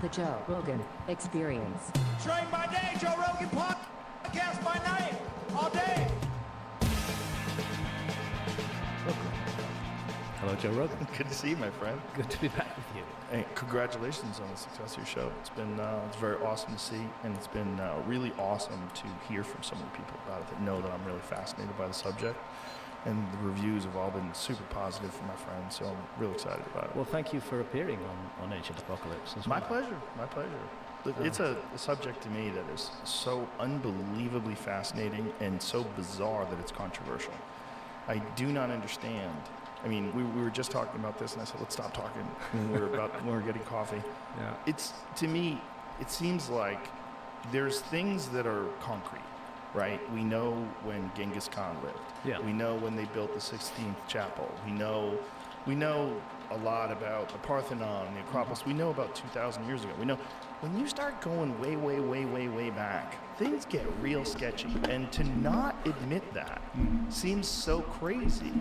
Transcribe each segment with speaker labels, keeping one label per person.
Speaker 1: The Joe Rogan Experience.
Speaker 2: Train by day, Joe Rogan podcast by night, all day.
Speaker 3: Hello, Joe Rogan.
Speaker 4: Good to see you, my friend.
Speaker 3: Good to be back with you.
Speaker 4: Hey, congratulations on the success of your show. It's been it's very awesome to see, and it's been really awesome to hear from so many people about it that know that I'm really fascinated by the subject. And the reviews have all been super positive from my friends, so I'm really excited about it.
Speaker 3: Well, thank you for appearing on Ancient Apocalypse as well.
Speaker 4: My pleasure, my pleasure. It's a subject to me that is so unbelievably fascinating and so bizarre that it's controversial. I do not understand. I mean, we were just talking about this, and I said, let's stop talking when we were getting coffee.
Speaker 3: Yeah.
Speaker 4: It's, to me, it seems like there's things that are concrete, right? We know when Genghis Khan lived.
Speaker 3: Yeah.
Speaker 4: We know when they built the 16th chapel. We know a lot about the Parthenon and the Acropolis. We know about 2,000 years ago. We know when you start going way back, things get real sketchy. And to not admit that seems so crazy.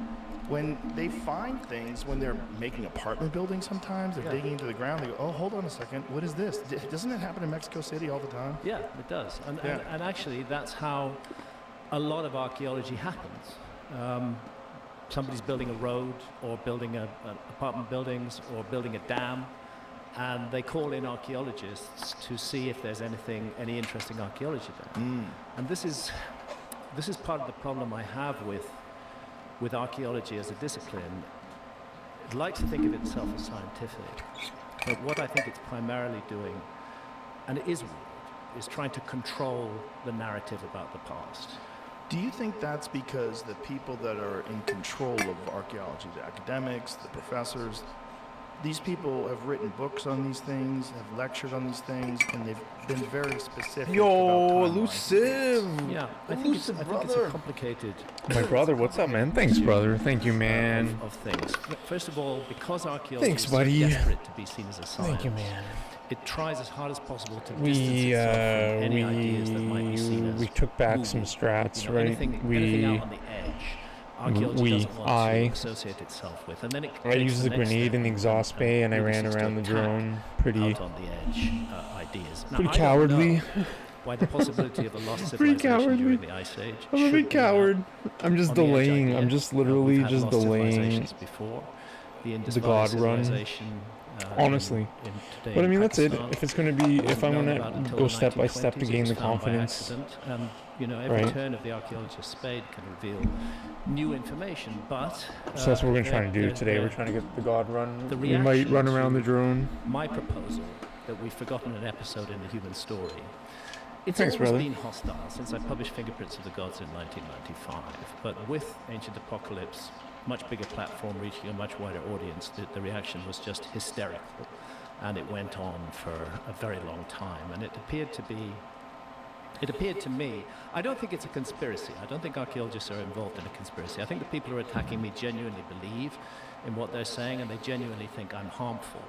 Speaker 4: When they find things, when they're making apartment buildings sometimes, they're digging into the ground, they go, oh, hold on a second, what is this? Doesn't it happen in Mexico City all the time?
Speaker 3: Yeah, it does. And actually, that's how a lot of archaeology happens. Somebody's building a road or building apartment buildings or building a dam, and they call in archaeologists to see if there's any interesting archaeology there. And this is part of the problem I have with archaeology as a discipline. I'd like to think of itself as scientific, but what I think it's primarily doing, and it is weird, is trying to control the narrative about the past.
Speaker 4: Do you think that's because the people that are in control of archaeology, the academics, the professors, these people have written books on these things, have lectured on these things, and they've been very specific
Speaker 5: Yo,
Speaker 4: about timelines.
Speaker 5: Elusive!
Speaker 3: Yeah, I think it's a complicated...
Speaker 5: My brother, what's up, man? Thanks, brother. Thank you, man.
Speaker 3: Of things. First of all, because archaeology
Speaker 5: Thanks,
Speaker 3: is
Speaker 5: buddy.
Speaker 3: so desperate to be seen as a science,
Speaker 5: Thank you, man.
Speaker 3: it tries as hard as possible to distance itself from any ideas that might be seen as
Speaker 5: we took back
Speaker 3: movie.
Speaker 5: some strats,
Speaker 3: You know,
Speaker 5: right?
Speaker 3: anything out on the edge, archaeology doesn't want to associate itself with. And then
Speaker 5: I used the grenade in the exhaust bay, and I ran
Speaker 3: uses
Speaker 5: around
Speaker 3: to
Speaker 5: the
Speaker 3: attack
Speaker 5: drone. Pretty
Speaker 3: out on the edge ideas. Now,
Speaker 5: pretty
Speaker 3: I don't
Speaker 5: cowardly.
Speaker 3: know why the possibility of a lost
Speaker 5: Pretty
Speaker 3: civilization
Speaker 5: cowardly.
Speaker 3: during the Ice Age
Speaker 5: I'm a
Speaker 3: should
Speaker 5: big
Speaker 3: be out
Speaker 5: coward. I'm just
Speaker 3: on the edge
Speaker 5: delaying.
Speaker 3: idea.
Speaker 5: I'm just
Speaker 3: We've
Speaker 5: literally
Speaker 3: had
Speaker 5: just
Speaker 3: lost
Speaker 5: delaying.
Speaker 3: civilizations before. The Indus Valley
Speaker 5: God run.
Speaker 3: civilization,
Speaker 5: Honestly.
Speaker 3: in today
Speaker 5: But I mean, that's it.
Speaker 3: Pakistan,
Speaker 5: If it's going to be, if I'm
Speaker 3: known
Speaker 5: going
Speaker 3: about
Speaker 5: to
Speaker 3: until
Speaker 5: go
Speaker 3: the
Speaker 5: step by step to
Speaker 3: 1920s, it
Speaker 5: gain
Speaker 3: was
Speaker 5: the
Speaker 3: found by
Speaker 5: confidence,
Speaker 3: accident, and every
Speaker 5: Right.
Speaker 3: turn of the archaeologist's spade can reveal new information. But
Speaker 5: so that's what we're going to try
Speaker 3: the-
Speaker 5: to do
Speaker 3: the-
Speaker 5: today.
Speaker 3: the-
Speaker 5: We're trying to get the God run.
Speaker 3: the
Speaker 5: We might
Speaker 3: reaction
Speaker 5: run around
Speaker 3: to-
Speaker 5: the drone.
Speaker 3: My proposal that we've forgotten an episode in the human story. It's
Speaker 5: Thanks,
Speaker 3: always
Speaker 5: brother.
Speaker 3: been hostile since I published Fingerprints of the Gods in 1995. But with Ancient Apocalypse, much bigger platform reaching a much wider audience, the reaction was just hysterical. And it went on for a very long time. And it appeared to me, I don't think it's a conspiracy. I don't think archaeologists are involved in a conspiracy. I think the people who are attacking me genuinely believe in what they're saying, and they genuinely think I'm harmful.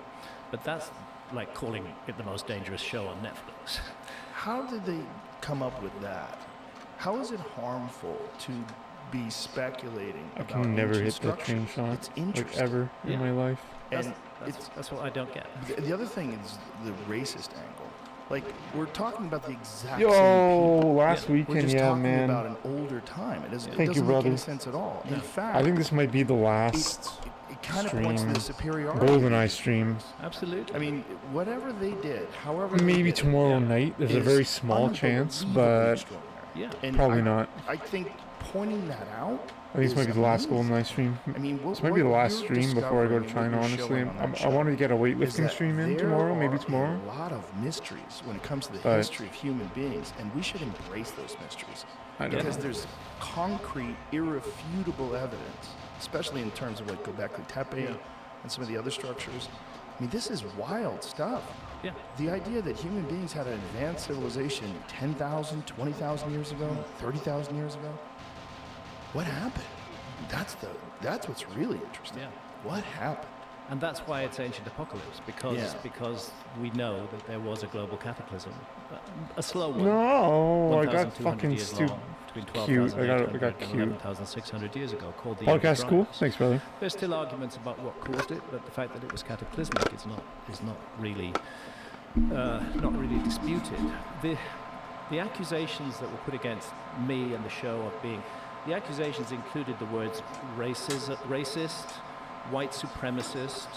Speaker 3: But that's like calling it the most dangerous show on Netflix.
Speaker 4: How did they come up with that? How is it harmful to be speculating
Speaker 5: I
Speaker 4: about
Speaker 5: can never
Speaker 4: ancient
Speaker 5: hit that train
Speaker 4: structures?
Speaker 5: shot
Speaker 4: It's
Speaker 5: like
Speaker 4: interesting.
Speaker 5: ever
Speaker 3: Yeah.
Speaker 5: in my life.
Speaker 4: And
Speaker 3: That's what I don't get.
Speaker 4: the other thing is the racist angle. Like, we're talking about the exact same
Speaker 5: Yo,
Speaker 4: people.
Speaker 5: last
Speaker 4: We're
Speaker 5: weekend,
Speaker 4: just
Speaker 5: yeah,
Speaker 4: talking
Speaker 5: man.
Speaker 4: about an older time. It doesn't,
Speaker 5: Thank
Speaker 4: it
Speaker 5: you,
Speaker 4: doesn't make
Speaker 5: brother.
Speaker 4: any sense at all. In fact,
Speaker 5: I think this might be the last
Speaker 4: it kind of points to the
Speaker 5: stream,
Speaker 4: superiority.
Speaker 5: GoldenEye stream.
Speaker 3: Absolutely.
Speaker 4: I mean, whatever they did, however they
Speaker 5: Maybe
Speaker 4: did it,
Speaker 5: tomorrow
Speaker 3: yeah,
Speaker 5: night. There's a
Speaker 4: is
Speaker 5: very small chance,
Speaker 4: unbelievably
Speaker 5: but
Speaker 4: extraordinary.
Speaker 3: yeah.
Speaker 4: And
Speaker 5: probably
Speaker 4: I,
Speaker 5: not.
Speaker 4: I think pointing that out.
Speaker 5: I think this might be the last
Speaker 4: amazing.
Speaker 5: GoldenEye stream.
Speaker 4: I mean,
Speaker 5: This might be the last
Speaker 4: you're
Speaker 5: stream before I go to
Speaker 4: discovering
Speaker 5: China,
Speaker 4: and what you're
Speaker 5: honestly.
Speaker 4: showing on that
Speaker 5: I
Speaker 4: show
Speaker 5: wanted to get a
Speaker 4: is
Speaker 5: weightlifting
Speaker 4: that
Speaker 5: stream in
Speaker 4: there
Speaker 5: tomorrow, maybe
Speaker 4: are
Speaker 5: tomorrow.
Speaker 4: A lot of mysteries when it comes to the
Speaker 5: But-
Speaker 4: history of human beings, and we should embrace those mysteries
Speaker 5: I don't
Speaker 4: because
Speaker 5: know.
Speaker 4: there's concrete, irrefutable evidence, especially in terms of like Göbekli Tepe and some of the other structures. I mean, this is wild stuff.
Speaker 3: Yeah.
Speaker 4: The idea that human beings had an advanced civilization 10,000, 20,000 years ago, 30,000 years ago. What happened? That's what's really interesting.
Speaker 3: Yeah.
Speaker 4: What happened?
Speaker 3: And that's why it's Ancient Apocalypse, because we know that there was a global cataclysm, a slow one.
Speaker 5: No, I got
Speaker 3: 1,200
Speaker 5: fucking
Speaker 3: years
Speaker 5: stupid.
Speaker 3: long, between
Speaker 5: Cute. I got
Speaker 3: 12,800 and
Speaker 5: cute.
Speaker 3: 11,600 years ago, called the
Speaker 5: Podcast
Speaker 3: Age of
Speaker 5: cool.
Speaker 3: Dryness.
Speaker 5: Thanks, brother.
Speaker 3: There's still arguments about what caused it, but the fact that it was cataclysmic is not really not really disputed. The accusations that were put against me and the show of being, the accusations included the words racist, white supremacist,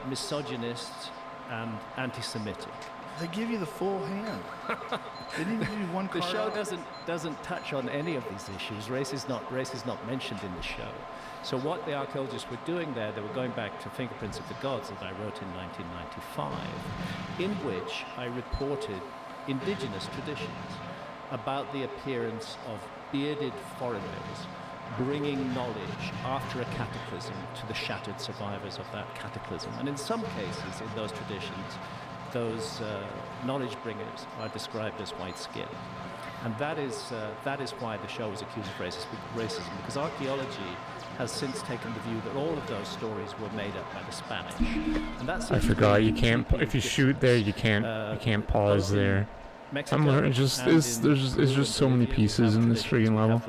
Speaker 3: misogynist, and anti-Semitic.
Speaker 4: They give you the full hand. They didn't give you one card.
Speaker 3: The show doesn't touch on any of these issues. Race is not mentioned in the show. So what the archaeologists were doing there, they were going back to Fingerprints of the Gods that I wrote in 1995, in which I reported indigenous traditions about the appearance of bearded foreigners bringing knowledge after a cataclysm to the shattered survivors of that cataclysm. And in some cases, in those traditions, those knowledge bringers are described as white-skinned. And that is why the show was accused of racism, because archaeology has since taken the view that all of those stories were made up by the Spanish. And that's
Speaker 5: I forgot you can't. If you shoot there, you can't pause there.
Speaker 3: Mexico,
Speaker 5: I'm learning. There's just so many pieces in this friggin' level.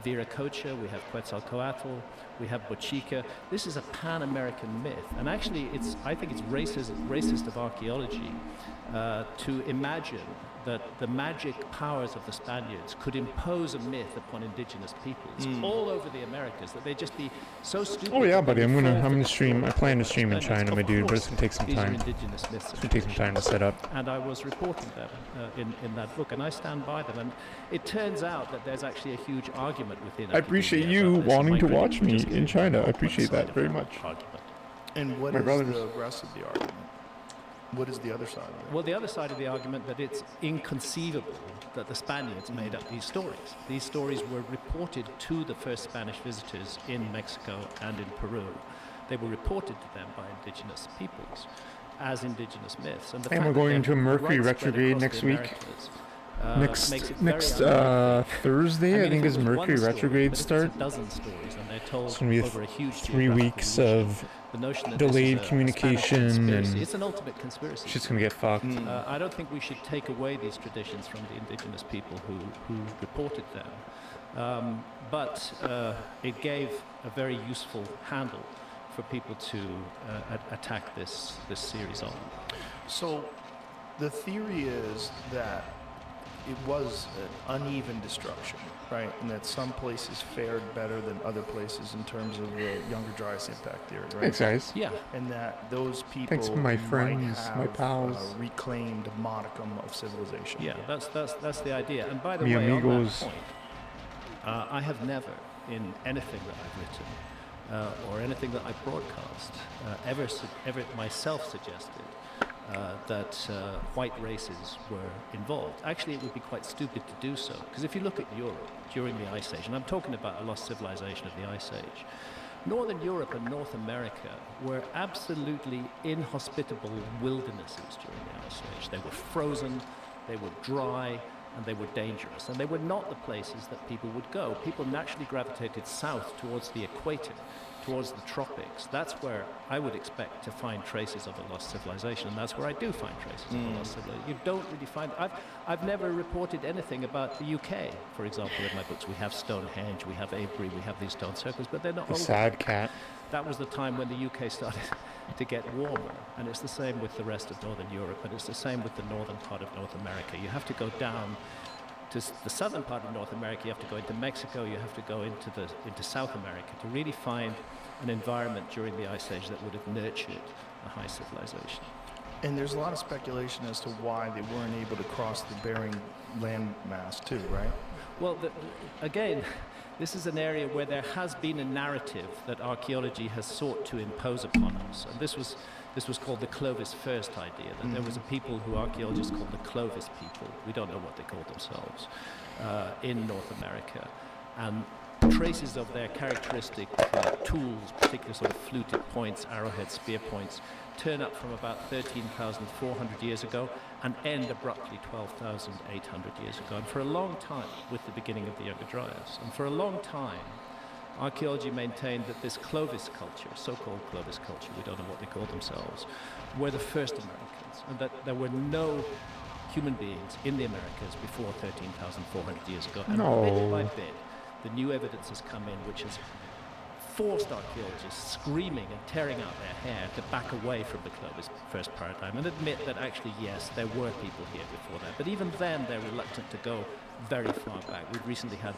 Speaker 3: Viracocha, we have Quetzalcoatl, we have Bochica. This is a pan-American myth, and actually, I think it's racist of archaeology to imagine that the magic powers of the Spaniards could impose a myth upon indigenous peoples all over the Americas, that they'd just be so stupid.
Speaker 5: Oh yeah, buddy, I'm gonna stream. I plan to stream in China, my dude, but it's gonna take some time.
Speaker 3: Indigenous myths.
Speaker 5: It's gonna take some time to set up.
Speaker 3: And I was reporting them in that book, and I stand by them. And it turns out that there's actually a huge argument within.
Speaker 5: I appreciate you wanting to watch me in China. I appreciate that very much.
Speaker 4: And what is the rest of the argument? What is the other side of it?
Speaker 3: Well, the other side of the argument that it's inconceivable that the Spaniards made up these stories. These stories were reported to the first Spanish visitors in Mexico and in Peru. They were reported to them by indigenous peoples as indigenous myths. And
Speaker 5: we're going into a Mercury retrograde next week. Next Thursday, I think, is Mercury retrograde start.
Speaker 3: It's
Speaker 5: going to be 3 weeks of delayed communication, and
Speaker 3: it's an ultimate conspiracy.
Speaker 5: Shit's going to get fucked.
Speaker 3: I don't think we should take away these traditions from the indigenous people who reported them. But it gave a very useful handle for people to attack this series on.
Speaker 4: So the theory is that it was an uneven destruction, right? And that some places fared better than other places in terms of the Younger Dryas impact theory, right?
Speaker 5: Thanks, guys.
Speaker 3: Yeah.
Speaker 4: And that those people
Speaker 5: Thanks, my friends,
Speaker 4: might have,
Speaker 5: my pals,
Speaker 4: reclaimed a modicum of civilization.
Speaker 3: Yeah, that's the idea. And by the
Speaker 5: Mi
Speaker 3: way,
Speaker 5: amigos.
Speaker 3: on that point, I have never, in anything that I've written or anything that I broadcast, ever myself suggested that white races were involved. Actually, it would be quite stupid to do so, because if you look at Europe during the Ice Age, and I'm talking about a lost civilization of the Ice Age, Northern Europe and North America were absolutely inhospitable wildernesses during the Ice Age. They were frozen, they were dry, and they were dangerous. And they were not the places that people would go. People naturally gravitated south towards the equator, towards the tropics. That's where I would expect to find traces of a lost civilization, and that's where I do find traces of a lost civilization. You don't really find... I've never reported anything about the UK, for example, in my books. We have Stonehenge, we have Avebury, we have these stone circles, but they're not...
Speaker 5: The sad cat.
Speaker 3: That was the time when the UK started to get warmer, and it's the same with the rest of Northern Europe, and it's the same with the northern part of North America. You have to go down to the southern part of North America, you have to go into Mexico, you have to go into South America to really find an environment during the Ice Age that would have nurtured a high civilization.
Speaker 4: And there's a lot of speculation as to why they weren't able to cross the Bering landmass too, right?
Speaker 3: Well, again, this is an area where there has been a narrative that archaeology has sought to impose upon us. And this was called the Clovis first idea, that there was a people who archaeologists called the Clovis people, we don't know what they called themselves, in North America. And traces of their characteristic tools, particular sort of fluted points, arrowhead spear points, turn up from about 13,400 years ago and end abruptly 12,800 years ago. And for a long time, with the beginning of the Younger Dryas, and for a long time, archaeology maintained that this Clovis culture, so-called Clovis culture, we don't know what they called themselves, were the first Americans, and that there were no human beings in the Americas before 13,400 years ago. And bit by bit, the new evidence has come in, which has forced archaeologists screaming and tearing out their hair to back away from the Clovis first paradigm and admit that actually, yes, there were people here before that. But even then, they're reluctant to go very far back. We've recently had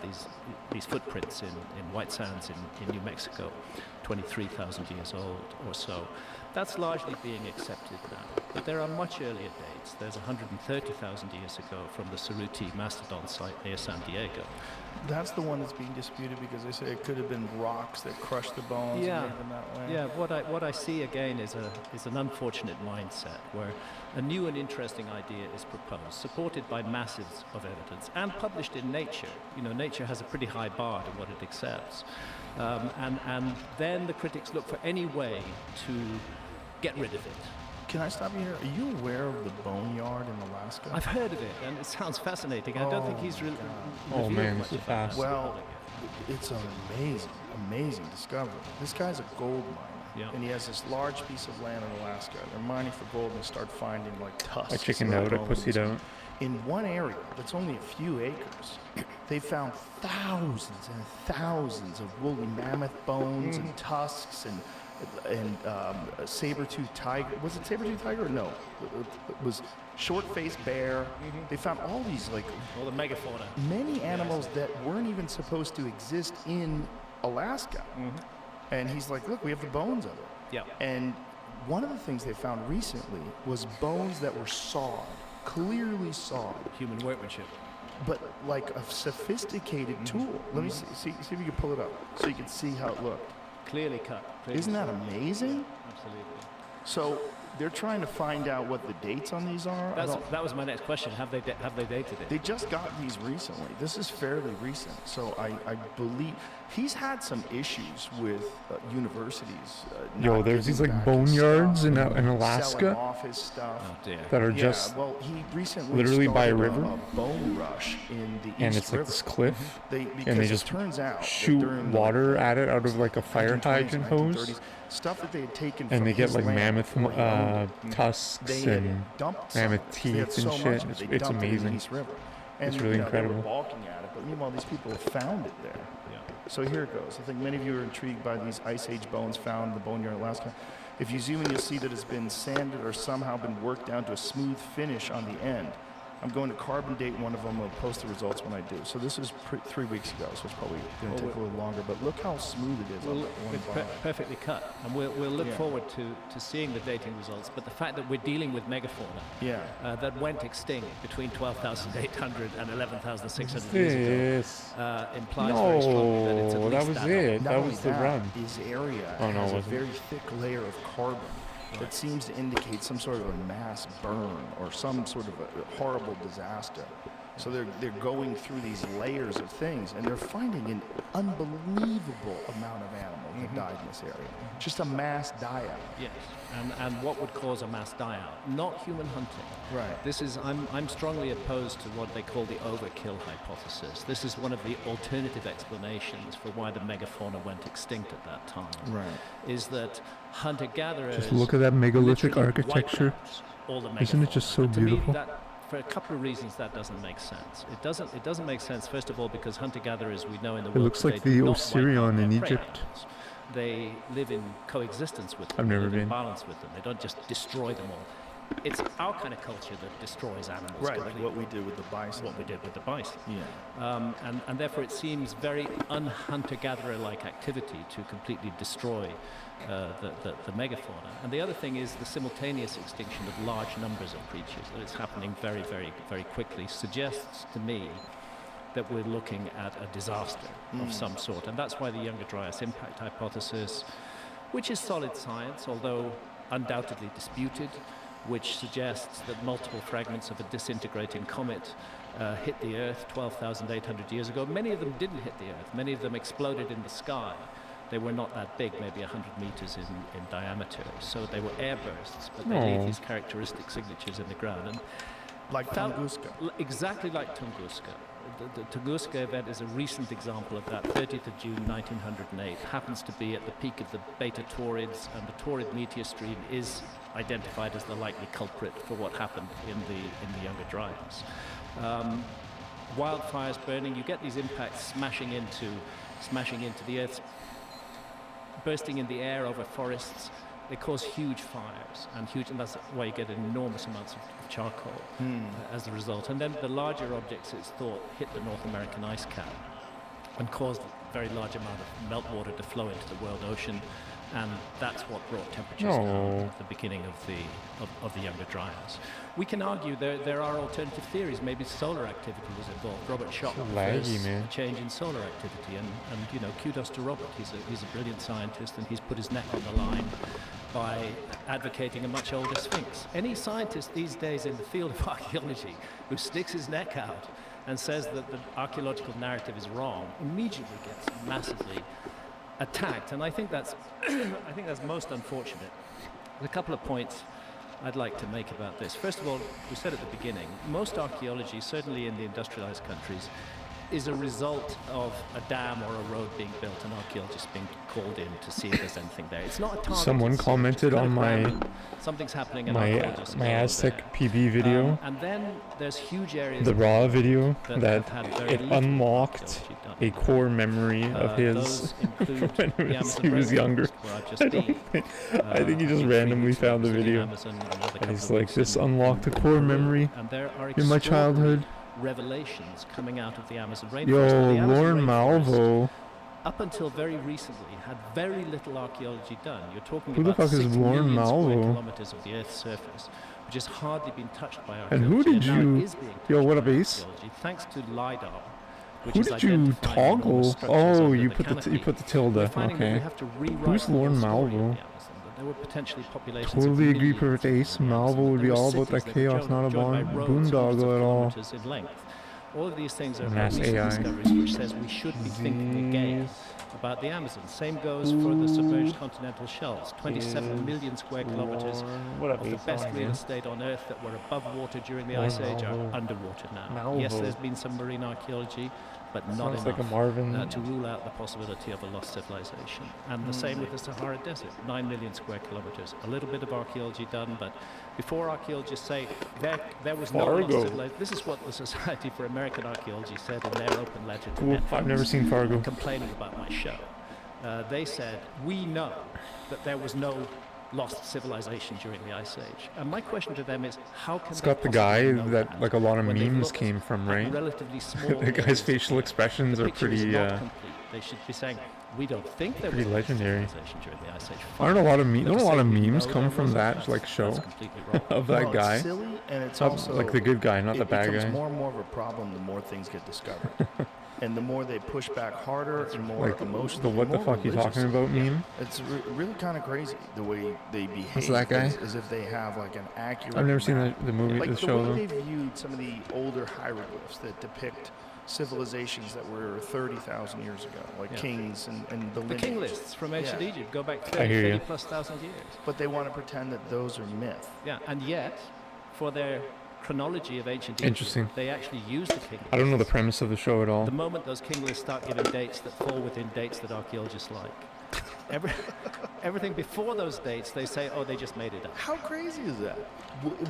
Speaker 3: these footprints in White Sands in New Mexico, 23,000 years old or so. That's largely being accepted now. But there are much earlier dates. There's 130,000 years ago from the Cerruti mastodon site near San Diego.
Speaker 4: That's the one that's being disputed because they say it could have been rocks that crushed the bones and made them that way.
Speaker 3: Yeah, what I see again is an unfortunate mindset where a new and interesting idea is proposed, supported by masses of evidence and published in Nature. You know, Nature has a pretty high bar to what it accepts. And then the critics look for any way to get rid of it.
Speaker 4: Can I stop you here? Are you aware of the boneyard in Alaska?
Speaker 3: I've heard of it, and it sounds fascinating. I don't think he's really.
Speaker 5: Oh man, this is fast.
Speaker 4: Well, it's an amazing discovery. This guy's a gold miner, and he has this large piece of land in Alaska. They're mining for gold, and they start finding like tusks.
Speaker 5: I chickened out, I pussied out.
Speaker 4: In one area that's only a few acres, they found thousands and thousands of woolly mammoth bones and tusks and a saber-toothed tiger. Was it saber-toothed tiger? No. It was short-faced bear. They found all these, like,
Speaker 3: all the megafauna.
Speaker 4: Many animals that weren't even supposed to exist in Alaska. And he's like, look, we have the bones of it.
Speaker 3: Yeah.
Speaker 4: And one of the things they found recently was bones that were sawed, clearly sawed.
Speaker 3: Human workmanship.
Speaker 4: But like a sophisticated tool. Let me see if you can pull it up so you can see how it looked.
Speaker 3: Clearly cut.
Speaker 4: Isn't that amazing?
Speaker 3: Absolutely.
Speaker 4: So they're trying to find out what the dates on these are.
Speaker 3: That was my next question. Have they dated it?
Speaker 4: They just got these recently. This is fairly recent. So I believe he's had some issues with universities.
Speaker 5: Yo, there's these like boneyards in Alaska
Speaker 4: off his stuff.
Speaker 3: Oh dear.
Speaker 5: That are just
Speaker 4: well, he recently
Speaker 5: literally by a river.
Speaker 4: A bone rush in the
Speaker 5: and
Speaker 4: East
Speaker 5: it's like
Speaker 4: River.
Speaker 5: this cliff,
Speaker 4: and
Speaker 5: they just
Speaker 4: turns out
Speaker 5: shoot water at it out of like a fire hydrant hose.
Speaker 4: Stuff that they had taken
Speaker 5: and
Speaker 4: from
Speaker 5: they get like
Speaker 4: land
Speaker 5: mammoth tusks and mammoth teeth and shit. It's amazing. It's really incredible.
Speaker 4: They were balking at it, but meanwhile, these people have found it there.
Speaker 3: Yeah.
Speaker 4: So here it goes. I think many of you are intrigued by these Ice Age bones found in the boneyard in Alaska. If you zoom in, you'll see that it's been sanded or somehow been worked down to a smooth finish on the end. I'm going to carbon date one of them. I'll post the results when I do. So this is 3 weeks ago, so it's probably going to take a little longer. But look how smooth it is.
Speaker 3: Well, it's perfectly cut, and we'll look forward to seeing the dating results. But the fact that we're dealing with megafauna that went extinct between 12,800 and 11,600 years ago implies very strongly that it's at least
Speaker 5: that was it. That was the run.
Speaker 4: His area has a very thick layer of carbon. That seems to indicate some sort of a mass burn or some sort of a horrible disaster. So they're going through these layers of things, and they're finding an unbelievable amount of animals that died in this area. Just a mass die-out.
Speaker 3: Yes, and what would cause a mass die-out? Not human hunting.
Speaker 4: Right.
Speaker 3: This is I'm strongly opposed to what they call the overkill hypothesis. This is one of the alternative explanations for why the megafauna went extinct at that time.
Speaker 4: Right.
Speaker 3: Is that hunter-gatherers
Speaker 5: just look at that megalithic architecture. Isn't it just so beautiful?
Speaker 3: For a couple of reasons, that doesn't make sense. It doesn't make sense, first of all, because hunter-gatherers we know in the world
Speaker 5: it looks like the Osirion in Egypt.
Speaker 3: They live in coexistence with them.
Speaker 5: I've never
Speaker 3: live in
Speaker 5: been.
Speaker 3: balance with them. They don't just destroy them all. It's our kind of culture that destroys animals.
Speaker 4: Right, like what we did with the bison.
Speaker 3: What we did with the bison.
Speaker 4: Yeah.
Speaker 3: And therefore it seems very un-hunter-gatherer-like activity to completely destroy the megafauna. And the other thing is the simultaneous extinction of large numbers of creatures, that it's happening very, very, very quickly, suggests to me that we're looking at a disaster of some sort. And that's why the Younger Dryas impact hypothesis, which is solid science, although undoubtedly disputed, which suggests that multiple fragments of a disintegrating comet hit the Earth 12,800 years ago. Many of them didn't hit the Earth. Many of them exploded in the sky. They were not that big, maybe 100 meters in diameter. So they were airbursts, but they leave these characteristic signatures in the ground. And
Speaker 4: like Tunguska.
Speaker 3: Exactly like Tunguska. The Tunguska event is a recent example of that. 30th of June 1908 happens to be at the peak of the Beta Taurids, and the Taurid meteor stream is identified as the likely culprit for what happened in the Younger Dryas. Wildfires burning, you get these impacts smashing into the Earth's bursting in the air over forests. They cause huge fires, and that's why you get enormous amounts of charcoal as a result. And then the larger objects, it's thought, hit the North American ice cap and caused a very large amount of meltwater to flow into the world ocean, and that's what brought temperatures down at the beginning of the Younger Dryas. We can argue there are alternative theories. Maybe solar activity was involved. Robert Schoch refers a change in solar activity, and kudos to Robert. He's a brilliant scientist, and he's put his neck on the line by advocating a much older Sphinx. Any scientist these days in the field of archaeology who sticks his neck out and says that the archaeological narrative is wrong immediately gets massively attacked, and I think that's most unfortunate. There's a couple of points I'd like to make about this. First of all, we said at the beginning, most archaeology, certainly in the industrialized countries, is a result of a dam or a road being built and archaeologists being called in to see if there's anything there. It's not a target.
Speaker 5: Someone commented on
Speaker 3: something's happening in
Speaker 5: my Aztec PB video,
Speaker 3: and then there's huge areas,
Speaker 5: the raw video, that it unlocked a core memory of his when he was younger. I think he just randomly found the video, and he's like, this unlocked a core memory in my childhood.
Speaker 3: Revelations coming out of the Amazon rainforest.
Speaker 5: Yo, Lauren Malvo.
Speaker 3: Up until very recently, had very little archaeology done. You're talking
Speaker 5: Who the
Speaker 3: about
Speaker 5: fuck is
Speaker 3: 6
Speaker 5: Lauren
Speaker 3: million square
Speaker 5: Malvo?
Speaker 3: kilometers of the Earth's surface, which has hardly been touched by archaeology.
Speaker 5: And who did you?
Speaker 3: Yo,
Speaker 5: what a base!
Speaker 3: Thanks to LiDAR.
Speaker 5: Who did you toggle? Oh, you put the tilde. Okay. Who's Lauren Malvo?
Speaker 3: There were potentially populations.
Speaker 5: Totally agree with Ace. Malvo would be all about that chaos, not about boondoggle at all.
Speaker 3: In length. All of these things are
Speaker 5: Mass
Speaker 3: recent
Speaker 5: AI.
Speaker 3: discoveries which says we should be thinking again about the Amazon. Same goes for the submerged continental shelves. 27 million square kilometers of the best real estate on Earth that were above water during the Ice Age are underwater now. Yes, there's been some marine archaeology, but not enough to rule out the possibility of a lost civilization. And the same with the Sahara Desert, 9 million square kilometers. A little bit of archaeology done, but before archaeologists say there was no lost civilization, this is what the Society for American Archaeology said in their open letter to Netflix,
Speaker 5: I've never seen Fargo.
Speaker 3: complaining about my show. They said, we know that there was no lost civilization during the Ice Age. And my question to them is, how can
Speaker 5: it's got the guy that like a lot of memes came from, right?
Speaker 3: Relatively small
Speaker 5: the guy's facial expressions are pretty
Speaker 3: they should be saying, we don't think there
Speaker 5: pretty
Speaker 3: was
Speaker 5: legendary.
Speaker 3: During the Ice Age.
Speaker 5: Aren't a lot of memes come from that like show of that guy?
Speaker 4: It's silly, and it's also
Speaker 5: like the good guy, not the bad guy.
Speaker 4: It becomes more and more of a problem the more things get discovered. And the more they push back harder and more
Speaker 5: like
Speaker 4: emotional.
Speaker 5: The what the fuck you talking about meme?
Speaker 4: It's really kind of crazy the way they behave.
Speaker 5: What's that guy?
Speaker 4: As if they have like an accurate.
Speaker 5: I've never seen the movie,
Speaker 4: like
Speaker 5: the show.
Speaker 4: Like the way they viewed some of the older hieroglyphs that depict civilizations that were 30,000 years ago, like kings and the lineage.
Speaker 3: King lists from ancient Egypt go back 30 plus thousand years.
Speaker 4: But they want to pretend that those are myth.
Speaker 3: Yeah, and yet, for their chronology of ancient Egypt, they actually use the king lists.
Speaker 5: I don't know the premise of the show at all.
Speaker 3: The moment those king lists start giving dates that fall within dates that archaeologists like. Everything before those dates, they say, oh, they just made it up.
Speaker 4: How crazy is that?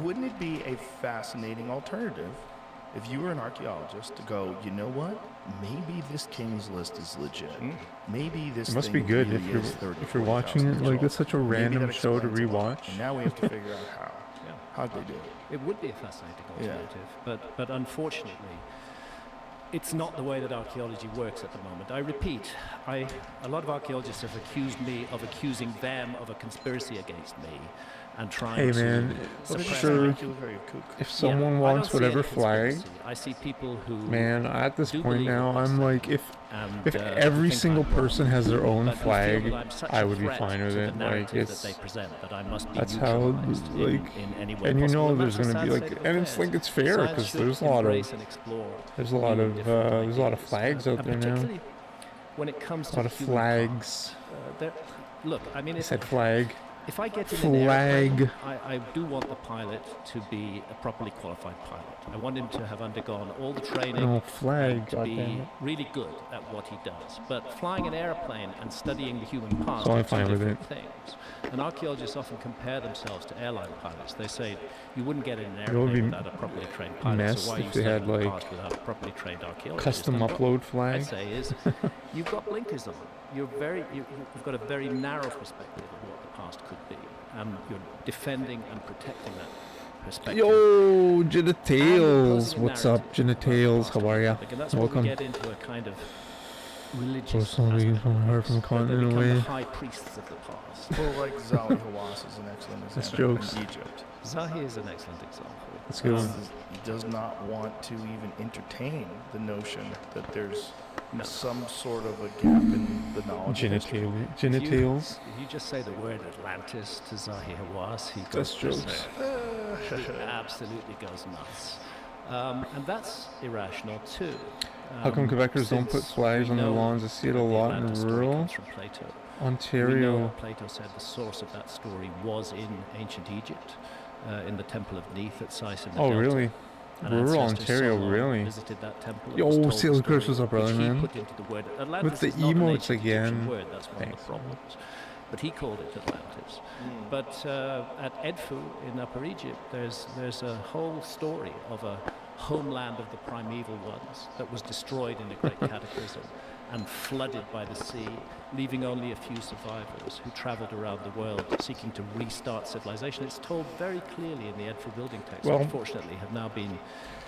Speaker 4: Wouldn't it be a fascinating alternative if you were an archaeologist to go, you know what? Maybe this king's list is legit. Maybe this
Speaker 5: it must be good really if you're watching it. Like, it's such a random show to rewatch.
Speaker 4: And now we have to figure out how. How'd they do it?
Speaker 3: It would be a fascinating alternative, but unfortunately, it's not the way that archaeology works at the moment. I repeat, a lot of archaeologists have accused me of accusing them of a conspiracy against me and trying
Speaker 5: to
Speaker 3: suppress
Speaker 5: if someone wants whatever flag,
Speaker 3: I see people who
Speaker 5: at this point now, I'm like, if every single person has their own flag, I would be fine with it. Like, that's how, like, and you know there's gonna be like, and it's like it's fair because there's a lot of flags out there now.
Speaker 3: When it comes to
Speaker 5: a lot of flags.
Speaker 3: Look, I mean,
Speaker 5: I said flag.
Speaker 3: If I get in an airplane, I do want the pilot to be a properly qualified pilot. I want him to have undergone all the training to be really good at what he does. But flying an airplane and studying the human past are two different things. And archaeologists often compare themselves to airline pilots. They say you wouldn't get in an airplane without a properly trained pilot. So why
Speaker 5: if they had like
Speaker 3: without a properly trained archaeologist?
Speaker 5: custom upload flag.
Speaker 3: I'd say is you've got blinkers on. You've got a very narrow perspective of what the past could be, and you're defending and protecting that perspective.
Speaker 5: Yo, Genitales! What's up, Genitales? How are ya?
Speaker 3: And that's
Speaker 5: Welcome.
Speaker 3: where we get into a kind of religious
Speaker 5: Personal views from her from
Speaker 3: aspect, where they
Speaker 5: continent
Speaker 3: become the
Speaker 5: away.
Speaker 3: high priests of the past.
Speaker 4: Well, like Zahi Hawass is an excellent
Speaker 5: That's
Speaker 4: example
Speaker 5: jokes.
Speaker 4: in Egypt.
Speaker 3: Zahi is an excellent example.
Speaker 5: Let's go.
Speaker 4: He does not want to even entertain the notion that there's some sort of a gap in the knowledge of history.
Speaker 5: Genitals.
Speaker 3: If you just say the word Atlantis to Zahi Hawass, he
Speaker 5: That's
Speaker 3: goes
Speaker 5: jokes.
Speaker 3: He absolutely goes nuts. And that's irrational too.
Speaker 5: How come Quebecers don't put
Speaker 3: since
Speaker 5: flags
Speaker 3: we
Speaker 5: on their
Speaker 3: know
Speaker 5: lawns? I see it a
Speaker 3: that the
Speaker 5: lot in
Speaker 3: Atlantis story
Speaker 5: rural
Speaker 3: comes from Plato. We know
Speaker 5: Ontario.
Speaker 3: that Plato said the source of that story was in ancient Egypt, in the Temple of Neith at Sais in the
Speaker 5: Oh,
Speaker 3: Delta.
Speaker 5: really?
Speaker 3: And
Speaker 5: Rural
Speaker 3: ancestor
Speaker 5: Ontario,
Speaker 3: Solon
Speaker 5: really?
Speaker 3: visited that temple.
Speaker 5: Yo,
Speaker 3: and was told
Speaker 5: Sailor
Speaker 3: the story,
Speaker 5: Curse was up, brother,
Speaker 3: which he
Speaker 5: man.
Speaker 3: put into the word Atlantis.
Speaker 5: With the
Speaker 3: is not an
Speaker 5: emotes
Speaker 3: ancient Egyptian
Speaker 5: again.
Speaker 3: word, that's one
Speaker 5: Thanks.
Speaker 3: of the problems. But he called it Atlantis. But at Edfu in Upper Egypt, there's a whole story of a homeland of the primeval ones that was destroyed in a great cataclysm and flooded by the sea, leaving only a few survivors who traveled around the world seeking to restart civilization. It's told very clearly in the Edfu building text,
Speaker 5: Well,
Speaker 3: which unfortunately have now been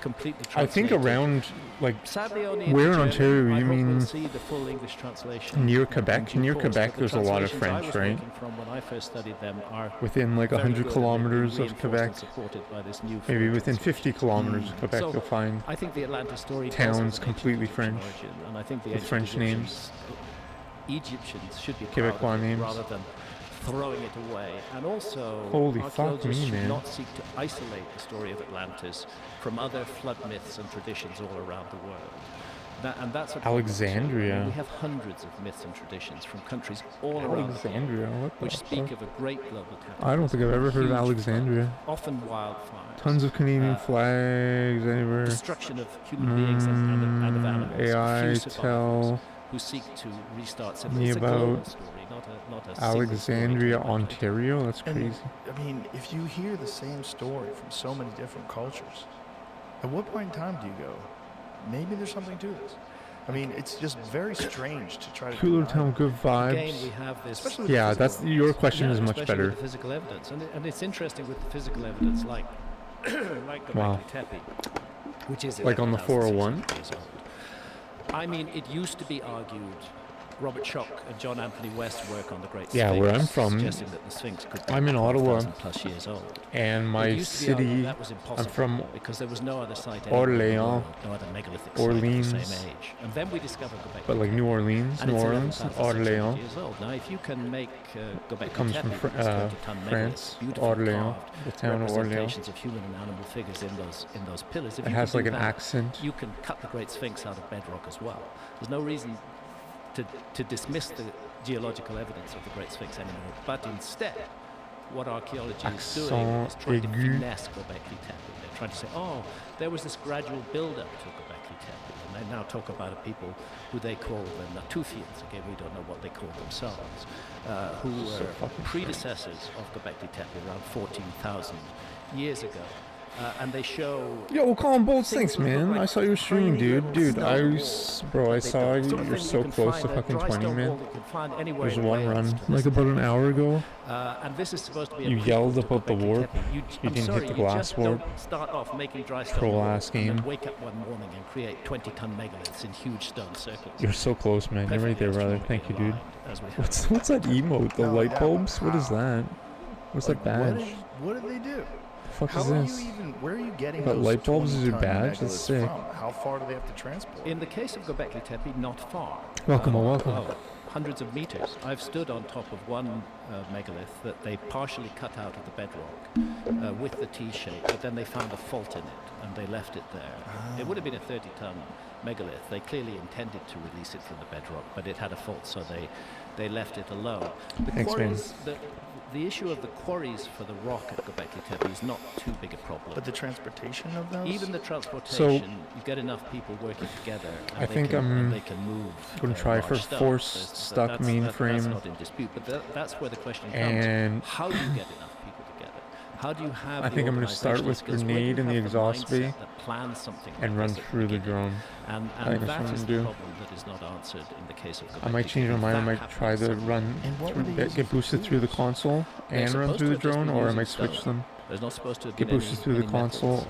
Speaker 3: completely
Speaker 5: I think
Speaker 3: translated.
Speaker 5: around, like,
Speaker 3: Sadly, only
Speaker 5: where in
Speaker 3: German.
Speaker 5: Ontario,
Speaker 3: I
Speaker 5: you
Speaker 3: hope we'll
Speaker 5: mean
Speaker 3: see the full English translation
Speaker 5: near
Speaker 3: in
Speaker 5: Quebec?
Speaker 3: due
Speaker 5: Near
Speaker 3: course,
Speaker 5: Quebec,
Speaker 3: but the
Speaker 5: there's a lot of
Speaker 3: translations I
Speaker 5: French,
Speaker 3: was
Speaker 5: right?
Speaker 3: working from when I first studied them are
Speaker 5: Within like
Speaker 3: very
Speaker 5: 100
Speaker 3: good, and they've been
Speaker 5: kilometers of
Speaker 3: reinforced
Speaker 5: Quebec,
Speaker 3: and supported by this new
Speaker 5: maybe
Speaker 3: full
Speaker 5: within 50 kilometers of Quebec,
Speaker 3: So,
Speaker 5: you'll find
Speaker 3: I think the Atlantis story does
Speaker 5: towns
Speaker 3: have an ancient
Speaker 5: completely
Speaker 3: Egyptian
Speaker 5: French,
Speaker 3: origin, and I think the
Speaker 5: with
Speaker 3: ancient
Speaker 5: French
Speaker 3: Egyptians should be proud
Speaker 5: Quebecois
Speaker 3: of it
Speaker 5: names.
Speaker 3: rather than throwing it away. And also,
Speaker 5: Holy fuck
Speaker 3: archaeologists
Speaker 5: me,
Speaker 3: should
Speaker 5: man.
Speaker 3: not seek to isolate the story of Atlantis from other flood myths and traditions all around the world. And that's a problem too.
Speaker 5: Alexandria.
Speaker 3: I mean, we have hundreds of myths and traditions from countries all around the world,
Speaker 5: Alexandria, what the
Speaker 3: which speak
Speaker 5: fuck?
Speaker 3: of a great global cataclysm.
Speaker 5: I don't think I've ever heard of
Speaker 3: huge
Speaker 5: Alexandria.
Speaker 3: flood, often wildfires.
Speaker 5: Tons of Canadian
Speaker 3: Uh,
Speaker 5: flags anywhere.
Speaker 3: Destruction of human beings and of animals.
Speaker 5: AI
Speaker 3: Few survivors
Speaker 5: tell
Speaker 3: who seek to restart
Speaker 5: me
Speaker 3: civilization. It's a global
Speaker 5: about
Speaker 3: story, not a single
Speaker 5: Alexandria,
Speaker 3: story told by
Speaker 5: Ontario. That's
Speaker 4: And,
Speaker 5: crazy.
Speaker 4: I mean, if you hear the same story from so many different cultures, at what point in time do you go, maybe there's something to this? I mean, it's just very strange to try to
Speaker 5: Cooler
Speaker 4: deny
Speaker 5: town,
Speaker 4: it.
Speaker 5: good
Speaker 3: Again, we
Speaker 5: vibes.
Speaker 3: have this.
Speaker 4: Especially with the
Speaker 5: Yeah,
Speaker 4: physical
Speaker 5: that's
Speaker 4: evidence.
Speaker 5: your question is much
Speaker 3: especially
Speaker 5: better.
Speaker 3: with the physical evidence, and it's interesting with the physical evidence, like like
Speaker 5: Wow.
Speaker 3: Göbekli Tepe, which is
Speaker 5: Like on the 401?
Speaker 3: 11,600 years old. I mean, it used to be argued. Robert Schock and John Anthony West work on the Great Sphinx,
Speaker 5: Yeah, where I'm from,
Speaker 3: suggesting that the Sphinx could be
Speaker 5: I'm in Ottawa.
Speaker 3: 12,000 plus years old.
Speaker 5: And my
Speaker 3: It used to be argued
Speaker 5: city,
Speaker 3: that was impossible
Speaker 5: I'm from
Speaker 3: because there was no other site anywhere in the
Speaker 5: Orléans,
Speaker 3: world, no other megalithic site of
Speaker 5: Orleans,
Speaker 3: the same age. And then we discovered Göbekli
Speaker 5: but like
Speaker 3: Tepe.
Speaker 5: New Orleans,
Speaker 3: And
Speaker 5: New
Speaker 3: it's
Speaker 5: Orleans,
Speaker 3: 11,600
Speaker 5: Orléans.
Speaker 3: years old. Now, if you can make Göbekli
Speaker 5: Comes
Speaker 3: Tepe
Speaker 5: from
Speaker 3: with this 20-ton megalith,
Speaker 5: France,
Speaker 3: beautifully
Speaker 5: Orléans,
Speaker 3: carved
Speaker 5: the town of Orléans.
Speaker 3: representations of human and animal figures in those pillars. If
Speaker 5: It
Speaker 3: you
Speaker 5: has
Speaker 3: can
Speaker 5: like
Speaker 3: do
Speaker 5: an
Speaker 3: that,
Speaker 5: accent.
Speaker 3: you can cut the Great Sphinx out of bedrock as well. There's no reason to dismiss the geological evidence of the Great Sphinx anymore, but instead, what archaeology is doing is
Speaker 5: Accent
Speaker 3: trying to
Speaker 5: aigu.
Speaker 3: finesse Göbekli Tepe. They're trying to say, oh, there was this gradual build-up to Göbekli Tepe, and they now talk about a people who they call the Natufians. Again, we don't know what they call themselves, who were predecessors of Göbekli Tepe around 14,000 years ago. And they show.
Speaker 5: Yo, Colin Bolts, thanks,
Speaker 3: things that look
Speaker 5: man.
Speaker 3: like
Speaker 5: I saw you streaming,
Speaker 3: tiny
Speaker 5: dude.
Speaker 3: little
Speaker 5: Dude,
Speaker 3: stone walls
Speaker 5: bro, I
Speaker 3: they
Speaker 5: saw
Speaker 3: built.
Speaker 5: you.
Speaker 3: Sort of
Speaker 5: You're
Speaker 3: thing
Speaker 5: so
Speaker 3: can
Speaker 5: close
Speaker 3: find,
Speaker 5: to
Speaker 3: a
Speaker 5: fucking
Speaker 3: dry
Speaker 5: 20,
Speaker 3: stone
Speaker 5: man.
Speaker 3: wall that you can find anywhere
Speaker 5: There's
Speaker 3: in
Speaker 5: one
Speaker 3: Wales
Speaker 5: run,
Speaker 3: to
Speaker 5: like
Speaker 3: this
Speaker 5: about
Speaker 3: day.
Speaker 5: an hour ago.
Speaker 3: And this is supposed to be a
Speaker 5: You
Speaker 3: prequel
Speaker 5: yelled
Speaker 3: to
Speaker 5: about the
Speaker 3: Göbekli
Speaker 5: warp.
Speaker 3: Tepe.
Speaker 5: You
Speaker 3: I'm
Speaker 5: didn't
Speaker 3: sorry,
Speaker 5: hit the
Speaker 3: you
Speaker 5: glass
Speaker 3: just
Speaker 5: warp.
Speaker 3: don't start off making dry stone
Speaker 5: Troll
Speaker 3: walls
Speaker 5: ass
Speaker 3: and
Speaker 5: game.
Speaker 3: then wake up one morning and create 20-ton megaliths in huge stone circles.
Speaker 5: You're so close, man. You're right there, brother. Thank you, dude.
Speaker 3: Astronomically aligned, as we have.
Speaker 5: What's that emote? The
Speaker 4: No,
Speaker 5: light
Speaker 4: yeah,
Speaker 5: bulbs? What is
Speaker 4: how?
Speaker 5: that? What's
Speaker 4: Like,
Speaker 5: that badge?
Speaker 4: What did they do?
Speaker 5: The fuck
Speaker 4: How
Speaker 5: is
Speaker 4: are
Speaker 5: this?
Speaker 4: you even? Where are you getting
Speaker 5: Got
Speaker 4: those
Speaker 5: light bulbs as your
Speaker 4: 20-ton
Speaker 5: badge? That's
Speaker 4: megaliths
Speaker 5: sick.
Speaker 4: from? How far do they have to transport?
Speaker 3: In the case of Göbekli Tepe, not far.
Speaker 5: Welcome, welcome.
Speaker 3: Hundreds of meters. I've stood on top of one megalith that they partially cut out of the bedrock with the T-shape, but then they found a fault in it and they left it there. It would have been a 30-ton megalith. They clearly intended to release it from the bedrock, but it had a fault, so they left it alone. The
Speaker 5: Thanks, man.
Speaker 3: quarries, the issue of the quarries for the rock at Göbekli Tepe is not too big a problem.
Speaker 4: But the transportation of those?
Speaker 3: Even the transportation, you get enough people working together, and
Speaker 5: I think I'm
Speaker 3: they can move.
Speaker 5: gonna try
Speaker 3: large
Speaker 5: for
Speaker 3: stuff.
Speaker 5: forced stuck
Speaker 3: That's
Speaker 5: mainframe
Speaker 3: not in dispute, but that's where the question comes:
Speaker 5: and
Speaker 3: how do you get enough people together? How do you have
Speaker 5: I think I'm going to start with grenade in the exhaust bay and run through the drone.
Speaker 3: And
Speaker 5: I think that's what I'm
Speaker 3: that is
Speaker 5: going
Speaker 3: the
Speaker 5: to do.
Speaker 3: problem that is not answered in the case of
Speaker 5: I might change my mind. I might try to run, get boosted through the console and run through the drone, or I might switch them.
Speaker 3: There's not supposed to
Speaker 5: Get boosted through the console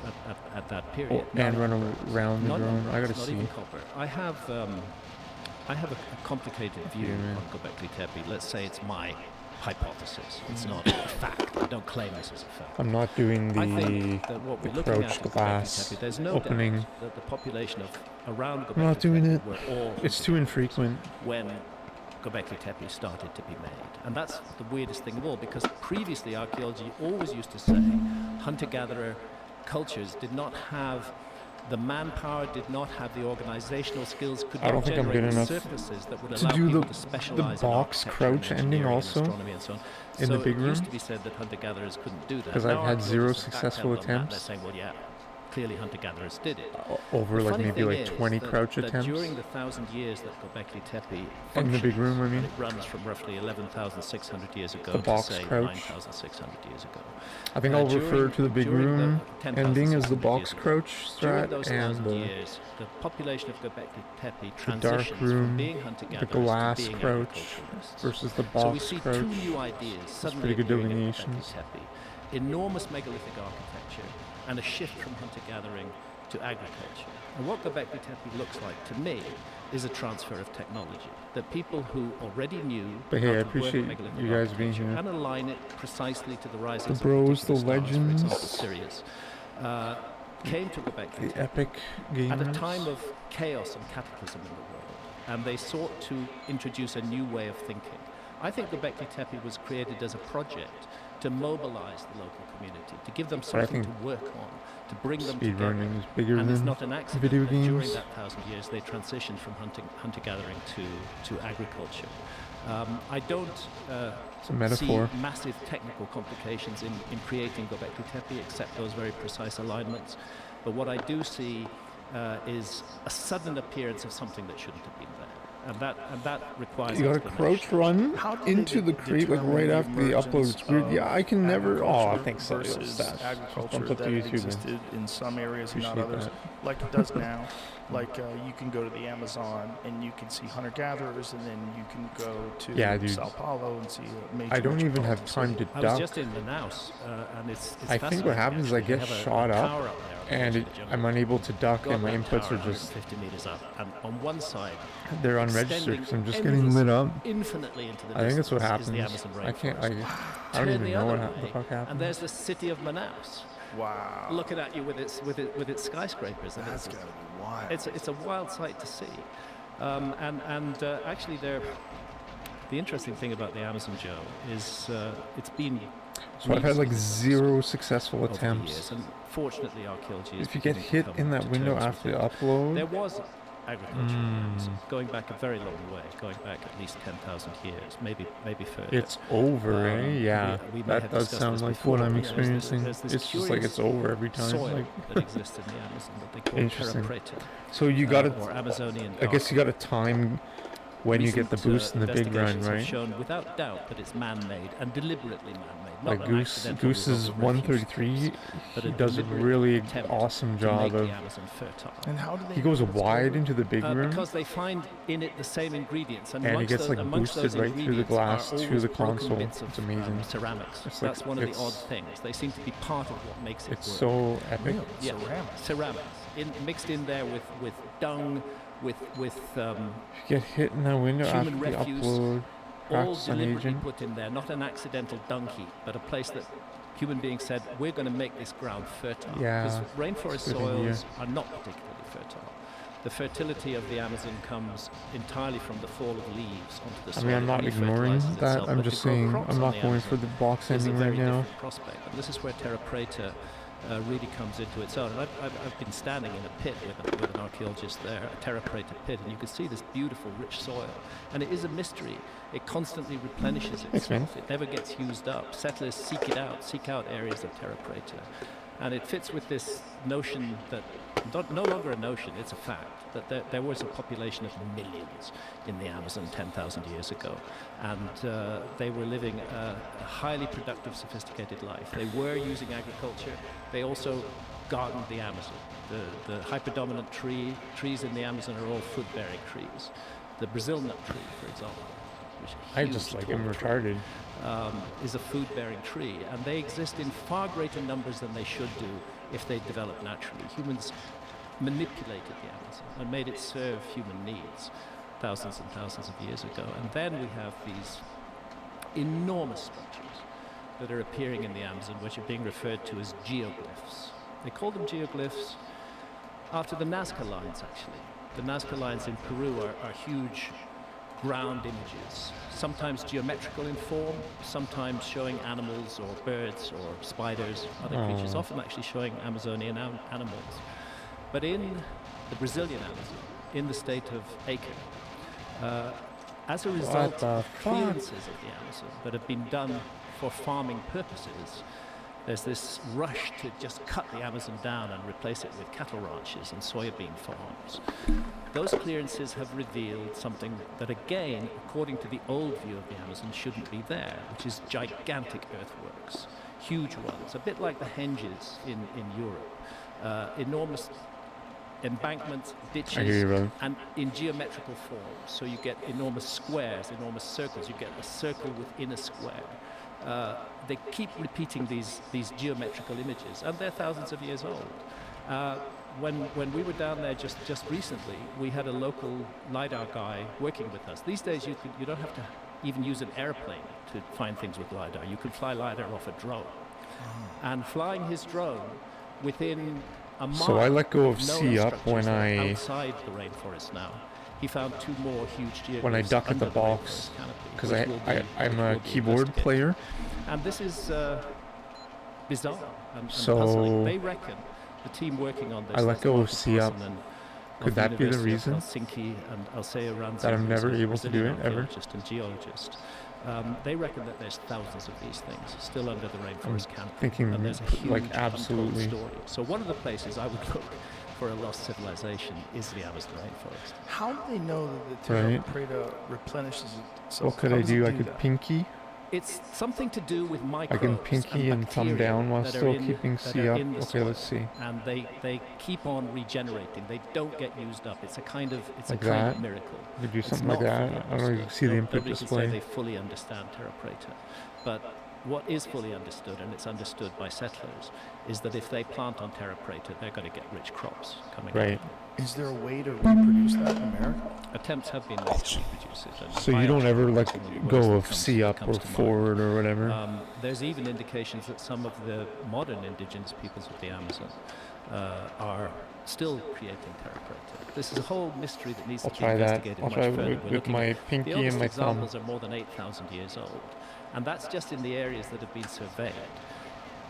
Speaker 3: at that period.
Speaker 5: and run around the drone. I gotta
Speaker 3: not
Speaker 5: see.
Speaker 3: even copper. I have a complicated view on Göbekli Tepe. Let's say it's my hypothesis. It's not a fact. I don't claim this as a fact.
Speaker 5: I'm not doing the crouch glass
Speaker 3: there's no
Speaker 5: opening.
Speaker 3: doubt that the population of around Göbekli
Speaker 5: I'm not doing
Speaker 3: Tepe
Speaker 5: it.
Speaker 3: were all
Speaker 5: It's too infrequent.
Speaker 3: when Göbekli Tepe started to be made. And that's the weirdest thing of all, because previously archaeology always used to say hunter-gatherer cultures did not have the manpower, did not have the organizational skills, could
Speaker 5: I don't
Speaker 3: not
Speaker 5: think I'm
Speaker 3: generate
Speaker 5: good
Speaker 3: the
Speaker 5: enough
Speaker 3: surfaces that would
Speaker 5: to
Speaker 3: allow
Speaker 5: do
Speaker 3: people
Speaker 5: the
Speaker 3: to specialize
Speaker 5: box
Speaker 3: in
Speaker 5: crouch
Speaker 3: architecture and
Speaker 5: ending
Speaker 3: engineering and
Speaker 5: also
Speaker 3: astronomy and so on.
Speaker 5: in the big
Speaker 3: It used
Speaker 5: room.
Speaker 3: to be said that hunter-gatherers couldn't do that.
Speaker 5: Because
Speaker 3: Now
Speaker 5: I've had 0
Speaker 3: archaeologists have
Speaker 5: successful
Speaker 3: backpedaled on that. They're
Speaker 5: attempts.
Speaker 3: saying, well, yeah, clearly hunter-gatherers did it.
Speaker 5: Over
Speaker 3: The
Speaker 5: like
Speaker 3: funny
Speaker 5: maybe
Speaker 3: thing
Speaker 5: like
Speaker 3: is
Speaker 5: 20
Speaker 3: that-
Speaker 5: crouch
Speaker 3: that
Speaker 5: attempts.
Speaker 3: during the 1,000 years that Göbekli Tepe
Speaker 5: In the big room, I mean.
Speaker 3: and it runs from roughly 11,600 years ago
Speaker 5: The box
Speaker 3: to say
Speaker 5: crouch.
Speaker 3: 9,600 years ago.
Speaker 5: I think I'll refer to the big room
Speaker 3: the
Speaker 5: ending as the
Speaker 3: 10,600
Speaker 5: box
Speaker 3: years ago.
Speaker 5: crouch
Speaker 3: During
Speaker 5: strat
Speaker 3: those
Speaker 5: and
Speaker 3: 1,000
Speaker 5: the
Speaker 3: years, the population of Göbekli Tepe
Speaker 5: the dark
Speaker 3: transitions
Speaker 5: room,
Speaker 3: from being
Speaker 5: the
Speaker 3: hunter-gatherers
Speaker 5: glass
Speaker 3: to being
Speaker 5: crouch
Speaker 3: agriculturalists.
Speaker 5: versus the
Speaker 3: So we
Speaker 5: box
Speaker 3: see
Speaker 5: crouch.
Speaker 3: two new ideas suddenly
Speaker 5: pretty good
Speaker 3: appearing at
Speaker 5: delineations.
Speaker 3: Göbekli Tepe. Enormous megalithic architecture and a shift from hunter-gathering to agriculture. And what Göbekli Tepe looks like to me is a transfer of technology. That people who already knew
Speaker 5: But
Speaker 3: how
Speaker 5: hey, I
Speaker 3: to work
Speaker 5: appreciate
Speaker 3: megalithic
Speaker 5: you guys being
Speaker 3: architecture
Speaker 5: here.
Speaker 3: and align it precisely to the rising
Speaker 5: The bros, the
Speaker 3: stars,
Speaker 5: legends,
Speaker 3: for example, Sirius, came to Göbekli
Speaker 5: The
Speaker 3: Tepe
Speaker 5: epic
Speaker 3: at a
Speaker 5: gamers.
Speaker 3: time of chaos and cataclysm in the world, and they sought to introduce a new way of thinking. I think Göbekli Tepe was created as a project to mobilize the local community, to give them
Speaker 5: I
Speaker 3: something
Speaker 5: think
Speaker 3: to work on, to bring them together.
Speaker 5: Speedrunning is bigger
Speaker 3: And it's
Speaker 5: than
Speaker 3: not an accident
Speaker 5: video
Speaker 3: that during
Speaker 5: games.
Speaker 3: that 1,000 years they transitioned from hunter-gathering to agriculture. I don't
Speaker 5: It's a metaphor.
Speaker 3: see massive technical complications in creating Göbekli Tepe, except those very precise alignments. But what I do see is a sudden appearance of something that shouldn't have been there. And that requires
Speaker 5: You got a
Speaker 3: explanation.
Speaker 5: crouch run
Speaker 4: How do they
Speaker 5: into the crate like
Speaker 4: determine
Speaker 5: right
Speaker 4: the
Speaker 5: after the upload.
Speaker 4: emergence
Speaker 5: It's weird. Yeah, I can never. Oh, I
Speaker 4: agriculture
Speaker 5: think so.
Speaker 4: versus
Speaker 5: That's
Speaker 4: agriculture
Speaker 5: bumped up to
Speaker 4: that
Speaker 5: YouTube. Man.
Speaker 4: existed in some areas and not
Speaker 5: Appreciate
Speaker 4: others,
Speaker 5: that.
Speaker 4: like it does now. Like you can go to the Amazon and you can see hunter-gatherers, and then you can go to
Speaker 5: Yeah, dude.
Speaker 4: Sao Paulo and see a major
Speaker 5: I don't even have
Speaker 4: metropolitan
Speaker 5: time
Speaker 4: city.
Speaker 5: to
Speaker 3: I was
Speaker 5: duck.
Speaker 3: just in Manaus, and it's
Speaker 5: I think what
Speaker 3: fascinating,
Speaker 5: happens is I
Speaker 3: actually.
Speaker 5: get
Speaker 3: They have a
Speaker 5: shot up,
Speaker 3: tower up there
Speaker 5: and
Speaker 3: in the jungle.
Speaker 5: I'm unable to duck, and my
Speaker 3: God, that
Speaker 5: inputs
Speaker 3: tower
Speaker 5: are just
Speaker 3: 150 meters up, and on one side,
Speaker 5: they're unregistered because I'm just getting
Speaker 3: endlessly,
Speaker 5: lit up.
Speaker 3: infinitely into the
Speaker 5: I think that's what
Speaker 3: distance is the
Speaker 5: happens.
Speaker 3: Amazon
Speaker 5: I can't.
Speaker 3: rainforest.
Speaker 5: I don't
Speaker 3: Turn
Speaker 5: even
Speaker 3: the
Speaker 5: know
Speaker 3: other
Speaker 5: what the
Speaker 3: way,
Speaker 5: fuck happened.
Speaker 3: And there's the city of Manaus,
Speaker 4: Wow,
Speaker 3: looking at you with its skyscrapers. And
Speaker 4: that's
Speaker 3: it's,
Speaker 4: gotta be wild.
Speaker 3: it's a wild sight to see. Actually, the interesting thing about the Amazon, Joe, is it's been
Speaker 5: So I've had like
Speaker 3: reasonably
Speaker 5: 0 successful
Speaker 3: over the
Speaker 5: attempts.
Speaker 3: years, and fortunately, archaeology is
Speaker 5: If you get
Speaker 3: beginning to
Speaker 5: hit
Speaker 3: come
Speaker 5: in that
Speaker 3: to
Speaker 5: window
Speaker 3: terms
Speaker 5: after
Speaker 3: with
Speaker 5: the
Speaker 3: it.
Speaker 5: upload,
Speaker 3: There was agriculture in Amazon, going back a very long way, going back at least 10,000 years, maybe further.
Speaker 5: it's over, eh? Yeah,
Speaker 3: we may
Speaker 5: that
Speaker 3: have
Speaker 5: does
Speaker 3: discussed
Speaker 5: sound
Speaker 3: this
Speaker 5: like
Speaker 3: before,
Speaker 5: what I'm
Speaker 3: but there's
Speaker 5: experiencing.
Speaker 3: this
Speaker 5: It's just like it's over every time.
Speaker 3: soil
Speaker 5: Like,
Speaker 3: that exists in the Amazon that they call
Speaker 5: Interesting.
Speaker 3: terra preta,
Speaker 5: so you got
Speaker 3: or
Speaker 5: to.
Speaker 3: Amazonian.
Speaker 5: I guess you got to time when you get the
Speaker 3: Recent,
Speaker 5: boost in the big run,
Speaker 3: investigations have
Speaker 5: right?
Speaker 3: shown without doubt that it's man-made and deliberately man-made.
Speaker 5: Like
Speaker 3: not an
Speaker 5: Goose,
Speaker 3: accidental
Speaker 5: Goose
Speaker 3: result
Speaker 5: is
Speaker 3: of refuse,
Speaker 5: 133.
Speaker 3: but
Speaker 5: He
Speaker 3: a
Speaker 5: does a
Speaker 3: deliberate
Speaker 5: really
Speaker 3: attempt
Speaker 5: awesome
Speaker 3: to make
Speaker 5: job
Speaker 3: the
Speaker 5: of.
Speaker 3: Amazon fertile.
Speaker 4: And how do they
Speaker 5: He goes
Speaker 4: know it's
Speaker 5: wide
Speaker 4: over?
Speaker 5: into the big room,
Speaker 3: Because they find in it the same ingredients, and
Speaker 5: and he
Speaker 3: amongst
Speaker 5: gets
Speaker 3: those,
Speaker 5: like
Speaker 3: amongst
Speaker 5: boosted
Speaker 3: those
Speaker 5: right through the
Speaker 3: ingredients
Speaker 5: glass
Speaker 3: are
Speaker 5: to
Speaker 3: always
Speaker 5: the
Speaker 3: broken
Speaker 5: console.
Speaker 3: bits of
Speaker 5: It's amazing.
Speaker 3: ceramics.
Speaker 5: It's like-
Speaker 3: That's one of the
Speaker 5: it's-
Speaker 3: odd things. They seem to be part of what makes it
Speaker 5: It's
Speaker 3: work.
Speaker 5: so epic.
Speaker 4: Really?
Speaker 3: Yeah,
Speaker 4: Ceramics.
Speaker 3: ceramics mixed in there with dung, with
Speaker 5: If you get hit in that window after
Speaker 3: human
Speaker 5: the
Speaker 3: refuse,
Speaker 5: upload,
Speaker 3: all
Speaker 5: cracks on
Speaker 3: deliberately
Speaker 5: agent.
Speaker 3: put in there, not an accidental dung heap, but a place that human beings said, we're going to make this ground fertile.
Speaker 5: Yeah,
Speaker 3: Because rainforest
Speaker 5: it's a good idea.
Speaker 3: soils are not particularly fertile. The fertility of the Amazon comes entirely from the fall of leaves onto the
Speaker 5: I
Speaker 3: soil.
Speaker 5: mean, I'm
Speaker 3: It
Speaker 5: not ignoring
Speaker 3: refertilizes
Speaker 5: that.
Speaker 3: itself,
Speaker 5: I'm
Speaker 3: but
Speaker 5: just
Speaker 3: to grow
Speaker 5: saying
Speaker 3: crops
Speaker 5: I'm
Speaker 3: on
Speaker 5: not
Speaker 3: the
Speaker 5: going for
Speaker 3: Amazon
Speaker 5: the box
Speaker 3: is a
Speaker 5: ending
Speaker 3: very
Speaker 5: right now.
Speaker 3: different prospect. And this is where terra preta really comes into its own. And I've been standing in a pit with an archaeologist there, a terra preta pit, and you can see this beautiful, rich soil. And it is a mystery. It constantly replenishes
Speaker 5: Thanks, man.
Speaker 3: itself. It never gets used up. Settlers seek out areas of terra preta. And it fits with this notion that, no longer a notion, it's a fact, that there was a population of millions in the Amazon 10,000 years ago. And they were living a highly productive, sophisticated life. They were using agriculture. They also gardened the Amazon. The hyperdominant trees in the Amazon are all fruit-bearing trees. The Brazil nut tree, for example, which is a
Speaker 5: I
Speaker 3: huge
Speaker 5: just like
Speaker 3: tall
Speaker 5: him
Speaker 3: tree,
Speaker 5: retarded.
Speaker 3: is a food-bearing tree, and they exist in far greater numbers than they should do if they developed naturally. Humans manipulated the Amazon and made it serve human needs thousands and thousands of years ago. And then we have these enormous structures that are appearing in the Amazon, which are being referred to as geoglyphs. They call them geoglyphs after the Nazca lines, actually. The Nazca lines in Peru are huge ground images, sometimes geometrical in form, sometimes showing animals or birds or spiders, other creatures, often actually showing Amazonian animals. But in the Brazilian Amazon, in the state of Acre, as a result of clearances of the Amazon that have been done for farming purposes, there's this rush to just cut the Amazon down and replace it with cattle ranches and soybean farms. Those clearances have revealed something that, again, according to the old view of the Amazon, shouldn't be there, which is gigantic earthworks, huge ones, a bit like the henges in Europe, enormous embankments, ditches, and in geometrical forms. So you get enormous squares, enormous circles. You get a circle within a square. They keep repeating these geometrical images, and they're thousands of years old. When we were down there just recently, we had a local LiDAR guy working with us. These days, you don't have to even use an airplane to find things with LiDAR. You can fly LiDAR off a drone. And flying his drone within a mile.
Speaker 5: So I let go of
Speaker 3: no
Speaker 5: C up when
Speaker 3: outside the rainforest now. He found two more huge geoglyphs
Speaker 5: when I duck at the box, because I'm a keyboard player.
Speaker 3: And this is bizarre and
Speaker 5: so
Speaker 3: puzzling. They reckon, the team working on this,
Speaker 5: I let go of C up. Could that be the reason
Speaker 3: that
Speaker 5: I'm never able to do it ever?
Speaker 3: And geologist. They reckon that there's thousands of these things still under the rainforest canopy.
Speaker 5: Thinking
Speaker 3: and there's a huge
Speaker 5: like absolutely.
Speaker 3: Story. So one of the places I would look for a lost civilization is the Amazon rainforest.
Speaker 4: How do they know that the Terra Preta replenishes itself?
Speaker 5: What could I do? I could pinky.
Speaker 3: It's something to do with microbes.
Speaker 5: I can pinky and thumb down while still keeping C up. Okay, let's see.
Speaker 3: And they keep on regenerating. They don't get used up. It's a kind of miracle.
Speaker 5: You could do something like that. I don't know if you can see the input display.
Speaker 3: They fully understand Terra Preta, but what is fully understood, and it's understood by settlers, is that if they plant on Terra Preta, they're going to get rich crops coming out.
Speaker 4: Is there a way to reproduce that in America?
Speaker 3: Attempts have been made to reproduce it.
Speaker 5: So you don't ever go of C up or forward or whatever?
Speaker 3: There's even indications that some of the modern indigenous peoples of the Amazon are still creating Terra Preta. This is a whole mystery that needs to be investigated much further.
Speaker 5: I'll try with my pinky and my thumb.
Speaker 3: The oldest examples are more than 8,000 years old. And that's just in the areas that have been surveyed.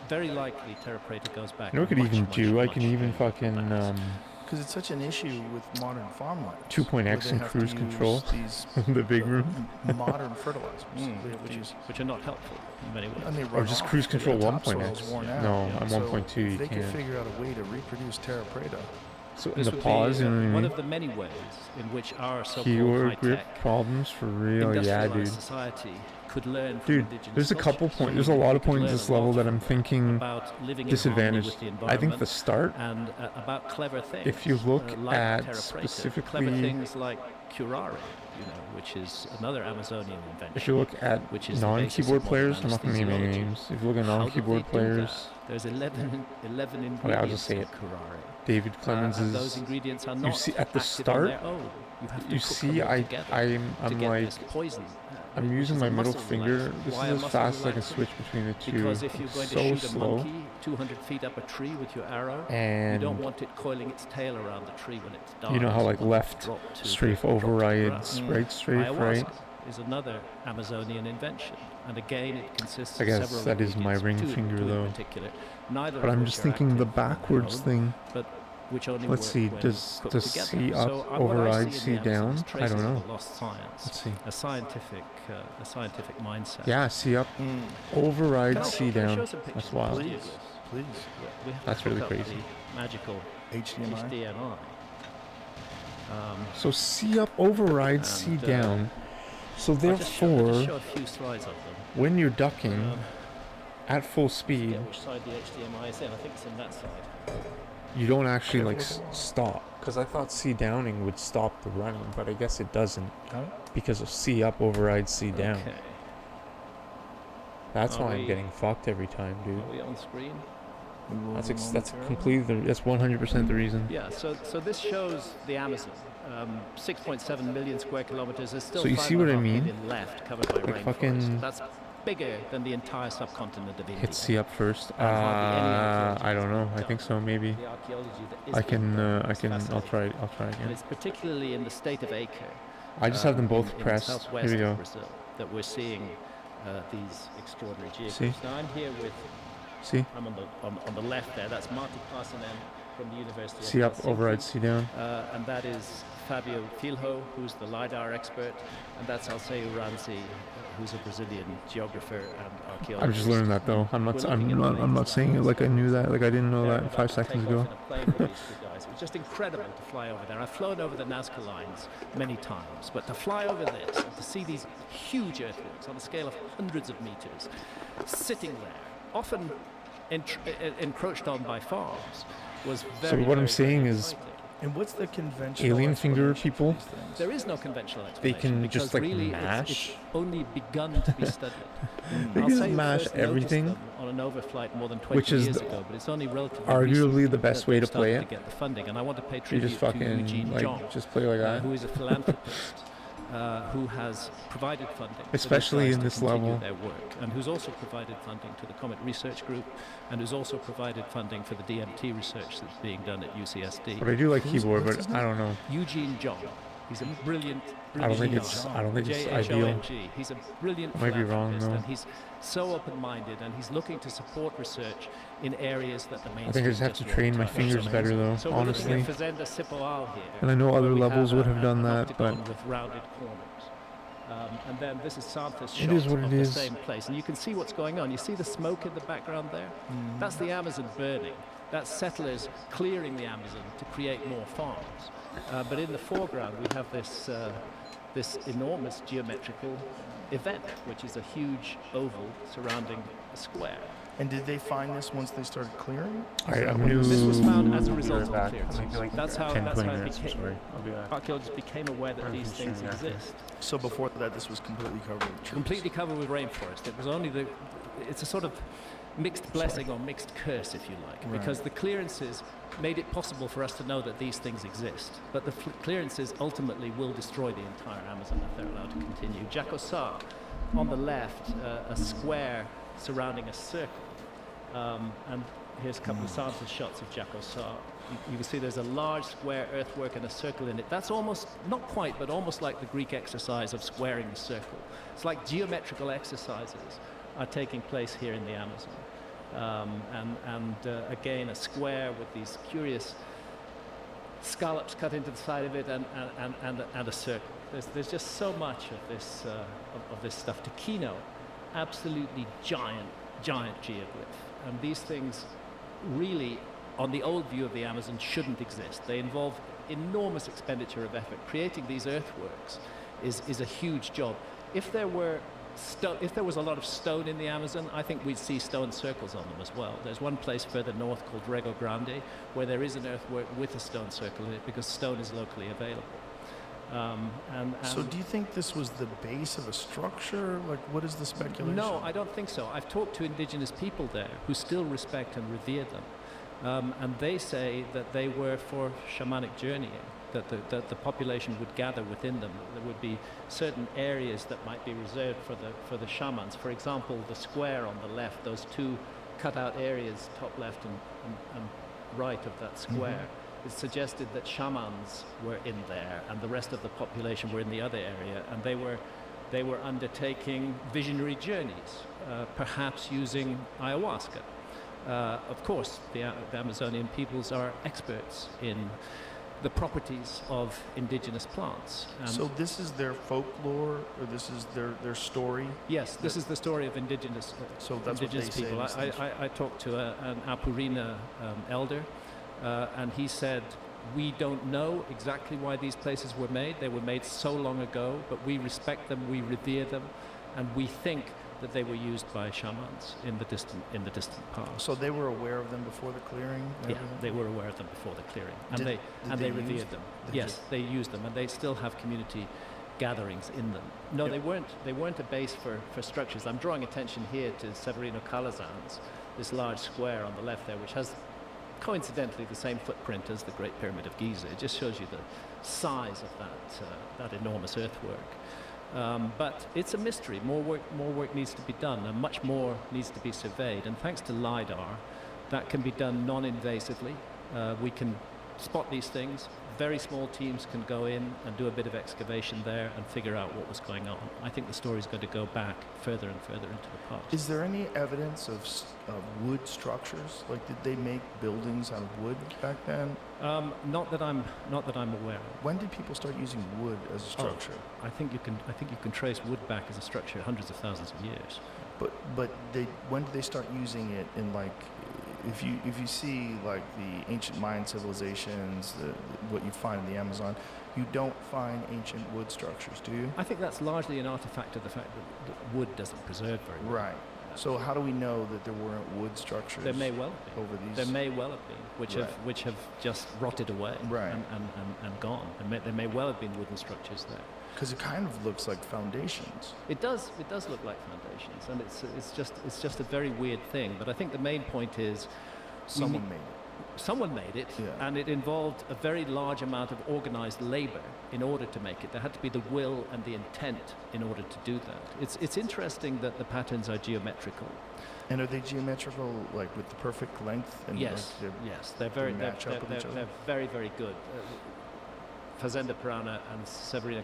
Speaker 3: Very likely Terra Preta goes back.
Speaker 5: You know what I could even do? I can even fucking...
Speaker 4: Because it's such an issue with modern farmland.
Speaker 5: 2.x and cruise control. The big room.
Speaker 4: Modern fertilizers,
Speaker 3: which are not helpful in many ways.
Speaker 4: And
Speaker 5: or just cruise control 1.x. No, I'm 1.2. You
Speaker 4: they could figure out a way to reproduce Terra Preta.
Speaker 5: So in the pause, you know what I mean?
Speaker 3: One of the many ways in which our so-called
Speaker 5: keyword grip problems for real, yeah, dude.
Speaker 3: Society could learn from
Speaker 5: dude, there's a couple points. There's a lot of points in this level that I'm thinking disadvantaged. I think the start.
Speaker 3: And about clever things.
Speaker 5: If you look at specifically
Speaker 3: clever things like curare, which is another Amazonian invention.
Speaker 5: If you look at non-keyboard players, I'm not going to name any names. If you look at non-keyboard players,
Speaker 3: there's 11 ingredients.
Speaker 5: Okay, I'll just say it.
Speaker 3: Curare.
Speaker 5: David Clemens is.
Speaker 3: Those ingredients are not.
Speaker 5: You see at the start. You see, I'm like. I'm using my middle finger. This is as fast as I can switch between the two.
Speaker 3: Because if you're going to shoot a monkey 200 feet up a tree with your arrow, you don't want it coiling its tail around the tree when it's dark.
Speaker 5: You know how like left strafe overrides right strafe, right?
Speaker 3: Is another Amazonian invention, and again it consists
Speaker 5: of
Speaker 3: several
Speaker 5: guess that is my ring finger though. But I'm just thinking the backwards thing. Let's see, does C up override C down? I don't know. Let's see.
Speaker 3: A scientific mindset.
Speaker 5: Yeah, C up override C down. That's wild.
Speaker 4: Please.
Speaker 3: We have to
Speaker 5: That's really
Speaker 3: hook up
Speaker 5: crazy.
Speaker 3: the magical
Speaker 4: HDMI.
Speaker 3: HDMI.
Speaker 5: So C up overrides C down. So
Speaker 3: I'll just
Speaker 5: therefore,
Speaker 3: show a few slides of them.
Speaker 5: when you're ducking at full
Speaker 3: I
Speaker 5: speed,
Speaker 3: forget which side the HDMI is in. I think it's in that side.
Speaker 5: you don't actually like stop. Because I thought C downing would stop the running, but I guess it doesn't. Because of C up overrides C down.
Speaker 3: Okay.
Speaker 5: That's
Speaker 3: Are
Speaker 5: why I'm
Speaker 3: we-
Speaker 5: getting fucked every time, dude.
Speaker 3: Are we on screen?
Speaker 5: That's completely that's 100% the reason.
Speaker 3: Yeah, so this shows the Amazon. 6.7 million square kilometers. There's still
Speaker 5: So you see what I
Speaker 3: 5.5
Speaker 5: mean?
Speaker 3: million left covered by
Speaker 5: Like
Speaker 3: rainforest.
Speaker 5: fucking-
Speaker 3: That's bigger than the entire subcontinent of India.
Speaker 5: Hit C up first.
Speaker 3: And hardly any archaeology
Speaker 5: I don't know.
Speaker 3: has
Speaker 5: I
Speaker 3: been
Speaker 5: think
Speaker 3: done.
Speaker 5: so. Maybe.
Speaker 3: The archaeology that is
Speaker 5: I
Speaker 3: being
Speaker 5: can.
Speaker 3: done
Speaker 5: I
Speaker 3: is
Speaker 5: can. I'll
Speaker 3: fascinating.
Speaker 5: try
Speaker 3: And
Speaker 5: again.
Speaker 3: it's particularly in the state of Acre.
Speaker 5: I just have them both
Speaker 3: in
Speaker 5: pressed.
Speaker 3: the
Speaker 5: Here
Speaker 3: southwest
Speaker 5: we go.
Speaker 3: of Brazil that we're seeing these extraordinary geoglyphs.
Speaker 5: See?
Speaker 3: Now I'm here with.
Speaker 5: See.
Speaker 3: I'm on the left there. That's Marty Parsonen from the University
Speaker 5: C
Speaker 3: of
Speaker 5: up
Speaker 3: Helsinki.
Speaker 5: overrides C down.
Speaker 3: And that is Fabio Filho, who's the LiDAR expert, and that's Alceu Ranzi, who's a Brazilian geographer and archaeologist.
Speaker 5: I'm just learning that though. I'm not saying it like I knew that. Like I didn't know that 5 seconds ago.
Speaker 3: It was just incredible to fly over there. I've flown over the Nazca lines many times, but to fly over this and to see these huge earthworks on a scale of hundreds of meters, sitting there, often encroached on by farms, was very.
Speaker 5: So what I'm
Speaker 3: very,
Speaker 5: saying
Speaker 3: very
Speaker 5: is,
Speaker 3: exciting.
Speaker 4: And what's the conventional
Speaker 5: alien finger
Speaker 4: explanation
Speaker 5: people,
Speaker 4: for these things?
Speaker 3: There is no conventional
Speaker 5: they
Speaker 3: explanation.
Speaker 5: can
Speaker 3: because
Speaker 5: just like
Speaker 3: really
Speaker 5: mash.
Speaker 3: it's only begun to be studied.
Speaker 5: They
Speaker 3: I'll
Speaker 5: can
Speaker 3: say
Speaker 5: just
Speaker 3: we
Speaker 5: mash
Speaker 3: first noticed
Speaker 5: everything,
Speaker 3: them on an overflight more than 20
Speaker 5: which is
Speaker 3: years ago, but it's only relatively
Speaker 5: arguably
Speaker 3: recently
Speaker 5: the best
Speaker 3: that
Speaker 5: way
Speaker 3: they've
Speaker 5: to play
Speaker 3: started
Speaker 5: it.
Speaker 3: to get the funding, and I want to pay
Speaker 5: You
Speaker 3: tribute
Speaker 5: just
Speaker 3: to
Speaker 5: fucking
Speaker 3: Eugene
Speaker 5: like
Speaker 3: Jong,
Speaker 5: just play like that.
Speaker 3: who is a philanthropist. Who has provided funding, for these
Speaker 5: Especially
Speaker 3: guys
Speaker 5: in
Speaker 3: to
Speaker 5: this
Speaker 3: continue
Speaker 5: level.
Speaker 3: their work, and who's also provided funding to the Comet Research Group, and who's also provided funding for the DMT research that's being done at UCSD.
Speaker 5: But I do like
Speaker 4: Who's-
Speaker 5: keyboard,
Speaker 4: what's
Speaker 5: but
Speaker 4: his
Speaker 5: I don't know.
Speaker 3: Eugene Jong. He's a brilliant
Speaker 5: I don't think
Speaker 3: guy.
Speaker 5: it's ideal.
Speaker 3: J-H-O-N-G. He's a brilliant
Speaker 5: I might be wrong,
Speaker 3: philanthropist,
Speaker 5: though.
Speaker 3: and he's so open-minded, and he's looking to support research in areas that the mainstream
Speaker 5: I think I just have to
Speaker 3: won't
Speaker 5: train my
Speaker 3: touch.
Speaker 5: fingers better though,
Speaker 3: So
Speaker 5: honestly.
Speaker 3: we're looking at Fazenda Cipoal here.
Speaker 5: And I know
Speaker 3: where
Speaker 5: other
Speaker 3: we
Speaker 5: levels would have done
Speaker 3: an
Speaker 5: that,
Speaker 3: octagon
Speaker 5: but
Speaker 3: with rounded corners. And then this is Santa's
Speaker 5: It
Speaker 3: shot
Speaker 5: is what
Speaker 3: of
Speaker 5: it
Speaker 3: the
Speaker 5: is.
Speaker 3: same place, and you can see what's going on. You see the smoke in the background there? That's the Amazon burning. That's settlers clearing the Amazon to create more farms. But in the foreground, we have this enormous geometrical event, which is a huge oval surrounding a square.
Speaker 4: And did they find this once they started clearing?
Speaker 5: I'm new.
Speaker 3: This was found as a result of
Speaker 5: back.
Speaker 3: clearances.
Speaker 5: Maybe like
Speaker 3: That's how
Speaker 5: 10, 20
Speaker 3: it
Speaker 5: minutes.
Speaker 3: became.
Speaker 5: Sorry, I'll be back.
Speaker 3: Archaeologists became aware that these things exist.
Speaker 4: So before that, this was completely covered with trees.
Speaker 3: Completely covered with rainforest. It was only it's a sort of mixed blessing or mixed curse, if you like, because the clearances made it possible for us to know that these things exist. But the clearances ultimately will destroy the entire Amazon if they're allowed to continue. Jacosá, on the left, a square surrounding a circle. And here's a couple of sample shots of Jacosá. You can see there's a large square earthwork and a circle in it. That's almost, not quite, but almost like the Greek exercise of squaring the circle. It's like geometrical exercises are taking place here in the Amazon. Again, a square with these curious scallops cut into the side of it and a circle. There's just so much of this stuff. Taquino, absolutely giant geoglyph. And these things really, on the old view of the Amazon, shouldn't exist. They involve enormous expenditure of effort. Creating these earthworks is a huge job. If there was a lot of stone in the Amazon, I think we'd see stone circles on them as well. There's one place further north called Rego Grande where there is an earthwork with a stone circle in it because stone is locally available.
Speaker 4: So do you think this was the base of a structure? Like, what is the speculation?
Speaker 3: No, I don't think so. I've talked to indigenous people there who still respect and revere them. And they say that they were for shamanic journeying, that the population would gather within them. There would be certain areas that might be reserved for the shamans. For example, the square on the left, those two cut out areas, top left and right of that square. It suggested that shamans were in there and the rest of the population were in the other area, and they were undertaking visionary journeys, perhaps using ayahuasca. Of course, the Amazonian peoples are experts in the properties of indigenous plants.
Speaker 4: So this is their folklore, or this is their story?
Speaker 3: Yes, this is the story of indigenous,
Speaker 4: so that's
Speaker 3: indigenous
Speaker 4: what they
Speaker 3: people.
Speaker 4: say.
Speaker 3: I talked to an Apurina elder, and he said, we don't know exactly why these places were made. They were made so long ago, but we respect them, we revere them, and we think that they were used by shamans in the distant past.
Speaker 4: So they were aware of them before the clearing?
Speaker 3: Yeah, they were aware of them before the clearing, and they revered them. Yes, they used them, and they still have community gatherings in them. No, they weren't a base for structures. I'm drawing attention here to Severino Calazans, this large square on the left there, which has coincidentally the same footprint as the Great Pyramid of Giza. It just shows you the size of that enormous earthwork. But it's a mystery. More work needs to be done, and much more needs to be surveyed. And thanks to LiDAR, that can be done non-invasively. We can spot these things. Very small teams can go in and do a bit of excavation there and figure out what was going on. I think the story's going to go back further and further into the past.
Speaker 4: Is there any evidence of wood structures? Like, did they make buildings out of wood back then?
Speaker 3: Not that I'm aware of.
Speaker 4: When did people start using wood as a structure?
Speaker 3: I think you can trace wood back as a structure hundreds of thousands of years.
Speaker 4: But when did they start using it in, like, if you see like the ancient Mayan civilizations, what you find in the Amazon, you don't find ancient wood structures, do you?
Speaker 3: I think that's largely an artifact of the fact that wood doesn't preserve very well.
Speaker 4: Right. So how do we know that there weren't wood structures?
Speaker 3: There may well have been.
Speaker 4: Over these.
Speaker 3: There may well have been, which have just rotted away and gone. There may well have been wooden structures there.
Speaker 4: Because it kind of looks like foundations.
Speaker 3: It does look like foundations, and it's just a very weird thing. But I think the main point is
Speaker 4: someone made it.
Speaker 3: Someone made it, and it involved a very large amount of organized labor in order to make it. There had to be the will and the intent in order to do that. It's interesting that the patterns are geometrical.
Speaker 4: And are they geometrical, like with the perfect length? And
Speaker 3: yes, they're very very good. Fazenda Pirana and Severina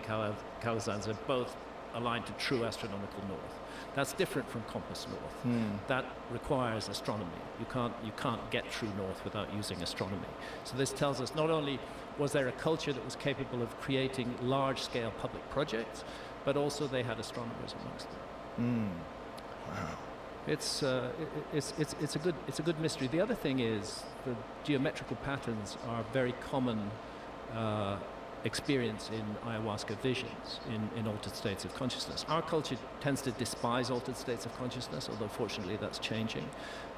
Speaker 3: Calazans are both aligned to true astronomical north. That's different from compass north. That requires astronomy. You can't get true north without using astronomy. So this tells us not only was there a culture that was capable of creating large-scale public projects, but also they had astronomers amongst them.
Speaker 4: Wow.
Speaker 3: It's a good mystery. The other thing is the geometrical patterns are very common experience in ayahuasca visions, in altered states of consciousness. Our culture tends to despise altered states of consciousness, although fortunately that's changing.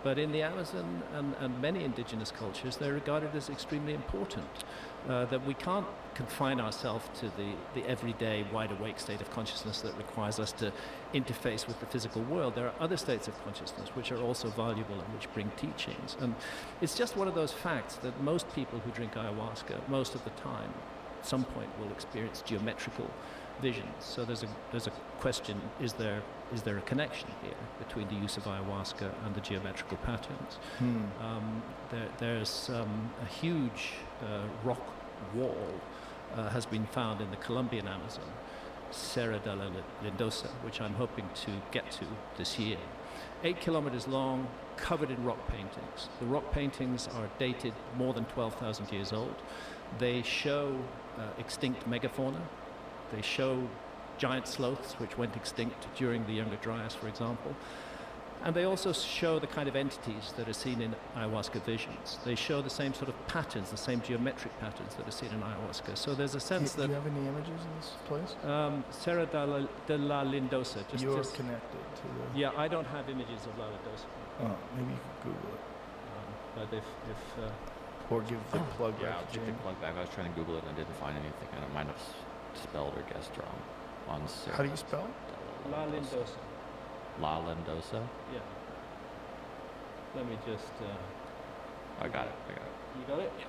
Speaker 3: But in the Amazon and many indigenous cultures, they're regarded as extremely important, that we can't confine ourselves to the everyday wide-awake state of consciousness that requires us to interface with the physical world. There are other states of consciousness which are also valuable and which bring teachings. And it's just one of those facts that most people who drink ayahuasca, most of the time, at some point will experience geometrical visions. So there's a question: is there a connection here between the use of ayahuasca and the geometrical patterns? There's a huge rock wall has been found in the Colombian Amazon, Serra de la Lindosa, which I'm hoping to get to this year. 8 kilometers long, covered in rock paintings. The rock paintings are dated more than 12,000 years old. They show extinct megafauna. They show giant sloths which went extinct during the Younger Dryas, for example. And they also show the kind of entities that are seen in ayahuasca visions. They show the same sort of patterns, the same geometric patterns that are seen in ayahuasca. So there's a sense that...
Speaker 4: Do you have any images in this place?
Speaker 3: Serra de la Lindosa.
Speaker 4: You're connected to the...
Speaker 3: Yeah, I don't have images of La Lindosa.
Speaker 4: Oh, maybe you could Google it.
Speaker 3: But if
Speaker 4: or give the plug
Speaker 6: yeah,
Speaker 4: back.
Speaker 6: I'll give the plug back. I was trying to Google it and I didn't find anything. And I might have spelled or guessed wrong on Serra.
Speaker 4: How do you spell?
Speaker 3: La Lindosa.
Speaker 6: La Lindosa?
Speaker 3: Yeah. Let me just...
Speaker 6: I got it.
Speaker 3: You got it? Yeah.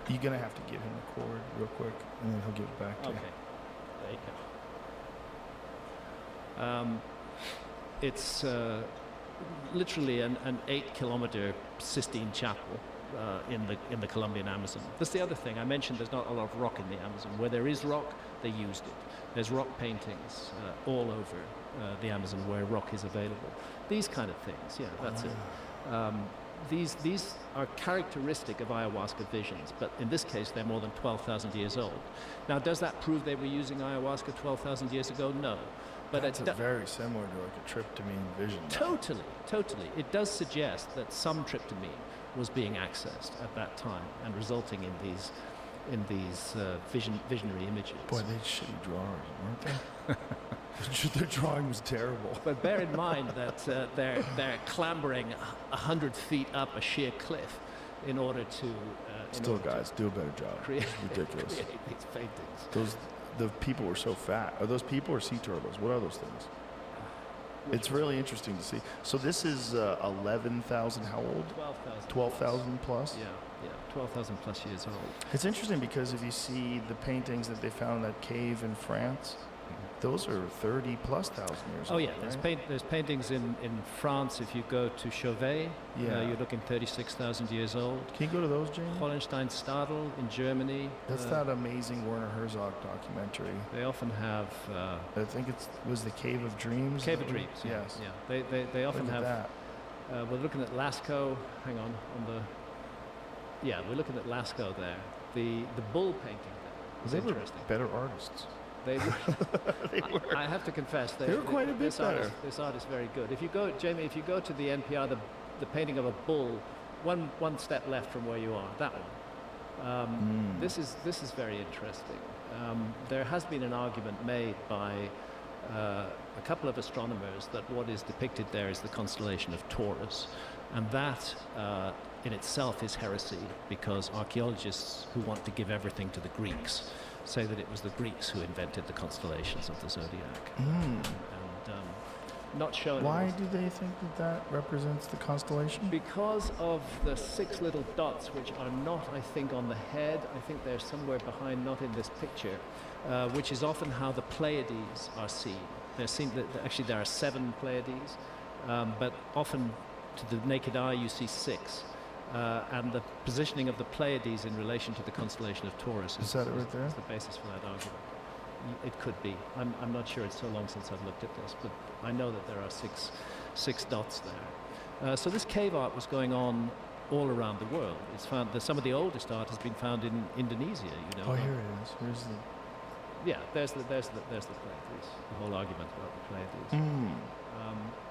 Speaker 4: You're going to have to give him the cord real quick, and then he'll give it back to you.
Speaker 3: Okay. There you go. It's literally an 8-kilometer Sistine Chapel in the Colombian Amazon. That's the other thing. I mentioned there's not a lot of rock in the Amazon. Where there is rock, they used it. There's rock paintings all over the Amazon where rock is available. These kind of things, yeah, that's it. these are characteristic of ayahuasca visions, but in this case, they're more than 12,000 years old. Now, does that prove they were using ayahuasca 12,000 years ago? No. But
Speaker 4: it's very similar to like a tryptamine vision.
Speaker 3: Totally. It does suggest that some tryptamine was being accessed at that time and resulting in these visionary images.
Speaker 4: Boy, they shitty drawers, weren't they? Their drawing was terrible.
Speaker 3: But bear in mind that they're clambering 100 feet up a sheer cliff in order to.
Speaker 4: Still, guys, do a better job. It's ridiculous.
Speaker 3: Create these paintings.
Speaker 4: The people were so fat. Are those people or sea turtles? What are those things? It's really interesting to see. So this is 11,000. How old?
Speaker 3: 12,000.
Speaker 4: 12,000 plus.
Speaker 3: Yeah, 12,000 plus years old.
Speaker 4: It's interesting because if you see the paintings that they found in that cave in France, those are 30 plus thousand years old.
Speaker 3: Oh yeah, there's paintings in France. If you go to Chauvet, you're looking 36,000 years old.
Speaker 4: Can you go to those, Jamie?
Speaker 3: Hohenstein-Stadel in Germany.
Speaker 4: That's that amazing Werner Herzog documentary.
Speaker 3: They often have.
Speaker 4: I think it was the Cave of Dreams.
Speaker 3: Cave of Dreams.
Speaker 4: Yes.
Speaker 3: Yeah. They often have.
Speaker 4: That.
Speaker 3: We're looking at Lascaux. Hang on the. Yeah, we're looking at Lascaux there. The bull painting there.
Speaker 4: They were better artists.
Speaker 3: They were. I have to confess,
Speaker 4: they were quite a bit better.
Speaker 3: This art is very good. If you go, Jamie, if you go to the NPR, the painting of a bull, one step left from where you are, that one. This is very interesting. There has been an argument made by a couple of astronomers that what is depicted there is the constellation of Taurus, and that in itself is heresy, because archaeologists who want to give everything to the Greeks say that it was the Greeks who invented the constellations of the zodiac. And not showing.
Speaker 4: Why do they think that represents the constellation?
Speaker 3: Because of the 6 little dots, which are not, I think, on the head. I think they're somewhere behind, not in this picture, which is often how the Pleiades are seen. They're seen that actually there are 7 Pleiades, but often to the naked eye you see 6. And the positioning of the Pleiades in relation to the constellation of Taurus is
Speaker 4: that it right there?
Speaker 3: Is the basis for that argument. It could be. I'm not sure. It's so long since I've looked at this, but I know that there are six dots there. So this cave art was going on all around the world. It's found that some of the oldest art has been found in Indonesia.
Speaker 4: Oh, here it is. Here's the.
Speaker 3: Yeah, there's the Pleiades. The whole argument about the Pleiades.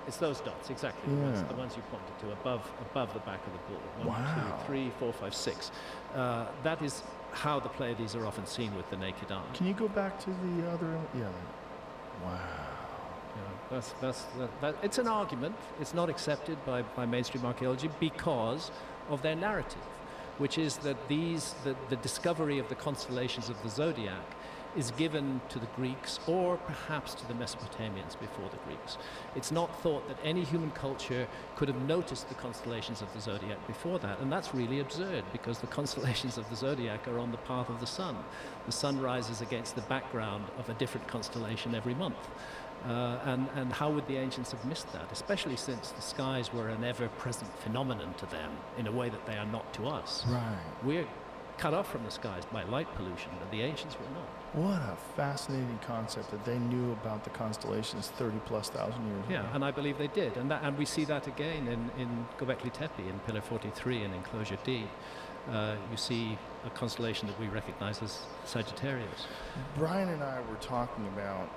Speaker 3: It's those dots, exactly. The ones you pointed to, above the back of the bull. 1, 2, 3, 4, 5, 6. That is how the Pleiades are often seen with the naked eye.
Speaker 4: Can you go back to the other? Yeah. Wow.
Speaker 3: Yeah, it's an argument. It's not accepted by mainstream archaeology because of their narrative, which is that the discovery of the constellations of the zodiac is given to the Greeks or perhaps to the Mesopotamians before the Greeks. It's not thought that any human culture could have noticed the constellations of the zodiac before that, and that's really absurd because the constellations of the zodiac are on the path of the sun. The sun rises against the background of a different constellation every month. And how would the ancients have missed that, especially since the skies were an ever-present phenomenon to them in a way that they are not to us.
Speaker 4: Right.
Speaker 3: We're cut off from the skies by light pollution, but the ancients were not.
Speaker 4: What a fascinating concept that they knew about the constellations 30,000+ years ago.
Speaker 3: Yeah, and I believe they did. And we see that again in Göbekli Tepe, in Pillar 43 in Enclosure D. You see a constellation that we recognize as Sagittarius.
Speaker 4: Brian and I were talking about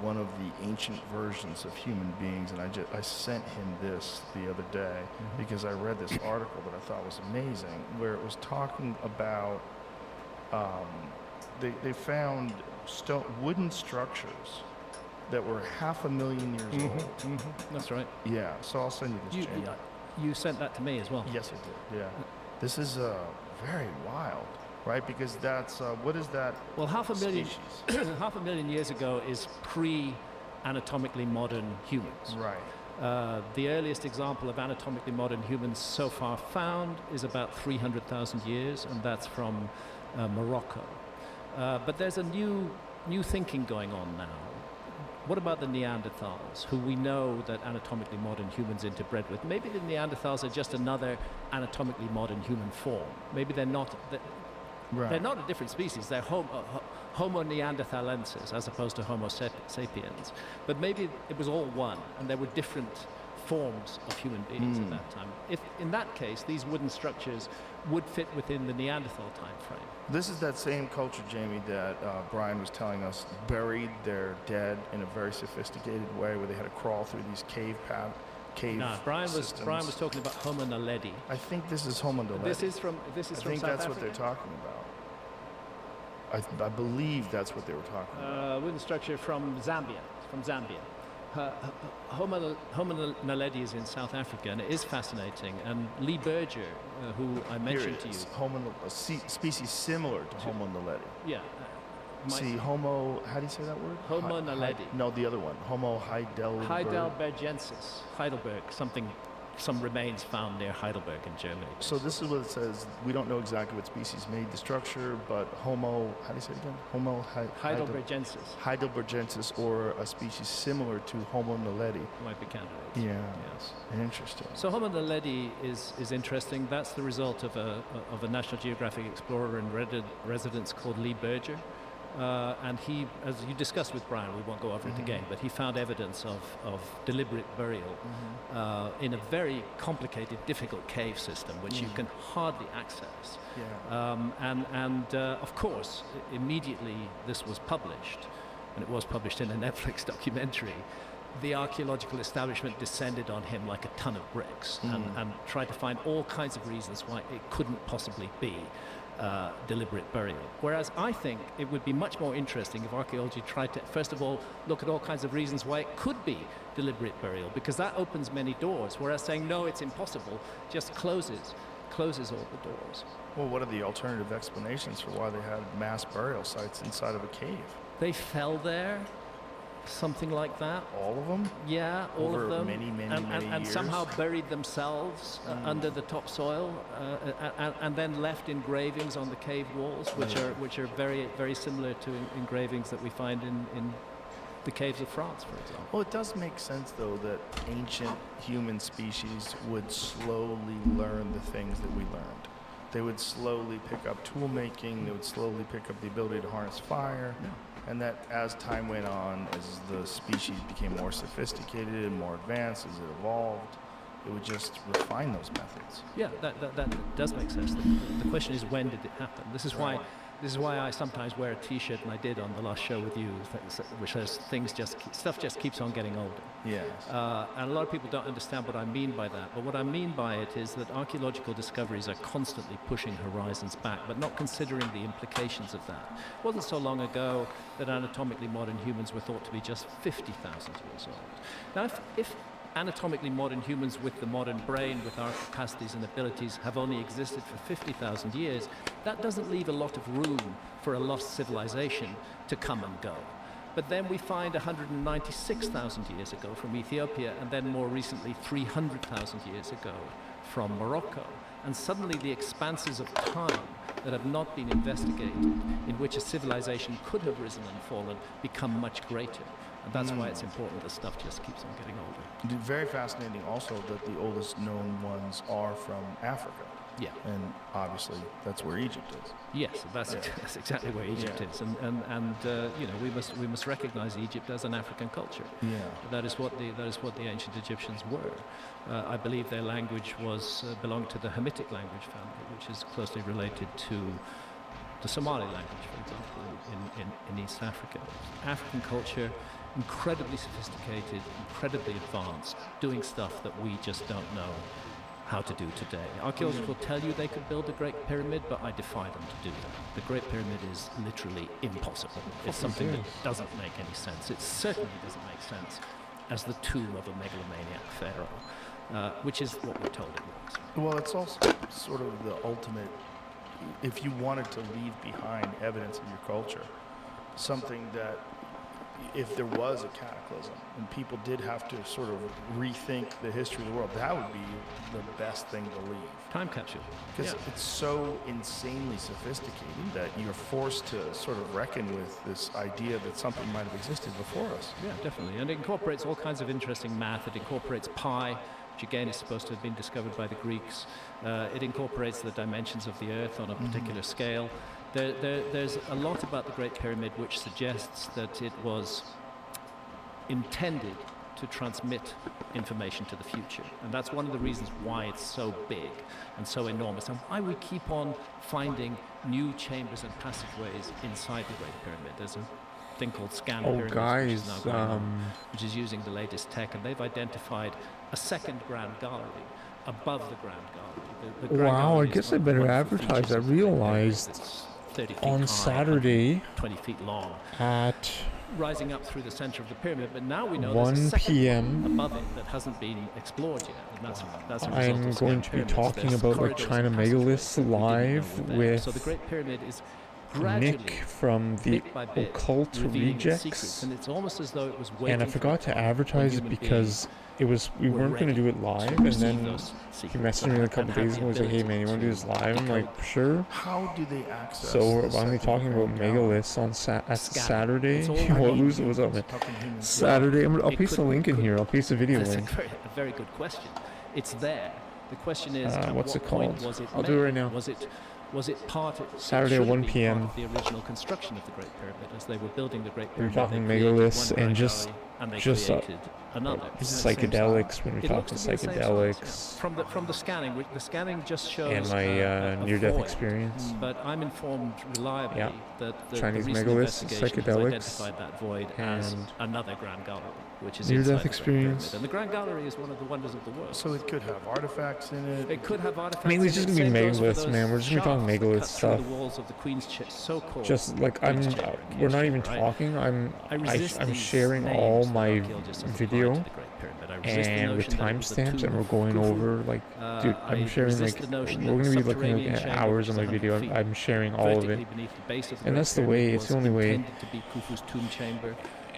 Speaker 4: one of the ancient versions of human beings, and I sent him this the other day because I read this article that I thought was amazing, where it was talking about they found wooden structures that were 500,000 years old.
Speaker 3: That's right.
Speaker 4: Yeah, so I'll send you this, Jamie.
Speaker 3: You sent that to me as well.
Speaker 4: Yes, I did, yeah. This is very wild, right? Because that's, what is that?
Speaker 3: Well, 500,000 500,000 years ago is pre-anatomically modern humans.
Speaker 4: Right.
Speaker 3: The earliest example of anatomically modern humans so far found is about 300,000 years, and that's from Morocco. But there's a new thinking going on now. What about the Neanderthals, who we know that anatomically modern humans interbred with? Maybe the Neanderthals are just another anatomically modern human form. Maybe they're not. They're not a different species. They're Homo neanderthalensis as opposed to Homo sapiens. But maybe it was all one, and there were different forms of human beings at that time. If in that case, these wooden structures would fit within the Neanderthal time frame.
Speaker 4: This is that same culture, Jamie, that Brian was telling us buried their dead in a very sophisticated way, where they had to crawl through these cave
Speaker 3: No, Brian
Speaker 4: systems.
Speaker 3: was talking about Homo naledi.
Speaker 4: I think this is Homo naledi.
Speaker 3: This is from
Speaker 4: I
Speaker 3: South
Speaker 4: think that's
Speaker 3: Africa?
Speaker 4: what they're talking about. I believe that's what they were talking about.
Speaker 3: Wooden structure from Zambia. Homo naledi is in South Africa, and it is fascinating. And Lee Berger, who I mentioned to you,
Speaker 4: A species similar to Homo naledi.
Speaker 3: yeah,
Speaker 4: See, Homo, how do you say that word?
Speaker 3: Homo naledi.
Speaker 4: No, the other one. Homo
Speaker 3: Heidelbergensis, Heidelberg, some remains found near Heidelberg in Germany.
Speaker 4: So this is what it says. We don't know exactly what species made the structure, but Homo, how do you say it again? Homo
Speaker 3: Heidelbergensis
Speaker 4: Heidelbergensis, or a species similar to Homo naledi.
Speaker 3: might be candidates.
Speaker 4: Yeah.
Speaker 3: Yes.
Speaker 4: Interesting.
Speaker 3: So Homo naledi is interesting. That's the result of a National Geographic explorer in residence called Lee Berger. And he, as you discussed with Brian, we won't go over it again, but he found evidence of deliberate burial in a very complicated, difficult cave system, which you can hardly access.
Speaker 4: Yeah.
Speaker 3: Of course, immediately this was published, and it was published in a Netflix documentary. The archaeological establishment descended on him like a ton of bricks and tried to find all kinds of reasons why it couldn't possibly be deliberate burial. Whereas I think it would be much more interesting if archaeology tried to, first of all, look at all kinds of reasons why it could be deliberate burial, because that opens many doors, whereas saying, no, it's impossible, just closes all the doors.
Speaker 4: Well, what are the alternative explanations for why they had mass burial sites inside of a cave?
Speaker 3: They fell there, something like that.
Speaker 4: All of them?
Speaker 3: Yeah, all
Speaker 4: Over
Speaker 3: of them.
Speaker 4: many
Speaker 3: and
Speaker 4: years?
Speaker 3: somehow buried themselves under the topsoil, and then left engravings on the cave walls, which are very, very similar to engravings that we find in the caves of France, for example.
Speaker 4: Well, it does make sense, though, that ancient human species would slowly learn the things that we learned. They would slowly pick up tool making, they would slowly pick up the ability to harness fire.
Speaker 3: Yeah.
Speaker 4: And that as time went on, as the species became more sophisticated and more advanced, as it evolved, it would just refine those methods.
Speaker 3: Yeah, that does make sense. The question is, when did it happen? This is why I sometimes wear a T-shirt, and I did on the last show with you, which says stuff just keeps on getting older.
Speaker 4: Yes.
Speaker 3: And a lot of people don't understand what I mean by that. But what I mean by it is that archaeological discoveries are constantly pushing horizons back, but not considering the implications of that. It wasn't so long ago that anatomically modern humans were thought to be just 50,000 years old. Now, if anatomically modern humans with the modern brain, with our capacities and abilities, have only existed for 50,000 years, that doesn't leave a lot of room for a lost civilization to come and go. But then we find 196,000 years ago from Ethiopia, and then more recently 300,000 years ago from Morocco. And suddenly the expanses of time that have not been investigated, in which a civilization could have risen and fallen, become much greater. And that's why it's important that stuff just keeps on getting older.
Speaker 4: Very fascinating also that the oldest known ones are from Africa.
Speaker 3: Yeah.
Speaker 4: And obviously that's where Egypt is.
Speaker 3: Yes, that's exactly where Egypt is. And you know, we must recognize Egypt as an African culture.
Speaker 4: Yeah.
Speaker 3: That is what the ancient Egyptians were. I believe their language belonged to the Hamitic language family, which is closely related to the Somali language, for example, in East Africa. African culture, incredibly sophisticated, incredibly advanced, doing stuff that we just don't know how to do today. Archaeologists will tell you they could build the Great Pyramid, but I defy them to do that. The Great Pyramid is literally impossible. It's something that doesn't make any sense. It certainly doesn't make sense as the tomb of a megalomaniac pharaoh, which is what we're told it was.
Speaker 4: Well, it's also sort of the ultimate, if you wanted to leave behind evidence of your culture, something that if there was a cataclysm and people did have to sort of rethink the history of the world, that would be the best thing to leave.
Speaker 3: Time capsule.
Speaker 4: Because it's so insanely sophisticated that you're forced to sort of reckon with this idea that something might have existed before us.
Speaker 3: Yeah, definitely. And it incorporates all kinds of interesting math. It incorporates pi, which again is supposed to have been discovered by the Greeks. It incorporates the dimensions of the Earth on a particular scale. There's a lot about the Great Pyramid which suggests that it was intended to transmit information to the future. And that's one of the reasons why it's so big and so enormous, and why we keep on finding new chambers and passageways inside the Great Pyramid. There's a thing called Scan Pyramids,
Speaker 5: guys,
Speaker 3: which is now going on, which is using the latest tech, and they've identified a second Grand Gallery above the Grand Gallery. The Grand
Speaker 5: Wow,
Speaker 3: Gallery
Speaker 5: I guess
Speaker 3: is
Speaker 5: I
Speaker 3: one
Speaker 5: better
Speaker 3: of the
Speaker 5: advertise.
Speaker 3: features
Speaker 5: I
Speaker 3: of the Great Pyramid.
Speaker 5: realized
Speaker 3: It's 30 feet
Speaker 5: on
Speaker 3: high,
Speaker 5: Saturday
Speaker 3: 20 feet long,
Speaker 5: at
Speaker 3: rising up through the center of the pyramid, but now we know
Speaker 5: 1
Speaker 3: there's a second
Speaker 5: p.m.
Speaker 3: one above it that hasn't been explored yet, and that's a result
Speaker 5: I'm
Speaker 3: of
Speaker 5: going
Speaker 3: Scan
Speaker 5: to be
Speaker 3: Pyramids.
Speaker 5: talking
Speaker 3: There's
Speaker 5: about like
Speaker 3: corridors
Speaker 5: China
Speaker 3: and passageways
Speaker 5: Megaliths
Speaker 3: that we didn't know
Speaker 5: live
Speaker 3: were there.
Speaker 5: with
Speaker 3: So the Great Pyramid is gradually,
Speaker 5: Nick from the
Speaker 3: bit by bit,
Speaker 5: Occult
Speaker 3: revealing its secrets,
Speaker 5: Rejects,
Speaker 3: and it's almost as though it was waiting
Speaker 5: and I
Speaker 3: for
Speaker 5: forgot
Speaker 3: a
Speaker 5: to
Speaker 3: time
Speaker 5: advertise
Speaker 3: when
Speaker 5: it
Speaker 3: human
Speaker 5: because we
Speaker 3: were
Speaker 5: weren't going to
Speaker 3: ready
Speaker 5: do it live,
Speaker 3: to
Speaker 5: and
Speaker 3: receive
Speaker 5: then
Speaker 3: those
Speaker 5: he
Speaker 3: secrets
Speaker 5: messaged me a
Speaker 3: and
Speaker 5: couple
Speaker 3: have
Speaker 5: days
Speaker 3: the
Speaker 5: ago. He's like, "Hey man, you want to do this
Speaker 3: ability
Speaker 5: live?" I'm
Speaker 3: to
Speaker 5: like, "Sure."
Speaker 4: How do they access?
Speaker 5: So
Speaker 4: the
Speaker 5: I'm gonna be
Speaker 4: second
Speaker 5: talking about
Speaker 4: Grand Gallery?
Speaker 5: megaliths on
Speaker 3: Scanning.
Speaker 5: Saturday.
Speaker 3: It's all
Speaker 5: What
Speaker 3: about
Speaker 5: lose was up, man.
Speaker 4: How can humans-
Speaker 5: Saturday. I'll
Speaker 3: It
Speaker 5: paste the
Speaker 3: could-
Speaker 5: link in
Speaker 3: could-
Speaker 5: here. I'll paste the video
Speaker 3: That's
Speaker 5: link.
Speaker 3: a very good question. It's there. The question is, at
Speaker 5: What's
Speaker 3: what
Speaker 5: it
Speaker 3: point
Speaker 5: called?
Speaker 3: was it
Speaker 5: I'll do it
Speaker 3: made?
Speaker 5: right now.
Speaker 3: Was it part of
Speaker 5: Saturday
Speaker 3: should
Speaker 5: at
Speaker 3: it
Speaker 5: 1
Speaker 3: be
Speaker 5: p.m.
Speaker 3: part of the original construction of the Great Pyramid? As they were building the Great
Speaker 5: We were
Speaker 3: Pyramid,
Speaker 5: talking
Speaker 3: they created
Speaker 5: megaliths
Speaker 3: one
Speaker 5: and
Speaker 3: Grand
Speaker 5: just-
Speaker 3: Gallery, and they
Speaker 5: just,
Speaker 3: created another.
Speaker 5: Psychedelics. When we
Speaker 3: It
Speaker 5: talk
Speaker 3: looks
Speaker 5: to
Speaker 3: to be the same size,
Speaker 5: psychedelics
Speaker 3: yeah. From the scanning, the scanning just shows
Speaker 5: and my
Speaker 3: a
Speaker 5: near-death
Speaker 3: void.
Speaker 5: experience.
Speaker 3: But I'm informed reliably
Speaker 5: Yeah.
Speaker 3: that the
Speaker 5: Chinese
Speaker 3: recent
Speaker 5: megaliths,
Speaker 3: investigation has
Speaker 5: psychedelics,
Speaker 3: identified that void as
Speaker 5: and
Speaker 3: another Grand Gallery, which is
Speaker 5: near-death
Speaker 3: inside the Great
Speaker 5: experience.
Speaker 3: Pyramid. And the Grand Gallery is one of the wonders of the world.
Speaker 4: So it could have artifacts in it.
Speaker 3: It could have artifacts.
Speaker 5: Mainly it's
Speaker 3: in
Speaker 5: just
Speaker 3: it.
Speaker 5: gonna be
Speaker 3: Same goes for
Speaker 5: megaliths,
Speaker 3: those
Speaker 5: man. We're just gonna be talking
Speaker 3: shafts that
Speaker 5: megalith
Speaker 3: cut
Speaker 5: stuff.
Speaker 3: through the walls of the Queen's so-called
Speaker 5: Just like
Speaker 3: Queen's Chamber in
Speaker 5: we're not
Speaker 3: Kiev,
Speaker 5: even
Speaker 3: right?
Speaker 5: talking.
Speaker 3: I resist
Speaker 5: I'm
Speaker 3: these
Speaker 5: sharing
Speaker 3: names
Speaker 5: all
Speaker 3: that
Speaker 5: my
Speaker 3: archaeologists have applied
Speaker 5: video
Speaker 3: to the Great Pyramid. I resist the
Speaker 5: and with
Speaker 3: notion that it was a
Speaker 5: timestamps,
Speaker 3: tomb
Speaker 5: and we're
Speaker 3: of
Speaker 5: going
Speaker 3: Khufu.
Speaker 5: over like, dude,
Speaker 3: I
Speaker 5: I'm sharing
Speaker 3: resist
Speaker 5: like
Speaker 3: the notion
Speaker 5: we're
Speaker 3: that
Speaker 5: gonna be
Speaker 3: the
Speaker 5: looking
Speaker 3: subterranean
Speaker 5: at
Speaker 3: chamber,
Speaker 5: hours
Speaker 3: which
Speaker 5: on
Speaker 3: is
Speaker 5: my video.
Speaker 3: 100 feet
Speaker 5: I'm sharing all of it,
Speaker 3: vertically beneath the base of the
Speaker 5: and
Speaker 3: Great
Speaker 5: that's the
Speaker 3: Pyramid
Speaker 5: way. It's
Speaker 3: was
Speaker 5: the only way.
Speaker 3: intended to be Khufu's tomb chamber.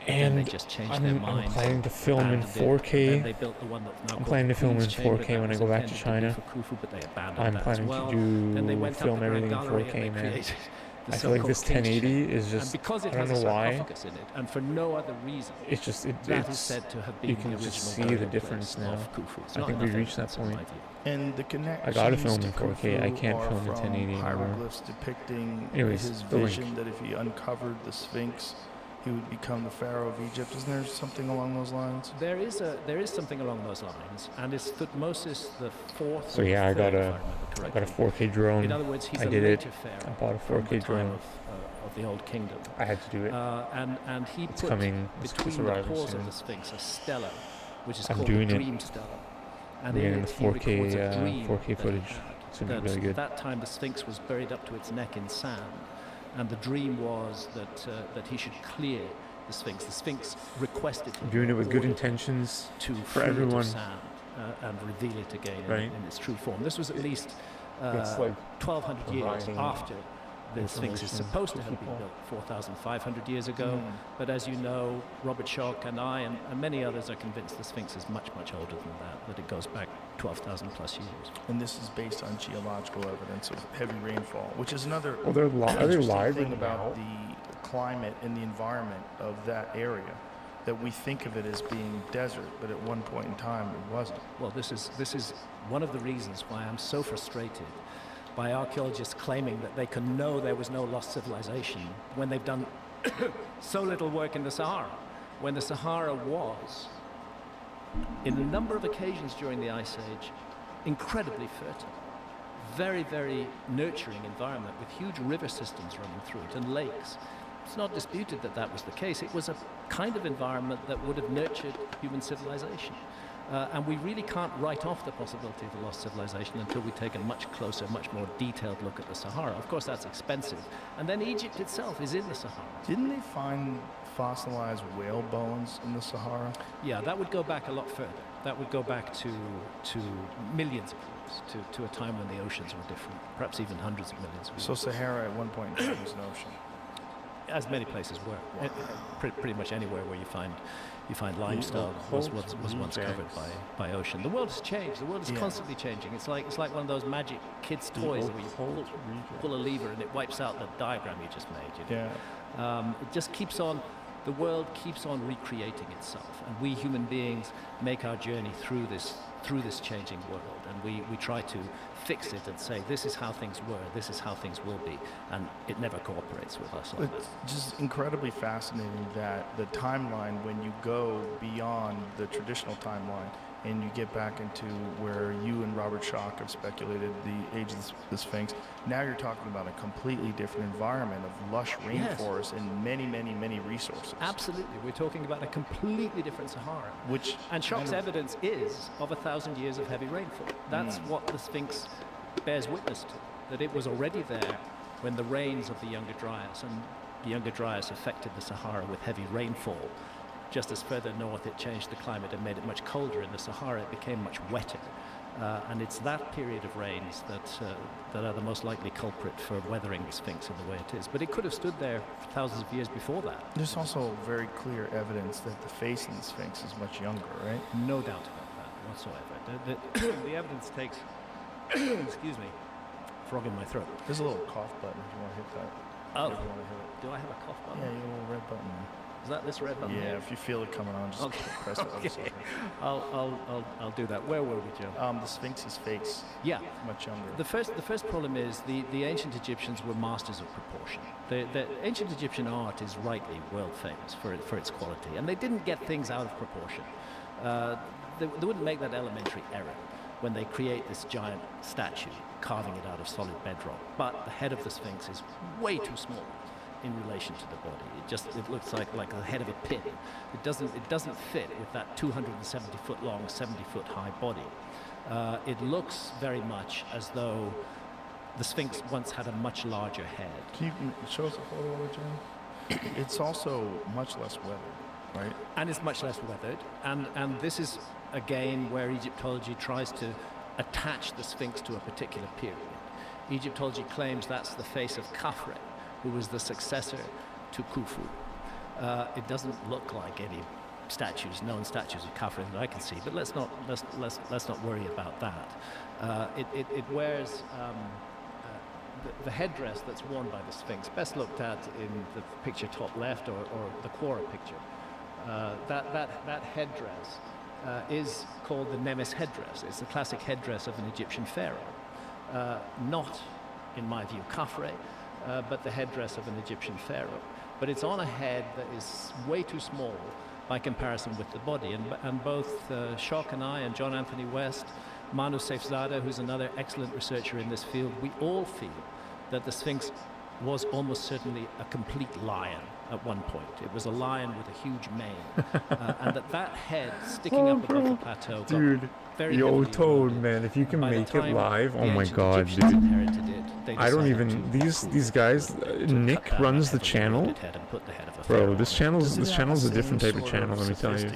Speaker 3: Then they
Speaker 5: And
Speaker 3: just changed their
Speaker 5: I'm
Speaker 3: minds
Speaker 5: planning
Speaker 3: and
Speaker 5: to film in
Speaker 3: abandoned it. Then
Speaker 5: 4K.
Speaker 3: they built the one that's now
Speaker 5: I'm
Speaker 3: called
Speaker 5: planning
Speaker 3: the
Speaker 5: to film in
Speaker 3: Queen's Chamber.
Speaker 5: 4K
Speaker 3: That
Speaker 5: when I
Speaker 3: was
Speaker 5: go back to
Speaker 3: intended
Speaker 5: China.
Speaker 3: be for Khufu, but they abandoned
Speaker 5: I'm
Speaker 3: that
Speaker 5: planning
Speaker 3: as well.
Speaker 5: to
Speaker 3: Then they
Speaker 5: do
Speaker 3: went up
Speaker 5: film
Speaker 3: the Grand
Speaker 5: everything in
Speaker 3: Gallery
Speaker 5: 4K,
Speaker 3: and they
Speaker 5: man.
Speaker 3: created the
Speaker 5: I feel like
Speaker 3: so-called
Speaker 5: this
Speaker 3: King's
Speaker 5: 1080
Speaker 3: Chamber.
Speaker 5: is
Speaker 3: And
Speaker 5: just,
Speaker 3: because it
Speaker 5: I don't
Speaker 3: has a
Speaker 5: know why.
Speaker 3: sarcophagus in it, and for no other reason,
Speaker 5: It's just
Speaker 3: that is
Speaker 5: it's
Speaker 3: said to have been
Speaker 5: you
Speaker 3: the
Speaker 5: can
Speaker 3: original
Speaker 5: just see
Speaker 3: burial
Speaker 5: the
Speaker 3: place
Speaker 5: difference now.
Speaker 3: of Khufu. It's
Speaker 5: I
Speaker 3: not
Speaker 5: think we
Speaker 3: enough
Speaker 5: reached that
Speaker 3: evidence, in my
Speaker 5: point.
Speaker 3: view.
Speaker 4: And the connection.
Speaker 5: I gotta film in 4K. I can't film in
Speaker 4: from
Speaker 5: 1080 anymore.
Speaker 4: hieroglyphs depicting
Speaker 5: Anyways,
Speaker 4: his
Speaker 5: the link.
Speaker 4: vision that if he uncovered the Sphinx, he would become the Pharaoh of Egypt. Isn't there something along those lines?
Speaker 3: There is something along those lines, and it's Thutmose the fourth.
Speaker 5: So
Speaker 3: or
Speaker 5: yeah, I
Speaker 3: third,
Speaker 5: got
Speaker 3: if
Speaker 5: a
Speaker 3: remember
Speaker 5: I got a
Speaker 3: correctly.
Speaker 5: 4K drone.
Speaker 3: In other words, he's
Speaker 5: I
Speaker 3: a
Speaker 5: did it.
Speaker 3: later pharaoh
Speaker 5: I bought a
Speaker 3: from
Speaker 5: 4K
Speaker 3: the time
Speaker 5: drone.
Speaker 3: of the Old Kingdom.
Speaker 5: I had to do it.
Speaker 3: And he
Speaker 5: It's
Speaker 3: put
Speaker 5: coming. It's
Speaker 3: between the
Speaker 5: arriving
Speaker 3: paws
Speaker 5: soon.
Speaker 3: of the Sphinx a stela, which is
Speaker 5: I'm
Speaker 3: called
Speaker 5: doing
Speaker 3: the
Speaker 5: it.
Speaker 3: Dream Stela. And
Speaker 5: We're
Speaker 3: in
Speaker 5: getting
Speaker 3: it,
Speaker 5: the
Speaker 3: he records
Speaker 5: 4K
Speaker 3: a dream
Speaker 5: 4K
Speaker 3: that he
Speaker 5: footage.
Speaker 3: had,
Speaker 5: It's gonna be
Speaker 3: that
Speaker 5: really good.
Speaker 3: At that time, the Sphinx was buried up to its neck in sand, and the dream was that he should clear the Sphinx. The Sphinx requested him
Speaker 5: I'm doing it with good
Speaker 3: ordered
Speaker 5: intentions
Speaker 3: to
Speaker 5: for
Speaker 3: free it of
Speaker 5: everyone.
Speaker 3: sand and reveal it again
Speaker 5: Right.
Speaker 3: in its true form. This was at least
Speaker 5: It's like
Speaker 3: 1,200 years
Speaker 5: providing
Speaker 3: after the Sphinx is
Speaker 5: information
Speaker 3: supposed to
Speaker 5: to
Speaker 3: have been
Speaker 5: people.
Speaker 3: built 4,500 years ago. But as you know, Robert Schoch and I and many others are convinced the Sphinx is much, much older than that it goes back 12,000 plus years.
Speaker 4: And this is based on geological evidence of heavy rainfall, which is another
Speaker 5: Well, they're are they
Speaker 4: interesting
Speaker 5: live
Speaker 4: thing
Speaker 5: right
Speaker 4: about
Speaker 5: now?
Speaker 4: the climate and the environment of that area. That we think of it as being desert, but at one point in time it wasn't.
Speaker 3: Well, this is one of the reasons why I'm so frustrated by archaeologists claiming that they can know there was no lost civilization when they've done so little work in the Sahara, when the Sahara was, in a number of occasions during the Ice Age, incredibly fertile. Very, very nurturing environment with huge river systems running through it and lakes. It's not disputed that that was the case. It was a kind of environment that would have nurtured human civilization. And we really can't write off the possibility of a lost civilization until we take a much closer, much more detailed look at the Sahara. Of course, that's expensive. And then Egypt itself is in the Sahara.
Speaker 4: Didn't they find fossilized whale bones in the Sahara?
Speaker 3: Yeah, that would go back a lot further. That would go back to millions of years, to a time when the oceans were different, perhaps even hundreds of millions of years.
Speaker 4: So Sahara at one point in time was an ocean.
Speaker 3: As many places were. Pretty much anywhere where you find limestone was once covered by ocean. The world has changed. The world is constantly changing. It's like one of those magic kids' toys where you pull a lever and it wipes out the diagram you just made. You know?
Speaker 4: Yeah.
Speaker 3: It just keeps on. The world keeps on recreating itself, and we human beings make our journey through this through this changing world, and we try to fix it and say this is how things were, this is how things will be, and it never cooperates with us.
Speaker 4: It's just incredibly fascinating that the timeline, when you go beyond the traditional timeline and you get back into where you and Robert Schock have speculated the age of the Sphinx, now you're talking about a completely different environment of lush rainforest and many resources.
Speaker 3: Absolutely. We're talking about a completely different Sahara. And Schock's evidence is of 1,000 years of heavy rainfall. That's what the Sphinx bears witness to, that it was already there when the rains of the Younger Dryas, and the Younger Dryas affected the Sahara with heavy rainfall. Just as further north it changed the climate and made it much colder. In the Sahara it became much wetter. And it's that period of rains that are the most likely culprit for weathering the Sphinx in the way it is. But it could have stood there thousands of years before that.
Speaker 4: There's also very clear evidence that the face in the Sphinx is much younger, right?
Speaker 3: No doubt about that whatsoever. The evidence takes, excuse me, frog in my throat.
Speaker 4: There's a little cough button if you want to hit that.
Speaker 3: Oh,
Speaker 4: if you want to hit it.
Speaker 3: Do I have a cough button?
Speaker 4: Yeah, you have a little red button there.
Speaker 3: Is that this red button?
Speaker 4: Yeah,
Speaker 3: here?
Speaker 4: if you feel it coming on, just press it.
Speaker 3: Okay. I'll do that. Where were we, Joe?
Speaker 4: The Sphinx's face.
Speaker 3: Yeah,
Speaker 4: much younger.
Speaker 3: The first problem is the ancient Egyptians were masters of proportion. The ancient Egyptian art is rightly world famous for its quality, and they didn't get things out of proportion. They wouldn't make that elementary error when they create this giant statue, carving it out of solid bedrock. But the head of the Sphinx is way too small in relation to the body. It looks like the head of a pin. It doesn't fit with that 270 foot long, 70 foot high body. It looks very much as though the Sphinx once had a much larger head.
Speaker 4: Can you show us a photo of it, Jim? It's also much less weathered, right?
Speaker 3: And it's much less weathered. And this is again where Egyptology tries to attach the Sphinx to a particular period. Egyptology claims that's the face of Khafre, who was the successor to Khufu. It doesn't look like any known statues of Khafre that I can see, but let's not worry about that. It wears the headdress that's worn by the Sphinx, best looked at in the picture top left or the Quora picture. That headdress is called the Nemes headdress. It's the classic headdress of an Egyptian pharaoh, not, in my view, Khafre, but the headdress of an Egyptian pharaoh. But it's on a head that is way too small by comparison with the body. And both Schock and I and John Anthony West, Manu Saifzada, who's another excellent researcher in this field, we all feel that the Sphinx was almost certainly a complete lion at one point. It was a lion with a huge mane. And that head sticking up above the plateau got very
Speaker 5: the old
Speaker 3: heavily
Speaker 5: toad,
Speaker 3: eroded.
Speaker 5: man. If you can
Speaker 3: By the
Speaker 5: make it
Speaker 3: time
Speaker 5: live,
Speaker 3: the
Speaker 5: oh my
Speaker 3: ancient
Speaker 5: god,
Speaker 3: Egyptians
Speaker 5: dude.
Speaker 3: inherited it, they
Speaker 5: I don't
Speaker 3: decided
Speaker 5: even
Speaker 3: to
Speaker 5: these guys. Nick runs the channel. Bro, this channel's a different type of channel. Let me tell you.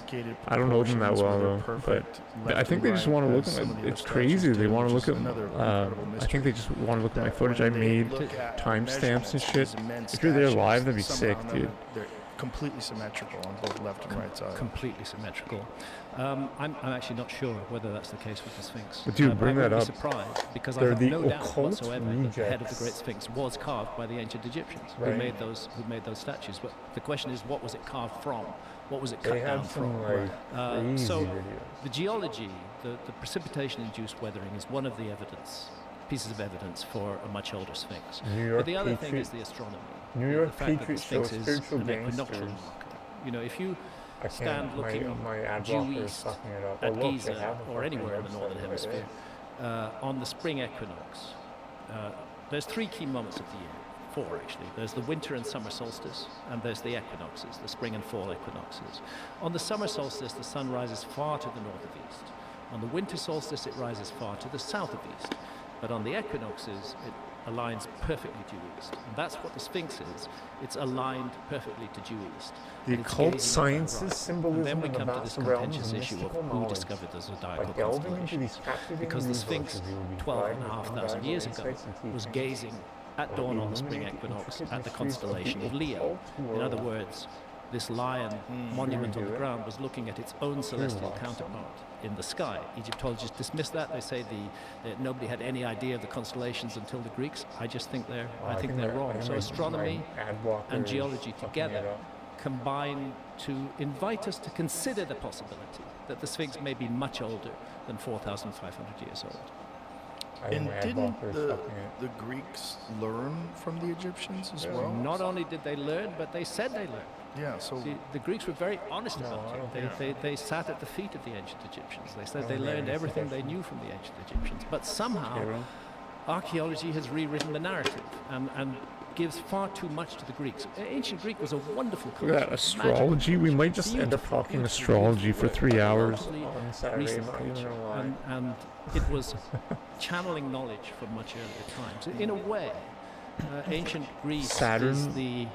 Speaker 5: I don't know them that well though, but I think they just want to look at my. It's crazy. They want to look at. I think they just want to look at my footage. I made timestamps and shit. If you're there live, that'd be sick, dude.
Speaker 4: They're completely symmetrical on both left and right side.
Speaker 3: Completely symmetrical. I'm actually not sure whether that's the case with the Sphinx.
Speaker 5: But dude, bring that up.
Speaker 3: I'm surprised because I
Speaker 5: They're
Speaker 3: have
Speaker 5: the
Speaker 3: no doubt
Speaker 5: occult
Speaker 3: whatsoever that the head of the
Speaker 5: rejects.
Speaker 3: Great Sphinx was carved by the ancient Egyptians who made those statues. But the question is, what was it carved from? What was it cut
Speaker 5: They
Speaker 3: down
Speaker 5: have
Speaker 3: from?
Speaker 5: some like crazy
Speaker 3: So
Speaker 5: videos.
Speaker 3: the geology, the precipitation-induced weathering is one of the pieces of evidence for a much older Sphinx.
Speaker 5: New York
Speaker 3: But the other thing
Speaker 5: Patriot-
Speaker 3: is the astronomy.
Speaker 5: New York
Speaker 3: the fact that the
Speaker 5: Patriot
Speaker 3: Sphinx
Speaker 5: show
Speaker 3: is
Speaker 5: spiritual
Speaker 3: an equinoctial
Speaker 5: gangsters.
Speaker 3: marker. You know, if you
Speaker 5: I
Speaker 3: stand
Speaker 5: can't.
Speaker 3: looking
Speaker 5: My ad
Speaker 3: due
Speaker 5: blocker is
Speaker 3: east
Speaker 5: sucking it up.
Speaker 3: at
Speaker 5: Oh, look, they
Speaker 3: Giza
Speaker 5: have a
Speaker 3: or
Speaker 5: fucking
Speaker 3: anywhere in the
Speaker 5: website
Speaker 3: northern
Speaker 5: right
Speaker 3: hemisphere on the spring equinox, there's three key moments of the year. Four, actually. There's the winter and summer solstice, and there's the equinoxes, the spring and fall equinoxes. On the summer solstice, the sun rises far to the north of east. On the winter solstice, it rises far to the south of east. But on the equinoxes, it aligns perfectly due east. And that's what the Sphinx is. It's aligned perfectly to due east.
Speaker 5: The
Speaker 3: And it's
Speaker 5: occult
Speaker 3: gazing
Speaker 5: sciences,
Speaker 3: right.
Speaker 5: symbolism,
Speaker 3: And then we
Speaker 5: and the
Speaker 3: come to this
Speaker 5: vast realms
Speaker 3: contentious
Speaker 5: of
Speaker 3: issue of
Speaker 5: mystical
Speaker 3: who
Speaker 5: knowledge.
Speaker 3: discovered the
Speaker 5: By
Speaker 3: zodiacal
Speaker 5: delving into
Speaker 3: constellations.
Speaker 5: these captivating
Speaker 3: Because the Sphinx,
Speaker 5: resources, we will be
Speaker 3: 12,500 years ago, was gazing at dawn on the spring equinox at the constellation of Leo. In other words, this lion monument on the ground was looking at its own celestial counterpart in the sky. Egyptologists dismiss that. They say that nobody had any idea of the constellations until the Greeks. I just think they're wrong. So astronomy and geology together combine to invite us to consider the possibility that the Sphinx may be much older than 4,500 years old.
Speaker 4: And didn't the Greeks learn from the Egyptians as well?
Speaker 3: Not only did they learn, but they said they learned.
Speaker 4: Yeah, so
Speaker 3: the Greeks were very honest about it. They sat at the feet of the ancient Egyptians. They said they learned everything they knew from the ancient Egyptians. But somehow, archaeology has rewritten the narrative and gives far too much to the Greeks. Ancient Greek was a wonderful culture.
Speaker 5: Look at that, astrology. We might just end up talking astrology for 3 hours on Saturday.
Speaker 3: And it was channeling knowledge from much earlier times. In a way, ancient Greece is the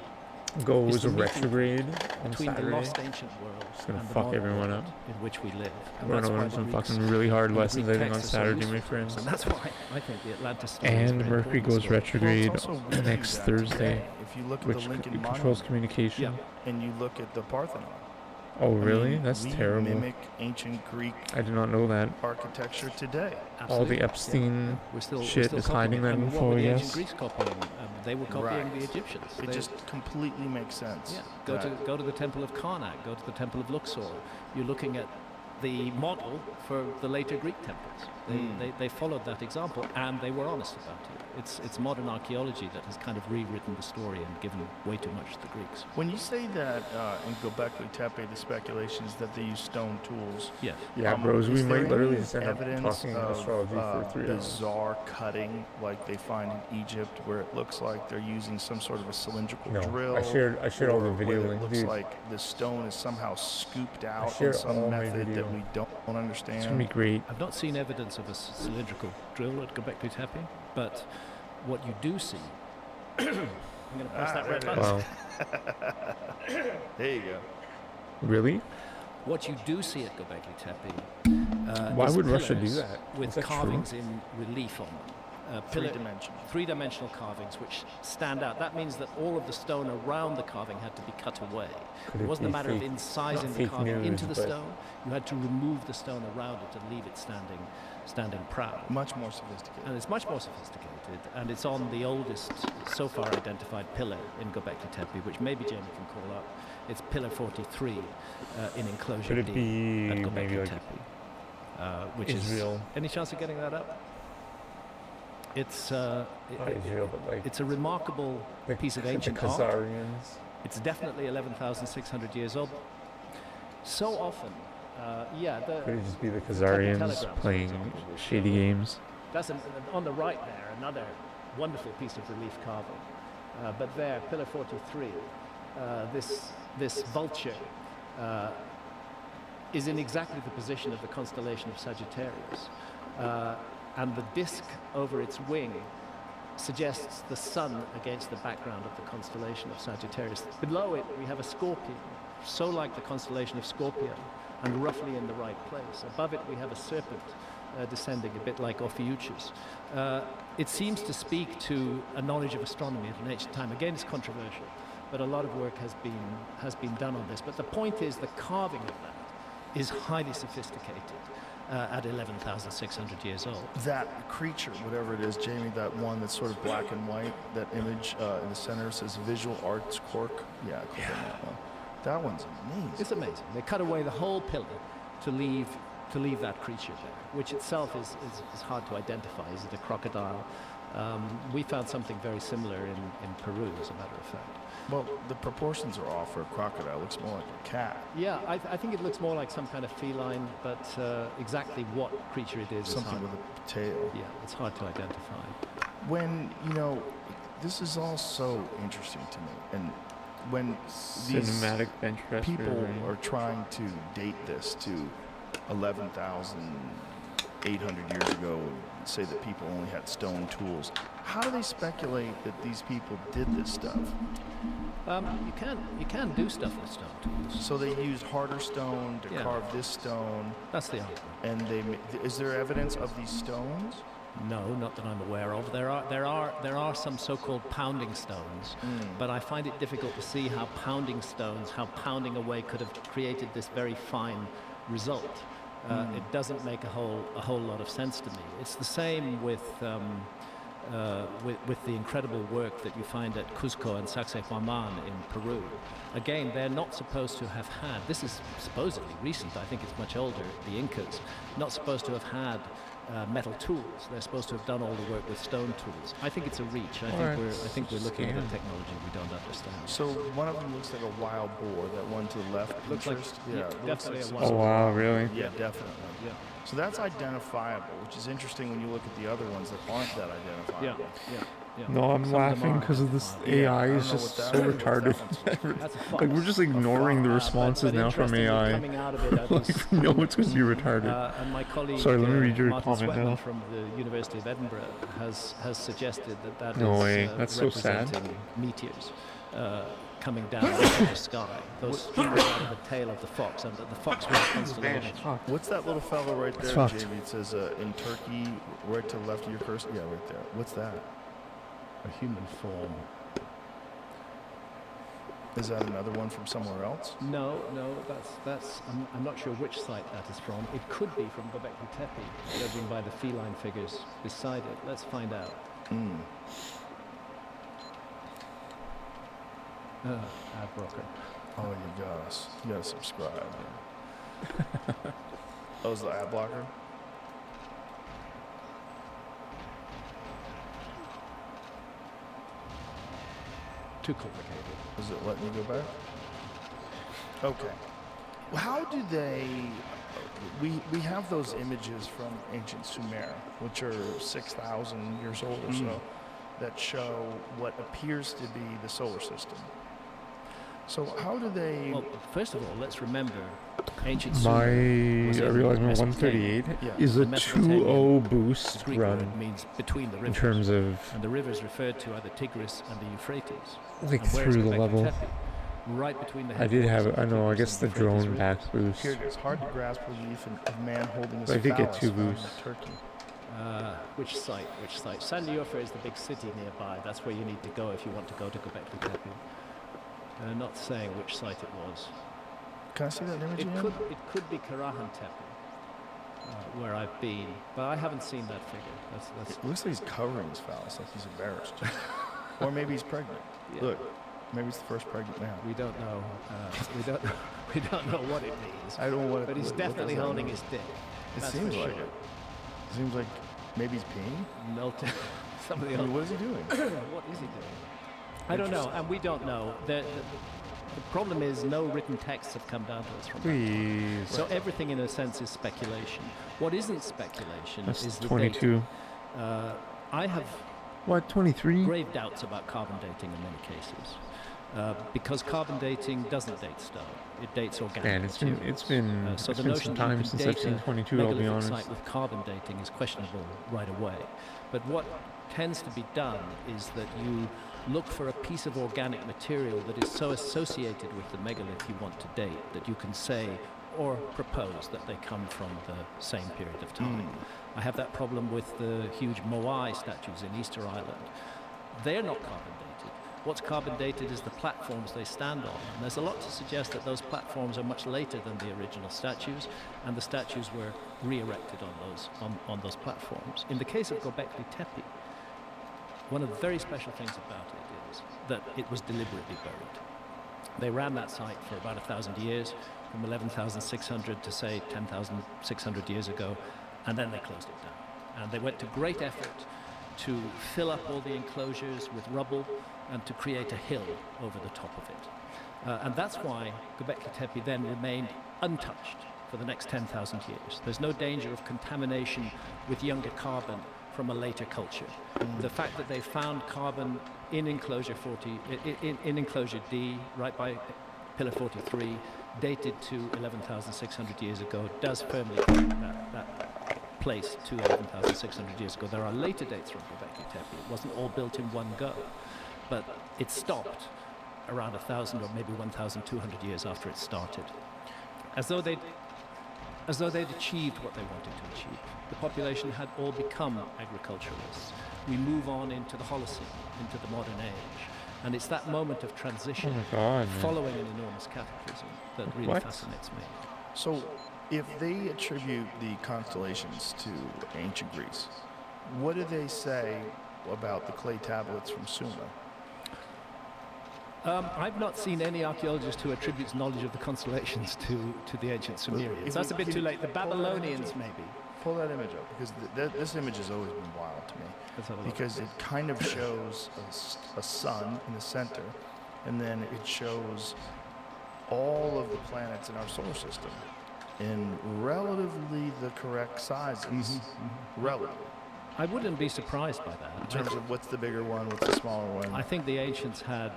Speaker 5: goes a retrograde on
Speaker 3: between
Speaker 5: Saturday.
Speaker 3: the lost ancient world
Speaker 5: It's gonna
Speaker 3: and the
Speaker 5: fuck
Speaker 3: modern
Speaker 5: everyone
Speaker 3: world
Speaker 5: up.
Speaker 3: in which we live. And
Speaker 5: We're
Speaker 3: that's
Speaker 5: gonna
Speaker 3: why
Speaker 5: learn
Speaker 3: the
Speaker 5: some
Speaker 3: Greeks
Speaker 5: fucking really hard
Speaker 3: and the
Speaker 5: lessons,
Speaker 3: Greek
Speaker 5: I think, on
Speaker 3: texts are so
Speaker 5: Saturday, my
Speaker 3: useful to us.
Speaker 5: friends.
Speaker 3: And that's why I think the Atlantis story is
Speaker 5: And
Speaker 3: very
Speaker 5: Mercury
Speaker 3: important as
Speaker 5: goes
Speaker 3: well.
Speaker 5: retrograde
Speaker 4: Well, it's also weird
Speaker 5: next
Speaker 4: that
Speaker 5: Thursday,
Speaker 4: today, if you look at
Speaker 5: which
Speaker 4: the Lincoln
Speaker 5: controls
Speaker 4: Monument
Speaker 5: communication.
Speaker 4: and you look at the Parthenon.
Speaker 5: Oh, really?
Speaker 4: I mean,
Speaker 5: That's
Speaker 4: we
Speaker 5: terrible.
Speaker 4: mimic ancient Greek
Speaker 5: I did not know that.
Speaker 4: architecture today.
Speaker 5: All the
Speaker 3: Absolutely.
Speaker 5: Epstein
Speaker 3: We're still
Speaker 5: shit is
Speaker 3: copying
Speaker 5: hiding
Speaker 3: it.
Speaker 5: that
Speaker 3: I mean, what
Speaker 5: info,
Speaker 3: were
Speaker 5: I
Speaker 3: the
Speaker 5: guess.
Speaker 3: ancient Greeks copying? They were copying the Egyptians.
Speaker 4: It
Speaker 3: They-
Speaker 4: just completely makes sense.
Speaker 3: Yeah, go to the temple of Karnak, go to the temple of Luxor. You're looking at the model for the later Greek temples. They followed that example, and they were honest about it. It's modern archaeology that has kind of rewritten the story and given way too much to the Greeks.
Speaker 4: When you say that in Göbekli Tepe, the speculation is that they use stone tools.
Speaker 3: Yeah.
Speaker 5: Yeah, bros, we
Speaker 4: is there
Speaker 5: might literally
Speaker 4: any
Speaker 5: just end up
Speaker 4: evidence
Speaker 5: talking about
Speaker 4: of,
Speaker 5: astrology for 3 hours.
Speaker 4: bizarre cutting like they find in Egypt, where it looks like they're using some sort of a cylindrical
Speaker 5: No,
Speaker 4: drill?
Speaker 5: I shared all the
Speaker 4: or
Speaker 5: video
Speaker 4: whether
Speaker 5: links,
Speaker 4: it looks
Speaker 5: dude.
Speaker 4: like the stone is somehow scooped out
Speaker 5: shared
Speaker 4: in some
Speaker 5: all my
Speaker 4: method
Speaker 5: video.
Speaker 4: that we don't understand.
Speaker 5: It's gonna be great.
Speaker 3: I've not seen evidence of a cylindrical drill at Göbekli Tepe, but what you do see. I'm going to press that red
Speaker 4: there it
Speaker 3: button.
Speaker 5: Wow.
Speaker 4: There you go.
Speaker 5: Really?
Speaker 3: What you do see at Göbekli Tepe.
Speaker 5: Why
Speaker 3: is
Speaker 5: would Russia do
Speaker 3: pillars
Speaker 5: that?
Speaker 3: with
Speaker 5: Is that true?
Speaker 3: carvings in relief on them.
Speaker 4: Three-dimensional.
Speaker 3: Three-dimensional carvings which stand out. That means that all of the stone around the carving had to be cut away.
Speaker 5: Could
Speaker 3: It
Speaker 5: it
Speaker 3: wasn't a
Speaker 5: be
Speaker 3: matter of
Speaker 5: fake-
Speaker 3: incising
Speaker 5: not
Speaker 3: the
Speaker 5: fake
Speaker 3: carving
Speaker 5: news,
Speaker 3: into the
Speaker 5: but-
Speaker 3: stone. You had to remove the stone around it and leave it standing proud.
Speaker 4: Much more sophisticated.
Speaker 3: And it's much more sophisticated, and it's on the oldest so far identified pillar in Göbekli Tepe, which maybe Jamie can call up. It's pillar 43 in enclosure
Speaker 5: Could it
Speaker 3: D
Speaker 5: be
Speaker 3: at Göbekli
Speaker 5: maybe like
Speaker 3: Tepe, which
Speaker 5: Israel?
Speaker 3: is any chance of getting that up? It's
Speaker 5: Not Israel, but like
Speaker 3: it's a remarkable piece of
Speaker 5: the
Speaker 3: ancient art.
Speaker 5: Khazarians.
Speaker 3: It's definitely 11,600 years old. So often,
Speaker 5: Could it just be the
Speaker 3: Telegrams,
Speaker 5: Khazarians
Speaker 3: for
Speaker 5: playing
Speaker 3: example, will
Speaker 5: shady
Speaker 3: show-
Speaker 5: games?
Speaker 3: That's on the right there, another wonderful piece of relief carving. But there, pillar 43, this vulture is in exactly the position of the constellation of Sagittarius. And the disk over its wing suggests the sun against the background of the constellation of Sagittarius. Below it, we have a scorpion, so like the constellation of Scorpio, and roughly in the right place. Above it, we have a serpent descending, a bit like Ophiuchus. It seems to speak to a knowledge of astronomy at an ancient time. Again, it's controversial, but a lot of work has been done on this. But the point is, the carving of that is highly sophisticated at 11,600 years old.
Speaker 4: That creature, whatever it is, Jamie, that one that's sort of black and white, that image in the center says Visual Arts Cork. Yeah, I clicked on that one. That one's amazing.
Speaker 3: It's amazing. They cut away the whole pillar to leave that creature there, which itself is hard to identify. Is it a crocodile? We found something very similar in Peru, as a matter of fact.
Speaker 4: Well, the proportions are off for a crocodile. It looks more like a cat.
Speaker 3: Yeah, I think it looks more like some kind of feline, but exactly what creature it is
Speaker 4: Something
Speaker 3: hard.
Speaker 4: with a tail.
Speaker 3: Yeah, it's hard to identify.
Speaker 4: When, this is all so interesting to me. And when these
Speaker 5: Cinematic bench press.
Speaker 4: people are trying to date this to 11,800 years ago and say that people only had stone tools, how do they speculate that these people did this stuff?
Speaker 3: You can do stuff with stone tools.
Speaker 4: So they used harder stone to
Speaker 3: Yeah.
Speaker 4: carve this stone,
Speaker 3: That's the argument.
Speaker 4: and is there evidence of these stones?
Speaker 3: No, not that I'm aware of. There are some so-called pounding stones, but I find it difficult to see how pounding away could have created this very fine result. It doesn't make a whole lot of sense to me. It's the same with with the incredible work that you find at Cuzco and Sacsayhuaman in Peru. Again, they're not supposed to have had, this is supposedly recent, I think it's much older, the Incas, not supposed to have had metal tools. They're supposed to have done all the work with stone tools. I think it's a reach. I think we're looking at a technology we don't understand.
Speaker 4: So one of them looks like a wild boar. That one to the left.
Speaker 3: Looks like definitely a wild
Speaker 5: boar. Oh wow, really?
Speaker 4: Yeah, definitely.
Speaker 3: Yeah.
Speaker 4: So that's identifiable, which is interesting when you look at the other ones that aren't that identifiable.
Speaker 3: Yeah.
Speaker 5: No, I'm laughing because of this AI is just so retarded. Like we're just ignoring the responses now from AI. Like we know it's going to be retarded.
Speaker 3: And my colleague,
Speaker 5: sorry, let me read your
Speaker 3: Martin
Speaker 5: comment
Speaker 3: Sweatman
Speaker 5: now.
Speaker 3: from the University of Edinburgh has suggested that
Speaker 5: No
Speaker 3: is
Speaker 5: way, that's so sad.
Speaker 3: representing meteors coming down out of the sky. Those streamers out of the tail of the fox, and the Foxworth constellation.
Speaker 4: What's that little fellow right there,
Speaker 5: fucked.
Speaker 4: JV? It says in Turkey, right to the left of your cursor. Yeah, right there. What's that?
Speaker 3: A human form.
Speaker 4: Is that another one from somewhere else?
Speaker 3: No, that's. I'm not sure which site that is from. It could be from Göbekli Tepe, judging by the feline figures beside it. Let's find out. Ad broker.
Speaker 4: Oh, you got us. You gotta subscribe. Oh, is the ad blocker?
Speaker 3: Too complicated.
Speaker 4: Is it letting you go back? Okay. Well, how do they... We have those images from ancient Sumer, which are 6,000 years old or so, that show what appears to be the solar system. So how do they...
Speaker 3: Well, first of all, let's remember ancient
Speaker 5: My
Speaker 3: Sumer was in
Speaker 5: realized my
Speaker 3: Mesopotamia.
Speaker 5: 138
Speaker 4: Yeah.
Speaker 5: is a
Speaker 3: Mesopotamia.
Speaker 5: 2-0 boost
Speaker 3: Greek
Speaker 5: run
Speaker 3: word means between the
Speaker 5: in
Speaker 3: rivers.
Speaker 5: terms of
Speaker 3: And the rivers referred to are the Tigris and the Euphrates.
Speaker 5: like
Speaker 3: And where's
Speaker 5: through the
Speaker 3: Göbekli
Speaker 5: level.
Speaker 3: Tepe? Right between the
Speaker 5: I did
Speaker 3: headwaters
Speaker 5: have,
Speaker 3: of
Speaker 5: I know, I
Speaker 3: Tigris
Speaker 5: guess
Speaker 3: and
Speaker 5: the
Speaker 3: Euphrates
Speaker 5: drone
Speaker 3: rivers.
Speaker 5: back boost.
Speaker 4: Here it is. Hard to grasp relief of man holding his
Speaker 5: I did get
Speaker 4: phallus
Speaker 5: 2
Speaker 4: found in
Speaker 5: boosts.
Speaker 4: Turkey.
Speaker 3: Which site? Sanliurfa is the big city nearby. That's where you need to go if you want to go to Göbekli Tepe. Not saying which site it was.
Speaker 4: Can I see that image
Speaker 3: It
Speaker 4: again?
Speaker 3: could be Karahan Tepe, where I've been, but I haven't seen that figure. That's
Speaker 4: It looks like he's covering his phallus, like he's embarrassed. Or maybe he's pregnant.
Speaker 3: Yeah.
Speaker 4: Look, maybe it's the first pregnant man.
Speaker 3: we don't know. We don't know what it means.
Speaker 4: I don't know what it
Speaker 3: But he's
Speaker 4: what does
Speaker 3: definitely
Speaker 4: that
Speaker 3: holding
Speaker 4: mean?
Speaker 3: his dick.
Speaker 4: It
Speaker 3: That's
Speaker 4: seems
Speaker 3: for
Speaker 4: like
Speaker 3: sure.
Speaker 4: it. It seems like maybe he's peeing.
Speaker 3: Melted. Some of the
Speaker 4: I mean,
Speaker 3: other.
Speaker 4: what is he doing?
Speaker 3: What is he doing? I don't know, and we don't know. The problem is no written texts have come down to us from that.
Speaker 5: Please.
Speaker 3: So everything, in a sense, is speculation. What isn't speculation
Speaker 5: That's
Speaker 3: is the
Speaker 5: 22.
Speaker 3: date. I have
Speaker 5: What, 23?
Speaker 3: grave doubts about carbon dating in many cases, because carbon dating doesn't date stone; it dates organic
Speaker 5: Man, it's been
Speaker 3: materials. So
Speaker 5: it's
Speaker 3: the
Speaker 5: been
Speaker 3: notion
Speaker 5: some
Speaker 3: that you
Speaker 5: time
Speaker 3: can
Speaker 5: since
Speaker 3: date
Speaker 5: I've seen
Speaker 3: a
Speaker 5: 22. I'll be
Speaker 3: megalithic
Speaker 5: honest.
Speaker 3: site with carbon dating is questionable right away. But what tends to be done is that you look for a piece of organic material that is so associated with the megalith you want to date that you can say or propose that they come from the same period of time. I have that problem with the huge Moai statues in Easter Island. They're not carbon dated. What's carbon dated is the platforms they stand on. And there's a lot to suggest that those platforms are much later than the original statues, and the statues were re-erected on those platforms. In the case of Göbekli Tepe, one of the very special things about it is that it was deliberately buried. They ran that site for about 1,000 years, from 11,600 to say 10,600 years ago, and then they closed it down. And they went to great effort to fill up all the enclosures with rubble and to create a hill over the top of it. And that's why Göbekli Tepe then remained untouched for the next 10,000 years. There's no danger of contamination with younger carbon from a later culture. The fact that they found carbon in enclosure 40, in enclosure D, right by pillar 43, dated to 11,600 years ago, does firmly connect that place to 11,600 years ago. There are later dates from Göbekli Tepe. It wasn't all built in one go, but it stopped around 1,000 or maybe 1,200 years after it started, as though they'd achieved what they wanted to achieve. The population had all become agriculturalists. We move on into the Holocene, into the modern age, and it's that moment of transition,
Speaker 5: Oh my God, man.
Speaker 3: following an enormous cataclysm, that really
Speaker 5: What?
Speaker 3: fascinates me.
Speaker 4: So, if they attribute the constellations to ancient Greece, what do they say about the clay tablets from Sumer?
Speaker 3: I've not seen any archaeologist who attributes knowledge of the constellations to the ancient Sumerians. That's a bit too late. The Babylonians, maybe.
Speaker 4: Pull that image up, because this image has always been wild to me. Because it kind of shows a sun in the center, and then it shows all of the planets in our solar system in relatively the correct sizes. Relatively.
Speaker 3: I wouldn't be surprised by that.
Speaker 4: In terms of what's the bigger one, what's the smaller one?
Speaker 3: I think the ancients had,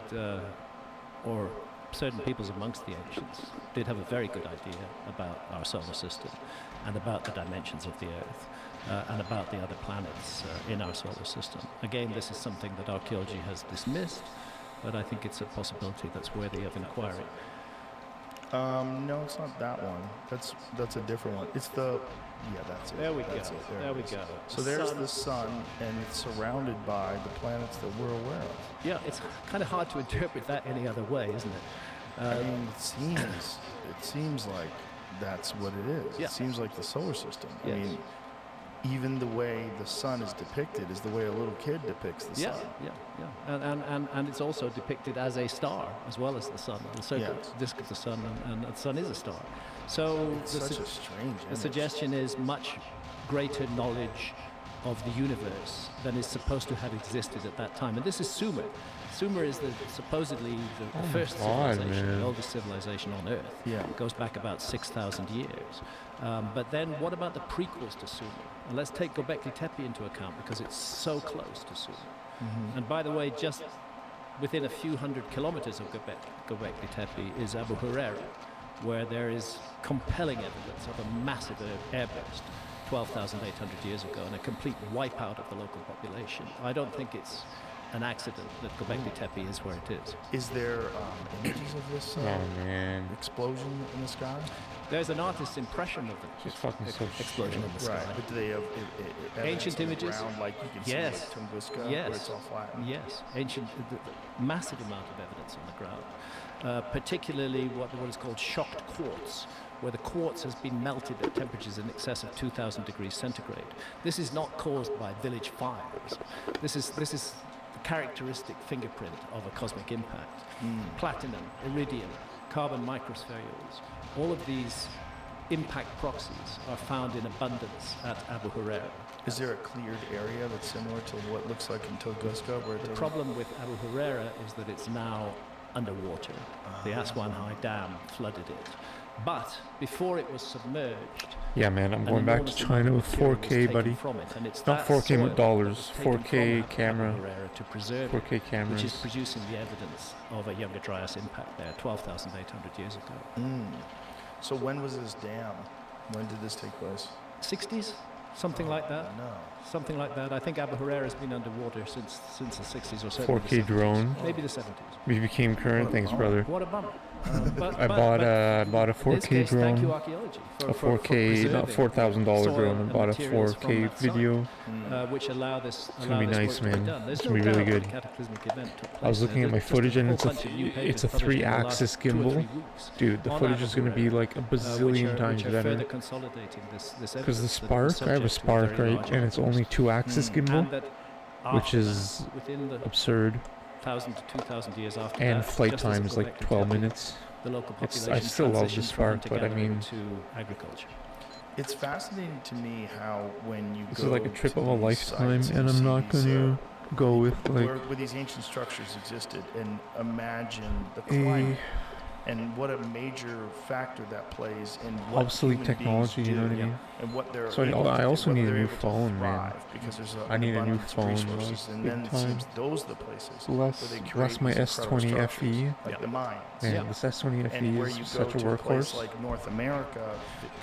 Speaker 3: or certain peoples amongst the ancients, did have a very good idea about our solar system and about the dimensions of the Earth and about the other planets in our solar system. Again, this is something that archaeology has dismissed, but I think it's a possibility that's worthy of inquiry.
Speaker 4: No, it's not that one. That's a different one. It's the... Yeah, that's it.
Speaker 3: There we go. There we go.
Speaker 4: So there's the sun, and it's surrounded by the planets that we're aware of.
Speaker 3: Yeah, it's kind of hard to interpret that any other way, isn't it?
Speaker 4: I mean, it seems like that's what it is.
Speaker 3: Yeah.
Speaker 4: It seems like the solar system.
Speaker 3: Yes.
Speaker 4: I mean, even the way the sun is depicted is the way a little kid depicts the sun.
Speaker 3: Yeah. And it's also depicted as a star as well as the sun. The circle disk of the sun, and the sun is a star. So
Speaker 4: it's such a strange image.
Speaker 3: The suggestion is much greater knowledge of the universe than is supposed to have existed at that time. And this is Sumer. Sumer is supposedly the first civilization, the oldest civilization on Earth.
Speaker 4: Yeah.
Speaker 3: It goes back about 6,000 years. But then what about the prequels to Sumer? And let's take Göbekli Tepe into account because it's so close to Sumer.
Speaker 4: Mm-hmm.
Speaker 3: And by the way, just within a few hundred kilometers of Göbekli Tepe is Abu Huraira, where there is compelling evidence of a massive airburst 12,800 years ago and a complete wipeout of the local population. I don't think it's an accident that Göbekli Tepe is where it is.
Speaker 4: Is there images of this explosion in the sky?
Speaker 3: There's an artist's impression of the explosion in the sky.
Speaker 4: Right, but do they have
Speaker 3: ancient images?
Speaker 4: Ground, like you can see like Tunguska, where it's all flattened?
Speaker 3: Yes, massive amount of evidence on the ground. Particularly what is called shocked quartz, where the quartz has been melted at temperatures in excess of 2,000 degrees centigrade. This is not caused by village fires. This is the characteristic fingerprint of a cosmic impact. Platinum, iridium, carbon microspherules, all of these impact proxies are found in abundance at Abu Huraira.
Speaker 4: Is there a cleared area that's similar to what looks like in Tunguska?
Speaker 3: The problem with Abu Huraira is that it's now underwater. The Aswan High Dam flooded it. But before it was submerged...
Speaker 5: Yeah, man, I'm going back to China with 4K, buddy. Not 4K with dollars, 4K camera. 4K cameras.
Speaker 3: Which is producing the evidence of a Younger Dryas impact there 12,800 years ago.
Speaker 4: So when was this dam? When did this take place?
Speaker 3: 60s? Something like that.
Speaker 4: No.
Speaker 3: Something like that. I think Abu Huraira has been underwater since the 60s or so.
Speaker 5: 4K drone.
Speaker 3: Maybe the 70s.
Speaker 5: We became current. Thanks, brother.
Speaker 3: What a bummer.
Speaker 5: I bought a 4K drone.
Speaker 3: Thank you, archaeology,
Speaker 5: a 4K, not $4,000 drone. I bought a 4K video.
Speaker 3: Which allow this.
Speaker 5: It's gonna be nice, man. It's gonna be really good. I was looking at my footage, and it's a 3-axis gimbal. Dude, the footage is gonna be like a bazillion times better. Because the Spark, I have a Spark, right, and it's only 2-axis gimbal, which is absurd.
Speaker 3: 1,000 to 2,000 years after
Speaker 5: and
Speaker 3: that,
Speaker 5: flight time is like 12 minutes.
Speaker 3: The local population
Speaker 5: I still love the Spark, but I mean,
Speaker 3: to agriculture.
Speaker 4: It's fascinating to me how when you
Speaker 5: this
Speaker 4: go
Speaker 5: is like a trip of a lifetime, and I'm not going to go with like
Speaker 4: where these ancient structures existed and imagine the climate and what a major factor that plays in what
Speaker 5: obsolete technology, you know what I mean?
Speaker 4: And what they're
Speaker 5: so I also need a new phone, man.
Speaker 4: Because there's
Speaker 5: I need a new phone,
Speaker 4: and then it seems those are the places
Speaker 5: less my S20 FE.
Speaker 4: Like the mines.
Speaker 5: Man, this S20 FE is such a workhorse.
Speaker 4: Like North America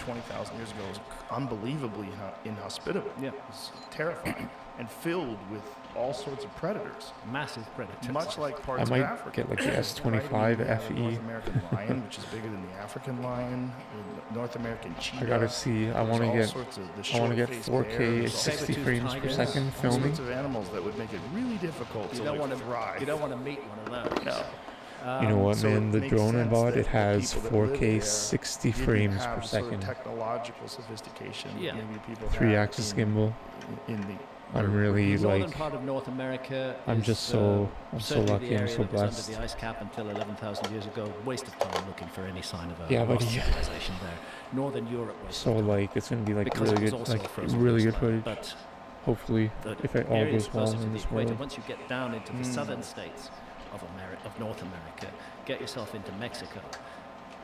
Speaker 4: 20,000 years ago was unbelievably inhospitable.
Speaker 3: Yeah.
Speaker 4: It's terrifying and filled with all sorts of predators.
Speaker 3: Massive predators.
Speaker 4: Much like parts
Speaker 5: of
Speaker 4: Africa.
Speaker 5: I might get like the S25 FE.
Speaker 4: The North American lion, which is bigger than the African lion. The North American cheetah.
Speaker 5: I gotta see. I want to get 4K 60 frames per second filming.
Speaker 4: All sorts of animals that would make it really difficult to thrive.
Speaker 3: You don't want to meet one of those.
Speaker 4: No.
Speaker 5: You know what,
Speaker 4: So
Speaker 5: man?
Speaker 4: it
Speaker 5: The
Speaker 4: makes
Speaker 5: drone I
Speaker 4: sense
Speaker 5: bought,
Speaker 4: that
Speaker 5: it
Speaker 4: the
Speaker 5: has
Speaker 4: people that live
Speaker 5: 4K
Speaker 4: there
Speaker 5: 60
Speaker 4: didn't
Speaker 5: frames
Speaker 4: have
Speaker 5: per
Speaker 4: sort of
Speaker 5: second,
Speaker 4: technological sophistication that
Speaker 3: Yeah.
Speaker 4: maybe people
Speaker 5: 3-axis
Speaker 4: had
Speaker 5: gimbal.
Speaker 4: in the
Speaker 5: I'm really
Speaker 3: The northern
Speaker 5: like,
Speaker 3: part of North America
Speaker 5: I'm
Speaker 3: is,
Speaker 5: just so, I'm so
Speaker 3: certainly
Speaker 5: lucky,
Speaker 3: the
Speaker 5: I'm
Speaker 3: area
Speaker 5: so
Speaker 3: that was under
Speaker 5: blessed.
Speaker 3: the ice cap until 11,000 years ago. Waste of time looking for any sign of a
Speaker 5: Yeah,
Speaker 3: lost
Speaker 5: buddy.
Speaker 3: civilization there. Northern Europe was
Speaker 5: So like, it's gonna be like
Speaker 3: because
Speaker 5: really
Speaker 3: it was
Speaker 5: good,
Speaker 3: also a
Speaker 5: like
Speaker 3: frozen
Speaker 5: really good
Speaker 3: wasteland.
Speaker 5: footage.
Speaker 3: But
Speaker 5: Hopefully,
Speaker 3: the
Speaker 5: if it all
Speaker 3: areas
Speaker 5: goes well
Speaker 3: closer to
Speaker 5: in
Speaker 3: the
Speaker 5: this
Speaker 3: equator,
Speaker 5: world.
Speaker 3: once you get down into the southern states of North America, get yourself into Mexico,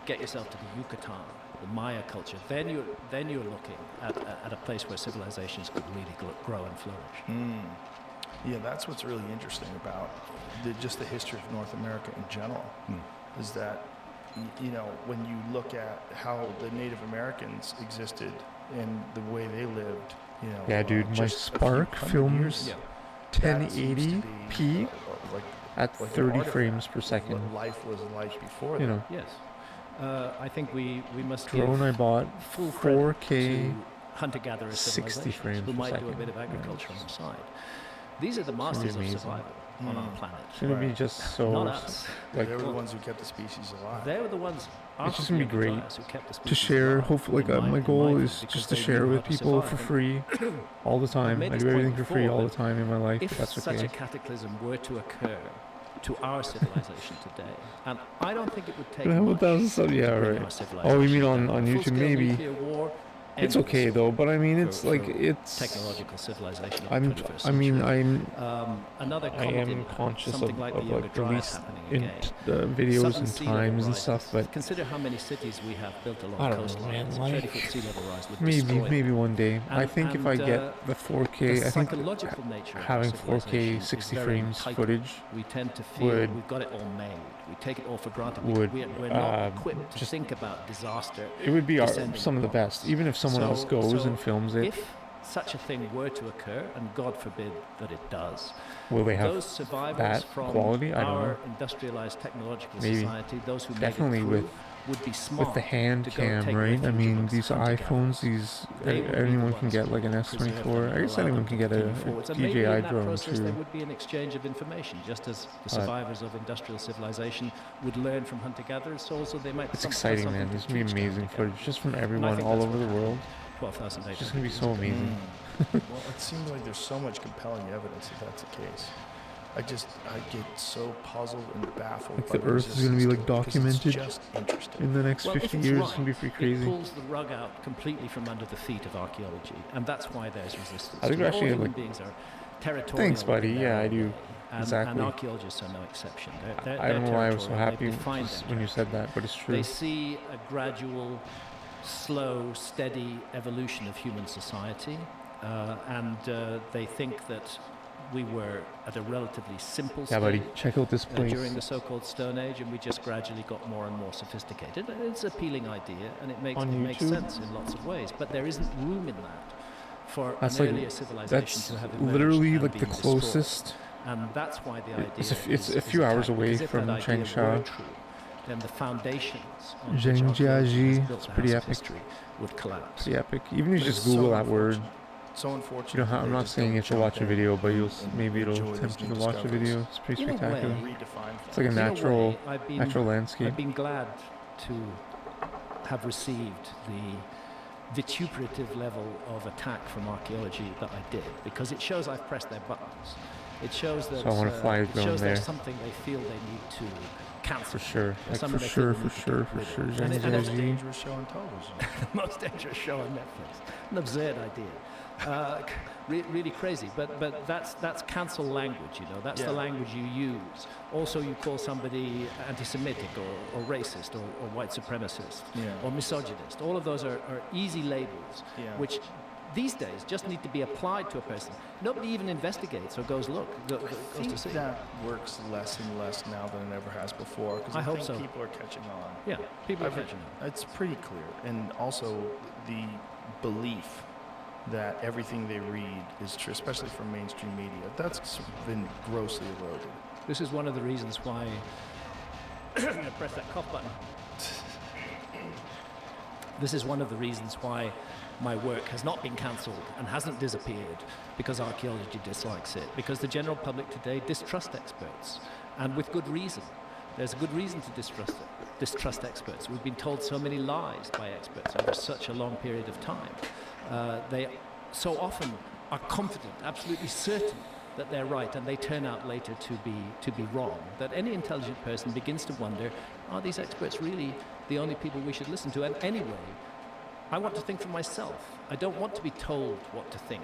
Speaker 3: get yourself to the Yucatan, the Maya culture, then you're looking at a place where civilizations could really grow and flourish.
Speaker 4: Yeah, that's what's really interesting about just the history of North America in general, is that, you know, when you look at how the Native Americans existed and the way they lived, you know.
Speaker 5: Yeah, dude, my
Speaker 4: just a few
Speaker 5: Spark
Speaker 4: hundred
Speaker 5: films
Speaker 4: years ago, that seems to
Speaker 5: 1080p
Speaker 4: be,
Speaker 5: at
Speaker 4: like an
Speaker 5: 30
Speaker 4: artifact
Speaker 5: frames per
Speaker 4: of
Speaker 5: second.
Speaker 4: what life was like before
Speaker 5: You
Speaker 4: that.
Speaker 5: know,
Speaker 3: Yes. I think we must
Speaker 5: drone I
Speaker 3: give
Speaker 5: bought,
Speaker 3: full credit
Speaker 5: 4K,
Speaker 3: to hunter-gatherer
Speaker 5: 60
Speaker 3: civilizations
Speaker 5: frames
Speaker 3: who
Speaker 5: per
Speaker 3: might do a
Speaker 5: second.
Speaker 3: bit of agriculture on the side. These are the
Speaker 5: gonna be
Speaker 3: masters of
Speaker 5: amazing.
Speaker 3: survival on our planet.
Speaker 5: It's gonna be
Speaker 4: Right.
Speaker 5: just so,
Speaker 3: Not us.
Speaker 5: like,
Speaker 4: They were the ones who kept the species alive.
Speaker 3: They were the ones.
Speaker 5: It's just gonna be great
Speaker 3: who kept the
Speaker 5: to
Speaker 3: species
Speaker 5: share.
Speaker 3: alive,
Speaker 5: Hopefully,
Speaker 3: in
Speaker 5: like, my goal
Speaker 3: view,
Speaker 5: is
Speaker 3: because
Speaker 5: just to
Speaker 3: they
Speaker 5: share
Speaker 3: knew
Speaker 5: with
Speaker 3: how to
Speaker 5: people for
Speaker 3: survive.
Speaker 5: free all the time.
Speaker 3: made
Speaker 5: I
Speaker 3: this
Speaker 5: do
Speaker 3: point
Speaker 5: everything for free
Speaker 3: before,
Speaker 5: all the
Speaker 3: but
Speaker 5: time in my life,
Speaker 3: If
Speaker 5: but that's
Speaker 3: such
Speaker 5: okay.
Speaker 3: a cataclysm were to occur to our civilization today, and I don't think it would take
Speaker 5: But how
Speaker 3: much
Speaker 5: about that stuff?
Speaker 3: to
Speaker 5: Yeah,
Speaker 3: bring
Speaker 5: right.
Speaker 3: our
Speaker 5: Oh, you
Speaker 3: civilization
Speaker 5: mean on
Speaker 3: down.
Speaker 5: YouTube?
Speaker 3: Full-scale
Speaker 5: Maybe.
Speaker 3: nuclear war
Speaker 5: It's
Speaker 3: ended
Speaker 5: okay
Speaker 3: the
Speaker 5: though, but I mean,
Speaker 3: for-
Speaker 5: it's like
Speaker 3: for
Speaker 5: it's.
Speaker 3: technological civilization of
Speaker 5: I'm.
Speaker 3: the 21st
Speaker 5: I mean,
Speaker 3: century.
Speaker 5: I'm.
Speaker 3: Another
Speaker 5: I am
Speaker 3: continent,
Speaker 5: conscious
Speaker 3: something
Speaker 5: of,
Speaker 3: like
Speaker 5: of
Speaker 3: the Younger
Speaker 5: like
Speaker 3: Dryas
Speaker 5: release
Speaker 3: happening
Speaker 5: in
Speaker 3: again.
Speaker 5: videos
Speaker 3: Southern
Speaker 5: and
Speaker 3: sea level
Speaker 5: times and
Speaker 3: rises.
Speaker 5: stuff, but
Speaker 3: Consider how many cities we have built along
Speaker 5: I don't know,
Speaker 3: coastlines.
Speaker 5: man,
Speaker 3: A
Speaker 5: like,
Speaker 3: 30-foot sea level rise would
Speaker 5: maybe
Speaker 3: destroy them.
Speaker 5: one day. I think if I
Speaker 3: and,
Speaker 5: get the 4K,
Speaker 3: the
Speaker 5: I think
Speaker 3: psychological nature of
Speaker 5: having
Speaker 3: our civilization
Speaker 5: 4K
Speaker 3: is
Speaker 5: 60
Speaker 3: very
Speaker 5: frames
Speaker 3: entitled.
Speaker 5: footage
Speaker 3: We tend to feel
Speaker 5: would-
Speaker 3: we've got it all made. We take it all for granted.
Speaker 5: would,
Speaker 3: We're not equipped to
Speaker 5: just-
Speaker 3: think about disaster.
Speaker 5: it would be
Speaker 3: descending
Speaker 5: some of the
Speaker 3: upon
Speaker 5: best.
Speaker 3: us.
Speaker 5: Even if someone else goes
Speaker 3: So
Speaker 5: and films it,
Speaker 3: if such a thing were to occur, and God forbid that it does,
Speaker 5: will they have
Speaker 3: those survivors
Speaker 5: that
Speaker 3: from
Speaker 5: quality? I don't
Speaker 3: our
Speaker 5: know.
Speaker 3: industrialized technological
Speaker 5: Maybe.
Speaker 3: society, those who
Speaker 5: Definitely
Speaker 3: made it
Speaker 5: with-
Speaker 3: through, would be smart
Speaker 5: with the hand
Speaker 3: to go
Speaker 5: cam,
Speaker 3: take
Speaker 5: right? I
Speaker 3: refuge
Speaker 5: mean,
Speaker 3: amongst
Speaker 5: these
Speaker 3: hunter-gatherers.
Speaker 5: iPhones, these
Speaker 3: They would be
Speaker 5: anyone
Speaker 3: the
Speaker 5: can
Speaker 3: ones
Speaker 5: get
Speaker 3: who
Speaker 5: like an
Speaker 3: preserve them
Speaker 5: S24. I
Speaker 3: and
Speaker 5: guess
Speaker 3: allow
Speaker 5: anyone
Speaker 3: them
Speaker 5: can
Speaker 3: to
Speaker 5: get a
Speaker 3: continue forwards. And maybe in
Speaker 5: DJI
Speaker 3: that
Speaker 5: drone
Speaker 3: process there
Speaker 5: too.
Speaker 3: would be an exchange of information, just as the survivors of industrial civilization would learn from hunter-gatherers. So also they might.
Speaker 5: It's
Speaker 3: have
Speaker 5: exciting,
Speaker 3: something
Speaker 5: man.
Speaker 3: to
Speaker 5: There's gonna be
Speaker 3: teach to
Speaker 5: amazing
Speaker 3: hunter-gatherers.
Speaker 5: footage just from
Speaker 3: And I
Speaker 5: everyone
Speaker 3: think
Speaker 5: all
Speaker 3: that's
Speaker 5: over
Speaker 3: what
Speaker 5: the world.
Speaker 3: happened 12,800
Speaker 5: It's just gonna be
Speaker 3: years
Speaker 5: so
Speaker 3: ago.
Speaker 5: amazing.
Speaker 4: Well, it seems like there's so much compelling evidence that that's the case. I get so puzzled and baffled.
Speaker 5: Like
Speaker 4: by
Speaker 5: the Earth is gonna be,
Speaker 4: resistance
Speaker 5: like,
Speaker 4: to it, because it's
Speaker 5: documented
Speaker 4: just interesting.
Speaker 5: In the next
Speaker 3: Well,
Speaker 5: 50
Speaker 3: if it's
Speaker 5: years,
Speaker 3: right,
Speaker 5: it's gonna be pretty
Speaker 3: it
Speaker 5: crazy.
Speaker 3: pulls the rug out completely from under the feet of archaeology, and that's why there's resistance.
Speaker 5: I think
Speaker 3: to it.
Speaker 5: actually,
Speaker 3: All human
Speaker 5: like-
Speaker 3: beings are territorial.
Speaker 5: Thanks, buddy.
Speaker 3: in their
Speaker 5: Yeah, I
Speaker 3: own
Speaker 5: do.
Speaker 3: way, and
Speaker 5: Exactly.
Speaker 3: archaeologists are no exception.
Speaker 5: I don't know why I was so
Speaker 3: territorial,
Speaker 5: happy
Speaker 3: they've defined
Speaker 5: just
Speaker 3: their
Speaker 5: when you said
Speaker 3: territory.
Speaker 5: that, but it's true.
Speaker 3: They see a gradual, slow, steady evolution of human society, and they think that we were at a relatively simple
Speaker 5: Yeah, buddy.
Speaker 3: stage
Speaker 5: Check out this place.
Speaker 3: during the so-called Stone Age, and we just gradually got more and more sophisticated. And it's an appealing idea, and it makes
Speaker 5: YouTube?
Speaker 3: sense in lots of ways. But there isn't room in that for
Speaker 5: That's
Speaker 3: an
Speaker 5: like-
Speaker 3: earlier civilization
Speaker 5: That's
Speaker 3: to have emerged
Speaker 5: literally
Speaker 3: and
Speaker 5: like the
Speaker 3: been destroyed.
Speaker 5: closest.
Speaker 3: And that's why the idea
Speaker 5: It's a
Speaker 3: is
Speaker 5: few hours
Speaker 3: attacked,
Speaker 5: away
Speaker 3: because if
Speaker 5: from
Speaker 3: that idea
Speaker 5: Changsha.
Speaker 3: were true, then the foundations on which
Speaker 5: Zhangjiajie,
Speaker 3: archaeology has built
Speaker 5: it's
Speaker 3: the
Speaker 5: pretty
Speaker 3: house of
Speaker 5: epic.
Speaker 3: history would collapse.
Speaker 5: Pretty epic. Even if you
Speaker 4: But
Speaker 5: just
Speaker 4: it's
Speaker 5: Google
Speaker 4: so
Speaker 5: that word,
Speaker 4: So unfortunate.
Speaker 5: you know, I'm
Speaker 4: they
Speaker 5: not
Speaker 4: just
Speaker 5: saying
Speaker 4: don't
Speaker 5: you have to
Speaker 4: jump
Speaker 5: watch a
Speaker 4: in
Speaker 5: video, but
Speaker 4: and
Speaker 5: maybe it'll
Speaker 4: enjoy these
Speaker 5: tempt you
Speaker 4: new
Speaker 5: to watch a
Speaker 4: discoveries.
Speaker 5: video. It's pretty
Speaker 3: In a
Speaker 5: spectacular.
Speaker 3: way,
Speaker 4: Redefine
Speaker 5: It's like a
Speaker 3: In a
Speaker 5: natural,
Speaker 3: way,
Speaker 5: natural landscape.
Speaker 3: I've been glad to have received the vituperative level of attack from archaeology that I did, because it shows I've pressed their buttons. It shows that
Speaker 5: So I wanna fly a
Speaker 3: it
Speaker 5: drone
Speaker 3: shows
Speaker 5: there.
Speaker 3: there's something they feel they need to cancel.
Speaker 5: For sure.
Speaker 3: There's
Speaker 5: Like,
Speaker 3: something
Speaker 5: for
Speaker 3: they feel
Speaker 5: sure,
Speaker 3: they
Speaker 5: for
Speaker 3: need to
Speaker 5: sure,
Speaker 3: get
Speaker 5: for
Speaker 3: rid
Speaker 5: sure.
Speaker 3: of. And
Speaker 4: It's the
Speaker 3: it's
Speaker 4: most
Speaker 5: Zhangjiajie.
Speaker 4: dangerous show on television.
Speaker 3: the most dangerous show on Netflix. An absurd idea. Really crazy, but that's cancel language, you know. That's the
Speaker 4: Yeah.
Speaker 3: language you use. Also, you call somebody anti-Semitic or racist or white supremacist
Speaker 4: Yeah.
Speaker 3: or misogynist. All of those are easy labels,
Speaker 4: Yeah.
Speaker 3: which these days just need to be applied to a person. Nobody even investigates or goes
Speaker 4: I
Speaker 3: goes to
Speaker 4: think
Speaker 3: see.
Speaker 4: that works less and less now than it ever has before. Because
Speaker 3: I hope
Speaker 4: think
Speaker 3: so.
Speaker 4: people are catching on.
Speaker 3: Yeah, people are
Speaker 4: I've-
Speaker 3: catching on.
Speaker 4: It's pretty clear, and also the belief that everything they read is true, especially from mainstream media. That's been grossly eroded.
Speaker 3: This is one of the reasons why. I'm going to press that cough button. This is one of the reasons why my work has not been cancelled and hasn't disappeared, because archaeology dislikes it, because the general public today distrust experts, and with good reason. There's a good reason to distrust experts. We've been told so many lies by experts over such a long period of time. They so often are confident, absolutely certain that they're right, and they turn out later to be wrong. That any intelligent person begins to wonder, are these experts really the only people we should listen to? And anyway, I want to think for myself. I don't want to be told what to think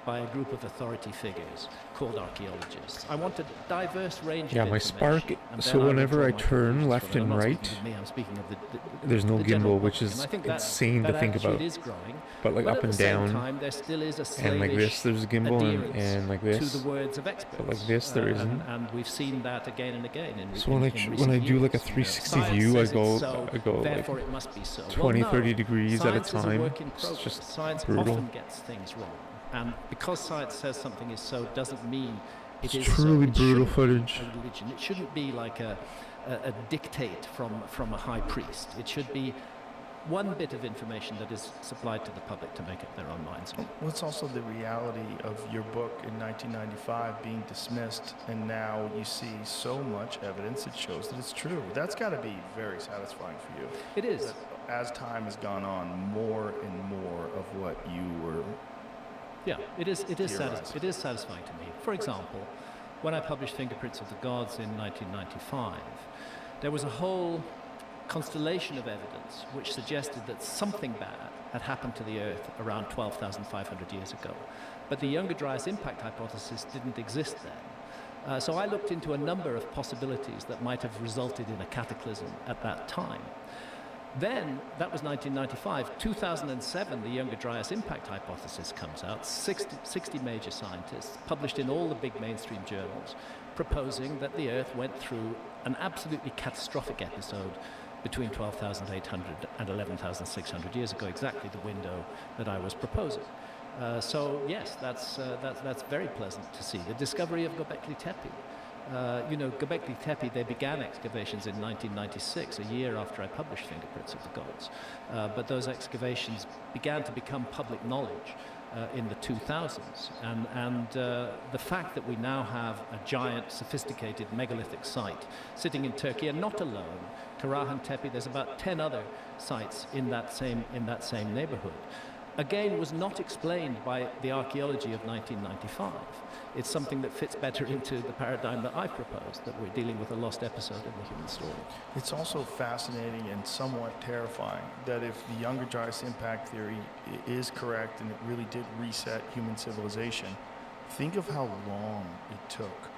Speaker 3: by a group of authority figures called archaeologists. I want a diverse range of
Speaker 5: my Spark, so whenever I turn left and right, there's no gimbal, which is insane to think about. But like up and down,
Speaker 3: there still is a
Speaker 5: and like this, there's a gimbal, and like this,
Speaker 3: to the words of experts.
Speaker 5: But like this, there isn't.
Speaker 3: And we've seen that again and again.
Speaker 5: So when I do like a 360 view, I go like 20, 30 degrees at a time. It's just
Speaker 3: science
Speaker 5: brutal.
Speaker 3: Often gets things wrong. And because science says something is so doesn't mean it is
Speaker 5: truly
Speaker 3: so.
Speaker 5: brutal footage.
Speaker 3: A religion. It shouldn't be like a dictate from a high priest. It should be one bit of information that is supplied to the public to make up their own minds.
Speaker 4: What's also the reality of your book in 1995 being dismissed, and now you see so much evidence that shows that it's true? That's got to be very satisfying for you.
Speaker 3: It is.
Speaker 4: That as time has gone on, more and more of what you were...
Speaker 3: Yeah, it is satisfying to me. For example, when I published Fingerprints of the Gods in 1995, there was a whole constellation of evidence which suggested that something bad had happened to the Earth around 12,500 years ago. But the Younger Dryas impact hypothesis didn't exist then. So I looked into a number of possibilities that might have resulted in a cataclysm at that time. Then, that was 1995. 2007, the Younger Dryas impact hypothesis comes out. 60 major scientists, published in all the big mainstream journals, proposing that the Earth went through an absolutely catastrophic episode between 12,800 and 11,600 years ago, exactly the window that I was proposing. So yes, that's very pleasant to see. The discovery of Göbekli Tepe. Göbekli Tepe, they began excavations in 1996, a year after I published Fingerprints of the Gods. But those excavations began to become public knowledge in the 2000s. And the fact that we now have a giant, sophisticated megalithic site sitting in Turkey, and not alone, Karahan Tepe, there's about 10 other sites in that same neighborhood, again was not explained by the archaeology of 1995. It's something that fits better into the paradigm that I've proposed, that we're dealing with a lost episode in the human story.
Speaker 4: It's also fascinating and somewhat terrifying that if the Younger Dryas impact theory is correct and it really did reset human civilization, think of how long it took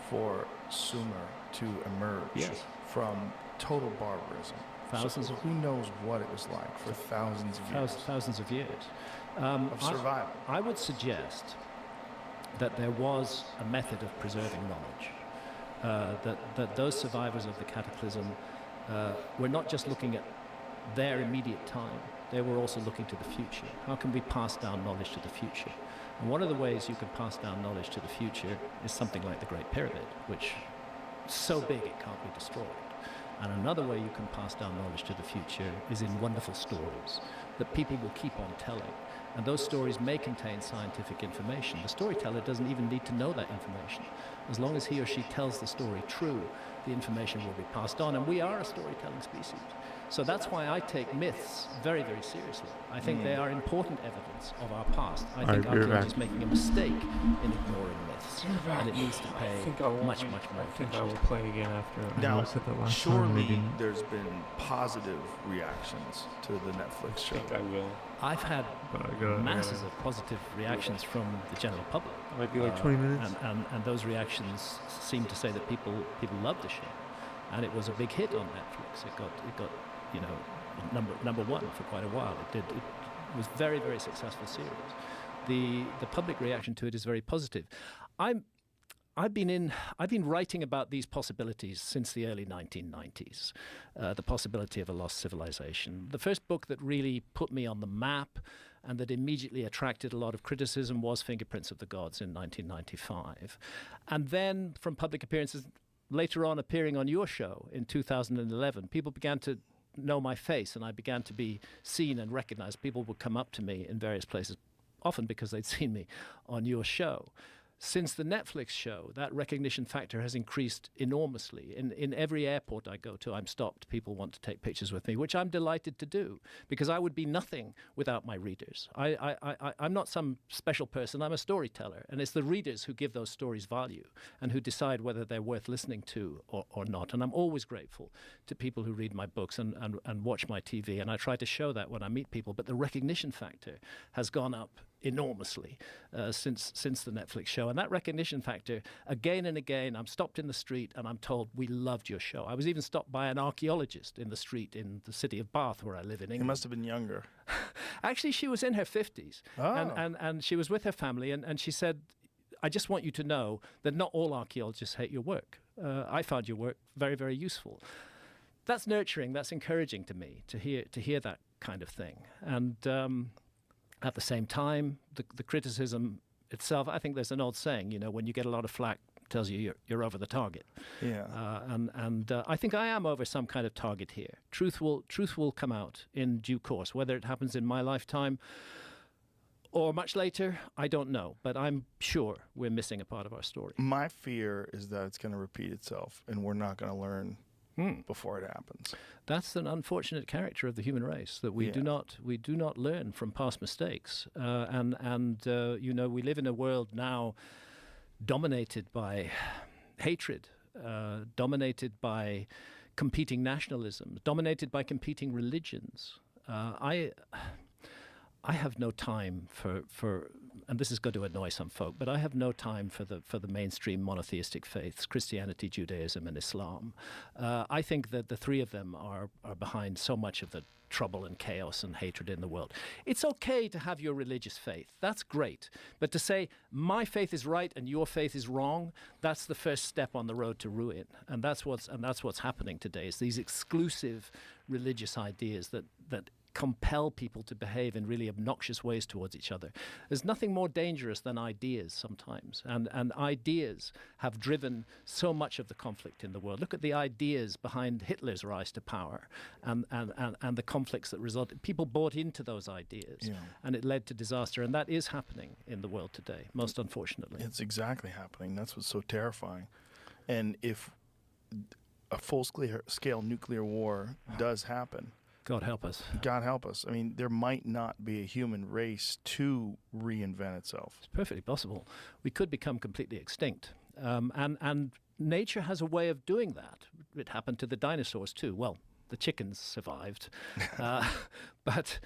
Speaker 4: for Sumer to emerge from total barbarism.
Speaker 3: Thousands
Speaker 4: who knows what it was like for thousands of years.
Speaker 3: Thousands of years.
Speaker 4: Of survival.
Speaker 3: I would suggest that there was a method of preserving knowledge. That those survivors of the cataclysm were not just looking at their immediate time, they were also looking to the future. How can we pass down knowledge to the future? And one of the ways you can pass down knowledge to the future is something like the Great Pyramid, which is so big it can't be destroyed. And another way you can pass down knowledge to the future is in wonderful stories that people will keep on telling. And those stories may contain scientific information. The storyteller doesn't even need to know that information. As long as he or she tells the story true, the information will be passed on. And we are a storytelling species. So that's why I take myths very, very seriously. I think they are important evidence of our past. I think archaeology is making a mistake in ignoring myths, and it needs to pay much, much more attention.
Speaker 5: I will play again after.
Speaker 4: Now,
Speaker 5: said that last
Speaker 4: surely
Speaker 5: time,
Speaker 4: there's been positive reactions to the Netflix show.
Speaker 5: I think I will.
Speaker 3: I've had masses of positive reactions from the general public.
Speaker 5: It might be like 20 minutes.
Speaker 3: And those reactions seem to say that people loved the show. And it was a big hit on Netflix. It got number one for quite a while. It was very, very successful series. The public reaction to it is very positive. I've been writing about these possibilities since the early 1990s. The possibility of a lost civilization. The first book that really put me on the map and that immediately attracted a lot of criticism was Fingerprints of the Gods in 1995. And then from public appearances, later on appearing on your show in 2011, people began to know my face and I began to be seen and recognized. People would come up to me in various places, often because they'd seen me on your show. Since the Netflix show, that recognition factor has increased enormously. In every airport I go to, I'm stopped. People want to take pictures with me, which I'm delighted to do, because I would be nothing without my readers. I'm not some special person. I'm a storyteller, and it's the readers who give those stories value and who decide whether they're worth listening to or not. And I'm always grateful to people who read my books and watch my TV, and I try to show that when I meet people. But the recognition factor has gone up enormously since the Netflix show. And that recognition factor, again and again, I'm stopped in the street and I'm told, we loved your show. I was even stopped by an archaeologist in the street in the city of Bath, where I live in England.
Speaker 4: He must have been younger.
Speaker 3: Actually, she was in her 50s.
Speaker 4: Oh.
Speaker 3: And she was with her family, and she said, I just want you to know that not all archaeologists hate your work. I found your work very, very useful. That's nurturing, that's encouraging to me, to hear that kind of thing. And at the same time, the criticism itself, I think there's an old saying, when you get a lot of flack, it tells you you're over the target.
Speaker 4: Yeah.
Speaker 3: And I think I am over some kind of target here. Truth will come out in due course. Whether it happens in my lifetime or much later, I don't know. But I'm sure we're missing a part of our story.
Speaker 4: My fear is that it's going to repeat itself, and we're not going to learn before it happens.
Speaker 3: That's an unfortunate character of the human race, that we do not learn from past mistakes. We live in a world now dominated by hatred, dominated by competing nationalisms, dominated by competing religions. I have no time for, and this is going to annoy some folk, but I have no time for the mainstream monotheistic faiths, Christianity, Judaism, and Islam. I think that the three of them are behind so much of the trouble and chaos and hatred in the world. It's okay to have your religious faith. That's great. But to say, my faith is right and your faith is wrong, that's the first step on the road to ruin. And that's what's happening today, is these exclusive religious ideas that compel people to behave in really obnoxious ways towards each other. There's nothing more dangerous than ideas sometimes, and ideas have driven so much of the conflict in the world. Look at the ideas behind Hitler's rise to power and the conflicts that resulted. People bought into those ideas, and it led to disaster, and that is happening in the world today, most unfortunately.
Speaker 4: It's exactly happening. That's what's so terrifying. And if a full-scale nuclear war does happen,
Speaker 3: God help us.
Speaker 4: God help us. I mean, there might not be a human race to reinvent itself.
Speaker 3: It's perfectly possible. We could become completely extinct. And nature has a way of doing that. It happened to the dinosaurs too. Well, the chickens survived. But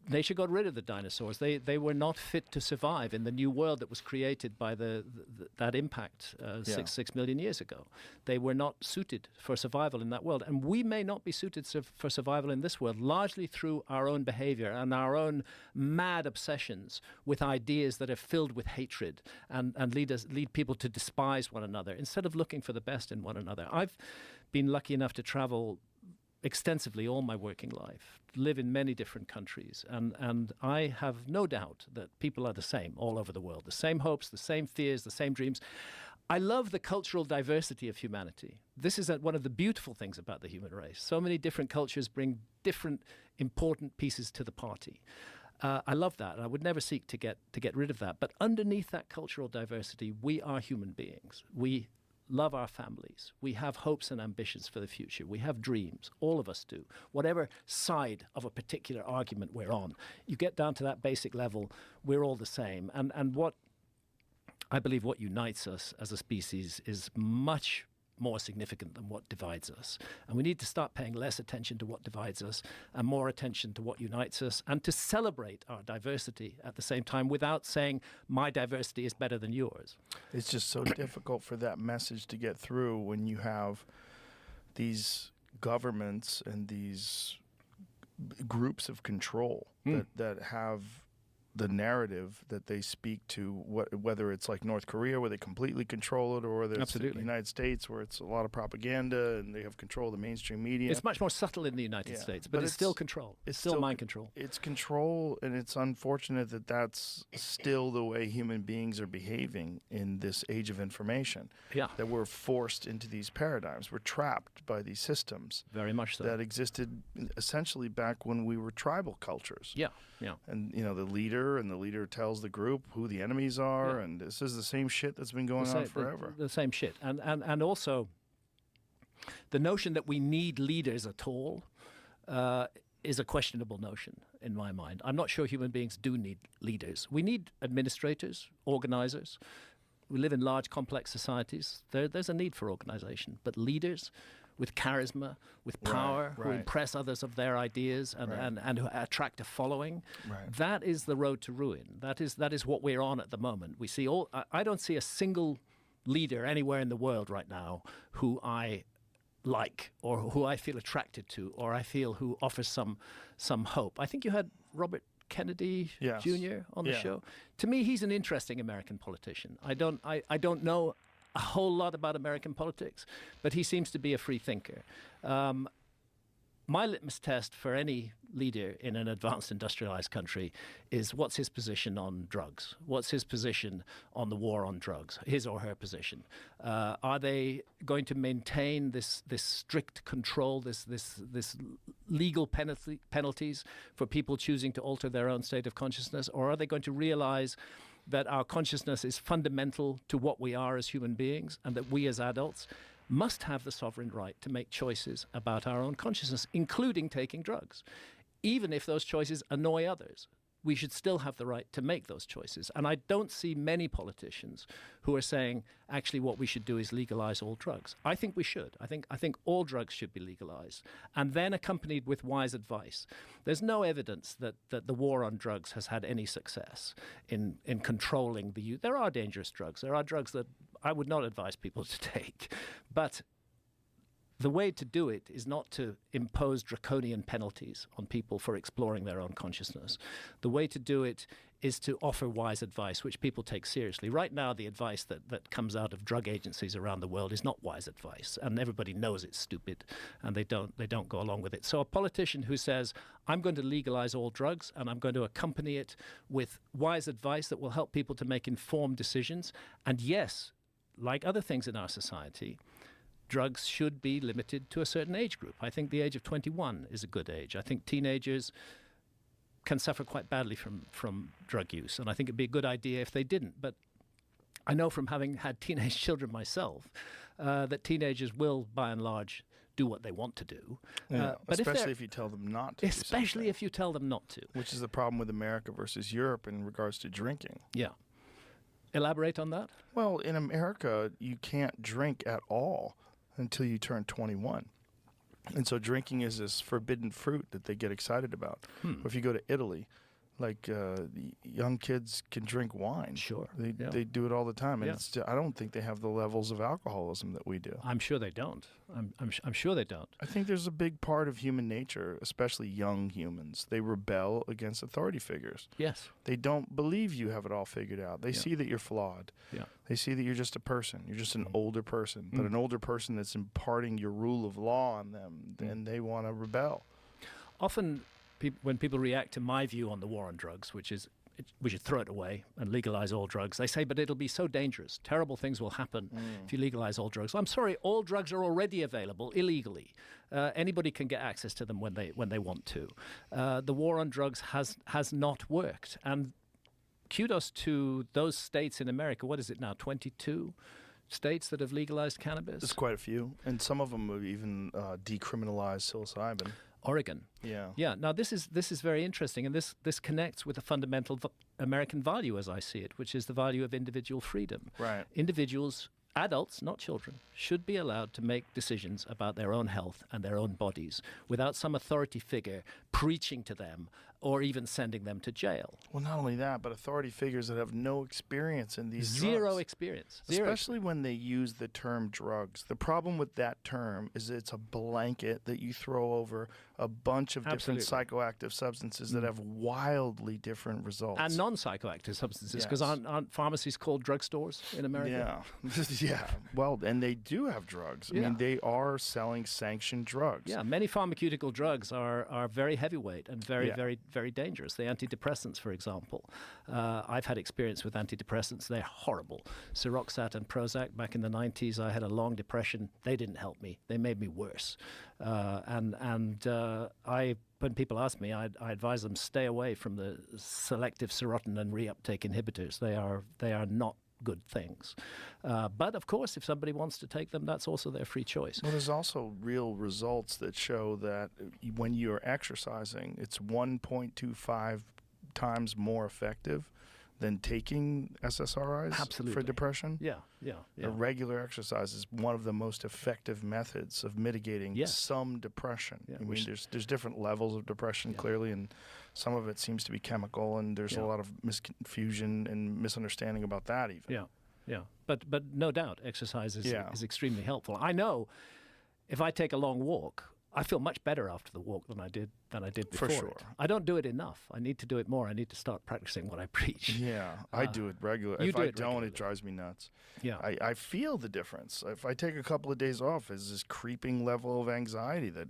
Speaker 3: nature got rid of the dinosaurs. They were not fit to survive in the new world that was created by that impact 6 million years ago. They were not suited for survival in that world. And we may not be suited for survival in this world, largely through our own behavior and our own mad obsessions with ideas that are filled with hatred and lead people to despise one another instead of looking for the best in one another. I've been lucky enough to travel extensively all my working life, live in many different countries, and I have no doubt that people are the same all over the world, the same hopes, the same fears, the same dreams. I love the cultural diversity of humanity. This is one of the beautiful things about the human race. So many different cultures bring different important pieces to the party. I love that, and I would never seek to get rid of that. But underneath that cultural diversity, we are human beings. We love our families. We have hopes and ambitions for the future. We have dreams. All of us do. Whatever side of a particular argument we're on, you get down to that basic level, we're all the same. And what I believe what unites us as a species is much more significant than what divides us. And we need to start paying less attention to what divides us and more attention to what unites us, and to celebrate our diversity at the same time without saying my diversity is better than yours.
Speaker 4: It's just so difficult for that message to get through when you have these governments and these groups of control that have the narrative that they speak to, whether it's like North Korea, where they completely control it, or whether it's the United States, where it's a lot of propaganda and they have control of the mainstream media.
Speaker 3: It's much more subtle in the United States, but it's still control. It's still mind control.
Speaker 4: It's control, and it's unfortunate that that's still the way human beings are behaving in this age of information.
Speaker 3: Yeah.
Speaker 4: That we're forced into these paradigms. We're trapped by these systems.
Speaker 3: Very much so.
Speaker 4: That existed essentially back when we were tribal cultures.
Speaker 3: Yeah. Yeah.
Speaker 4: And, you know, the leader tells the group who the enemies are, and this is the same shit that's been going on forever.
Speaker 3: The same shit. And also, the notion that we need leaders at all is a questionable notion in my mind. I'm not sure human beings do need leaders. We need administrators, organizers. We live in large, complex societies. There's a need for organization. But leaders with charisma, with power, who impress others of their ideas and who attract a following, that is the road to ruin. That is what we're on at the moment. We see I don't see a single leader anywhere in the world right now who I like or who I feel attracted to or I feel who offers some hope. I think you had Robert Kennedy Jr. on the show. To me, he's an interesting American politician. I don't know a whole lot about American politics, but he seems to be a free thinker. My litmus test for any leader in an advanced industrialized country is what's his position on drugs? What's his position on the war on drugs? His or her position? Are they going to maintain this strict control, this legal penalties for people choosing to alter their own state of consciousness, or are they going to realize that our consciousness is fundamental to what we are as human beings, and that we as adults must have the sovereign right to make choices about our own consciousness, including taking drugs. Even if those choices annoy others, we should still have the right to make those choices. And I don't see many politicians who are saying, actually, what we should do is legalize all drugs. I think we should. I think all drugs should be legalized, and then accompanied with wise advice. There's no evidence that the war on drugs has had any success in controlling the use. There are dangerous drugs. There are drugs that I would not advise people to take. But the way to do it is not to impose draconian penalties on people for exploring their own consciousness. The way to do it is to offer wise advice, which people take seriously. Right now, the advice that comes out of drug agencies around the world is not wise advice, and everybody knows it's stupid, and they don't go along with it. So a politician who says, I'm going to legalize all drugs, and I'm going to accompany it with wise advice that will help people to make informed decisions, and yes, like other things in our society, drugs should be limited to a certain age group. I think the age of 21 is a good age. I think teenagers can suffer quite badly from drug use, and I think it'd be a good idea if they didn't. But I know from having had teenage children myself that teenagers will, by and large, do what they want to do.
Speaker 4: But especially if you tell them not to.
Speaker 3: Especially if you tell them not to.
Speaker 4: Which is the problem with America versus Europe in regards to drinking.
Speaker 3: Yeah. Elaborate on that?
Speaker 4: Well, in America, you can't drink at all until you turn 21. And so drinking is this forbidden fruit that they get excited about. Or if you go to Italy, like the young kids can drink wine.
Speaker 3: Sure.
Speaker 4: They do it all the time. And I don't think they have the levels of alcoholism that we do.
Speaker 3: I'm sure they don't. I'm sure they don't.
Speaker 4: I think there's a big part of human nature, especially young humans. They rebel against authority figures.
Speaker 3: Yes.
Speaker 4: They don't believe you have it all figured out. They see that you're flawed.
Speaker 3: Yeah.
Speaker 4: They see that you're just a person. You're just an older person. But an older person that's imparting your rule of law on them, then they want to rebel.
Speaker 3: Often, when people react to my view on the war on drugs, which is we should throw it away and legalize all drugs, they say, but it'll be so dangerous. Terrible things will happen if you legalize all drugs. Well, I'm sorry, all drugs are already available illegally. Anybody can get access to them when they want to. The war on drugs has not worked. And kudos to those states in America. What is it now, 22 states that have legalized cannabis?
Speaker 4: There's quite a few. And some of them have even decriminalized psilocybin.
Speaker 3: Oregon. Yeah. Now this is very interesting, and this connects with a fundamental American value, as I see it, which is the value of individual freedom.
Speaker 4: Right.
Speaker 3: Individuals, adults, not children, should be allowed to make decisions about their own health and their own bodies without some authority figure preaching to them or even sending them to jail.
Speaker 4: Well, not only that, but authority figures that have no experience in these
Speaker 3: Zero
Speaker 4: drugs.
Speaker 3: experience.
Speaker 4: Especially when they use the term drugs. The problem with that term is it's a blanket that you throw over a bunch of different psychoactive substances that have wildly different results.
Speaker 3: And non-psychoactive substances, because aren't pharmacies called drugstores in America?
Speaker 4: Yeah. Yeah. Well, and they do have drugs. I mean, they are selling sanctioned drugs.
Speaker 3: Yeah, many pharmaceutical drugs are very heavyweight and very dangerous. The antidepressants, for example. I've had experience with antidepressants. They're horrible. Seroxat and Prozac back in the 90s, I had a long depression. They didn't help me. They made me worse. I when people ask me, I advise them stay away from the selective serotonin reuptake inhibitors. They are not good things. But of course, if somebody wants to take them, that's also their free choice.
Speaker 4: Well, there's also real results that show that when you're exercising, it's 1.25 times more effective than taking SSRIs for depression.
Speaker 3: Yeah.
Speaker 4: A regular exercise is one of the most effective methods of mitigating some depression.
Speaker 3: Yeah,
Speaker 4: I mean, there's different levels of depression, clearly, and some of it seems to be chemical, and there's a lot of misconfusion and misunderstanding about that even.
Speaker 3: Yeah. But no doubt, exercise is extremely helpful. I know if I take a long walk, I feel much better after the walk than I did before.
Speaker 4: For sure.
Speaker 3: I don't do it enough. I need to do it more. I need to start practicing what I preach.
Speaker 4: Yeah, I do it regularly. If I don't, it drives me nuts.
Speaker 3: Yeah.
Speaker 4: I feel the difference. If I take a couple of days off, there's this creeping level of anxiety that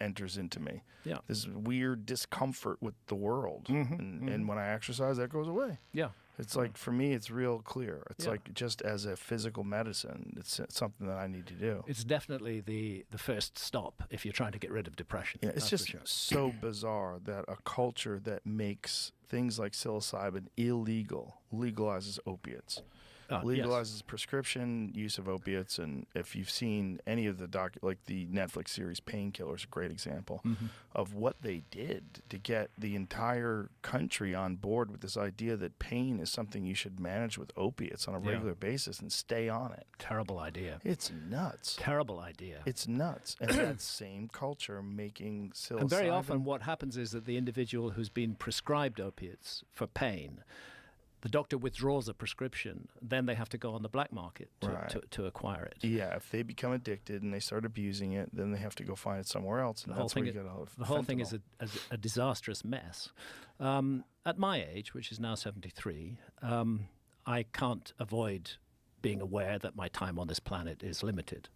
Speaker 4: enters into me.
Speaker 3: Yeah.
Speaker 4: This weird discomfort with the world. And when I exercise, that goes away.
Speaker 3: Yeah.
Speaker 4: It's like, for me, it's real clear. It's like just as a physical medicine, it's something that I need to do.
Speaker 3: It's definitely the first stop if you're trying to get rid of depression.
Speaker 4: Yeah, it's just so bizarre that a culture that makes things like psilocybin illegal legalizes opiates. Legalizes prescription use of opiates, and if you've seen any of the like the Netflix series Painkiller is a great example of what they did to get the entire country on board with this idea that pain is something you should manage with opiates on a regular basis and stay on it.
Speaker 3: Terrible idea.
Speaker 4: It's nuts.
Speaker 3: Terrible idea.
Speaker 4: It's nuts. And that same culture making psilocybin.
Speaker 3: And very often what happens is that the individual who's been prescribed opiates for pain, the doctor withdraws a prescription, then they have to go on the black market to acquire it.
Speaker 4: Yeah, if they become addicted and they start abusing it, then they have to go find it somewhere else. And
Speaker 3: The whole thing is a disastrous mess. At my age, which is now 73, I can't avoid being aware that my time on this planet is limited.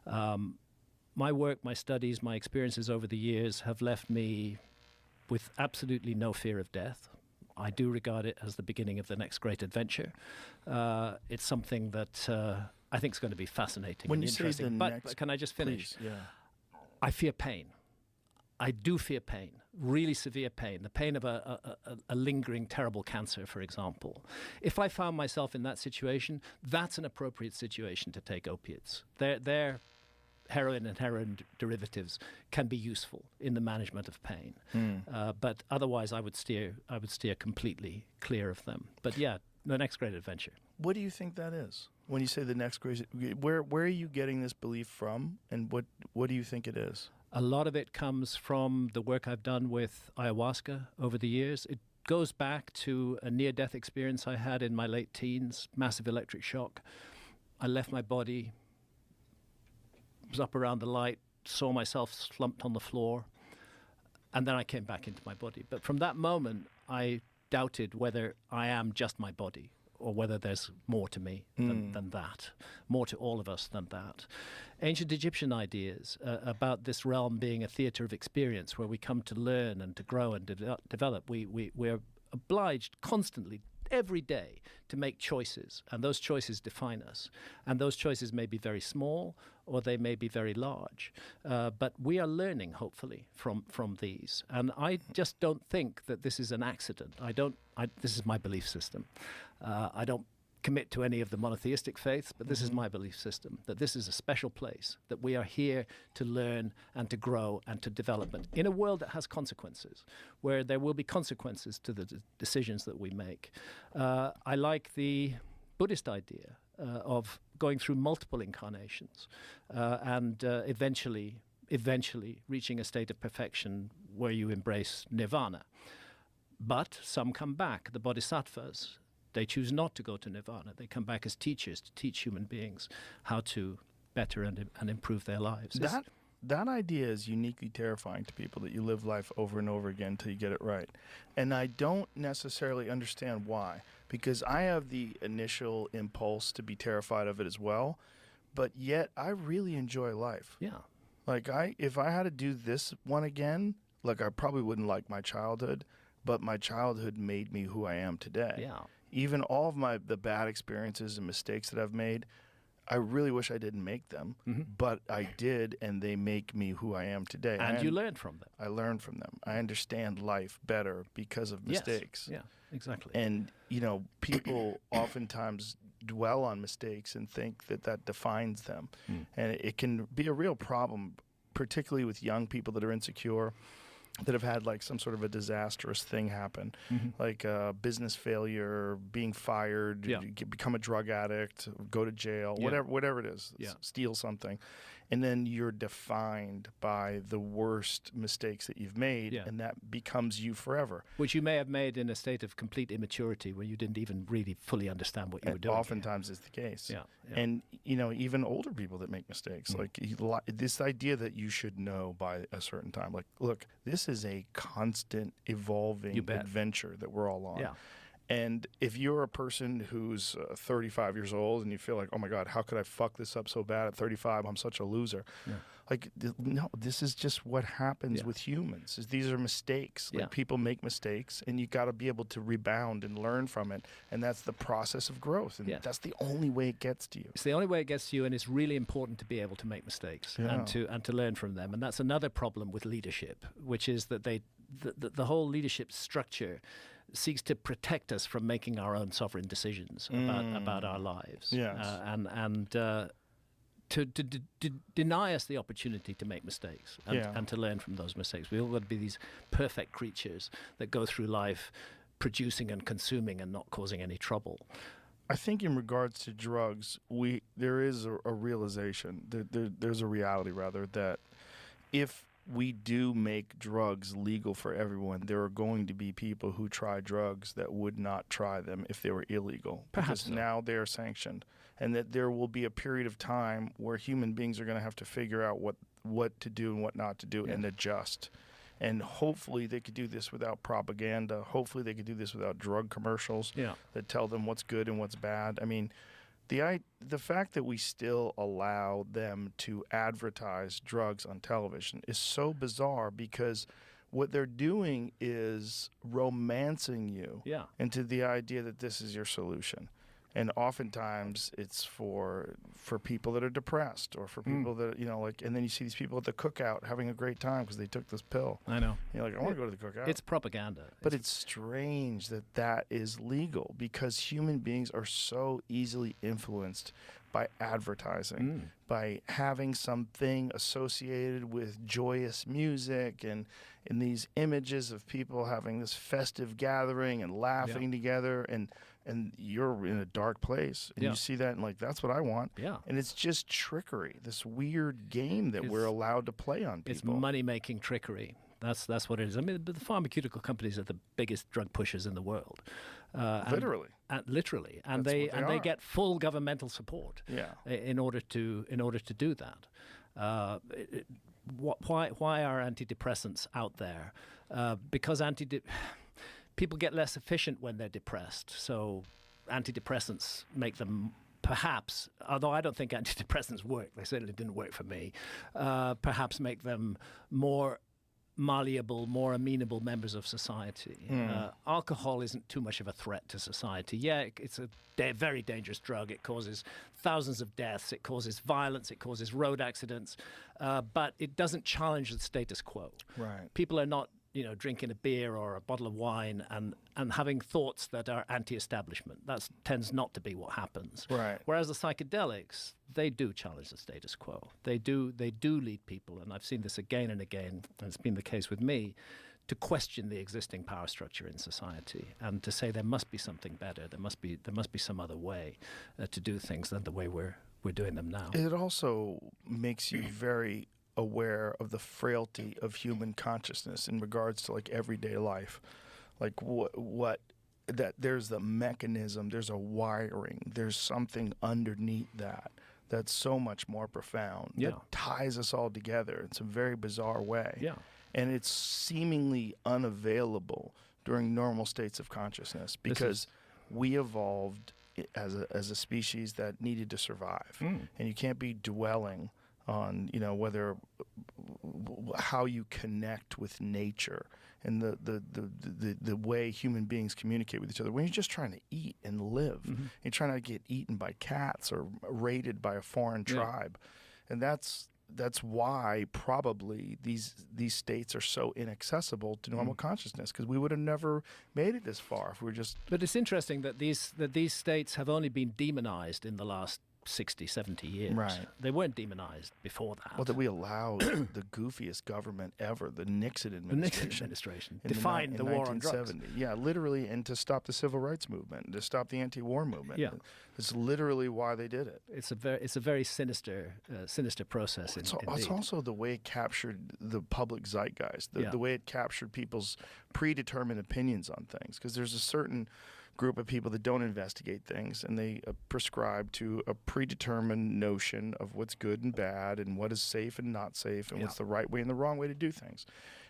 Speaker 3: My work, my studies, my experiences over the years have left me with absolutely no fear of death. I do regard it as the beginning of the next great adventure. It's something that I think is going to be fascinating and interesting. But can I just finish?
Speaker 4: Please, yeah.
Speaker 3: I fear pain. I do fear pain, really severe pain, the pain of a lingering, terrible cancer, for example. If I found myself in that situation, that's an appropriate situation to take opiates. They're heroin and heroin derivatives can be useful in the management of pain, but otherwise I would steer completely clear of them. But yeah, the next great adventure.
Speaker 4: What do you think that is? When you say the next great, where are you getting this belief from, and what do you think it is?
Speaker 3: A lot of it comes from the work I've done with ayahuasca over the years. It goes back to a near-death experience I had in my late teens, massive electric shock. I left my body, was up around the light, saw myself slumped on the floor, and then I came back into my body. But from that moment, I doubted whether I am just my body or whether there's more to me than that, more to all of us than that. Ancient Egyptian ideas about this realm being a theater of experience where we come to learn and to grow and develop. We're obliged constantly, every day, to make choices, and those choices define us. And those choices may be very small or they may be very large, but we are learning, hopefully, from these. And I just don't think that this is an accident. This is my belief system. I don't commit to any of the monotheistic faiths, but this is my belief system, that this is a special place, that we are here to learn and to grow and to develop in a world that has consequences, where there will be consequences to the decisions that we make. I like the Buddhist idea of going through multiple incarnations and eventually reaching a state of perfection where you embrace nirvana. But some come back, the bodhisattvas. They choose not to go to nirvana. They come back as teachers to teach human beings how to better and improve their lives.
Speaker 4: That idea is uniquely terrifying to people, that you live life over and over again until you get it right. And I don't necessarily understand why, because I have the initial impulse to be terrified of it as well, but yet I really enjoy life.
Speaker 3: Yeah.
Speaker 4: Like if I had to do this one again, like I probably wouldn't like my childhood, but my childhood made me who I am today.
Speaker 3: Yeah.
Speaker 4: Even all of the bad experiences and mistakes that I've made, I really wish I didn't make them, but I did, and they make me who I am today.
Speaker 3: And you learned from them.
Speaker 4: I learned from them. I understand life better because of mistakes.
Speaker 3: Yes. Yeah, exactly.
Speaker 4: And, people oftentimes dwell on mistakes and think that defines them. And it can be a real problem, particularly with young people that are insecure, that have had like some sort of a disastrous thing happen, like business failure, being fired, become a drug addict, go to jail, whatever it is, steal something. And then you're defined by the worst mistakes that you've made, and that becomes you forever.
Speaker 3: Which you may have made in a state of complete immaturity where you didn't even really fully understand what you were doing.
Speaker 4: Oftentimes is the case. And, even older people that make mistakes, like this idea that you should know by a certain time, like, look, this is a constant evolving adventure that we're all on. Yeah. And if you're a person who's 35 years old and you feel like, oh my God, how could I fuck this up so bad at 35? I'm such a loser. Like, no, this is just what happens with humans. These are mistakes. Like, people make mistakes, and you got to be able to rebound and learn from it. And that's the process of growth. And that's the only way it gets to you.
Speaker 3: It's the only way it gets to you, and it's really important to be able to make mistakes and to learn from them. And that's another problem with leadership, which is that the whole leadership structure seeks to protect us from making our own sovereign decisions about our lives. To deny us the opportunity to make mistakes and to learn from those mistakes. We've all got to be these perfect creatures that go through life producing and consuming and not causing any trouble.
Speaker 4: I think in regards to drugs, there is a realization, there's a reality rather, that if we do make drugs legal for everyone, there are going to be people who try drugs that would not try them if they were illegal.
Speaker 3: Perhaps
Speaker 4: because now they are sanctioned. And that there will be a period of time where human beings are going to have to figure out what to do and what not to do and adjust. And hopefully they could do this without propaganda. Hopefully they could do this without drug commercials that tell them what's good and what's bad. I mean, the fact that we still allow them to advertise drugs on television is so bizarre, because what they're doing is romancing you into the idea that this is your solution. And oftentimes it's for people that are depressed, or for people that, and then you see these people at the cookout having a great time because they took this pill.
Speaker 3: I know.
Speaker 4: You're like, I want to go to the cookout.
Speaker 3: It's propaganda.
Speaker 4: But it's strange that is legal, because human beings are so easily influenced by advertising, by having something associated with joyous music and in these images of people having this festive gathering and laughing together, and you're in a dark place and you see that and like, that's what I want. And it's just trickery, this weird game that we're allowed to play on people.
Speaker 3: It's money-making trickery. That's what it is. I mean, the pharmaceutical companies are the biggest drug pushers in the world.
Speaker 4: Literally.
Speaker 3: Literally, and they get full governmental support. In order to do that. Why are antidepressants out there? Because people get less efficient when they're depressed. So antidepressants make them, perhaps, although I don't think antidepressants work, they certainly didn't work for me, perhaps make them more malleable, more amenable members of society. Alcohol isn't too much of a threat to society. It's a very dangerous drug. It causes thousands of deaths. It causes violence. It causes road accidents. But it doesn't challenge the status quo.
Speaker 4: Right.
Speaker 3: People are not drinking a beer or a bottle of wine and having thoughts that are anti-establishment. That tends not to be what happens.
Speaker 4: Right.
Speaker 3: Whereas the psychedelics, they do challenge the status quo. They do lead people, and I've seen this again and again, and it's been the case with me, to question the existing power structure in society and to say there must be something better. There must be some other way to do things than the way we're doing them now.
Speaker 4: It also makes you very aware of the frailty of human consciousness in regards to like everyday life, like what that there's the mechanism, there's a wiring, there's something underneath that's so much more profound that ties us all together in some very bizarre way, and it's seemingly unavailable during normal states of consciousness because we evolved as a species that needed to survive, and you can't be dwelling on whether how you connect with nature and the way human beings communicate with each other. When you're just trying to eat and live, you're trying to get eaten by cats or raided by a foreign tribe, and that's why probably these states are so inaccessible to normal consciousness, because we would have never made it this far if we were just.
Speaker 3: But it's interesting that these states have only been demonized in the last 60, 70 years.
Speaker 4: Right.
Speaker 3: They weren't demonized before that.
Speaker 4: Well, that we allowed the goofiest government ever, the Nixon administration.
Speaker 3: The Nixon administration defined the war on drugs.
Speaker 4: Yeah, literally, and to stop the civil rights movement, to stop the anti-war movement.
Speaker 3: Yeah.
Speaker 4: It's literally why they did it.
Speaker 3: It's a very sinister process.
Speaker 4: It's also the way it captured the public zeitgeist, the way it captured people's predetermined opinions on things, because there's a certain group of people that don't investigate things, and they prescribe to a predetermined notion of what's good and bad and what is safe and not safe and what's the right way and the wrong way to do things.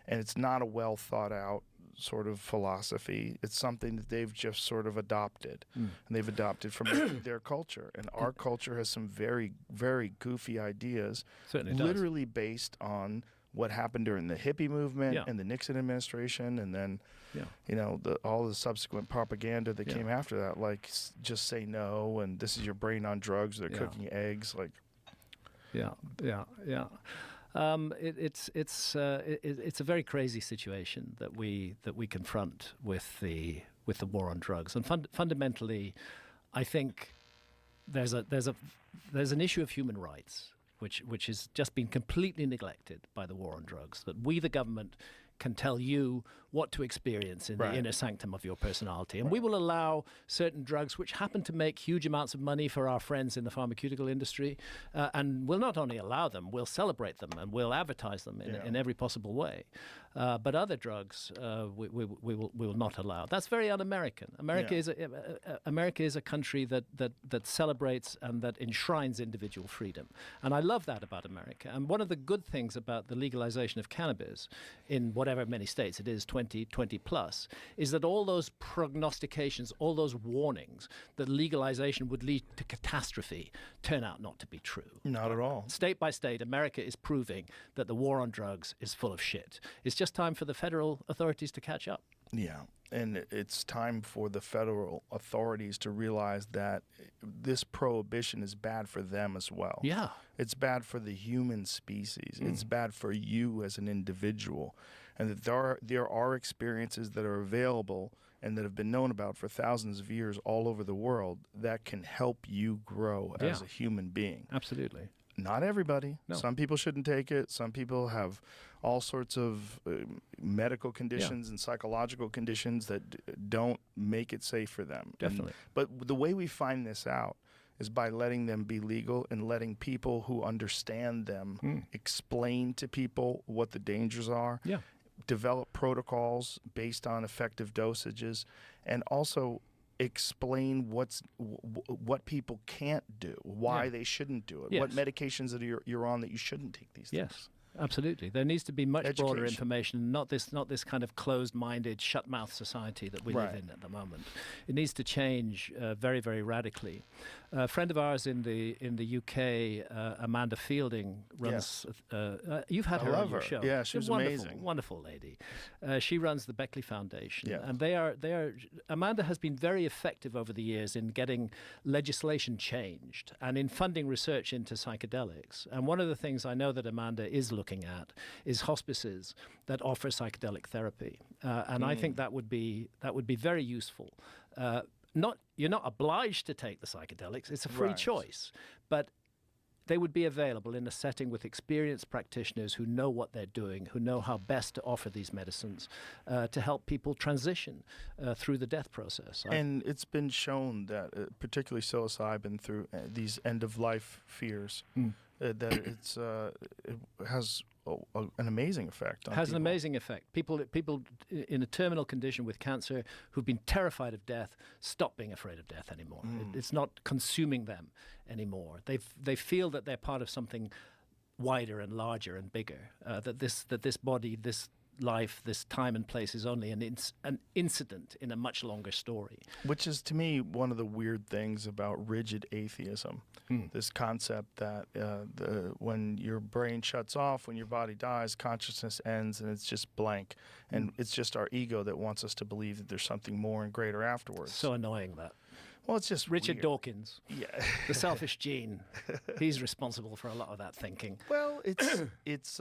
Speaker 4: And it's not a well thought out sort of philosophy. It's something that they've just sort of adopted, and they've adopted from their culture. And our culture has some very, very goofy ideas, literally based on what happened during the hippie movement and the Nixon administration, and then all the subsequent propaganda that came after that, like just say no, and this is your brain on drugs. They're cooking eggs, like.
Speaker 3: It's a very crazy situation that we confront with the war on drugs, and fundamentally, I think there's an issue of human rights which has just been completely neglected by the war on drugs. That we, the government, can tell you what to experience in the inner sanctum of your personality. And we will allow certain drugs which happen to make huge amounts of money for our friends in the pharmaceutical industry, and we'll not only allow them, we'll celebrate them and we'll advertise them in every possible way. But other drugs we will not allow. That's very un-American. America is a country that celebrates and that enshrines individual freedom. And I love that about America. And one of the good things about the legalization of cannabis in whatever many states it is, 20 plus, is that all those prognostications, all those warnings that legalization would lead to catastrophe turn out not to be true.
Speaker 4: Not at all.
Speaker 3: State by state, America is proving that the war on drugs is full of shit. It's just time for the federal authorities to catch up.
Speaker 4: Yeah, and it's time for the federal authorities to realize that this prohibition is bad for them as well.
Speaker 3: Yeah.
Speaker 4: It's bad for the human species. It's bad for you as an individual. And that there are experiences that are available and that have been known about for thousands of years all over the world that can help you grow as a human being.
Speaker 3: Absolutely.
Speaker 4: Not everybody.
Speaker 3: No.
Speaker 4: Some people shouldn't take it. Some people have all sorts of medical conditions and psychological conditions that don't make it safe for them.
Speaker 3: Definitely.
Speaker 4: But the way we find this out is by letting them be legal and letting people who understand them explain to people what the dangers are.
Speaker 3: Yeah.
Speaker 4: Develop protocols based on effective dosages, and also explain what people can't do, why they shouldn't do it, what medications that you're on that you shouldn't take these things.
Speaker 3: Yes. Absolutely. There needs to be much broader
Speaker 4: Education.
Speaker 3: information, not this kind of closed-minded, shut-mouth society that we live in at the moment. It needs to change very, very radically. A friend of ours in the UK, Amanda Fielding, runs. You've had her on your show.
Speaker 4: Yeah, she was amazing.
Speaker 3: Wonderful lady. She runs the Beckley Foundation, and they are. Amanda has been very effective over the years in getting legislation changed and in funding research into psychedelics. And one of the things I know that Amanda is looking at is hospices that offer psychedelic therapy, and I think that would be very useful. You're not obliged to take the psychedelics; it's a free choice, but they would be available in a setting with experienced practitioners who know what they're doing, who know how best to offer these medicines to help people transition through the death process.
Speaker 4: And it's been shown that, particularly psilocybin, through these end-of-life fears, that it has an amazing effect on people.
Speaker 3: Has an amazing effect. People in a terminal condition with cancer who've been terrified of death stop being afraid of death anymore. It's not consuming them anymore. They feel that they're part of something wider and larger and bigger. That this body, life, this time and place is only an incident in a much longer story.
Speaker 4: Which is, to me, one of the weird things about rigid atheism. This concept that when your brain shuts off, when your body dies, consciousness ends, and it's just blank. And it's just our ego that wants us to believe that there's something more and greater afterwards.
Speaker 3: So annoying, that.
Speaker 4: Well, it's just
Speaker 3: Richard
Speaker 4: weird.
Speaker 3: Dawkins,
Speaker 4: Yeah.
Speaker 3: the selfish gene. He's responsible for a lot of that thinking.
Speaker 4: Well, it's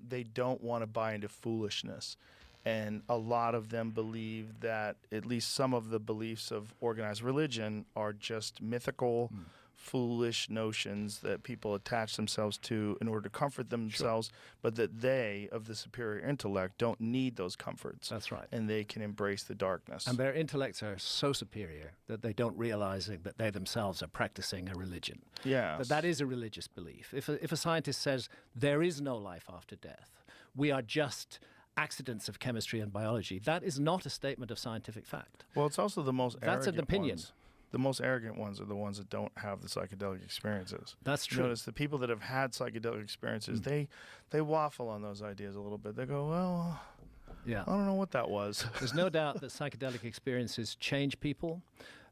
Speaker 4: they don't want to buy into foolishness. And a lot of them believe that at least some of the beliefs of organized religion are just mythical, foolish notions that people attach themselves to in order to comfort themselves, but that they, of the superior intellect, don't need those comforts.
Speaker 3: That's right.
Speaker 4: And they can embrace the darkness.
Speaker 3: And their intellects are so superior that they don't realize that they themselves are practicing a religion.
Speaker 4: Yeah.
Speaker 3: That is a religious belief. If a scientist says there is no life after death, we are just accidents of chemistry and biology, that is not a statement of scientific fact.
Speaker 4: Well, it's also the most arrogant
Speaker 3: That's an opinion.
Speaker 4: ones. The most arrogant ones are the ones that don't have the psychedelic experiences.
Speaker 3: That's true.
Speaker 4: Notice the people that have had psychedelic experiences, they waffle on those ideas a little bit. They go, well,
Speaker 3: Yeah.
Speaker 4: I don't know what that was.
Speaker 3: There's no doubt that psychedelic experiences change people,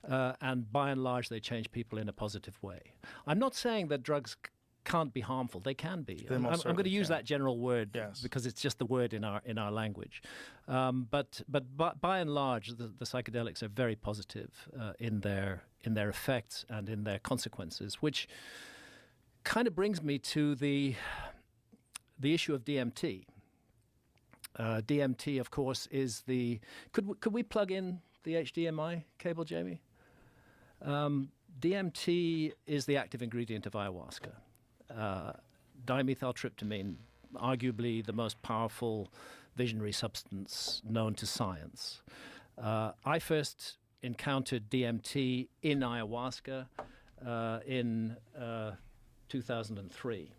Speaker 3: and by and large, they change people in a positive way. I'm not saying that drugs can't be harmful. They can be.
Speaker 4: They most
Speaker 3: I'm going to
Speaker 4: certainly
Speaker 3: use
Speaker 4: can.
Speaker 3: that general word because it's just the word in our language. But by and large, the psychedelics are very positive in their effects and in their consequences, which kind of brings me to the issue of DMT. DMT, of course, is the. Could we plug in the HDMI cable, Jamie? DMT is the active ingredient of ayahuasca. Dimethyltryptamine, arguably the most powerful visionary substance known to science. I first encountered DMT in ayahuasca in 2003.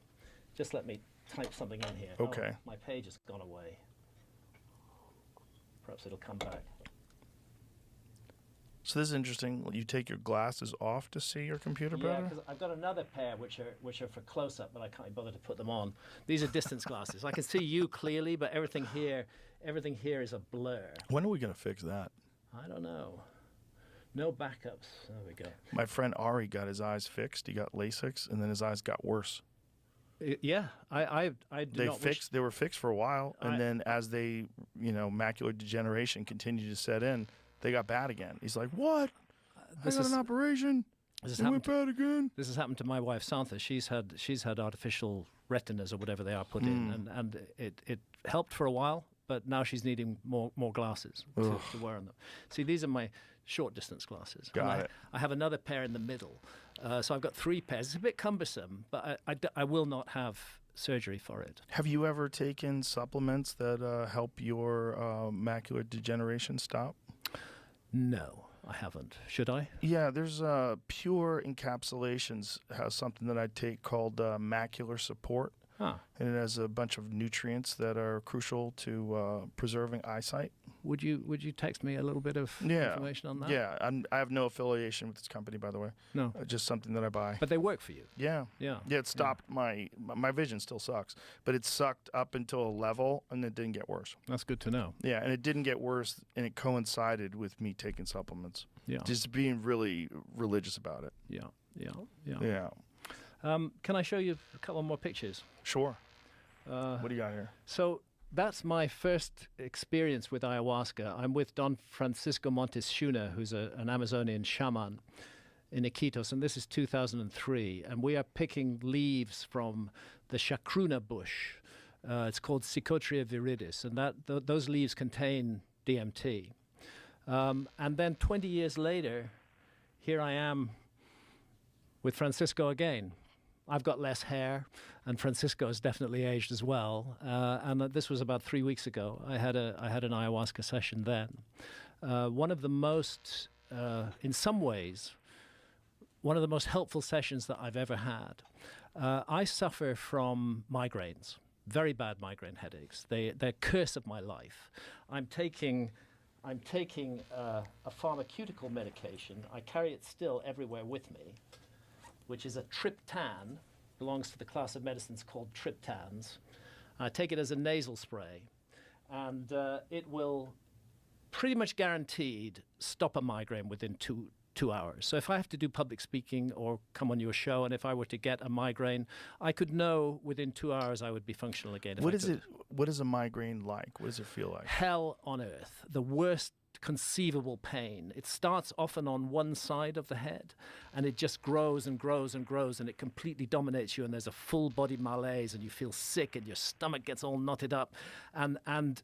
Speaker 3: Just let me type something in here.
Speaker 4: Okay.
Speaker 3: Oh, my page has gone away. Perhaps it'll come back.
Speaker 4: So this is interesting. You take your glasses off to see your computer
Speaker 3: Yeah,
Speaker 4: better?
Speaker 3: because I've got another pair which are for close-up, but I can't bother to put them on. These are distance glasses. I can see you clearly, but everything here is a blur.
Speaker 4: When are we going to fix that?
Speaker 3: I don't know. No backups. There we go.
Speaker 4: My friend Ari got his eyes fixed. He got LASIK, and then his eyes got worse.
Speaker 3: Yeah, I do not wish.
Speaker 4: They were fixed for a while, and then as they, macular degeneration continued to set in, they got bad again. He's like, what? I got an operation. It went bad again.
Speaker 3: This has happened to my wife Santha. She's had artificial retinas or whatever they are put in, and it helped for a while, but now she's needing more glasses to wear on them. See, these are my short distance glasses.
Speaker 4: Got it.
Speaker 3: I have another pair in the middle, so I've got 3 pairs. It's a bit cumbersome, but I will not have surgery for it.
Speaker 4: Have you ever taken supplements that help your macular degeneration stop?
Speaker 3: No, I haven't. Should I?
Speaker 4: Yeah, there's Pure Encapsulations has something that I take called macular support.
Speaker 3: Huh.
Speaker 4: And it has a bunch of nutrients that are crucial to preserving eyesight.
Speaker 3: Would you text me a little bit of information on that?
Speaker 4: Yeah, I have no affiliation with this company, by the way.
Speaker 3: No.
Speaker 4: Just something that I buy.
Speaker 3: But they work for you.
Speaker 4: Yeah.
Speaker 3: Yeah.
Speaker 4: Yeah, it stopped my vision still sucks, but it sucked up until a level and it didn't get worse.
Speaker 3: That's good to know.
Speaker 4: Yeah, and it didn't get worse, and it coincided with me taking supplements.
Speaker 3: Yeah.
Speaker 4: Just being really religious about it.
Speaker 3: Yeah.
Speaker 4: Yeah.
Speaker 3: Can I show you a couple more pictures?
Speaker 4: Sure. What do you got here?
Speaker 3: So that's my first experience with ayahuasca. I'm with Don Francisco Montes Shuna, who's an Amazonian shaman in Iquitos, and this is 2003. And we are picking leaves from the chacruna bush. It's called Psychotria viridis, and those leaves contain DMT. And then 20 years later, here I am with Francisco again. I've got less hair, and Francisco has definitely aged as well. And this was about 3 weeks ago. I had an ayahuasca session then. One of the most, in some ways, one of the most helpful sessions that I've ever had. I suffer from migraines, very bad migraine headaches. They're a curse of my life. I'm taking a pharmaceutical medication. I carry it still everywhere with me, which is a triptan, belongs to the class of medicines called triptans. I take it as a nasal spray. and it will pretty much guaranteed stop a migraine within two hours. So if I have to do public speaking or come on your show, and if I were to get a migraine, I could know within 2 hours I would be functional again.
Speaker 4: What is a migraine like? What does it feel like?
Speaker 3: Hell on earth. The worst conceivable pain. It starts often on one side of the head, and it just grows and grows and grows, and it completely dominates you, and there's a full body malaise, and you feel sick, and your stomach gets all knotted up. And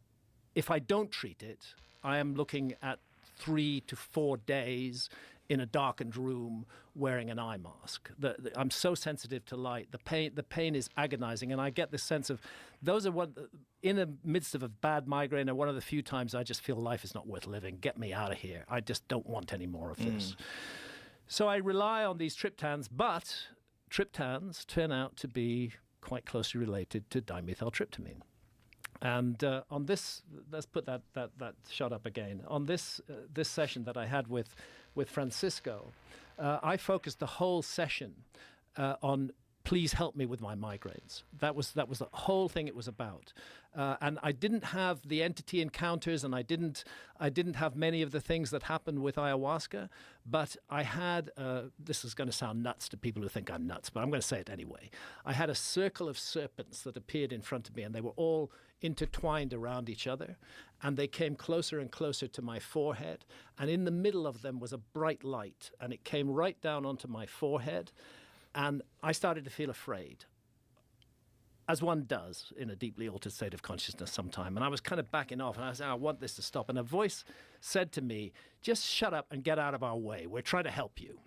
Speaker 3: if I don't treat it, I am looking at 3 to 4 days in a darkened room wearing an eye mask. I'm so sensitive to light. The pain is agonizing, and I get this sense of those are in the midst of a bad migraine are one of the few times I just feel life is not worth living. Get me out of here. I just don't want any more of this. So I rely on these triptans, but triptans turn out to be quite closely related to dimethyltryptamine. And on this, let's put that shot up again. On this session that I had with Francisco, I focused the whole session on please help me with my migraines. That was the whole thing it was about. And I didn't have the entity encounters, and I didn't have many of the things that happen with ayahuasca, but I had, this is going to sound nuts to people who think I'm nuts, but I'm going to say it anyway. I had a circle of serpents that appeared in front of me, and they were all intertwined around each other, and they came closer and closer to my forehead, and in the middle of them was a bright light, and it came right down onto my forehead. And I started to feel afraid, as one does in a deeply altered state of consciousness sometime. And I was kind of backing off, and I said, I want this to stop. And a voice said to me, just shut up and get out of our way. We're trying to help you.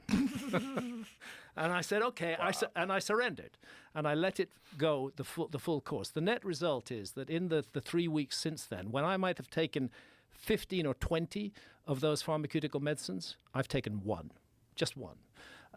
Speaker 3: And I said, okay. Wow. And I surrendered. And I let it go the full course. The net result is that in the 3 weeks since then, when I might have taken 15 or 20 of those pharmaceutical medicines, I've taken one. Just one.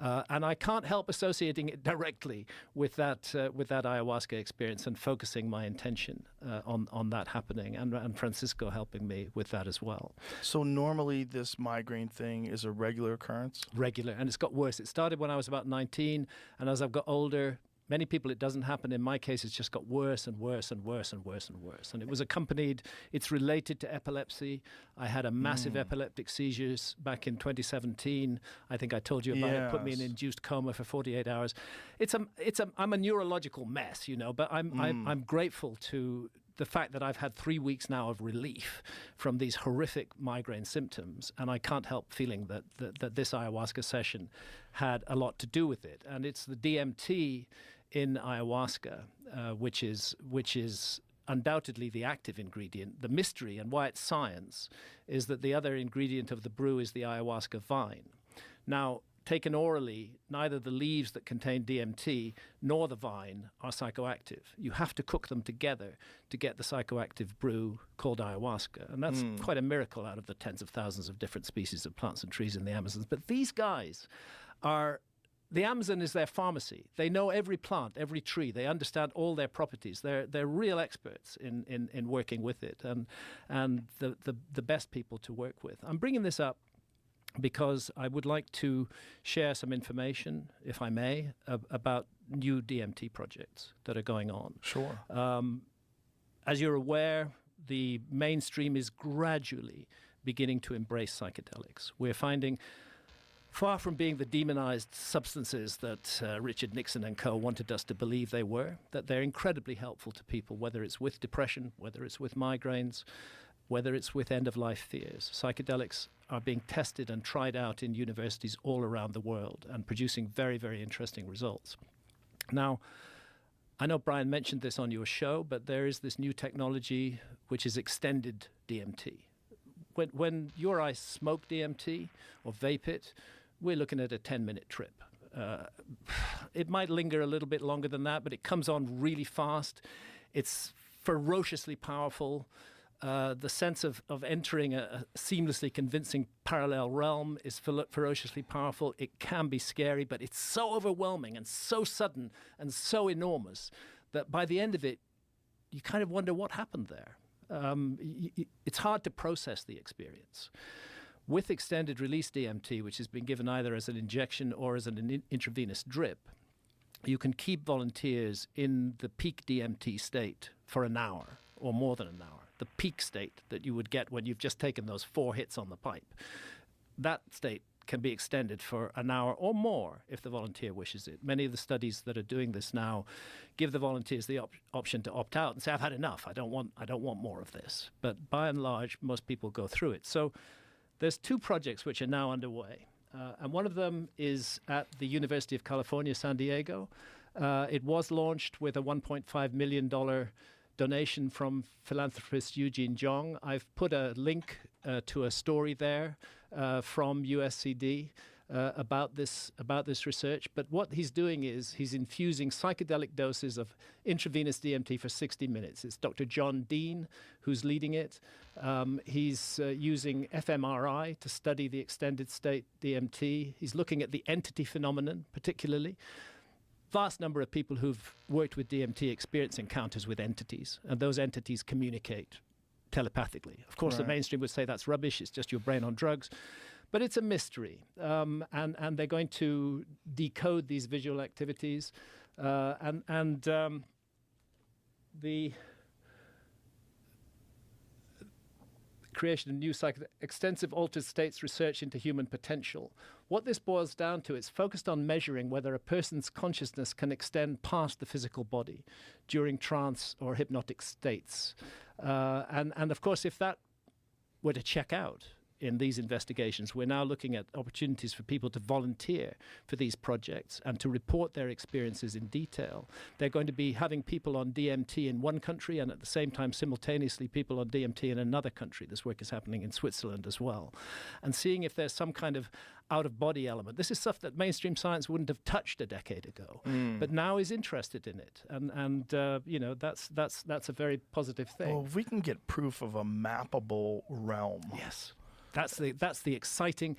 Speaker 3: And I can't help associating it directly with that ayahuasca experience and focusing my intention on that happening, and Francisco helping me with that as well.
Speaker 4: So normally this migraine thing is a regular occurrence?
Speaker 3: Regular, and it's got worse. It started when I was about 19, and as I've got older, many people it doesn't happen. In my case, it's just got worse and worse and worse and worse and worse. And it was accompanied, it's related to epilepsy. I had a massive epileptic seizures back in 2017. I think I told you about it. Put me in induced coma for 48 hours. I'm a neurological mess, but I'm grateful to the fact that I've had 3 weeks now of relief from these horrific migraine symptoms, and I can't help feeling that this ayahuasca session had a lot to do with it. And it's the DMT in ayahuasca, which is undoubtedly the active ingredient. The mystery and why it's science is that the other ingredient of the brew is the ayahuasca vine. Now, taken orally, neither the leaves that contain DMT nor the vine are psychoactive. You have to cook them together to get the psychoactive brew called ayahuasca. And that's quite a miracle out of the tens of thousands of different species of plants and trees in the Amazon. But these guys the Amazon is their pharmacy. They know every plant, every tree. They understand all their properties. They're real experts in working with it, and the best people to work with. I'm bringing this up because I would like to share some information, if I may, about new DMT projects that are going on.
Speaker 4: Sure.
Speaker 3: As you're aware, the mainstream is gradually beginning to embrace psychedelics. We're finding, far from being the demonized substances that Richard Nixon and co. wanted us to believe they were, that they're incredibly helpful to people, whether it's with depression, whether it's with migraines, whether it's with end-of-life fears. Psychedelics are being tested and tried out in universities all around the world and producing very, very interesting results. Now, I know Brian mentioned this on your show, but there is this new technology which is extended DMT. When you or I smoke DMT or vape it, we're looking at a 10-minute trip. It might linger a little bit longer than that, but it comes on really fast. It's ferociously powerful. The sense of entering a seamlessly convincing parallel realm is ferociously powerful. It can be scary, but it's so overwhelming and so sudden and so enormous that by the end of it, you kind of wonder what happened there. It's hard to process the experience. With extended release DMT, which has been given either as an injection or as an intravenous drip, you can keep volunteers in the peak DMT state for an hour or more than an hour. the peak state that you would get when you've just taken those 4 hits on the pipe. That state can be extended for an hour or more if the volunteer wishes it. Many of the studies that are doing this now give the volunteers the option to opt out and say, I've had enough. I don't want more of this. But by and large, most people go through it. So there's 2 projects which are now underway. And one of them is at the University of California, San Diego. It was launched with a $1.5 million donation from philanthropist Eugene Jong. I've put a link to a story there from USCD about this research. But what he's doing is he's infusing psychedelic doses of intravenous DMT for 60 minutes. It's Dr. John Dean who's leading it. He's using fMRI to study the extended state DMT. He's looking at the entity phenomenon particularly. Vast number of people who've worked with DMT experience encounters with entities, and those entities communicate telepathically. Of course, the mainstream would say that's rubbish, it's just your brain on drugs, but it's a mystery. And they're going to decode these visual activities, the creation of new extensive altered states research into human potential. What this boils down to is focused on measuring whether a person's consciousness can extend past the physical body during trance or hypnotic states. And of course, if that were to check out in these investigations, we're now looking at opportunities for people to volunteer for these projects and to report their experiences in detail. They're going to be having people on DMT in one country and at the same time simultaneously people on DMT in another country. This work is happening in Switzerland as well. And seeing if there's some kind of out-of-body element. This is stuff that mainstream science wouldn't have touched a decade ago, but now is interested in it. And that's a very positive thing.
Speaker 4: Well, if we can get proof of a mappable realm.
Speaker 3: Yes. That's the exciting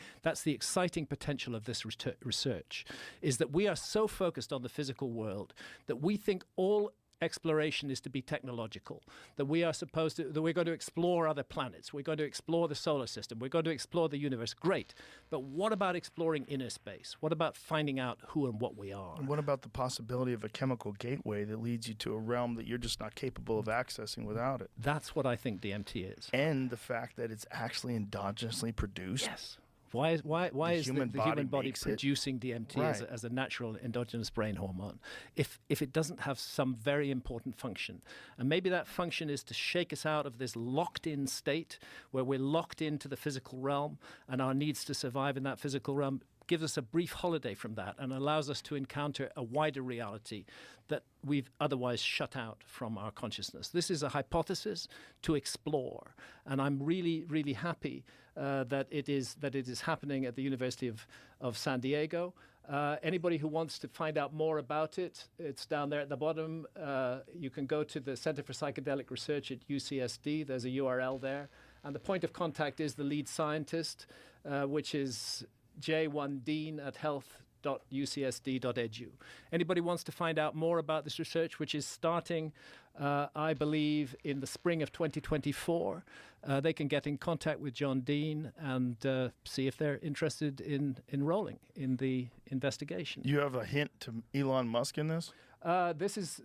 Speaker 3: potential of this research, is that we are so focused on the physical world that we think all exploration is to be technological, that we're going to explore other planets, we're going to explore the solar system, we're going to explore the universe. Great. But what about exploring inner space? What about finding out who and what we are?
Speaker 4: And what about the possibility of a chemical gateway that leads you to a realm that you're just not capable of accessing without it?
Speaker 3: That's what I think DMT is.
Speaker 4: And the fact that it's actually endogenously produced.
Speaker 3: Yes. Why is the human body producing DMT as a natural endogenous brain hormone if it doesn't have some very important function? And maybe that function is to shake us out of this locked-in state where we're locked into the physical realm and our needs to survive in that physical realm gives us a brief holiday from that and allows us to encounter a wider reality that we've otherwise shut out from our consciousness. This is a hypothesis to explore, and I'm really, really happy that it is happening at the University of San Diego. Anybody who wants to find out more about it, it's down there at the bottom. You can go to the Center for Psychedelic Research at UCSD. There's a URL there. And the point of contact is the lead scientist, which is j1dean@health.ucsd.edu. Anybody wants to find out more about this research, which is starting, I believe, in the spring of 2024, they can get in contact with John Dean and see if they're interested in enrolling in the investigation.
Speaker 4: You have a hint to Elon Musk in this?
Speaker 3: This is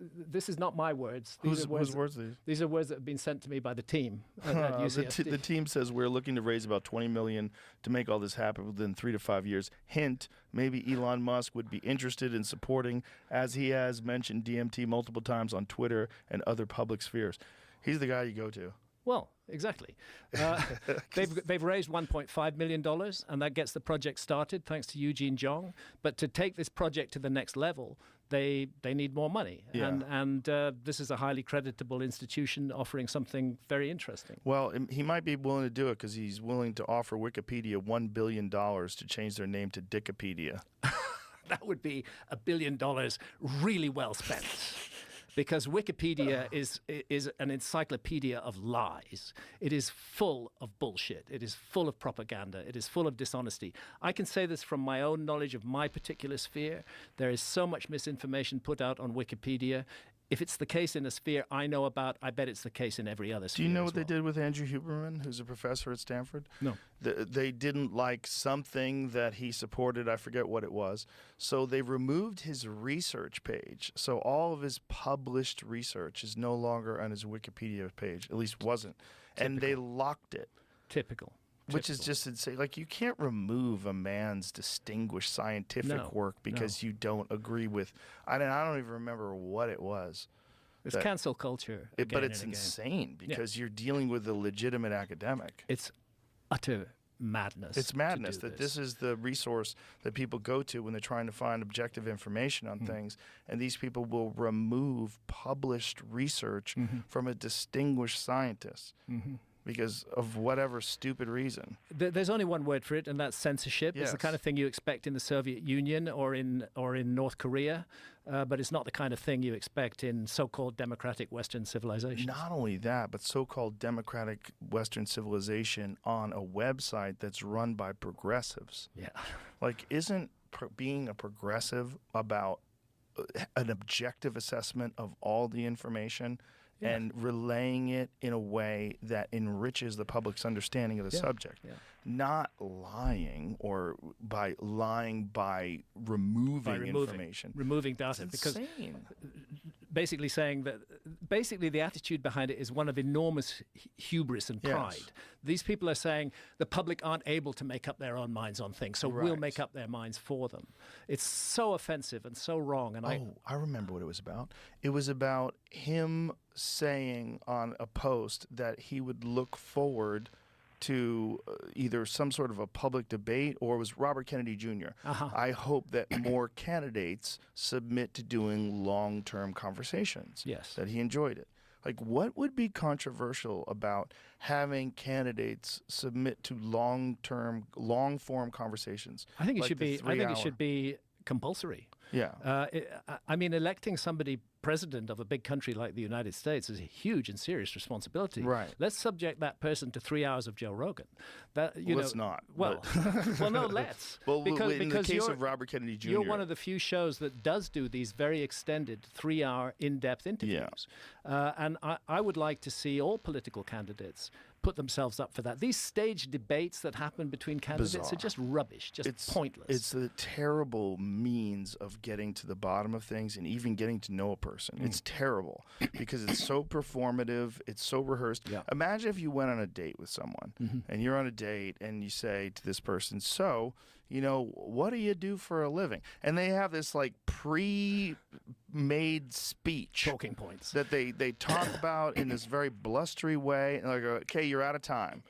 Speaker 3: not my words.
Speaker 4: Whose words are these?
Speaker 3: These are words that have been sent to me by the team at UCSD.
Speaker 4: The team says we're looking to raise about $20 million to make all this happen within 3 to 5 years. Hint, maybe Elon Musk would be interested in supporting, as he has mentioned DMT multiple times on Twitter and other public spheres. He's the guy you go to.
Speaker 3: Well, exactly. They've raised $1.5 million, and that gets the project started, thanks to Eugene Jong. But to take this project to the next level, they need more money.
Speaker 4: Yeah.
Speaker 3: And this is a highly creditable institution offering something very interesting.
Speaker 4: Well, he might be willing to do it because he's willing to offer Wikipedia $1 billion to change their name to Dickopedia.
Speaker 3: That would be $1 billion really well spent. Because Wikipedia is an encyclopedia of lies. It is full of bullshit. It is full of propaganda. It is full of dishonesty. I can say this from my own knowledge of my particular sphere. There is so much misinformation put out on Wikipedia. if it's the case in a sphere I know about, I bet it's the case in every other sphere.
Speaker 4: Do you know what they did with Andrew Huberman, who's a professor at Stanford?
Speaker 3: No.
Speaker 4: They didn't like something that he supported. I forget what it was. So they removed his research page. So all of his published research is no longer on his Wikipedia page, at least wasn't.
Speaker 3: Typical.
Speaker 4: And they locked it.
Speaker 3: Typical.
Speaker 4: Which is just insane. Like, you can't remove a man's distinguished scientific work because you don't agree with. I don't even remember what it was.
Speaker 3: It's cancel culture.
Speaker 4: But it's insane because you're dealing with a legitimate academic.
Speaker 3: It's utter madness.
Speaker 4: It's madness that this is the resource that people go to when they're trying to find objective information on things. And these people will remove published research from a distinguished scientist. Because of whatever stupid reason.
Speaker 3: There's only one word for it, and that's censorship.
Speaker 4: Yes.
Speaker 3: It's the kind of thing you expect in the Soviet Union or in North Korea, but it's not the kind of thing you expect in so-called democratic Western civilizations.
Speaker 4: Not only that, but so-called democratic Western civilization on a website that's run by progressives.
Speaker 3: Yeah.
Speaker 4: Like, isn't being a progressive about an objective assessment of all the information and relaying it in a way that enriches the public's understanding of the subject? Not lying by removing information.
Speaker 3: Removing data.
Speaker 4: It's
Speaker 3: because
Speaker 4: insane.
Speaker 3: Basically saying that the attitude behind it is one of enormous hubris and pride.
Speaker 4: Yes.
Speaker 3: These people are saying the public aren't able to make up their own minds on things, so we'll make up their minds for them. It's so offensive and so wrong. And
Speaker 4: I remember what it was about. It was about him saying on a post that he would look forward to either some sort of a public debate, or it was Robert Kennedy Jr. I hope that more candidates submit to doing long-term conversations.
Speaker 3: Yes.
Speaker 4: That he enjoyed it. Like, what would be controversial about having candidates submit to long-form conversations?
Speaker 3: I think it
Speaker 4: like
Speaker 3: should be. I think it should be compulsory.
Speaker 4: Yeah.
Speaker 3: I mean, electing somebody president of a big country like the United States is a huge and serious responsibility.
Speaker 4: Right.
Speaker 3: Let's subject that person to 3 hours of Joe Rogan.
Speaker 4: Let's not.
Speaker 3: Well, well, no, let's.
Speaker 4: Well,
Speaker 3: because
Speaker 4: in the case of Robert Kennedy Jr.,
Speaker 3: you're one of the few shows that does do these very extended 3-hour in-depth interviews. And I would like to see all political candidates put themselves up for that. These staged debates that happen between candidates are just rubbish, just pointless.
Speaker 4: It's a terrible means of getting to the bottom of things and even getting to know a person. It's terrible because it's so performative, it's so rehearsed.
Speaker 3: Yeah.
Speaker 4: Imagine if you went on a date with someone and you're on a date and you say to this person, so, what do you do for a living? And they have this like pre-made speech.
Speaker 3: Talking points.
Speaker 4: That they talk about in this very blustery way. And like, okay, you're out of time.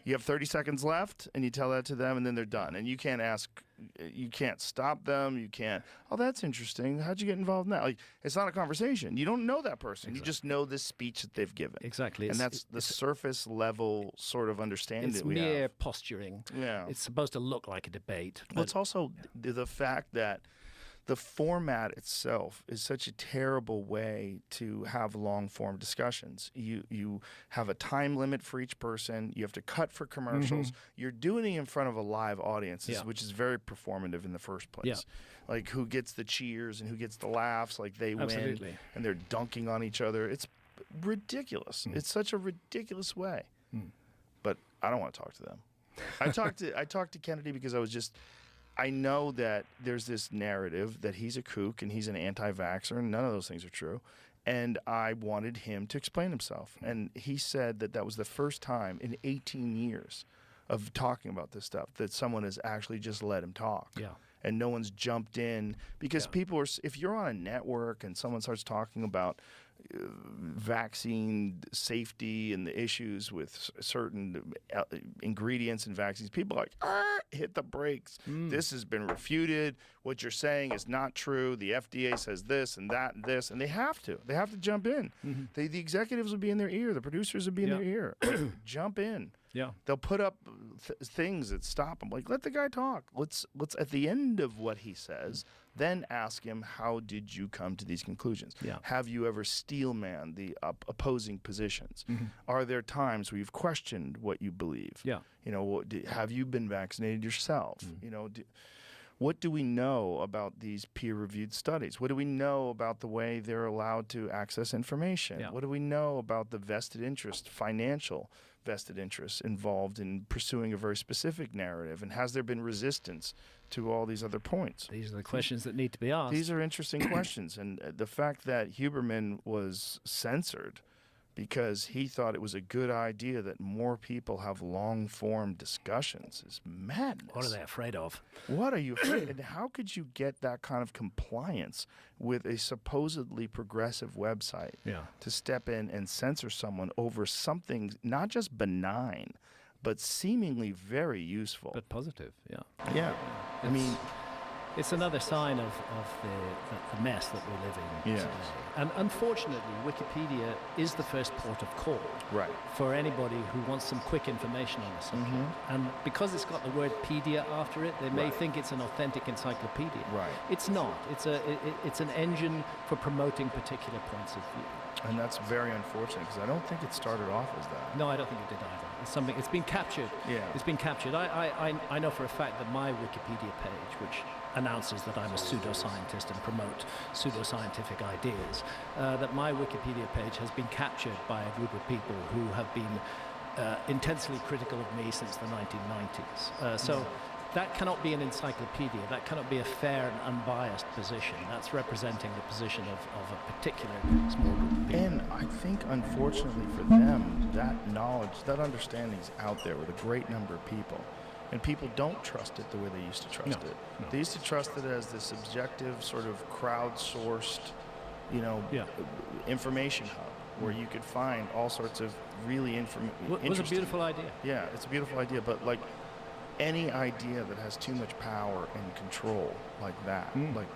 Speaker 4: You have 30 seconds left, and you tell that to them, and then they're done. And you can't stop them. You can't, oh, that's interesting. How'd you get involved in that? Like, it's not a conversation. You don't know that person. You just know this speech that they've given.
Speaker 3: Exactly.
Speaker 4: And that's the surface level sort of understanding that we have.
Speaker 3: It's mere posturing.
Speaker 4: Yeah.
Speaker 3: It's supposed to look like a debate.
Speaker 4: Well, it's also the fact that the format itself is such a terrible way to have long-form discussions. You have a time limit for each person. You have to cut for commercials. You're doing it in front of a live audience, which is very performative in the first place.
Speaker 3: Yeah.
Speaker 4: Like, who gets the cheers and who gets the laughs, like they
Speaker 3: Absolutely.
Speaker 4: win, and they're dunking on each other. It's ridiculous. It's such a ridiculous way. But I don't want to talk to them. I talked to Kennedy because I know that there's this narrative that he's a kook and he's an anti-vaxxer, and none of those things are true. And I wanted him to explain himself. And he said that was the first time in 18 years of talking about this stuff that someone has actually just let him talk.
Speaker 3: Yeah.
Speaker 4: And no one's jumped in because people are, if you're on a network and someone starts talking about vaccine safety and the issues with certain ingredients in vaccines, people are like, hit the brakes. This has been refuted. What you're saying is not true. The FDA says this and that and this, and they have to jump in. The executives will be in their ear. The producers will be in their ear. Jump in.
Speaker 3: Yeah.
Speaker 4: They'll put up things that stop them. Like, let the guy talk. Let's at the end of what he says, then ask him, how did you come to these conclusions?
Speaker 3: Yeah.
Speaker 4: Have you ever steelman the opposing positions? Are there times where you've questioned what you believe?
Speaker 3: Yeah.
Speaker 4: Have you been vaccinated yourself? What do we know about these peer-reviewed studies? What do we know about the way they're allowed to access information?
Speaker 3: Yeah.
Speaker 4: What do we know about the vested interest, financial vested interests involved in pursuing a very specific narrative? And has there been resistance to all these other points?
Speaker 3: These are the questions that need to be asked.
Speaker 4: These are interesting questions. And the fact that Huberman was censored because he thought it was a good idea that more people have long-form discussions is madness.
Speaker 3: What are they afraid of?
Speaker 4: What are you afraid? And how could you get that kind of compliance with a supposedly progressive website to step in and censor someone over something not just benign, but seemingly very useful?
Speaker 3: But positive, yeah.
Speaker 4: Yeah. I mean,
Speaker 3: it's another sign of the mess that we're living in today. And unfortunately, Wikipedia is the first port of call for anybody who wants some quick information on a subject. And because it's got the word pedia after it, they may think it's an authentic encyclopedia. It's not. It's an engine for promoting particular points of view.
Speaker 4: And that's very unfortunate because I don't think it started off as that.
Speaker 3: No, I don't think it did either. It's something. It's been captured.
Speaker 4: Yeah.
Speaker 3: It's been captured. I know for a fact that my Wikipedia page, which announces that I'm a pseudoscientist and promote pseudoscientific ideas, that my Wikipedia page has been captured by a group of people who have been intensely critical of me since the 1990s. So that cannot be an encyclopedia. That cannot be a fair and unbiased position. That's representing the position of a particular small group of people.
Speaker 4: And I think, unfortunately for them, that knowledge, that understanding is out there with a great number of people. And people don't trust it the way they used to trust it.
Speaker 3: No.
Speaker 4: They used to trust it as this objective, sort of crowdsourced, information hub where you could find all sorts of really interesting.
Speaker 3: It was a beautiful idea.
Speaker 4: Yeah, it's a beautiful idea, but like any idea that has too much power and control like that, like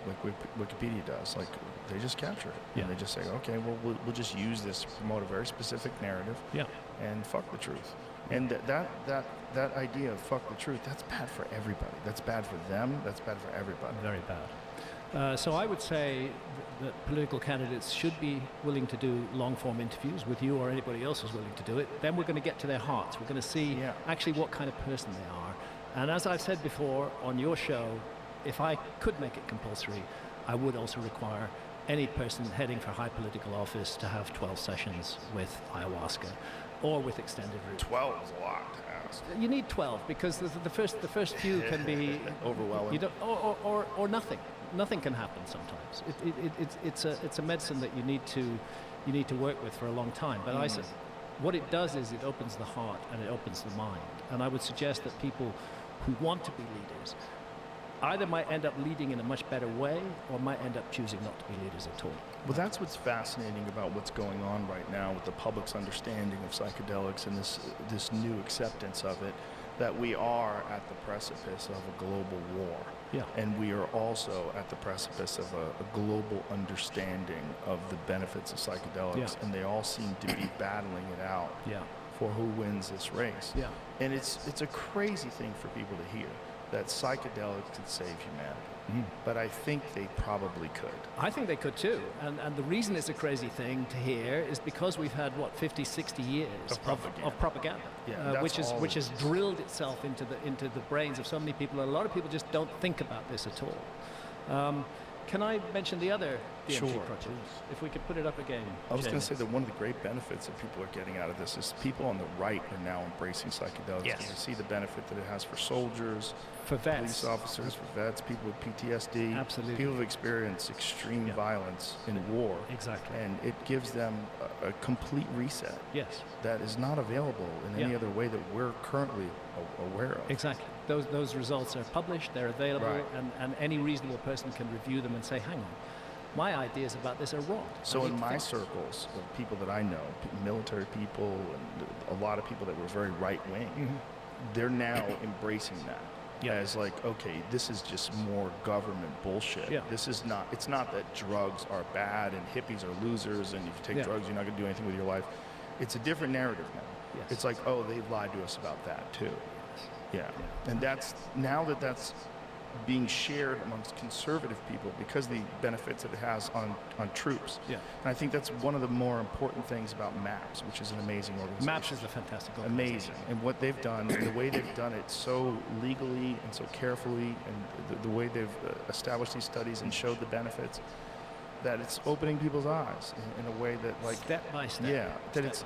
Speaker 4: Wikipedia does, like they just capture it. And they just say, okay, well, we'll just use this to promote a very specific narrative. And fuck the truth. And that idea of fuck the truth, that's bad for everybody. That's bad for them. That's bad for everybody.
Speaker 3: Very bad. So I would say that political candidates should be willing to do long-form interviews with you or anybody else who's willing to do it. Then we're going to get to their hearts. We're going to see actually what kind of person they are. And as I've said before on your show, if I could make it compulsory, I would also require any person heading for high political office to have 12 sessions with ayahuasca or with extended route.
Speaker 4: 12 is a lot to ask.
Speaker 3: You need 12 because the first few can be
Speaker 4: overwhelming.
Speaker 3: You don't, or nothing. Nothing can happen sometimes. It's a medicine that you need to work with for a long time. But I said, what it does is it opens the heart and it opens the mind. And I would suggest that people who want to be leaders either might end up leading in a much better way or might end up choosing not to be leaders at all.
Speaker 4: Well, that's what's fascinating about what's going on right now with the public's understanding of psychedelics and this new acceptance of it, that we are at the precipice of a global war. And we are also at the precipice of a global understanding of the benefits of psychedelics, and they all seem to be battling it out for who wins this race. And it's a crazy thing for people to hear, that psychedelics could save humanity. But I think they probably could.
Speaker 3: I think they could too. And the reason it's a crazy thing to hear is because we've had, 50, 60 years of propaganda, which has drilled itself into the brains of so many people. And a lot of people just don't think about this at all. Can I mention the other DMT project? If we could put it up again.
Speaker 4: I was going to say that one of the great benefits that people are getting out of this is people on the right are now embracing psychedelics.
Speaker 3: Yes.
Speaker 4: They see the benefit that it has for soldiers,
Speaker 3: for vets,
Speaker 4: police officers, for vets, people with PTSD.
Speaker 3: Absolutely.
Speaker 4: People who've experienced extreme violence in war.
Speaker 3: Exactly.
Speaker 4: And it gives them a complete reset.
Speaker 3: Yes.
Speaker 4: That is not available in any other way that we're currently aware of.
Speaker 3: Exactly. Those results are published, they're available, and any reasonable person can review them and say, hang on, my ideas about this are wrong.
Speaker 4: So in my circles of people that I know, military people and a lot of people that were very right-wing, they're now embracing that. As like, okay, this is just more government bullshit. This is not, it's not that drugs are bad and hippies are losers and if you take drugs, you're not going to do anything with your life. It's a different narrative now. It's like, oh, they've lied to us about that too. And that's, now that that's being shared amongst conservative people because of the benefits that it has on troops.
Speaker 3: Yeah.
Speaker 4: And I think that's one of the more important things about MAPS, which is an amazing organization.
Speaker 3: MAPS is a fantastic organization.
Speaker 4: Amazing. And what they've done, and the way they've done it so legally and so carefully, and the way they've established these studies and showed the benefits, that it's opening people's eyes in a way that, like,
Speaker 3: step by step.
Speaker 4: Yeah, that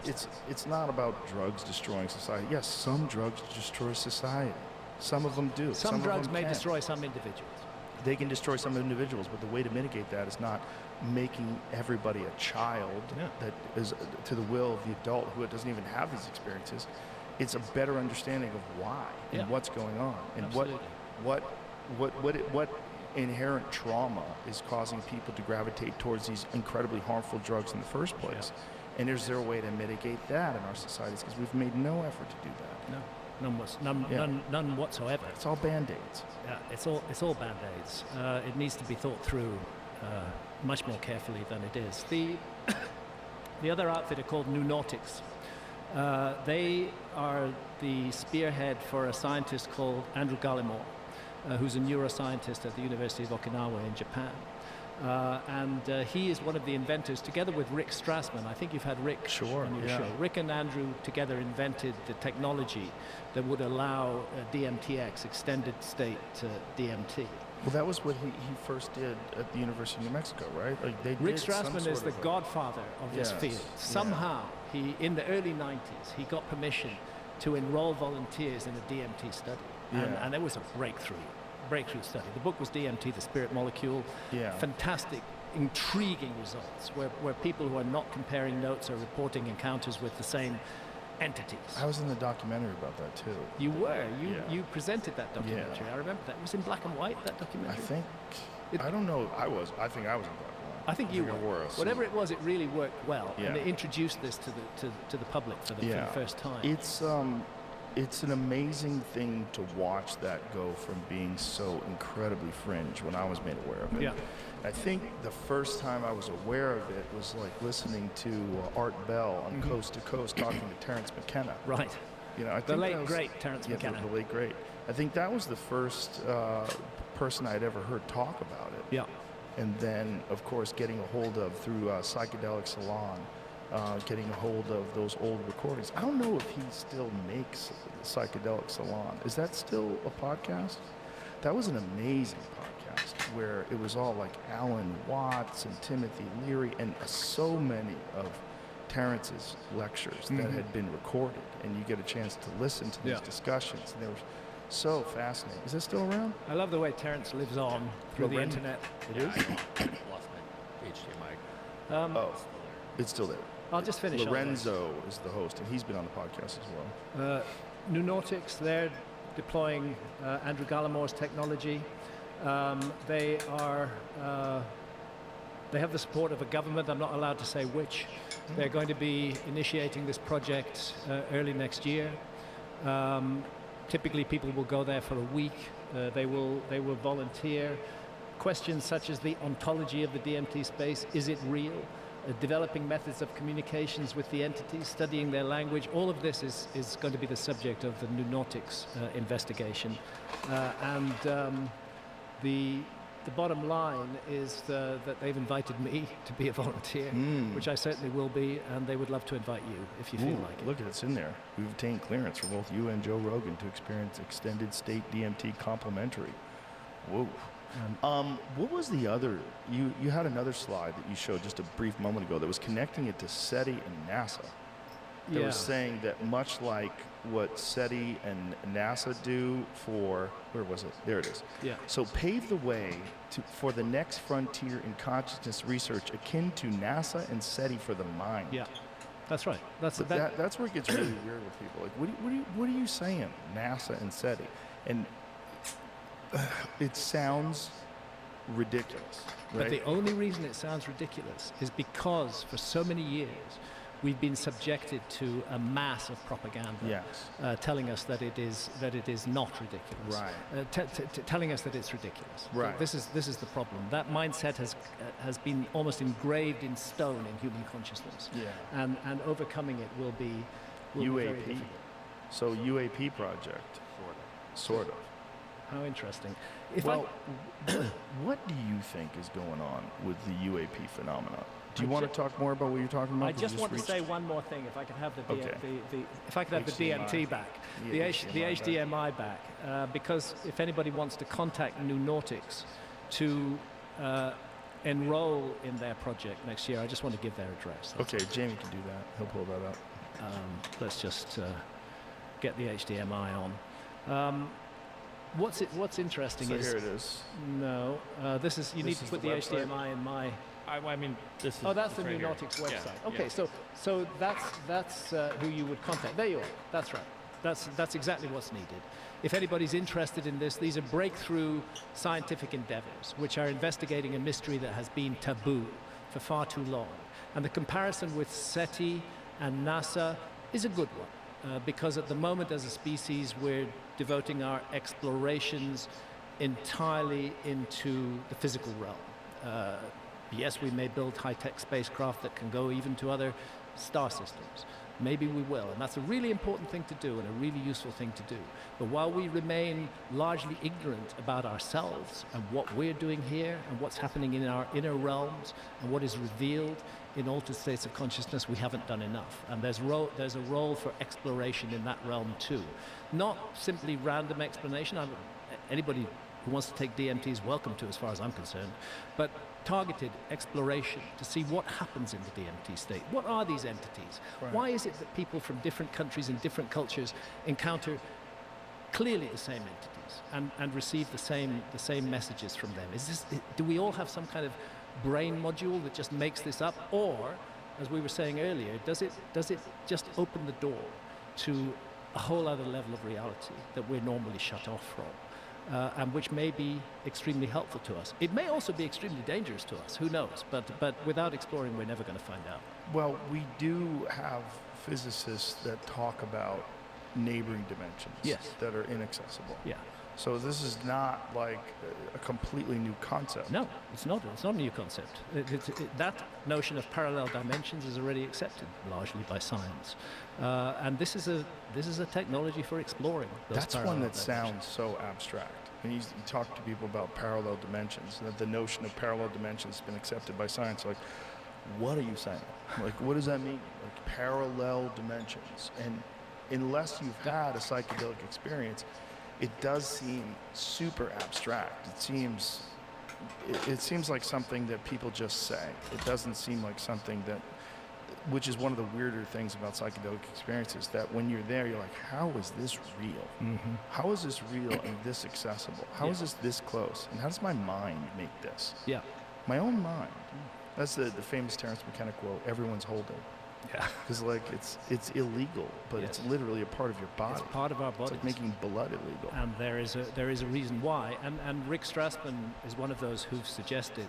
Speaker 4: it's not about drugs destroying society. Yes, some drugs destroy society. Some of them do.
Speaker 3: Some drugs may destroy some individuals.
Speaker 4: They can destroy some individuals, but the way to mitigate that is not making everybody a child that is to the will of the adult who doesn't even have these experiences. It's a better understanding of why and what's going on and what inherent trauma is causing people to gravitate towards these incredibly harmful drugs in the first place. And is there a way to mitigate that in our societies? Because we've made no effort to do that.
Speaker 3: No. None whatsoever.
Speaker 4: It's all Band-Aids.
Speaker 3: Yeah, it's all Band-Aids. It needs to be thought through much more carefully than it is. The other outfit are called New Nautics. They are the spearhead for a scientist called Andrew Gallimore, who's a neuroscientist at the University of Okinawa in Japan. And he is one of the inventors, together with Rick Strassman. I think you've had Rick on your show. Rick and Andrew together invented the technology that would allow DMTX, extended state DMT.
Speaker 4: Well, that was what he first did at the University of New Mexico, right? Like
Speaker 3: Rick Strassman is the godfather of this field. Somehow, in the early 90s, he got permission to enroll volunteers in a DMT study. And it was a breakthrough study. The book was DMT, the spirit molecule. Fantastic, intriguing results where people who are not comparing notes are reporting encounters with the same entities.
Speaker 4: I was in the documentary about that too.
Speaker 3: You were. You presented that documentary. I remember that. It was in black and white, that documentary?
Speaker 4: I don't know. I think I was in black and white.
Speaker 3: I think you were. Whatever it was, it really worked well. And it introduced this to the public for the first time.
Speaker 4: It's an amazing thing to watch that go from being so incredibly fringe when I was made aware of it.
Speaker 3: Yeah.
Speaker 4: I think the first time I was aware of it was like listening to Art Bell on Coast to Coast talking to Terence McKenna.
Speaker 3: Right.
Speaker 4: You know,
Speaker 3: the late great Terence McKenna.
Speaker 4: The late great. I think that was the first person I'd ever heard talk about it.
Speaker 3: Yeah.
Speaker 4: And then, of course, getting a hold of through Psychedelic Salon. Getting a hold of those old recordings. I don't know if he still makes Psychedelic Salon. Is that still a podcast? That was an amazing podcast where it was all like Alan Watts and Timothy Leary and so many of Terrence's lectures that had been recorded, and you get a chance to listen to these discussions, and they were so fascinating. Is it still around?
Speaker 3: I love the way Terrence lives on through the internet.
Speaker 4: It is?
Speaker 6: Lost my HDMI.
Speaker 4: It's still there.
Speaker 3: I'll just finish.
Speaker 4: Lorenzo is the host, and he's been on the podcast as well.
Speaker 3: New Nautics, they're deploying Andrew Gallimore's technology. They have the support of a government. I'm not allowed to say which. They're going to be initiating this project early next year. Typically, people will go there for a week. They will volunteer. Questions such as the ontology of the DMT space: is it real? Developing methods of communications with the entities, studying their language. All of this is going to be the subject of the New Nautics investigation. The bottom line is that they've invited me to be a volunteer, which I certainly will be, and they would love to invite you if you feel like it.
Speaker 4: Look, it's in there. We've obtained clearance for both you and Joe Rogan to experience extended state DMT complimentary. Whoa. What was the other? You had another slide that you showed just a brief moment ago that was connecting it to SETI and NASA. That was saying that much like what SETI and NASA do for, where was it? There it is.
Speaker 3: Yeah.
Speaker 4: So pave the way for the next frontier in consciousness research akin to NASA and SETI for the mind.
Speaker 3: Yeah, that's right. That's
Speaker 4: where it gets really weird with people. Like, what are you saying, NASA and SETI? And it sounds ridiculous, right?
Speaker 3: But the only reason it sounds ridiculous is because for so many years we've been subjected to a mass of propaganda telling us that it is not ridiculous,
Speaker 4: right?
Speaker 3: Telling us that it's ridiculous.
Speaker 4: Right.
Speaker 3: This is the problem. That mindset has been almost engraved in stone in human consciousness.
Speaker 4: Yeah.
Speaker 3: And overcoming it will be
Speaker 4: UAP.
Speaker 3: Very difficult.
Speaker 4: So UAP project, sort of.
Speaker 3: How interesting.
Speaker 4: What do you think is going on with the UAP phenomenon? Do you want to talk more about what you're talking about?
Speaker 3: I just want to say one more thing. If I could have the DMT back, the HDMI back, because if anybody wants to contact New Nautics to enroll in their project next year, I just want to give their address.
Speaker 4: Okay, Jamie can do that. He'll pull that up.
Speaker 3: Let's just get the HDMI on. What's interesting is
Speaker 4: here it is.
Speaker 3: No, this is you need to put the HDMI in my.
Speaker 6: I mean, this is.
Speaker 3: Oh, that's the
Speaker 6: right
Speaker 3: New
Speaker 6: here.
Speaker 3: Nautics website.
Speaker 6: Yeah,
Speaker 3: Okay,
Speaker 6: yeah.
Speaker 3: so that's who you would contact. There you are. That's right. That's exactly what's needed. If anybody's interested in this, these are breakthrough scientific endeavors which are investigating a mystery that has been taboo for far too long. And the comparison with SETI and NASA is a good one, because at the moment as a species we're devoting our explorations entirely into the physical realm. Yes, we may build high-tech spacecraft that can go even to other star systems. Maybe we will, and that's a really important thing to do and a really useful thing to do. But while we remain largely ignorant about ourselves and what we're doing here and what's happening in our inner realms and what is revealed in altered states of consciousness, we haven't done enough. And there's a role for exploration in that realm too. Not simply random explanation. Anybody who wants to take DMT is welcome to, as far as I'm concerned, but targeted exploration to see what happens in the DMT state. What are these entities?
Speaker 4: Right.
Speaker 3: Why is it that people from different countries and different cultures encounter clearly the same entities and receive the same messages from them? Do we all have some kind of brain module that just makes this up, or, as we were saying earlier, does it just open the door to a whole other level of reality that we're normally shut off from? And which may be extremely helpful to us. It may also be extremely dangerous to us, who knows? But without exploring, we're never going to find out.
Speaker 4: Well, we do have physicists that talk about neighboring dimensions that are inaccessible.
Speaker 3: Yeah.
Speaker 4: So this is not like a completely new concept.
Speaker 3: No, it's not. It's not a new concept. That notion of parallel dimensions is already accepted largely by science, and this is a technology for exploring those
Speaker 4: That's
Speaker 3: parallel
Speaker 4: one that
Speaker 3: dimensions.
Speaker 4: sounds so abstract. When you talk to people about parallel dimensions, that the notion of parallel dimensions has been accepted by science, like, what are you saying? Like, what does that mean? Like, parallel dimensions. And unless you've had a psychedelic experience, it does seem super abstract. It seems like something that people just say. It doesn't seem like something that, which is one of the weirder things about psychedelic experiences, that when you're there, you're like, how is this real?
Speaker 3: Mm-hmm.
Speaker 4: How is this real and this accessible? How is this close? And how does my mind make this?
Speaker 3: Yeah.
Speaker 4: My own mind. That's the famous Terence McKenna quote, everyone's holding.
Speaker 3: Yeah.
Speaker 4: Because like it's illegal, but it's literally a part of your body.
Speaker 3: It's part of our
Speaker 4: It's
Speaker 3: bodies.
Speaker 4: like making blood illegal.
Speaker 3: And there is a reason why. And Rick Strassman is one of those who've suggested.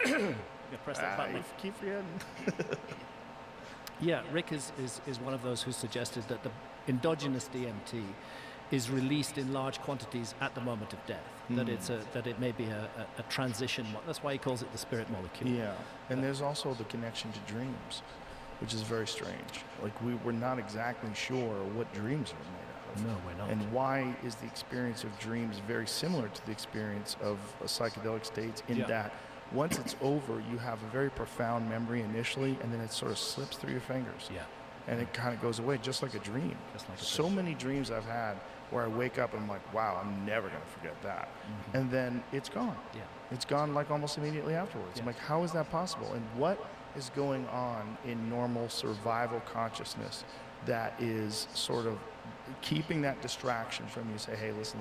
Speaker 3: You press that button.
Speaker 4: I keep forgetting.
Speaker 3: Yeah, Rick is one of those who suggested that the endogenous DMT is released in large quantities at the moment of death. That it may be a transition. That's why he calls it the spirit molecule.
Speaker 4: Yeah, and there's also the connection to dreams, which is very strange. Like we're not exactly sure what dreams are made out of.
Speaker 3: No, we're not.
Speaker 4: And why is the experience of dreams very similar to the experience of psychedelic states in that once it's over, you have a very profound memory initially, and then it sort of slips through your fingers.
Speaker 3: Yeah.
Speaker 4: And it kind of goes away, just like a dream. So many dreams I've had where I wake up and I'm like, wow, I'm never going to forget that. Mm-hmm. And then it's gone.
Speaker 3: Yeah.
Speaker 4: It's gone like almost immediately afterwards.
Speaker 3: Yeah.
Speaker 4: I'm like, how is that possible? And what is going on in normal survival consciousness that is sort of keeping that distraction from you? Say, hey, listen.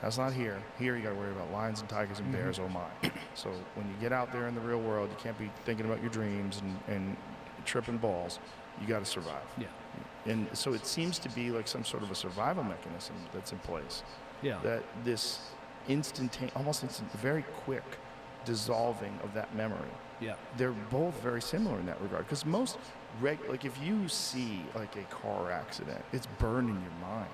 Speaker 4: That's not here. Here you got to worry about lions and tigers and bears, oh my. So when you get out there in the real world, you can't be thinking about your dreams and tripping balls. You got to survive.
Speaker 3: Yeah.
Speaker 4: And so it seems to be like some sort of a survival mechanism that's in place.
Speaker 3: Yeah.
Speaker 4: That this almost instant, very quick dissolving of that memory.
Speaker 3: Yeah.
Speaker 4: They're both very similar in that regard. Because most, like if you see like a car accident, it's burned in your mind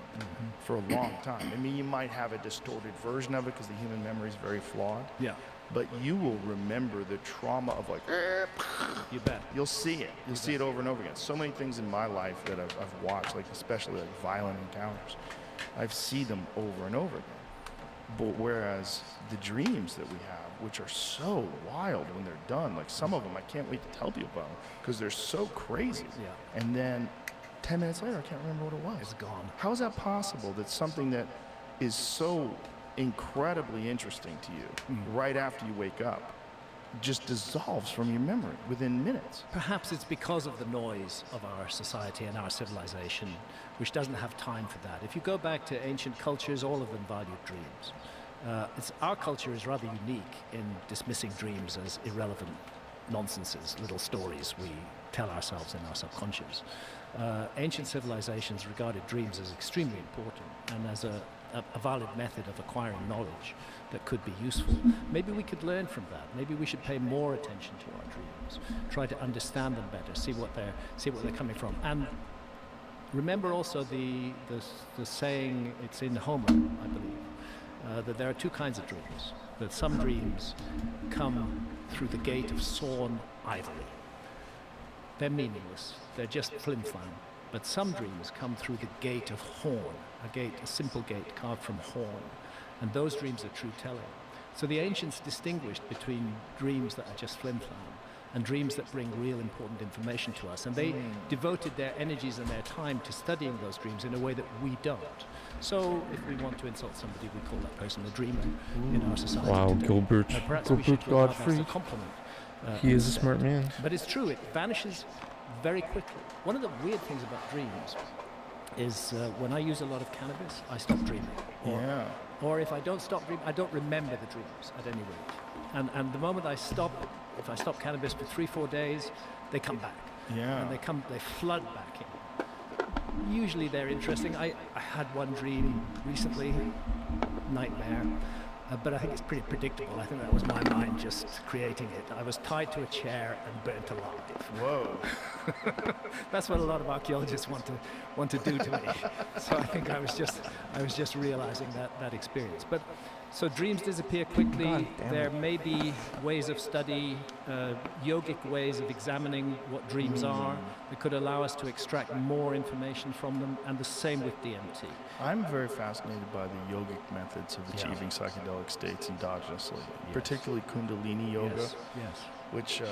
Speaker 4: for a long time. I mean, you might have a distorted version of it because the human memory is very flawed.
Speaker 3: Yeah.
Speaker 4: But you will remember the trauma of like,
Speaker 3: You bet.
Speaker 4: you'll see it. You'll see it over and over again. So many things in my life that I've watched, like especially like violent encounters, I've seen them over and over again. But whereas the dreams that we have, which are so wild when they're done, like some of them I can't wait to tell people about because they're so crazy.
Speaker 3: Yeah.
Speaker 4: And then 10 minutes later, I can't remember what it was.
Speaker 3: It's gone.
Speaker 4: How is that possible that something that is so incredibly interesting to you right after you wake up just dissolves from your memory within minutes?
Speaker 3: Perhaps it's because of the noise of our society and our civilization, which doesn't have time for that. If you go back to ancient cultures, all of them valued dreams. Our culture is rather unique in dismissing dreams as irrelevant nonsenses, little stories we tell ourselves in our subconscious. Ancient civilizations regarded dreams as extremely important and as a valid method of acquiring knowledge that could be useful. Maybe we could learn from that. Maybe we should pay more attention to our dreams, try to understand them better, see what they're coming from. And remember also the saying, it's in Homer, I believe, that there are two kinds of dreams. That some dreams come through the gate of sawn ivory. They're meaningless. They're just flim-flam. But some dreams come through the gate of horn, a simple gate carved from horn. And those dreams are true telling. So the ancients distinguished between dreams that are just flim-flam and dreams that bring real important information to us. And they devoted their energies and their time to studying those dreams in a way that we don't. So if we want to insult somebody, we call that person a dreamer in our society today.
Speaker 5: Gilbert.
Speaker 3: Perhaps we should regard that as a
Speaker 5: Gottfried.
Speaker 3: compliment.
Speaker 5: He is a smart man.
Speaker 3: But it's true, it vanishes very quickly. One of the weird things about dreams is when I use a lot of cannabis, I stop dreaming. Or if I don't stop dreaming, I don't remember the dreams at any rate. And the moment if I stop cannabis for 3-4 days, they come back. And they flood back in. Usually they're interesting. I had one dream recently, nightmare. But I think it's pretty predictable. I think that was my mind just creating it. I was tied to a chair and burnt alive.
Speaker 4: Whoa.
Speaker 3: That's what a lot of archaeologists want to do to me. So I think I was just realizing that experience. But so dreams disappear quickly. There may be ways of study, yogic ways of examining what dreams are that could allow us to extract more information from them, and the same with DMT.
Speaker 4: I'm very fascinated by the yogic methods of achieving psychedelic states endogenously, particularly Kundalini yoga, which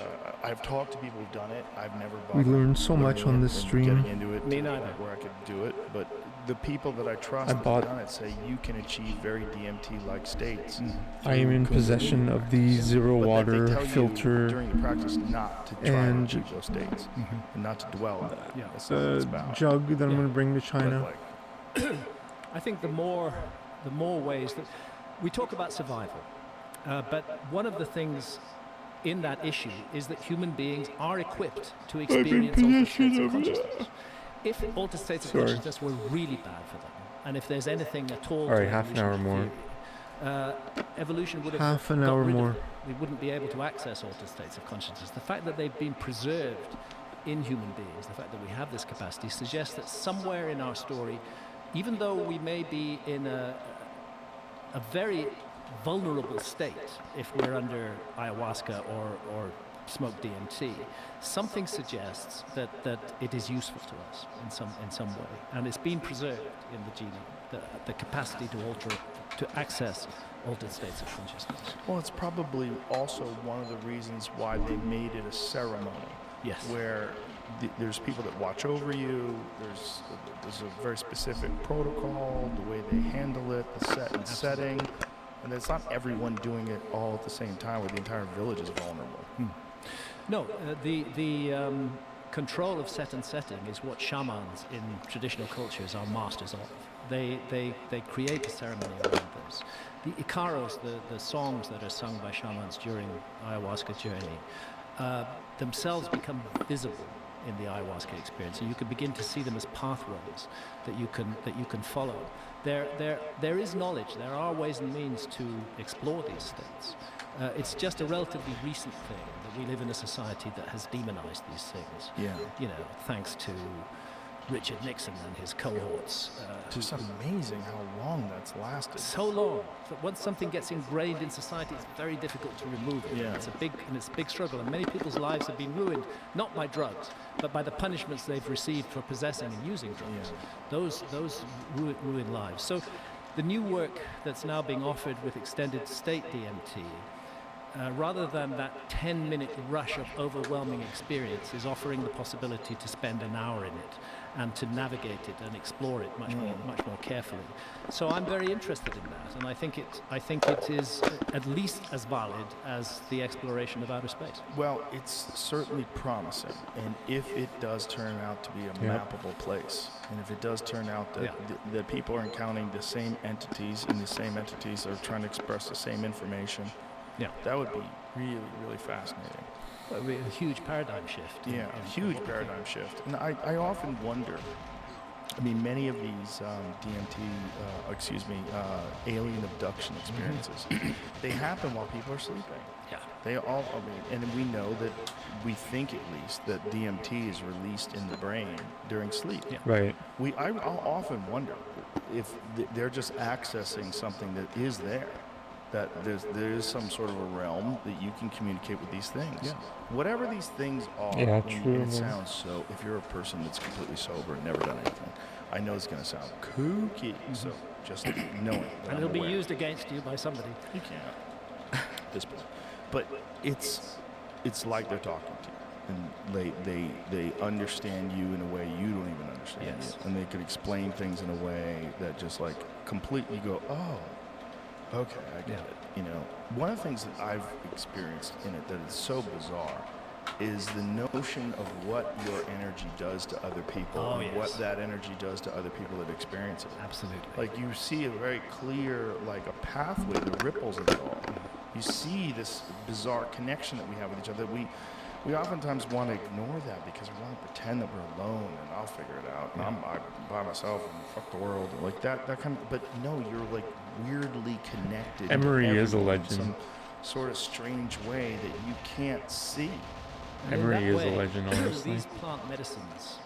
Speaker 4: I've talked to people who've done it. I've never
Speaker 5: We learned so much on this stream.
Speaker 4: Getting into it,
Speaker 3: Me neither.
Speaker 4: Where I could do it, but the people that I trust that have done it say you can achieve very DMT-like states.
Speaker 5: I am in possession of the zero water
Speaker 4: tell
Speaker 5: filter
Speaker 4: you during the practice not to try and achieve those states and not to dwell on that. That's what it's about.
Speaker 5: jug that I'm going to bring to
Speaker 4: But,
Speaker 5: China.
Speaker 4: like,
Speaker 3: I think the more ways that we talk about survival, but one of the things in that issue is that human beings are equipped to experience altered states of consciousness. If altered states of consciousness were really bad for them, and if there's anything at all,
Speaker 5: All right, half an hour more.
Speaker 3: Evolution would have
Speaker 5: Half an
Speaker 3: got
Speaker 5: hour
Speaker 3: rid of
Speaker 5: more.
Speaker 3: it. We wouldn't be able to access altered states of consciousness. The fact that they've been preserved in human beings, the fact that we have this capacity, suggests that somewhere in our story, even though we may be in a very vulnerable state if we're under ayahuasca or smoke DMT, something suggests that it is useful to us in some way, and it's been preserved in the genome, the capacity to access altered states of consciousness.
Speaker 4: Well, it's probably also one of the reasons why they made it a ceremony.
Speaker 3: Yes.
Speaker 4: Where there's people that watch over you. There's a very specific protocol, the way they handle it, the set and setting, and it's not everyone doing it all at the same time, where the entire village is vulnerable.
Speaker 3: No, the control of set and setting is what shamans in traditional cultures are masters of. They create a ceremony around this. The Icaros, the songs that are sung by shamans during ayahuasca journey, themselves become visible in the ayahuasca experience, and you can begin to see them as pathways that you can follow. There is knowledge. There are ways and means to explore these states. It's just a relatively recent thing that we live in a society that has demonized these things.
Speaker 4: Yeah.
Speaker 3: You know, thanks to Richard Nixon and his cohorts.
Speaker 4: Just amazing how long that's lasted.
Speaker 3: So long. But once something gets ingrained in society, it's very difficult to remove it.
Speaker 4: Yeah.
Speaker 3: It's a big struggle, and many people's lives have been ruined not by drugs, but by the punishments they've received for possessing and using drugs.
Speaker 4: Yeah.
Speaker 3: Those ruin lives. So The new work that's now being offered with extended state DMT, rather than that 10-minute rush of overwhelming experience, is offering the possibility to spend an hour in it and to navigate it and explore it much more carefully. So I'm very interested in that, and I think it is at least as valid as the exploration of outer space.
Speaker 4: Well, it's certainly promising, and if it does turn out to be a mappable place, and if it does turn out that, that people are encountering the same entities, and the same entities are trying to express the same information, that would be really, really fascinating.
Speaker 3: Well, it would be a huge paradigm shift.
Speaker 4: Yeah, a huge paradigm shift. And I often wonder, I mean, many of these alien abduction experiences, they happen while people are sleeping.
Speaker 3: Yeah.
Speaker 4: They all, I mean, and we know that, we think at least, that DMT is released in the brain during sleep.
Speaker 3: Yeah.
Speaker 5: Right.
Speaker 4: I'll often wonder if they're just accessing something that is there. That there is some sort of a realm that you can communicate with these things.
Speaker 3: Yeah.
Speaker 4: Whatever these things are, it sounds so, if you're a person that's completely sober and never done anything, I know it's going to sound kooky, so just knowing.
Speaker 3: And it'll be used against you by somebody.
Speaker 4: You can't. At this point. But it's like they're talking to you. And they understand you in a way you don't even understand you. And they could explain things in a way that just like completely go, oh, okay, I get it. You know, one of the things that I've experienced in it that is so bizarre is the notion of what your energy does to other people and what that energy does to other people that experience it.
Speaker 3: Absolutely.
Speaker 4: Like you see a very clear, like a pathway, the ripples of it all. You see this bizarre connection that we have with each other. We oftentimes want to ignore that because we want to pretend that we're alone and I'll figure it out. And I'm by myself and fuck the world. Like that kind of, but no, you're like weirdly connected.
Speaker 5: Emery is a legend.
Speaker 4: In some sort of strange way that you can't see.
Speaker 5: Emery is a legend, honestly.
Speaker 3: These plant medicines,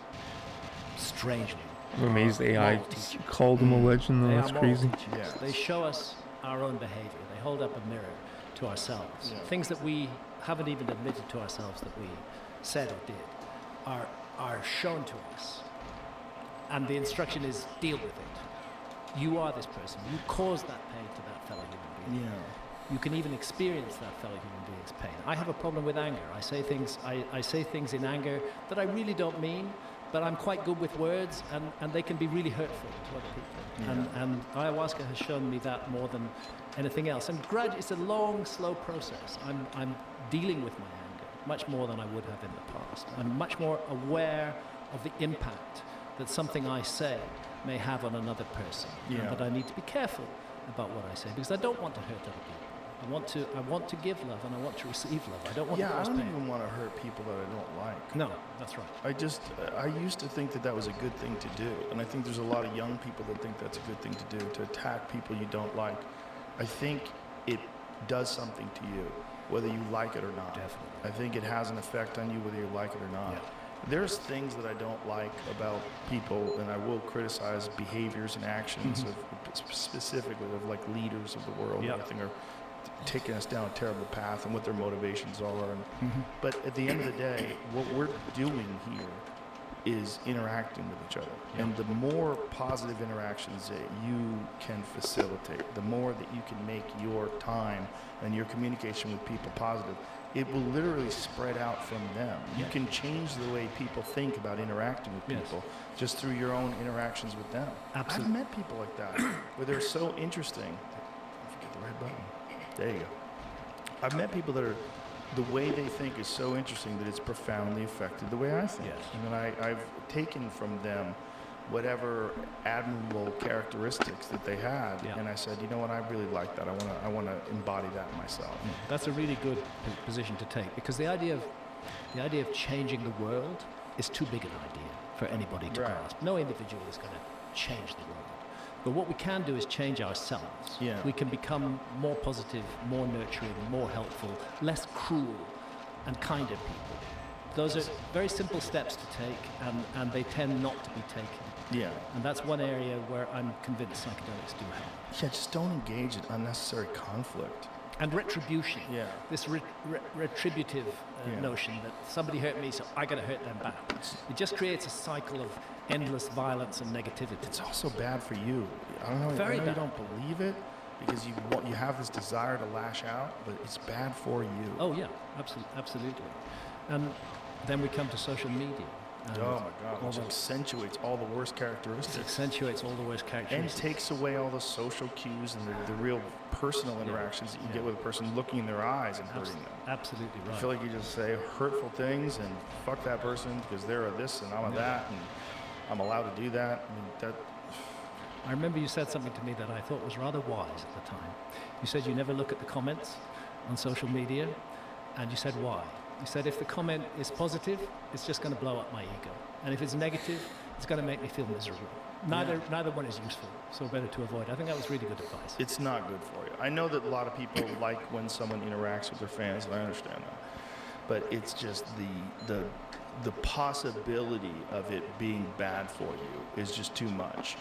Speaker 3: strangely,
Speaker 5: I'm amazed AI called him a legend, though. That's crazy.
Speaker 3: Yeah. They show us our own behavior. They hold up a mirror to ourselves. Yeah. Things that we haven't even admitted to ourselves that we said or did are shown to us. And the instruction is deal with it. You are this person. You caused that pain to that fellow human being. Yeah. You can even experience that fellow human being's pain. I have a problem with anger. I say things in anger that I really don't mean, but I'm quite good with words, and they can be really hurtful to other people. Yeah. And ayahuasca has shown me that more than anything else. And it's a long, slow process. I'm dealing with my anger much more than I would have in the past. I'm much more aware of the impact that something I say may have on another person. Yeah. And that I need to be careful about what I say because I don't want to hurt other people. I want to give love and I want to receive love. I don't want to cause pain.
Speaker 4: I don't even want to hurt people that I don't like.
Speaker 3: No, that's right.
Speaker 4: I used to think that was a good thing to do, and I think there's a lot of young people that think that's a good thing to do, to attack people you don't like. I think it does something to you, whether you like it or not.
Speaker 3: Definitely.
Speaker 4: I think it has an effect on you whether you like it or not. Yeah. There's things that I don't like about people, and I will criticize behaviors and actions of specifically of like leaders of the world. I think are taking us down a terrible path and what their motivations are. And, but at the end of the day, what we're doing here is interacting with each other. Yeah. And the more positive interactions that you can facilitate, the more that you can make your time and your communication with people positive, it will literally spread out from them. You can change the way people think about interacting with people just through your own interactions with them.
Speaker 3: Absolutely.
Speaker 4: I've met people like that where they're so interesting. I forget the right button. There you go. I've met people that are, the way they think is so interesting that it's profoundly affected the way I think.
Speaker 3: Yes.
Speaker 4: And then I've taken from them whatever admirable characteristics that they had, and I said, you know what, I really like that. I want to embody that myself.
Speaker 3: Yeah. That's a really good position to take because the idea of changing the world is too big an idea for anybody to grasp. No individual is going to change the world. But what we can do is change ourselves. Yeah. We can become more positive, more nurturing, more helpful, less cruel, and kinder people. Those are very simple steps to take, and they tend not to be taken.
Speaker 4: Yeah.
Speaker 3: And that's one area where I'm convinced psychedelics do help.
Speaker 4: Yeah, just don't engage in unnecessary conflict.
Speaker 3: And retribution.
Speaker 4: Yeah.
Speaker 3: This retributive notion that somebody hurt me, so I got to hurt them back. It just creates a cycle of endless violence and negativity.
Speaker 4: It's also bad for you. I don't know.
Speaker 3: Very
Speaker 4: I know
Speaker 3: bad.
Speaker 4: you don't believe it because you have this desire to lash out, but it's bad for you.
Speaker 3: Oh yeah, absolutely. And then we come to social media. And
Speaker 4: oh my God! Which accentuates all the worst characteristics.
Speaker 3: It accentuates all the worst characteristics.
Speaker 4: And takes away all the social cues and the real personal interactions that you get with a person looking in their eyes and hurting them.
Speaker 3: Absolutely right.
Speaker 4: I feel like you just say hurtful things and fuck that person because they're a this and I'm a that and I'm allowed to do that. I mean, that.
Speaker 3: I remember you said something to me that I thought was rather wise at the time. You said you never look at the comments on social media, and you said why? You said if the comment is positive, it's just going to blow up my ego. And if it's negative, it's going to make me feel miserable. Neither one is useful, so better to avoid. I think that was really good advice.
Speaker 4: It's not good for you. I know that a lot of people like when someone interacts with their fans, and I understand that. But it's just the possibility of it being bad for you is just too much.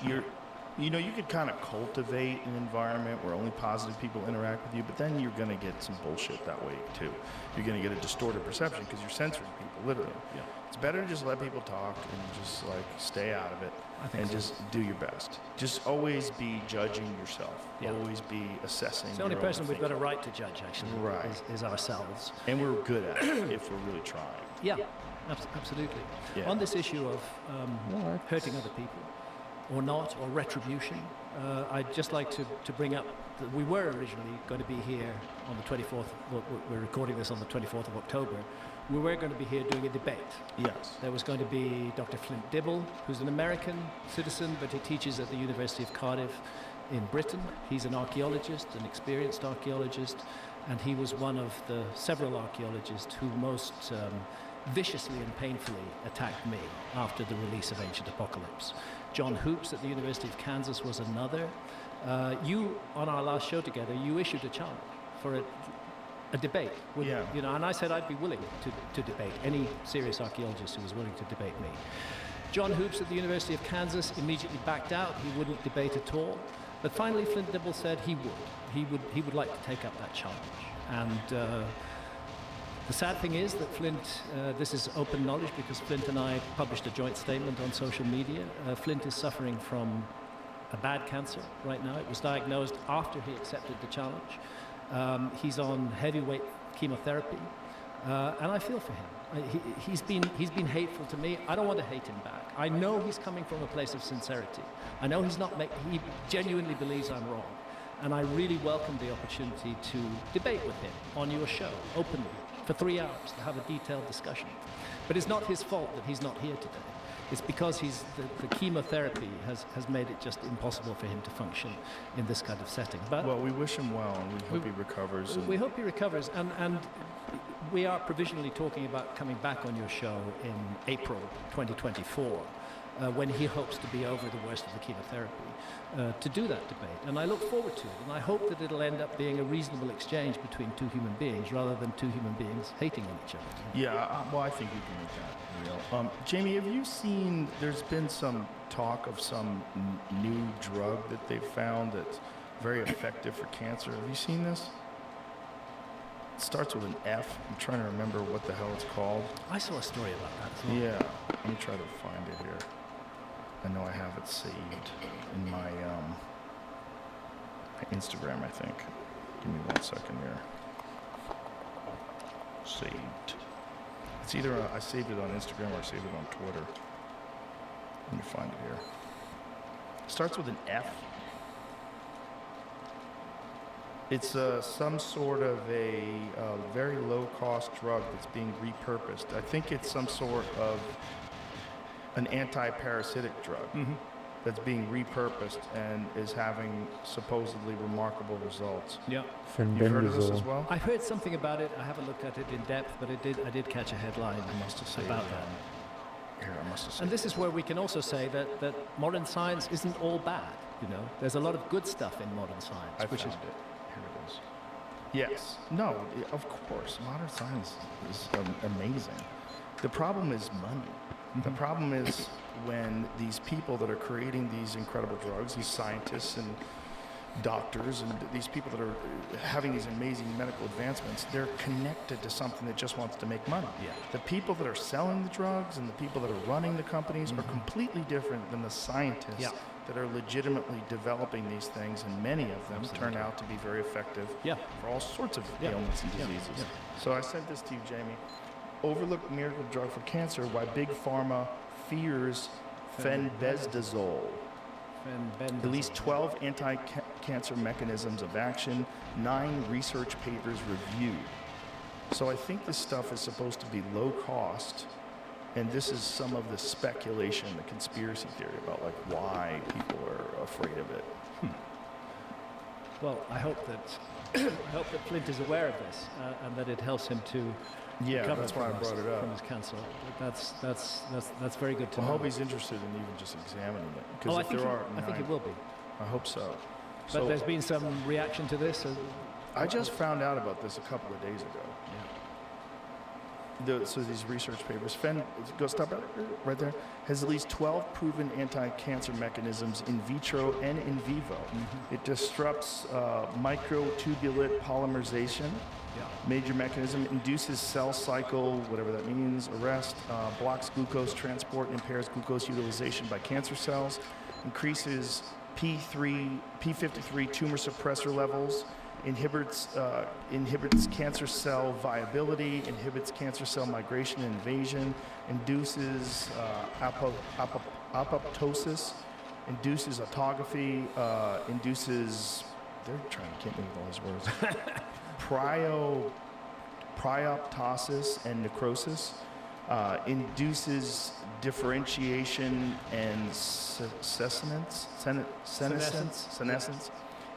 Speaker 4: You could kind of cultivate an environment where only positive people interact with you, but then you're going to get some bullshit that way too. You're going to get a distorted perception because you're censoring people, literally.
Speaker 3: Yeah.
Speaker 4: It's better to just let people talk and just like stay out of it and just do your best. Just always be judging yourself. Yeah. Always be assessing.
Speaker 3: It's the only person we've got a right to judge, actually,
Speaker 4: right.
Speaker 3: is ourselves.
Speaker 4: And we're good at it if we're really trying.
Speaker 3: Yeah, absolutely.
Speaker 4: Yeah.
Speaker 3: On this issue of hurting other people, or not, or retribution, I'd just like to bring up that we were originally going to be here on the 24th, we're recording this on the 24th of October, we were going to be here doing a debate.
Speaker 4: Yes.
Speaker 3: There was going to be Dr. Flint Dibble, who's an American citizen, but he teaches at the University of Cardiff in Britain. He's an archaeologist, an experienced archaeologist, and he was one of the several archaeologists who most viciously and painfully attacked me after the release of Ancient Apocalypse. John Hoops at the University of Kansas was another. You, on our last show together, you issued a challenge for a debate. And I said I'd be willing to debate any serious archaeologist who was willing to debate me. John Hoops at the University of Kansas immediately backed out. He wouldn't debate at all. But finally, Flint Dibble said he would. He would like to take up that challenge. And the sad thing is that Flint, this is open knowledge because Flint and I published a joint statement on social media. Flint is suffering from a bad cancer right now. It was diagnosed after he accepted the challenge. He's on heavyweight chemotherapy, and I feel for him. He's been hateful to me. I don't want to hate him back. I know he's coming from a place of sincerity. I know he genuinely believes I'm wrong. And I really welcome the opportunity to debate with him on your show, openly, for 3 hours, to have a detailed discussion. But it's not his fault that he's not here today. It's because the chemotherapy has made it just impossible for him to function in this kind of setting. But
Speaker 4: well, we wish him well, and we hope he recovers.
Speaker 3: We hope he recovers, and we are provisionally talking about coming back on your show in April 2024, when he hopes to be over the worst of the chemotherapy, to do that debate. And I look forward to it, and I hope that it'll end up being a reasonable exchange between two human beings rather than two human beings hating on each other.
Speaker 4: Yeah, well, I think we can make that real. Jamie, have you seen, there's been some talk of some new drug that they've found that's very effective for cancer. Have you seen this? It starts with an F. I'm trying to remember what the hell it's called.
Speaker 3: I saw a story about that as well.
Speaker 4: Yeah, let me try to find it here. I know I have it saved in my Instagram, I think. Give me 1 second here. Saved. It's either I saved it on Instagram or I saved it on Twitter. Let me find it here. It starts with an F. It's some sort of a very low-cost drug that's being repurposed. I think it's some sort of an anti-parasitic drug that's being repurposed and is having supposedly remarkable results.
Speaker 3: Yeah.
Speaker 4: You've heard of this as well?
Speaker 3: I've heard something about it. I haven't looked at it in depth, but I did catch a headline about that.
Speaker 4: Here, I must have saved
Speaker 3: And this is where we can also say that modern science isn't all bad. You know, there's a lot of good stuff in modern science.
Speaker 4: I found it. Here it is. Yes. No, of course. Modern science is amazing. The problem is money. The problem is when these people that are creating these incredible drugs, these scientists and doctors and these people that are having these amazing medical advancements, they're connected to something that just wants to make money.
Speaker 3: Yeah.
Speaker 4: The people that are selling the drugs and the people that are running the companies are completely different than the scientists
Speaker 3: Yeah.
Speaker 4: that are legitimately developing these things, and many of them turn out to be very effective
Speaker 3: Yeah.
Speaker 4: for all sorts of
Speaker 3: Yeah.
Speaker 4: ailments and
Speaker 3: Yeah.
Speaker 4: diseases.
Speaker 3: Yeah.
Speaker 4: So I sent this to you, Jamie. Overlooked miracle drug for cancer, why Big Pharma fears fenbendazole. At least 12 anti-cancer mechanisms of action, 9 research papers reviewed. So I think this stuff is supposed to be low cost, and this is some of the speculation, the conspiracy theory about like why people are afraid of it.
Speaker 3: Well, I hope that Flint is aware of this and that it helps him to
Speaker 4: Yeah,
Speaker 3: recover
Speaker 4: that's why I
Speaker 3: from
Speaker 4: brought it up.
Speaker 3: from his cancer. That's very good to
Speaker 4: I
Speaker 3: know.
Speaker 4: hope he's interested in even just examining it.
Speaker 3: Oh,
Speaker 4: Because
Speaker 3: I
Speaker 4: if
Speaker 3: think
Speaker 4: there
Speaker 3: he,
Speaker 4: are
Speaker 3: I think
Speaker 4: nine-
Speaker 3: it will be.
Speaker 4: I hope so.
Speaker 3: But
Speaker 4: So
Speaker 3: there's been some reaction to this.
Speaker 4: I just found out about this a couple of days ago.
Speaker 3: Yeah.
Speaker 4: So these research papers, go stop right there, has at least 12 proven anti-cancer mechanisms in vitro and in vivo. It disrupts microtubulate polymerization, major mechanism, induces cell cycle, whatever that means, arrest, blocks glucose transport, impairs glucose utilization by cancer cells, increases P53 tumor suppressor levels, inhibits cancer cell viability, inhibits cancer cell migration and invasion, induces apoptosis, induces autophagy, induces, they're trying to get me with all these words, prioptosis and necrosis, induces differentiation and senescence,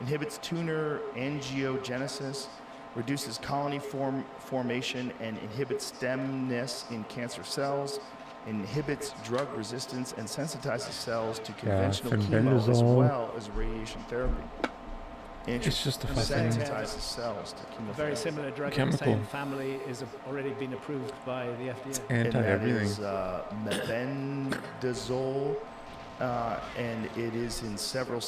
Speaker 4: inhibits tumor angiogenesis, reduces colony formation and inhibits stemness in cancer cells, inhibits drug resistance and sensitizes cells to conventional chemo as
Speaker 5: fenbendazole.
Speaker 4: well as radiation therapy.
Speaker 5: It's just a
Speaker 3: And
Speaker 5: fucking
Speaker 4: Sensitizes cells to
Speaker 3: A
Speaker 4: chemotherapy.
Speaker 3: very similar drug in the
Speaker 5: Chemical.
Speaker 3: same family is already been approved by the FDA.
Speaker 4: And that
Speaker 5: anti-everything.
Speaker 4: is mebendazole, and it is in several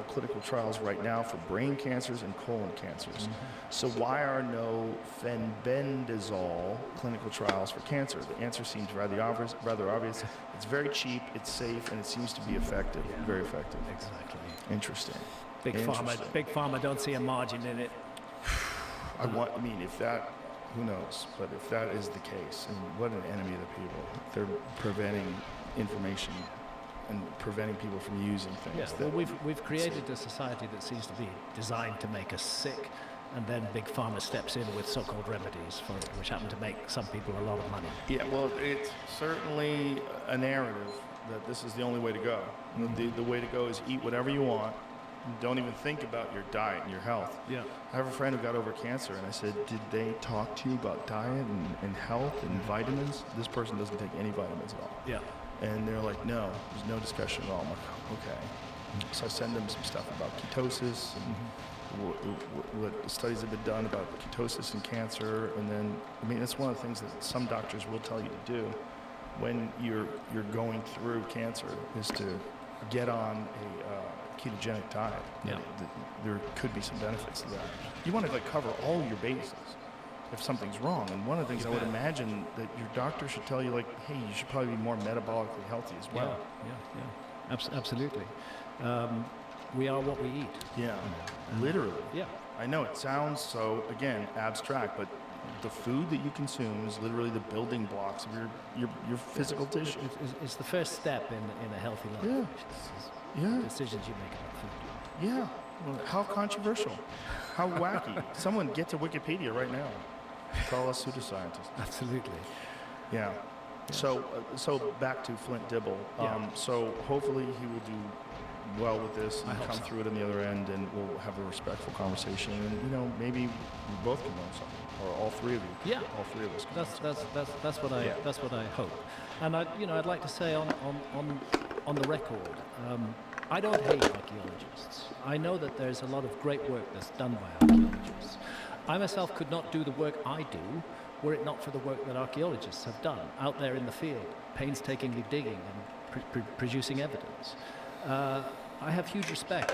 Speaker 4: clinical trials right now for brain cancers and colon cancers. So why are no fenbendazole clinical trials for cancer? The answer seems rather obvious. It's very cheap, it's safe, and it seems to be effective, very effective.
Speaker 3: Exactly.
Speaker 4: Interesting.
Speaker 3: Big pharma don't see a margin in it.
Speaker 4: I mean, if that, who knows? But if that is the case, and what an enemy of the people. They're preventing information and preventing people from using things.
Speaker 3: Yeah, well, we've created a society that seems to be designed to make us sick, and then big pharma steps in with so-called remedies for it, which happen to make some people a lot of money.
Speaker 4: Yeah, well, it's certainly a narrative that this is the only way to go. The way to go is eat whatever you want. Don't even think about your diet and your health.
Speaker 3: Yeah.
Speaker 4: I have a friend who got over cancer, and I said, did they talk to you about diet and health and vitamins? This person doesn't take any vitamins at all.
Speaker 3: Yeah.
Speaker 4: And they're like, no, there's no discussion at all. I'm like, okay. So I send them some stuff about ketosis and what studies have been done about ketosis and cancer. And then, I mean, that's one of the things that some doctors will tell you to do when you're going through cancer is to get on a ketogenic diet.
Speaker 3: Yeah.
Speaker 4: There could be some benefits to that. You want to like cover all your bases if something's wrong. And one of the things I would imagine that your doctor should tell you, like, hey, you should probably be more metabolically healthy as well.
Speaker 3: Yeah. Absolutely. We are what we eat.
Speaker 4: Yeah, literally.
Speaker 3: Yeah.
Speaker 4: I know it sounds so, again, abstract, but the food that you consume is literally the building blocks of your physical tissue.
Speaker 3: It's the first step in a healthy life.
Speaker 4: Yeah. Yeah.
Speaker 3: Decisions you make about food.
Speaker 4: Yeah. Well, how controversial? How wacky? Someone get to Wikipedia right now. Call us pseudoscientists.
Speaker 3: Absolutely.
Speaker 4: Yeah. So back to Flint Dibble. So hopefully he will do well with this and come through it on the other end, and we'll have a respectful conversation. And maybe we both can learn something, or all three of you.
Speaker 3: Yeah.
Speaker 4: All three of us. Can learn something.
Speaker 3: That's what I hope. And I'd like to say on the record, I don't hate archaeologists. I know that there's a lot of great work that's done by archaeologists. I myself could not do the work I do were it not for the work that archaeologists have done out there in the field, painstakingly digging and producing evidence. I have huge respect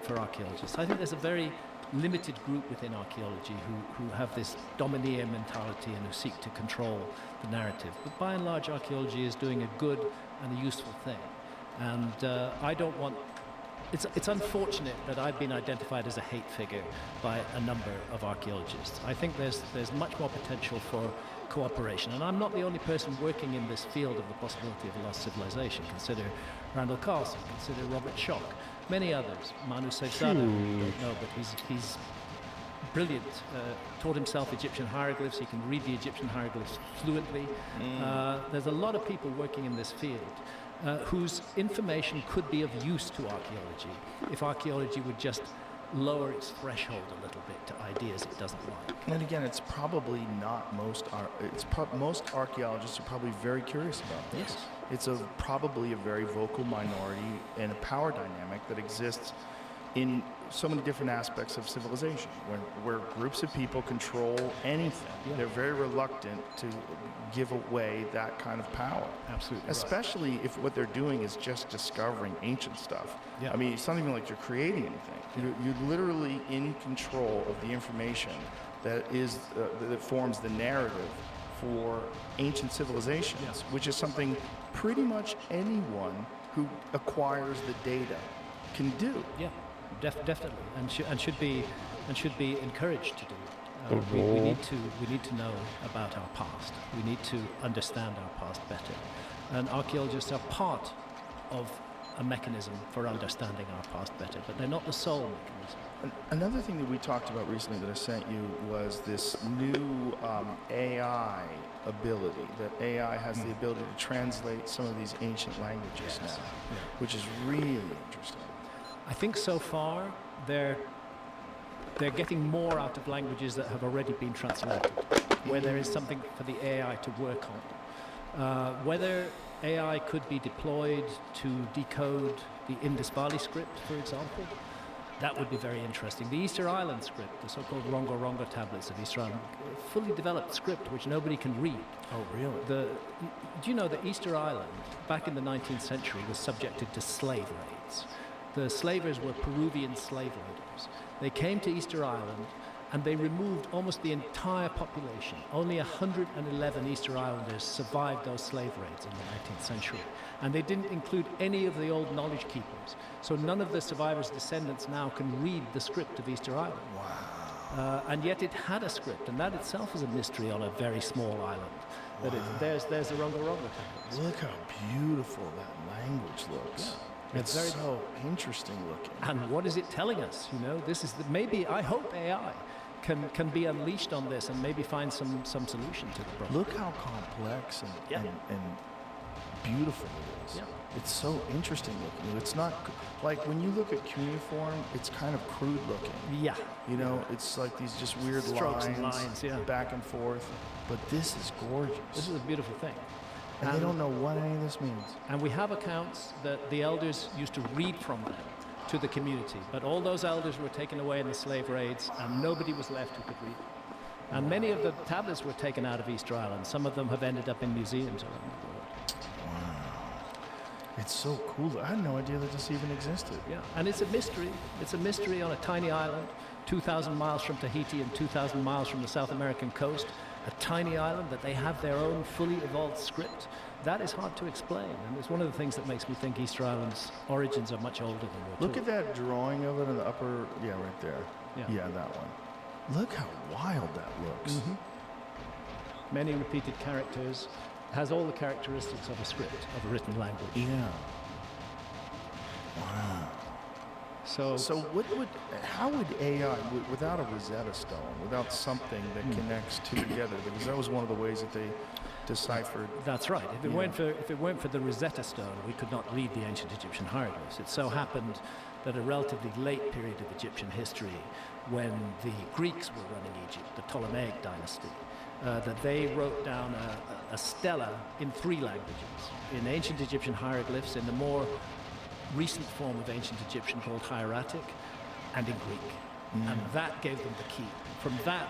Speaker 3: for archaeologists. I think there's a very limited group within archaeology who have this domineer mentality and who seek to control the narrative. But by and large, archaeology is doing a good and a useful thing. And I don't want... It's unfortunate that I've been identified as a hate figure by a number of archaeologists. I think there's much more potential for cooperation. And I'm not the only person working in this field of the possibility of a lost civilization. Consider Randall Carlson, consider Robert Schoch, many others. Manu Seifzadeh, you don't know, but he's brilliant. Taught himself Egyptian hieroglyphs. He can read the Egyptian hieroglyphs fluently. There's a lot of people working in this field whose information could be of use to archaeology if archaeology would just lower its threshold a little bit to ideas it doesn't like.
Speaker 4: And again, it's probably not most. Most archaeologists are probably very curious about this.
Speaker 3: Yes.
Speaker 4: It's probably a very vocal minority and a power dynamic that exists in so many different aspects of civilization, where groups of people control anything.
Speaker 3: Yeah.
Speaker 4: They're very reluctant to give away that kind of power.
Speaker 3: Absolutely.
Speaker 4: Especially if what they're doing is just discovering ancient stuff.
Speaker 3: Yeah.
Speaker 4: I mean, it's not even like you're creating anything. You're literally in control of the information that forms the narrative for ancient civilizations,
Speaker 3: Yes.
Speaker 4: which is something pretty much anyone who acquires the data can do.
Speaker 3: Yeah, definitely, and should be encouraged to do. We need to know about our past. We need to understand our past better, and archaeologists are part of a mechanism for understanding our past better, but they're not the sole mechanism.
Speaker 4: Another thing that we talked about recently that I sent you was this new AI ability, that AI has the ability to translate some of these ancient languages now, which is really interesting.
Speaker 3: I think so far they're getting more out of languages that have already been translated, where there is something for the AI to work on. Whether AI could be deployed to decode the Indus Valley script, for example, that would be very interesting. The Easter Island script, the so-called Rongo Rongo tablets of Easter Island, fully developed script which nobody can read.
Speaker 4: Oh, really?
Speaker 3: Do you know that Easter Island, back in the 19th century, was subjected to slave raids? The slavers were Peruvian slave raiders. They came to Easter Island and they removed almost the entire population. Only 111 Easter Islanders survived those slave raids in the 19th century. And they didn't include any of the old knowledge keepers. So none of the survivors' descendants now can read the script of Easter Island.
Speaker 4: Wow.
Speaker 3: And yet it had a script, and that itself is a mystery on a very small island. Wow. There's the Rongo Rongo tablets.
Speaker 4: Look how beautiful that language looks.
Speaker 3: Yeah.
Speaker 4: It's very so interesting looking.
Speaker 3: And what is it telling us? You know, this is maybe I hope AI can be unleashed on this and maybe find some solution to the problem.
Speaker 4: Look how complex and beautiful it is.
Speaker 3: Yeah.
Speaker 4: It's so interesting looking. It's not like when you look at cuneiform, it's kind of crude looking.
Speaker 3: Yeah.
Speaker 4: You know, it's like these just weird
Speaker 3: strokes and lines,
Speaker 4: back and forth. But this is gorgeous.
Speaker 3: This is a beautiful thing.
Speaker 4: And they don't know what any of this means.
Speaker 3: And we have accounts that the elders used to read from them to the community. But all those elders were taken away in the slave raids, and nobody was left who could read. And many of the tablets were taken out of Easter Island. Some of them have ended up in museums around the world.
Speaker 4: Wow. It's so cool. I had no idea that this even existed.
Speaker 3: Yeah, and it's a mystery. It's a mystery on a tiny island, 2,000 miles from Tahiti and 2,000 miles from the South American coast. A tiny island that they have their own fully evolved script. That is hard to explain, and it's one of the things that makes me think Easter Island's origins are much older than we're
Speaker 4: Look
Speaker 3: told.
Speaker 4: at that drawing of it in the upper, right there. Yeah, that one. Look how wild that looks.
Speaker 3: Mm-hmm. Many repeated characters, has all the characteristics of a script, of a written language.
Speaker 4: Yeah. Wow.
Speaker 3: So
Speaker 4: how would AI, without a Rosetta Stone, without something that connects two together, because that was one of the ways that they deciphered.
Speaker 3: That's right. If it weren't for the Rosetta Stone, we could not read the ancient Egyptian hieroglyphs. It so happened that a relatively late period of Egyptian history, when the Greeks were running Egypt, the Ptolemaic dynasty, that they wrote down a stela in 3 languages, in ancient Egyptian hieroglyphs, in the more recent form of ancient Egyptian called hieratic, and in Greek. And that gave them the key. From that,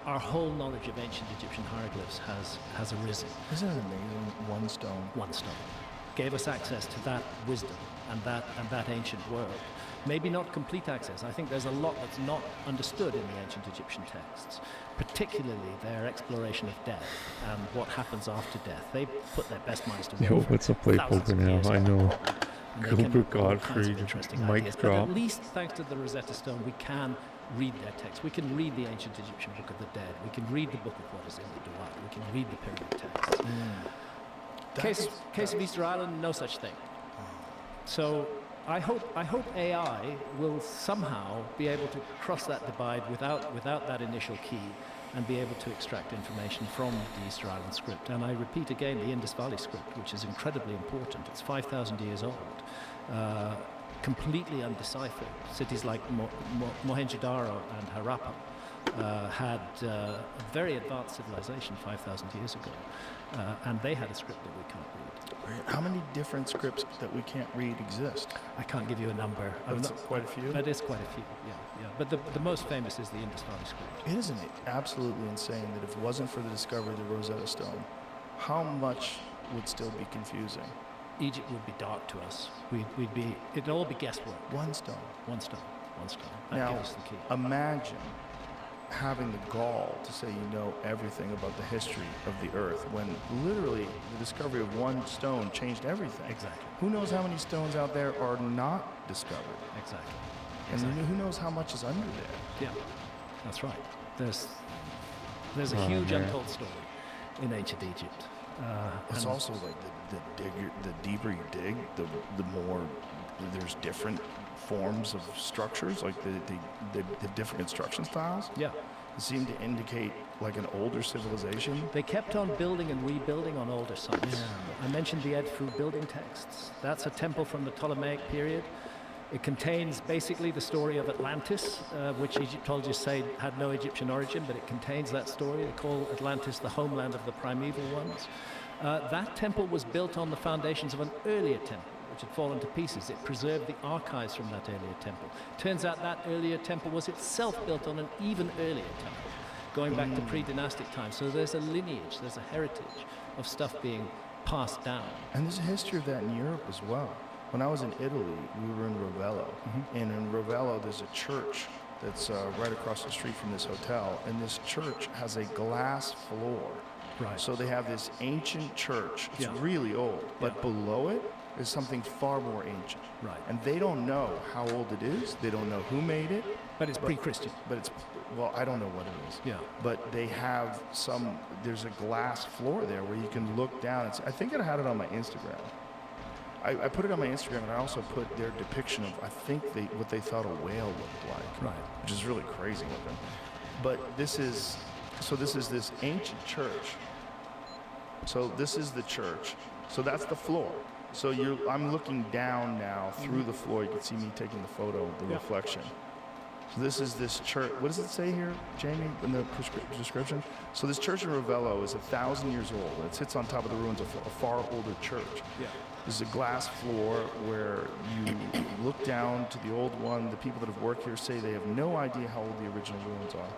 Speaker 3: our whole knowledge of ancient Egyptian hieroglyphs has arisen.
Speaker 4: Isn't it amazing? One stone.
Speaker 3: One stone. gave us access to that wisdom and that ancient world. Maybe not complete access. I think there's a lot that's not understood in the ancient Egyptian texts, particularly their exploration of death and what happens after death. They put their best minds to work.
Speaker 5: Yo, what's a play poker now? I know. Gilbert Gottfried, mic drop.
Speaker 3: But at least thanks to the Rosetta Stone, we can read their text. We can read the ancient Egyptian Book of the Dead. We can read the Book of what is in the Duat. We can read the pyramid texts. Case of Easter Island, no such thing. So I hope AI will somehow be able to cross that divide without that initial key and be able to extract information from the Easter Island script. And I repeat again, the Indus Valley script, which is incredibly important. It's 5,000 years old, completely undeciphered. Cities like Mohenjo-Daro and Harappa had a very advanced civilization 5,000 years ago, and they had a script that we can't read.
Speaker 4: How many different scripts that we can't read exist?
Speaker 3: I can't give you a number.
Speaker 4: That's quite a few?
Speaker 3: But it's quite a few, yeah. But the most famous is the Indus Valley script.
Speaker 4: Isn't it absolutely insane that if it wasn't for the discovery of the Rosetta Stone, how much would still be confusing?
Speaker 3: Egypt would be dark to us. It'd all be guesswork.
Speaker 4: One stone.
Speaker 3: That
Speaker 4: Now,
Speaker 3: gives us the key.
Speaker 4: imagine having the gall to say you know everything about the history of the earth when literally the discovery of one stone changed everything.
Speaker 3: Exactly.
Speaker 4: Who knows how many stones out there are not discovered?
Speaker 3: Exactly.
Speaker 4: And who knows how much is under there?
Speaker 3: Yeah, that's right. There's a huge untold story in ancient Egypt.
Speaker 4: It's also like the deeper you dig, the more there's different forms of structures, like the different construction styles.
Speaker 3: Yeah.
Speaker 4: Seem to indicate like an older civilization.
Speaker 3: They kept on building and rebuilding on older sites.
Speaker 4: Yeah.
Speaker 3: I mentioned the Edfu building texts. That's a temple from the Ptolemaic period. It contains basically the story of Atlantis, which Egyptologists say had no Egyptian origin, but it contains that story. They call Atlantis the homeland of the primeval ones. That temple was built on the foundations of an earlier temple, which had fallen to pieces. It preserved the archives from that earlier temple. Turns out that earlier temple was itself built on an even earlier temple, going back to pre-dynastic times. So there's a lineage, there's a heritage of stuff being passed down.
Speaker 4: And there's a history of that in Europe as well. When I was in Italy, we were in Ravello, and in Ravello there's a church that's right across the street from this hotel, and this church has a glass floor.
Speaker 3: Right.
Speaker 4: So they have this ancient church. It's really old, but below it is something far more ancient.
Speaker 3: Right.
Speaker 4: And they don't know how old it is. They don't know who made it.
Speaker 3: But it's pre-Christian.
Speaker 4: But it's, well, I don't know what it is.
Speaker 3: Yeah.
Speaker 4: But they have there's a glass floor there where you can look down. I think I had it on my Instagram. I put it on my Instagram, and I also put their depiction of, I think what they thought a whale looked like.
Speaker 3: Right.
Speaker 4: Which is really crazy looking. But this is this ancient church. So this is the church. So that's the floor. So I'm looking down now through the floor. You can see me taking the photo, the reflection. So this is this church. What does it say here, Jamie, in the description? So this church in Ravello is 1,000 years old. It sits on top of the ruins of a far older church.
Speaker 3: Yeah.
Speaker 4: There's a glass floor where you look down to the old one. The people that have worked here say they have no idea how old the original ruins are.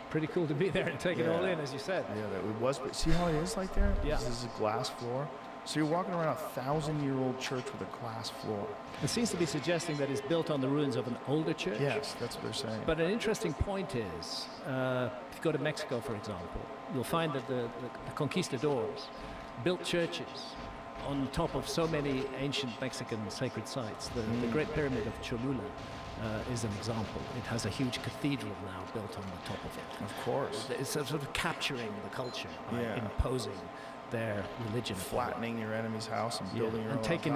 Speaker 3: Pretty cool to be there and take it all in, as you said.
Speaker 4: Yeah, that it was. But see how it is like there?
Speaker 3: Yeah.
Speaker 4: This is a glass floor. So you're walking around a 1,000-year-old church with a glass floor.
Speaker 3: It seems to be suggesting that it's built on the ruins of an older church.
Speaker 4: Yes, that's what they're saying.
Speaker 3: But an interesting point is, if you go to Mexico, for example, you'll find that the conquistadors built churches on top of so many ancient Mexican sacred sites. The Great Pyramid of Cholula is an example. It has a huge cathedral now built on the top of it.
Speaker 4: Of course.
Speaker 3: It's sort of capturing the culture by imposing their religion,
Speaker 4: flattening your enemy's house and building your own,
Speaker 3: taking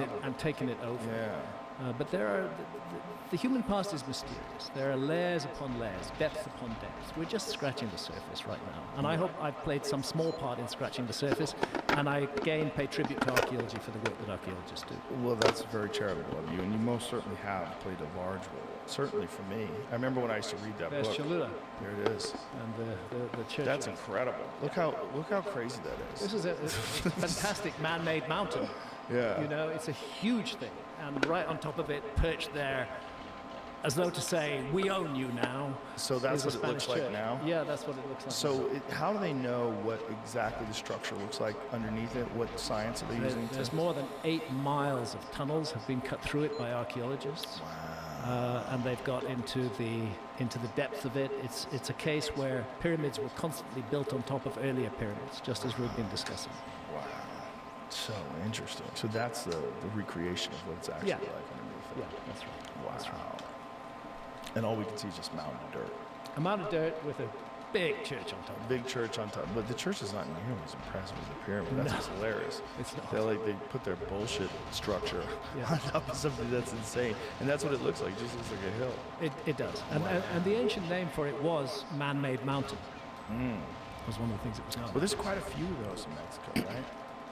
Speaker 3: it over.
Speaker 4: Yeah.
Speaker 3: But the human past is mysterious. There are layers upon layers, depth upon depth. We're just scratching the surface right now. And I hope I've played some small part in scratching the surface, and I again pay tribute to archaeology for the work that archaeologists do.
Speaker 4: Well, that's very charitable of you, and you most certainly have played a large role. Certainly for me. I remember when I used to read that
Speaker 3: There's
Speaker 4: book.
Speaker 3: Cholula.
Speaker 4: There it is.
Speaker 3: And the church.
Speaker 4: That's incredible. Look how crazy that is.
Speaker 3: This is a fantastic man-made mountain.
Speaker 4: Yeah.
Speaker 3: You know, it's a huge thing. And right on top of it, perched there, as though to say, we own you now.
Speaker 4: So that's
Speaker 3: is a
Speaker 4: what it looks
Speaker 3: Spanish
Speaker 4: like
Speaker 3: church.
Speaker 4: now?
Speaker 3: Yeah, that's what it looks like.
Speaker 4: So how do they know what exactly the structure looks like underneath it? What science are they using?
Speaker 3: There's more than 8 miles of tunnels have been cut through it by archaeologists.
Speaker 4: Wow.
Speaker 3: And they've got into the depth of it. It's a case where pyramids were constantly built on top of earlier pyramids, just as we've been discussing.
Speaker 4: Wow. So interesting. So that's the recreation of what it's actually like underneath it.
Speaker 3: Yeah, that's right.
Speaker 4: Wow.
Speaker 3: That's right.
Speaker 4: And all we can see is just mountain of dirt.
Speaker 3: A mound of dirt with a big church on top.
Speaker 4: Big church on top. But the church is not nearly as impressive as the pyramid. That's just hilarious.
Speaker 3: It's not.
Speaker 4: They put their bullshit structure
Speaker 3: Yeah.
Speaker 4: on top of something that's insane. And that's what it looks like. It just looks like a hill.
Speaker 3: It does. And the ancient name for it was man-made mountain. Was one of the things it was known.
Speaker 4: Well, there's quite a few of those in Mexico, right?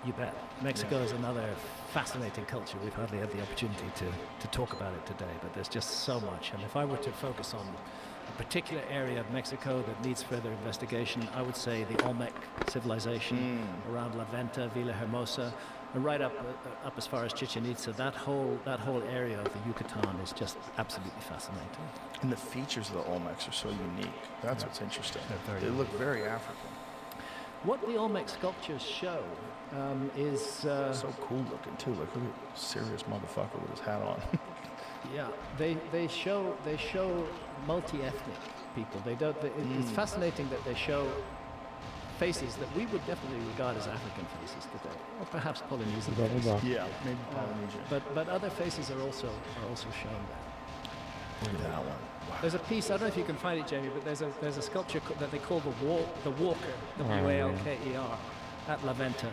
Speaker 3: You bet. Mexico is another fascinating culture. We've hardly had the opportunity to talk about it today, but there's just so much. And if I were to focus on a particular area of Mexico that needs further investigation, I would say the Olmec civilization around La Venta, Villahermosa, and right up as far as Chichen Itza. That whole area of the Yucatan is just absolutely fascinating.
Speaker 4: And the features of the Olmecs are so unique. That's what's interesting. They look very African.
Speaker 3: What the Olmec sculptures show is...
Speaker 4: So cool looking too. Like, look at serious motherfucker with his hat on.
Speaker 3: Yeah, they show multi-ethnic people. It's fascinating that they show faces that we would definitely regard as African faces today, or perhaps Polynesian faces.
Speaker 4: Yeah, maybe Polynesian.
Speaker 3: But other faces are also shown there.
Speaker 4: Look at that one. Wow.
Speaker 3: There's a piece, I don't know if you can find it, Jamie, but there's a sculpture that they call the Walker, W-A-L-K-E-R, at La Venta.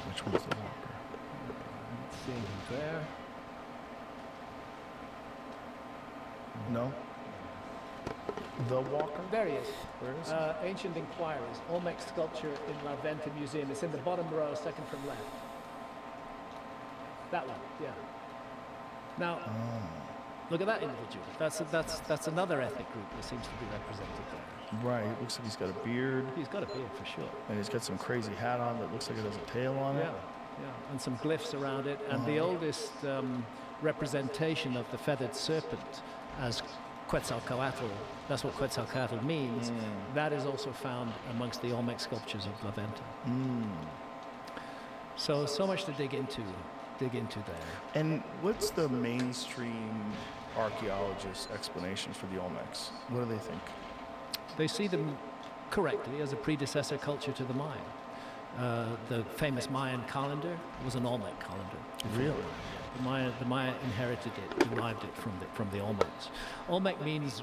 Speaker 4: Which one's the walker?
Speaker 3: Seeing him there.
Speaker 4: No. The walker?
Speaker 3: There he is.
Speaker 4: Where is he?
Speaker 3: Ancient Inquiries, Olmec sculpture in La Venta Museum. It's in the bottom row, second from left. That one, yeah. Now, look at that individual. That's another ethnic group that seems to be represented there.
Speaker 4: Right. It looks like he's got a beard.
Speaker 3: He's got a beard for sure.
Speaker 4: And he's got some crazy hat on that looks like it has a tail on it.
Speaker 3: Yeah, and some glyphs around it. And the oldest representation of the feathered serpent as Quetzalcoatl, that's what Quetzalcoatl means, that is also found amongst the Olmec sculptures of La Venta. So much to dig into there.
Speaker 4: And what's the mainstream archaeologist explanation for the Olmecs? What do they think?
Speaker 3: They see them correctly as a predecessor culture to the Mayan. The famous Mayan calendar was an Olmec calendar.
Speaker 4: Really?
Speaker 3: The Maya inherited it, derived it from the Olmecs. Olmec means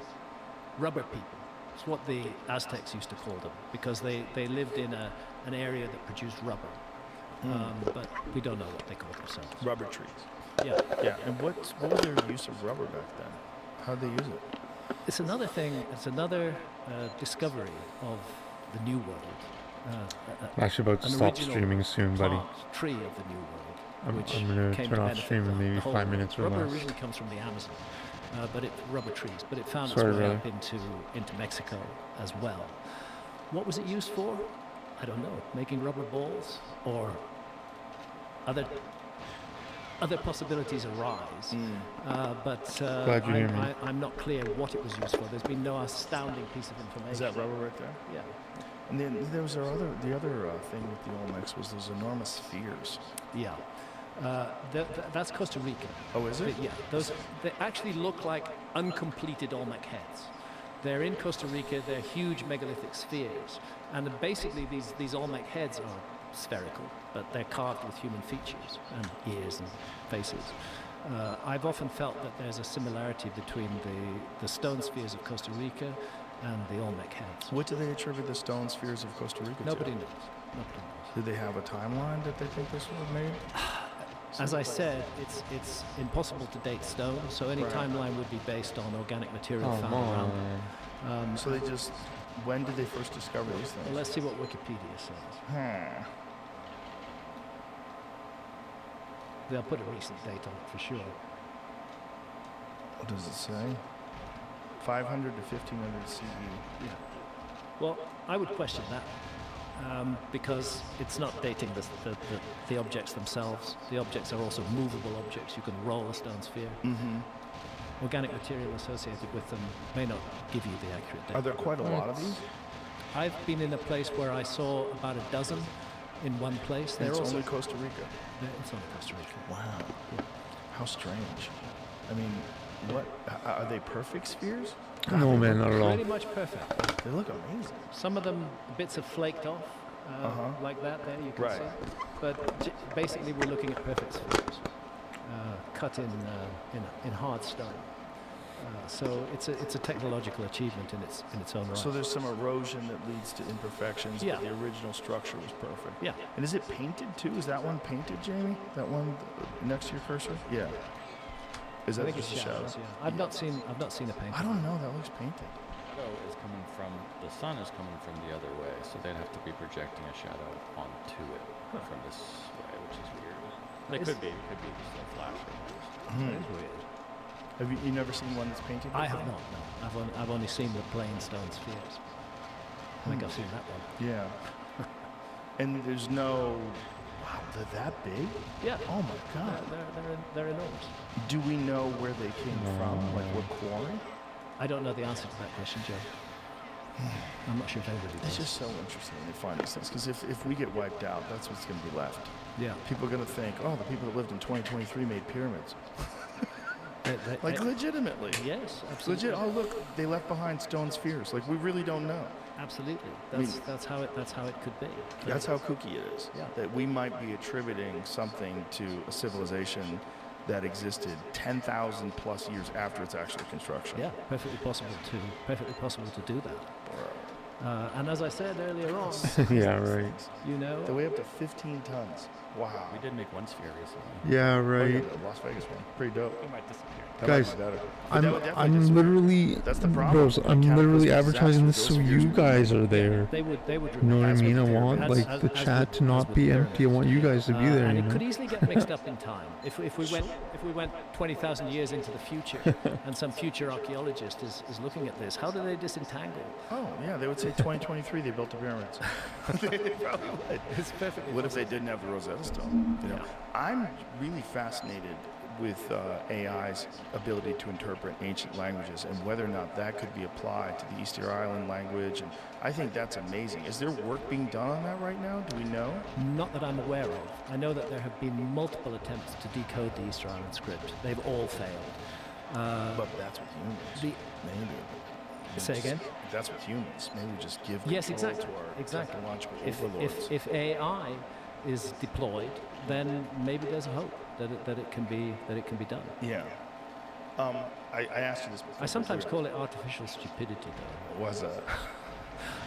Speaker 3: rubber people. It's what the Aztecs used to call them because they lived in an area that produced rubber. But we don't know what they call themselves.
Speaker 4: Rubber trees.
Speaker 3: Yeah.
Speaker 4: Yeah. And what was their use of rubber back then? How did they use it?
Speaker 3: It's another thing. It's another discovery of the New World.
Speaker 5: I'm actually about to stop streaming soon, buddy.
Speaker 3: Tree of the New World.
Speaker 5: I'm
Speaker 3: which
Speaker 5: going to
Speaker 3: came
Speaker 5: turn
Speaker 3: to
Speaker 5: off
Speaker 3: benefit
Speaker 5: stream in
Speaker 3: the
Speaker 5: maybe
Speaker 3: whole
Speaker 5: 5
Speaker 3: world.
Speaker 5: minutes or
Speaker 3: Rubber
Speaker 5: less.
Speaker 3: originally comes from the Amazon, but rubber trees. But it found
Speaker 5: Sorry,
Speaker 3: its way
Speaker 5: brother.
Speaker 3: up into Mexico as well. What was it used for? I don't know. Making rubber balls or other possibilities arise. But
Speaker 5: Glad you hear me.
Speaker 3: I'm not clear what it was used for. There's been no astounding piece of information.
Speaker 4: Is that rubber right there?
Speaker 3: Yeah.
Speaker 4: And then there was the other thing with the Olmecs was those enormous spheres.
Speaker 3: Yeah. That's Costa Rica.
Speaker 4: Oh, is it?
Speaker 3: Yeah. They actually look like uncompleted Olmec heads. They're in Costa Rica. They're huge megalithic spheres. And basically these Olmec heads are spherical, but they're carved with human features and ears and faces. I've often felt that there's a similarity between the stone spheres of Costa Rica and the Olmec heads.
Speaker 4: What do they attribute the stone spheres of Costa Rica
Speaker 3: Nobody
Speaker 4: to?
Speaker 3: knows. Nobody knows.
Speaker 4: Do they have a timeline that they think this was made?
Speaker 3: As I said, it's impossible to date stone, so any
Speaker 4: Right.
Speaker 3: timeline would be based on organic material
Speaker 5: Oh,
Speaker 3: found around them.
Speaker 4: So they just, when did they first discover these things?
Speaker 3: Well, let's see what Wikipedia says. They'll put a recent date on it for sure.
Speaker 4: What does it say? 500 to 1500 CE.
Speaker 3: Yeah. Well, I would question that. because it's not dating the objects themselves. The objects are also movable objects. You can roll a stone sphere. Organic material associated with them may not give you the accurate data.
Speaker 4: Are there quite a lot of these?
Speaker 3: I've been in a place where I saw about a dozen in one place.
Speaker 4: It's only Costa Rica.
Speaker 3: It's only Costa Rica.
Speaker 4: Wow. How strange. I mean, what are they perfect spheres?
Speaker 5: No, man, not at all.
Speaker 3: Pretty much perfect.
Speaker 4: They look amazing.
Speaker 3: Some of them bits have flaked off, like that there, you can see. But basically we're looking at perfect spheres, cut in hard stone. So it's a technological achievement in its own right.
Speaker 4: So there's some erosion that leads to imperfections,
Speaker 3: Yeah.
Speaker 4: but the original structure was perfect.
Speaker 3: Yeah.
Speaker 4: And is it painted too? Is that one painted, Jamie? That one next to your cursor? Yeah. Is
Speaker 3: I
Speaker 4: that
Speaker 3: think
Speaker 4: just
Speaker 3: it's
Speaker 4: a shadow?
Speaker 3: shadows, yeah. I've not seen a painting.
Speaker 4: I don't know. That looks painted.
Speaker 6: Shadow is coming from the sun is coming from the other way, so they'd have to be projecting a shadow onto it from this way, which is weird. It could be just a flash.
Speaker 3: That is weird.
Speaker 4: Have you never seen one that's painted?
Speaker 3: I have not, no. I've only seen the plain stone spheres. I think I've seen that one.
Speaker 4: Yeah. And there's no. Wow, they're that big?
Speaker 3: Yeah.
Speaker 4: Oh my God.
Speaker 3: They're enormous.
Speaker 4: Do we know where they came from? Like what quarry?
Speaker 3: I don't know the answer to that question, Joe. I'm not sure if anybody does.
Speaker 4: It's just so interesting when they find these things. Because if we get wiped out, that's what's going to be left.
Speaker 3: Yeah.
Speaker 4: People are going to think, oh, the people that lived in 2023 made pyramids. Legitimately.
Speaker 3: Yes, absolutely.
Speaker 4: Legit. Oh, look, they left behind stone spheres. Like, we really don't know.
Speaker 3: Absolutely.
Speaker 4: mean-
Speaker 3: That's how it could be.
Speaker 4: That's how kooky it is.
Speaker 3: Yeah.
Speaker 4: That we might be attributing something to a civilization that existed 10,000 plus years after its actual construction.
Speaker 3: Yeah, perfectly possible to do that. And as I said earlier on,
Speaker 5: Yeah, right.
Speaker 3: you know,
Speaker 4: They weigh up to 15 tons. Wow.
Speaker 6: We did make one sphere recently.
Speaker 5: Yeah,
Speaker 4: Oh, yeah,
Speaker 5: right.
Speaker 4: the Las Vegas one. Pretty dope.
Speaker 6: It might disappear.
Speaker 4: That
Speaker 5: Guys,
Speaker 4: might be better. But that would definitely
Speaker 5: I'm
Speaker 4: disappear.
Speaker 5: literally,
Speaker 4: That's the problem.
Speaker 5: bros,
Speaker 4: The
Speaker 5: I'm literally
Speaker 4: cataclysmic
Speaker 5: advertising this
Speaker 4: disaster,
Speaker 5: so
Speaker 4: those spheres
Speaker 5: you
Speaker 4: would-
Speaker 5: guys are there.
Speaker 3: they would.
Speaker 5: You know what I
Speaker 4: That's
Speaker 5: mean? I
Speaker 4: what they're
Speaker 5: want
Speaker 4: doing.
Speaker 5: like
Speaker 3: As-
Speaker 5: the
Speaker 3: as
Speaker 5: chat
Speaker 3: with-
Speaker 5: to
Speaker 3: as
Speaker 5: not
Speaker 3: with
Speaker 5: be
Speaker 3: pyramids.
Speaker 5: empty. I want you guys to be there.
Speaker 3: And
Speaker 5: You
Speaker 3: it could
Speaker 5: know?
Speaker 3: easily get mixed up in time. If we went 20,000 years into the future, and some future archaeologist is looking at this, how do they disentangle?
Speaker 4: Oh, yeah, they would say 2023 they built the pyramids. They probably would.
Speaker 3: It's perfectly.
Speaker 4: What if they didn't have the Rosetta Stone? You know, I'm really fascinated with AI's ability to interpret ancient languages and whether or not that could be applied to the Easter Island language. And I think that's amazing. Is there work being done on that right now? Do we know?
Speaker 3: Not that I'm aware of. I know that there have been multiple attempts to decode the Easter Island script. They've all failed.
Speaker 4: But that's with humans. Maybe.
Speaker 3: Say again?
Speaker 4: That's with humans. Maybe we just give
Speaker 3: Yes,
Speaker 4: control
Speaker 3: exactly.
Speaker 4: to our
Speaker 3: Exactly.
Speaker 4: technological
Speaker 3: If
Speaker 4: overlords.
Speaker 3: if AI is deployed, then maybe there's a hope that it can be done.
Speaker 4: Yeah. I asked you this before.
Speaker 3: I sometimes call it artificial stupidity, though.
Speaker 4: Was a.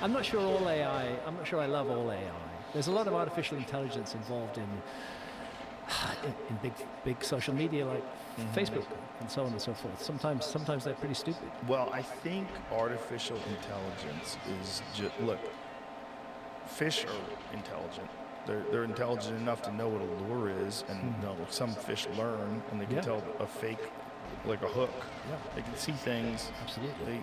Speaker 3: I'm not sure I love all AI. There's a lot of artificial intelligence involved in big social media like Facebook and so on and so forth. Sometimes they're pretty stupid.
Speaker 4: Well, I think artificial intelligence is just look. Fish are intelligent. They're intelligent enough to know what a lure is, and know some fish learn, and they can
Speaker 3: Yeah.
Speaker 4: tell a fake, like a hook.
Speaker 3: Yeah.
Speaker 4: They can see things.
Speaker 3: Absolutely.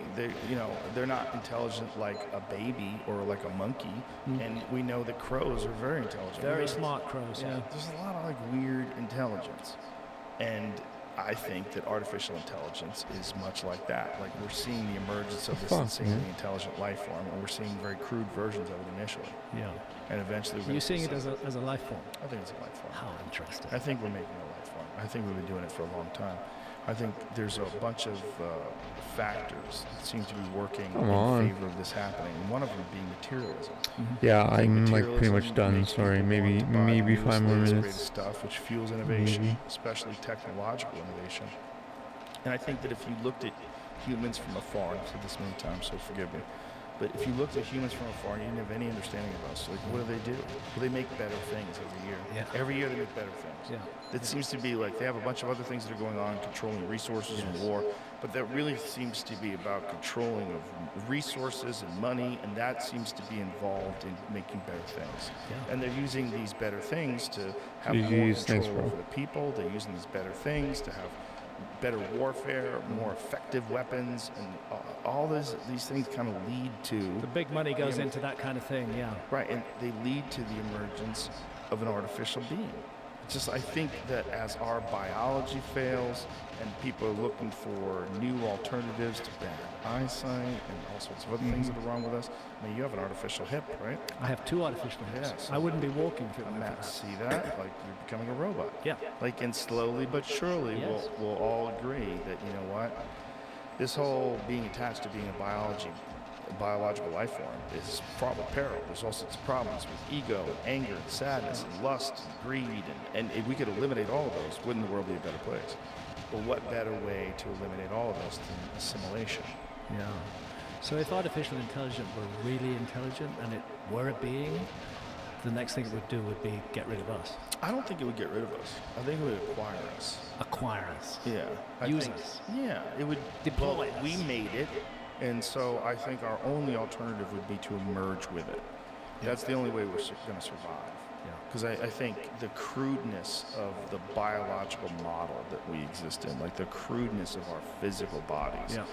Speaker 4: They're not intelligent like a baby or like a monkey, and we know that crows are very intelligent.
Speaker 3: Very smart crows. Yeah.
Speaker 4: There's a lot of like weird intelligence, and I think that artificial intelligence is much like that. Like we're seeing the emergence of this
Speaker 5: Fuck,
Speaker 4: insanely
Speaker 5: man.
Speaker 4: intelligent life form, and we're seeing very crude versions of it initially,
Speaker 3: Yeah.
Speaker 4: and eventually.
Speaker 3: You're seeing it as a life form.
Speaker 4: I think it's a life form.
Speaker 3: How interesting.
Speaker 4: I think we're making a life form. I think we've been doing it for a long time. I think there's a bunch of factors that seem to be working
Speaker 5: Come
Speaker 4: in
Speaker 5: on.
Speaker 4: favor of this happening, and one of them being materialism.
Speaker 5: Yeah,
Speaker 4: I think
Speaker 5: I'm like pretty
Speaker 4: materialism
Speaker 5: much done.
Speaker 4: makes
Speaker 5: Sorry,
Speaker 4: people
Speaker 5: maybe
Speaker 4: want to buy
Speaker 5: maybe
Speaker 4: the
Speaker 5: 5 more
Speaker 4: newest,
Speaker 5: minutes.
Speaker 4: greatest stuff, which fuels innovation,
Speaker 5: Maybe.
Speaker 4: especially technological innovation. And I think that if you looked at humans from afar, and I've said this many times, so forgive me, but if you looked at humans from afar and you didn't have any understanding of us, like what do? Well, they make better things every year.
Speaker 3: Yeah.
Speaker 4: Every year they make better things.
Speaker 3: Yeah.
Speaker 4: It seems to be like they have a bunch of other things that are going on, controlling resources and war, but that really seems to be about controlling of resources and money, and that seems to be involved in making better things.
Speaker 3: Yeah.
Speaker 4: And they're using these better things to have
Speaker 5: GG's,
Speaker 4: more
Speaker 5: thanks,
Speaker 4: control
Speaker 5: bro.
Speaker 4: over the people. They're using these better things to have better warfare, more effective weapons, and all these things kind of lead to
Speaker 3: The big money goes into that kind of thing, yeah.
Speaker 4: right, and they lead to the emergence of an artificial being. Just I think that as our biology fails and people are looking for new alternatives to bad eyesight and all sorts of other things that are wrong with us. I mean, you have an artificial hip, right?
Speaker 3: I have 2 artificial hips.
Speaker 4: Yeah, so
Speaker 3: I wouldn't be walking if it weren't for
Speaker 4: Matt,
Speaker 3: that.
Speaker 4: see that? Like you're becoming a robot.
Speaker 3: Yeah.
Speaker 4: Like, and slowly but surely
Speaker 3: Yes.
Speaker 4: we'll all agree that, you know what? This whole being attached to being a biological life form is fraught with peril. There's all sorts of problems with ego, and anger, and sadness, and lust, and greed, and if we could eliminate all of those, wouldn't the world be a better place? But what better way to eliminate all of those than assimilation?
Speaker 3: Yeah. So if artificial intelligence were really intelligent and it were a being, the next thing it would do would be get rid of us.
Speaker 4: I don't think it would get rid of us. I think it would acquire us.
Speaker 3: Acquire us.
Speaker 4: Yeah.
Speaker 3: Use us.
Speaker 4: Yeah. It would
Speaker 3: Deploy
Speaker 4: well,
Speaker 3: us.
Speaker 4: we made it, and so I think our only alternative would be to merge with it. That's the only way we're going to survive.
Speaker 3: Yeah.
Speaker 4: Because I think the crudeness of the biological model that we exist in, like the crudeness of our physical bodies,
Speaker 3: Yeah.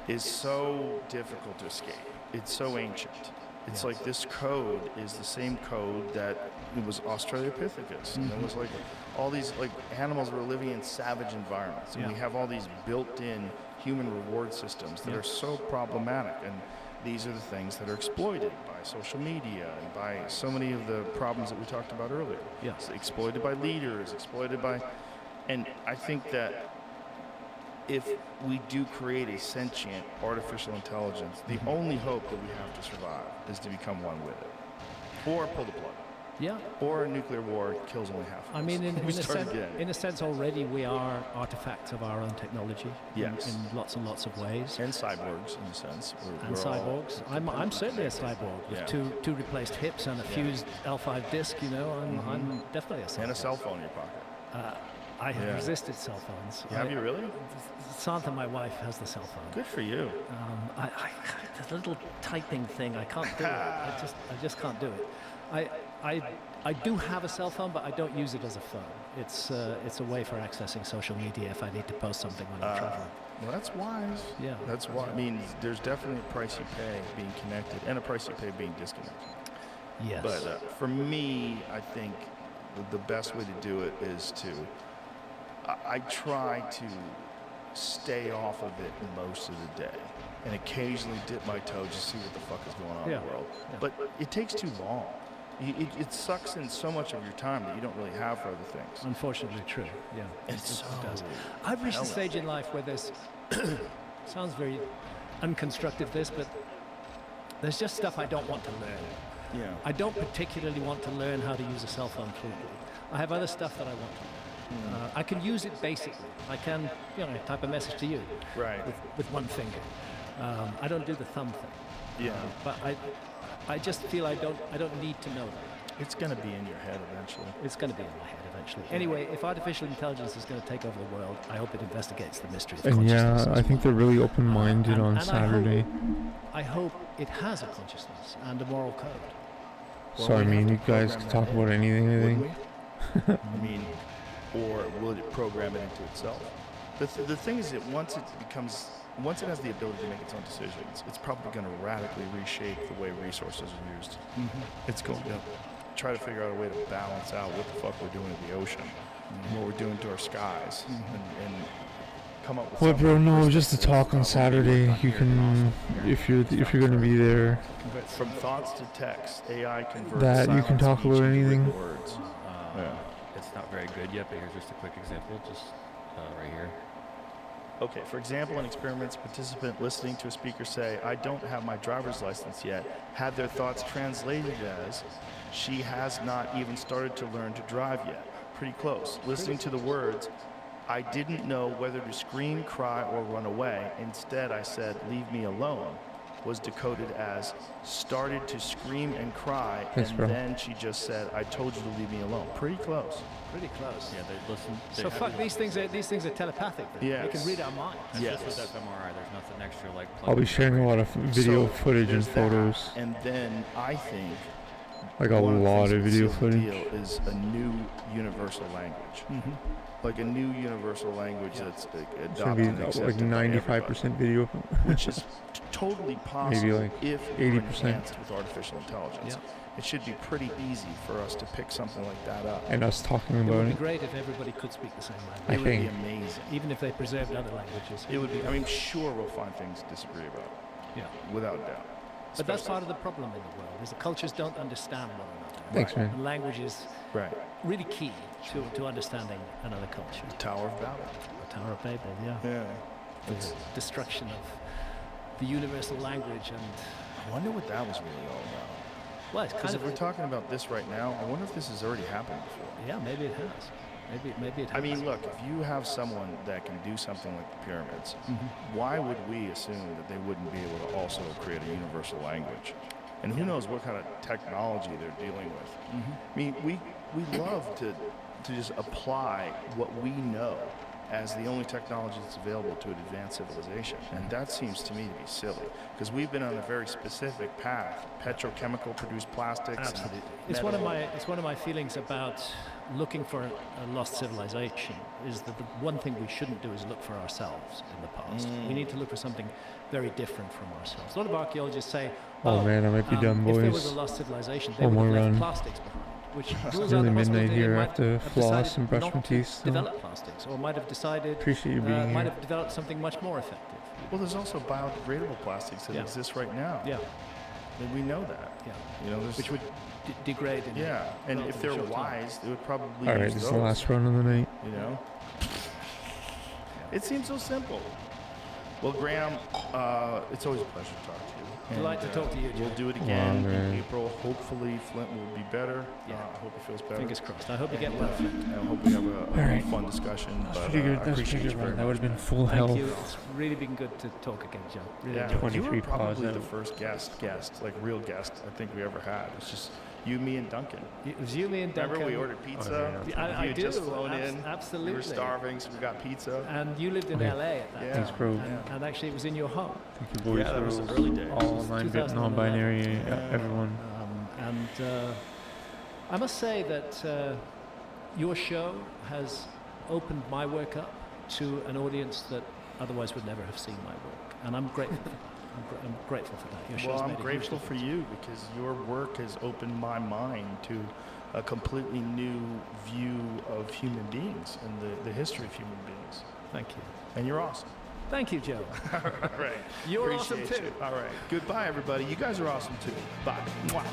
Speaker 4: is so difficult to escape. It's so ancient. It's like this code is the same code that it was Australopithecus. And it was like all these like animals were living in savage environments. And we have all these built-in human reward systems that are so problematic. And these are the things that are exploited by social media and by so many of the problems that we talked about earlier.
Speaker 3: Yeah.
Speaker 4: It's exploited by leaders, exploited by, and I think that if we do create a sentient artificial intelligence, the only hope that we have to survive is to become one with it, or pull the plug,
Speaker 3: Yeah.
Speaker 4: or a nuclear war kills only half of us.
Speaker 3: I mean,
Speaker 4: in
Speaker 3: in a sense, already we are artifacts of our own technology.
Speaker 4: Yes.
Speaker 3: In lots and lots of ways.
Speaker 4: and cyborgs in a sense.
Speaker 3: And cyborgs. I'm certainly a cyborg with two replaced hips and a fused L5 disc. You know, I'm definitely a cyborg.
Speaker 4: and a cell phone in your pocket.
Speaker 3: I have
Speaker 4: Yeah.
Speaker 3: resisted cell phones.
Speaker 4: Have you really?
Speaker 3: Santa, my wife, has the cell phone.
Speaker 4: Good for you.
Speaker 3: The little typing thing, I can't do it. I just can't do it. I do have a cell phone, but I don't use it as a phone. It's a way for accessing social media if I need to post something when I'm traveling.
Speaker 4: Well, that's wise.
Speaker 3: Yeah.
Speaker 4: That's why. I mean, there's definitely a price you pay being connected, and a price you pay being disconnected.
Speaker 3: Yes.
Speaker 4: But for me, I think the best way to do it is to. I try to stay off of it most of the day, and occasionally dip my toe just to see what the fuck is going on in the world.
Speaker 3: Yeah.
Speaker 4: But it takes too long. It sucks in so much of your time that you don't really have for other things.
Speaker 3: Unfortunately true, yeah.
Speaker 4: It
Speaker 3: does. I've reached a stage in life where there's, sounds very unconstructive this, but there's just stuff I don't want to learn.
Speaker 4: Yeah.
Speaker 3: I don't particularly want to learn how to use a cell phone fluently. I have other stuff that I want to learn. I can use it basically. I can, type a message to you
Speaker 4: Right.
Speaker 3: with one finger. I don't do the thumb thing.
Speaker 4: Yeah.
Speaker 3: But I just feel I don't need to know that.
Speaker 4: It's gonna be in your head eventually.
Speaker 3: It's going to be in my head eventually. Anyway, if artificial intelligence is going to take over the world, I hope it investigates the mystery of
Speaker 5: And
Speaker 3: consciousness.
Speaker 5: yeah, I think they're really open-minded on
Speaker 3: and
Speaker 5: Saturday.
Speaker 3: I hope it has a consciousness and a moral code.
Speaker 5: So I mean, you guys can talk about anything, I think.
Speaker 4: I mean, or will it program it into itself? The thing is that once it has the ability to make its own decisions, it's probably going to radically reshape the way resources are used. It's going to try to figure out a way to balance out what the fuck we're doing in the ocean, and what we're doing to our skies, and come up with.
Speaker 5: Well, bro,
Speaker 4: something
Speaker 5: no,
Speaker 4: that's
Speaker 5: just to talk on Saturday. You can, if you're gonna be there.
Speaker 4: From thoughts to text, AI converts.
Speaker 5: That you can
Speaker 4: silent
Speaker 5: talk
Speaker 4: speech
Speaker 5: about
Speaker 4: into
Speaker 5: anything.
Speaker 4: written words. Yeah.
Speaker 6: It's not very good yet, but here's just a quick example, just right here.
Speaker 4: Okay, for example, in experiments, participant listening to a speaker say, "I don't have my driver's license yet," had their thoughts translated as, "She has not even started to learn to drive yet." Pretty close. Listening to the words, "I didn't know whether to scream, cry, or run away. Instead, I said, 'Leave me alone," was decoded as, "Started to scream and cry,"
Speaker 5: Thanks,
Speaker 4: and
Speaker 5: bro.
Speaker 4: then she just said, "I told you to leave me alone." Pretty close.
Speaker 3: Pretty close.
Speaker 6: Yeah, they listen.
Speaker 3: So fuck, these things are telepathic. Then.
Speaker 4: Yes.
Speaker 3: They can read our minds.
Speaker 6: That's
Speaker 4: Yes.
Speaker 6: just with fMRI. There's nothing extra like.
Speaker 5: I'll be sharing a lot of video
Speaker 4: So,
Speaker 5: footage and
Speaker 4: there's that.
Speaker 5: photos.
Speaker 4: And then I think
Speaker 5: Like a lot of video footage.
Speaker 4: Deal is a new universal language. Like a new universal language that's
Speaker 5: It's
Speaker 4: adopted
Speaker 5: gonna
Speaker 4: and
Speaker 5: be
Speaker 4: accepted
Speaker 5: like
Speaker 4: by
Speaker 5: 95% video.
Speaker 4: which is totally possible
Speaker 5: Maybe like
Speaker 4: if
Speaker 5: 80%.
Speaker 4: enhanced with artificial intelligence. It should be pretty easy for us to pick something like that up.
Speaker 5: And us talking
Speaker 3: It
Speaker 5: about
Speaker 3: would be
Speaker 5: it.
Speaker 3: great if everybody could speak the same
Speaker 5: I
Speaker 4: It
Speaker 3: language,
Speaker 4: would be
Speaker 5: think.
Speaker 4: amazing.
Speaker 3: even if they preserved other languages.
Speaker 4: It would be. I mean, sure, we'll find things to disagree about,
Speaker 3: Yeah.
Speaker 4: without doubt.
Speaker 3: But that's part of the problem in the world, is that cultures don't understand one another.
Speaker 5: Thanks, man.
Speaker 3: And language is
Speaker 4: Right.
Speaker 3: really key to understanding another culture.
Speaker 4: Tower of Babel.
Speaker 3: The Tower of Babel, yeah.
Speaker 4: Yeah.
Speaker 3: The destruction of the universal language, and
Speaker 4: I wonder what that was really all about.
Speaker 3: well, it's
Speaker 4: Because
Speaker 3: kind
Speaker 4: if
Speaker 3: of
Speaker 4: we're talking about this right now, I wonder if this has already happened before.
Speaker 3: yeah, maybe it has. Maybe it has.
Speaker 4: I mean, look, if you have someone that can do something like the pyramids, why would we assume that they wouldn't be able to also create a universal language? And who knows what kind of technology they're dealing with. I mean, we love to just apply what we know as the only technology that's available to an advanced civilization. And that seems to me to be silly, because we've been on a very specific path, petrochemical produced plastics.
Speaker 3: Absolutely. It's one of my feelings about looking for a lost civilization, is that the one thing we shouldn't do is look for ourselves in the past. We need to look for something very different from ourselves. A lot of archaeologists say,
Speaker 5: Oh man, I might be done,
Speaker 3: if there
Speaker 5: boys.
Speaker 3: was a lost civilization, they
Speaker 5: One
Speaker 3: would have
Speaker 5: more
Speaker 3: left
Speaker 5: run.
Speaker 3: plastics behind, which
Speaker 5: It's
Speaker 3: rules out
Speaker 5: nearly
Speaker 3: the
Speaker 5: midnight
Speaker 3: possibility
Speaker 5: here.
Speaker 3: they
Speaker 5: I
Speaker 3: might
Speaker 5: have to
Speaker 3: have
Speaker 5: floss
Speaker 3: decided
Speaker 5: and brush
Speaker 3: not
Speaker 5: my
Speaker 3: to
Speaker 5: teeth. So
Speaker 3: develop plastics, or might have decided
Speaker 5: appreciate you being
Speaker 3: might
Speaker 5: here.
Speaker 3: have developed something much more effective.
Speaker 4: Well, there's also biodegradable plastics that
Speaker 3: Yeah.
Speaker 4: exist right now.
Speaker 3: Yeah,
Speaker 4: And we know that.
Speaker 3: yeah.
Speaker 4: You know, there's,
Speaker 3: Which would degrade in
Speaker 4: yeah, and if
Speaker 3: relatively
Speaker 4: they're
Speaker 3: short time.
Speaker 4: wise, they would probably
Speaker 5: All right,
Speaker 4: use
Speaker 5: this is
Speaker 4: those.
Speaker 5: the last run of the night.
Speaker 4: You know, it seems so simple. Well, Graham, it's always a pleasure to talk to you.
Speaker 3: Delight to talk to you,
Speaker 4: We'll
Speaker 3: Jay.
Speaker 4: do it again
Speaker 5: man.
Speaker 4: in April. Hopefully, Flint will be better.
Speaker 3: Yeah.
Speaker 4: I hope it feels better.
Speaker 3: Fingers crossed. I hope you get well.
Speaker 4: I hope we have a
Speaker 5: right.
Speaker 4: fun discussion.
Speaker 5: That's
Speaker 4: but,
Speaker 5: pretty good.
Speaker 4: I
Speaker 5: That's
Speaker 4: appreciate
Speaker 5: pretty
Speaker 4: you
Speaker 5: good
Speaker 4: very
Speaker 5: run. That would
Speaker 4: much,
Speaker 5: have been
Speaker 4: man.
Speaker 5: full
Speaker 3: Thank
Speaker 5: health.
Speaker 3: you. It's really been good to talk again, Joe. Really
Speaker 4: Yeah,
Speaker 3: enjoyed it.
Speaker 4: you were
Speaker 5: 23 paws
Speaker 4: probably
Speaker 5: out.
Speaker 4: the first guest, like real guest, I think we ever had. It's just you, me, and Duncan.
Speaker 3: It was you, me, and Duncan.
Speaker 4: Remember we ordered pizza?
Speaker 5: yeah.
Speaker 3: I
Speaker 4: You had
Speaker 3: do.
Speaker 4: just flown in.
Speaker 3: Absolutely.
Speaker 4: We were starving, so we got pizza.
Speaker 3: And you lived in LA at that
Speaker 4: Yeah.
Speaker 5: Thanks, bro.
Speaker 3: time. And actually, it was in your home.
Speaker 5: Thank you, boys.
Speaker 4: Yeah, that was
Speaker 5: for
Speaker 4: the early days.
Speaker 5: all 9-bit,
Speaker 3: 2011.
Speaker 5: non-binary,
Speaker 4: Yeah.
Speaker 5: everyone.
Speaker 3: And I must say that your show has opened my work up to an audience that otherwise would never have seen my work. And I'm grateful for that. I'm grateful for that. Your show's
Speaker 4: Well, I'm
Speaker 3: made a huge
Speaker 4: grateful for
Speaker 3: difference.
Speaker 4: you because your work has opened my mind to a completely new view of human beings and the history of human beings.
Speaker 3: Thank you.
Speaker 4: And you're awesome.
Speaker 3: Thank you, Joe.
Speaker 4: All right.
Speaker 3: You're awesome
Speaker 4: Appreciate
Speaker 3: too.
Speaker 4: you. All right. Goodbye, everybody. You guys are awesome too. Bye. Mwah.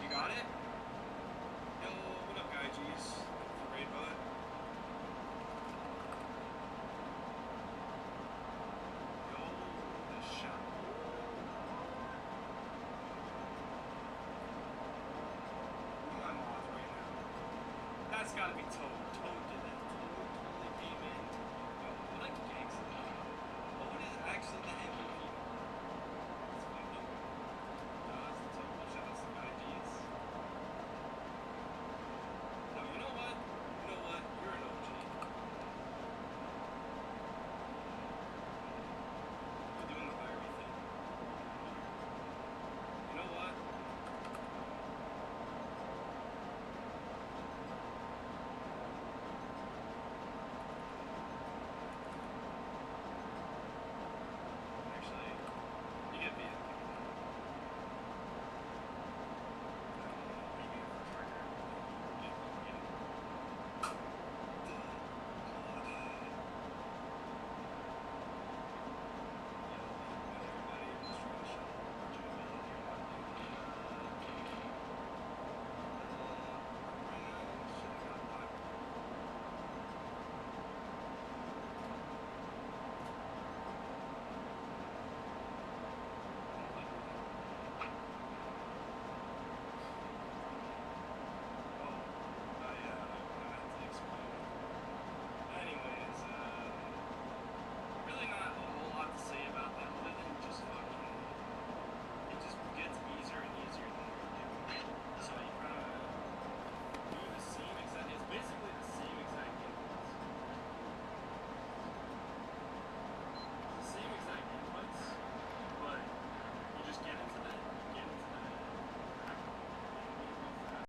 Speaker 7: You got it? Yo, what up, guy G's? For Raid Bud. Yo, the shot. Who am I off right now? That's gotta be Toad.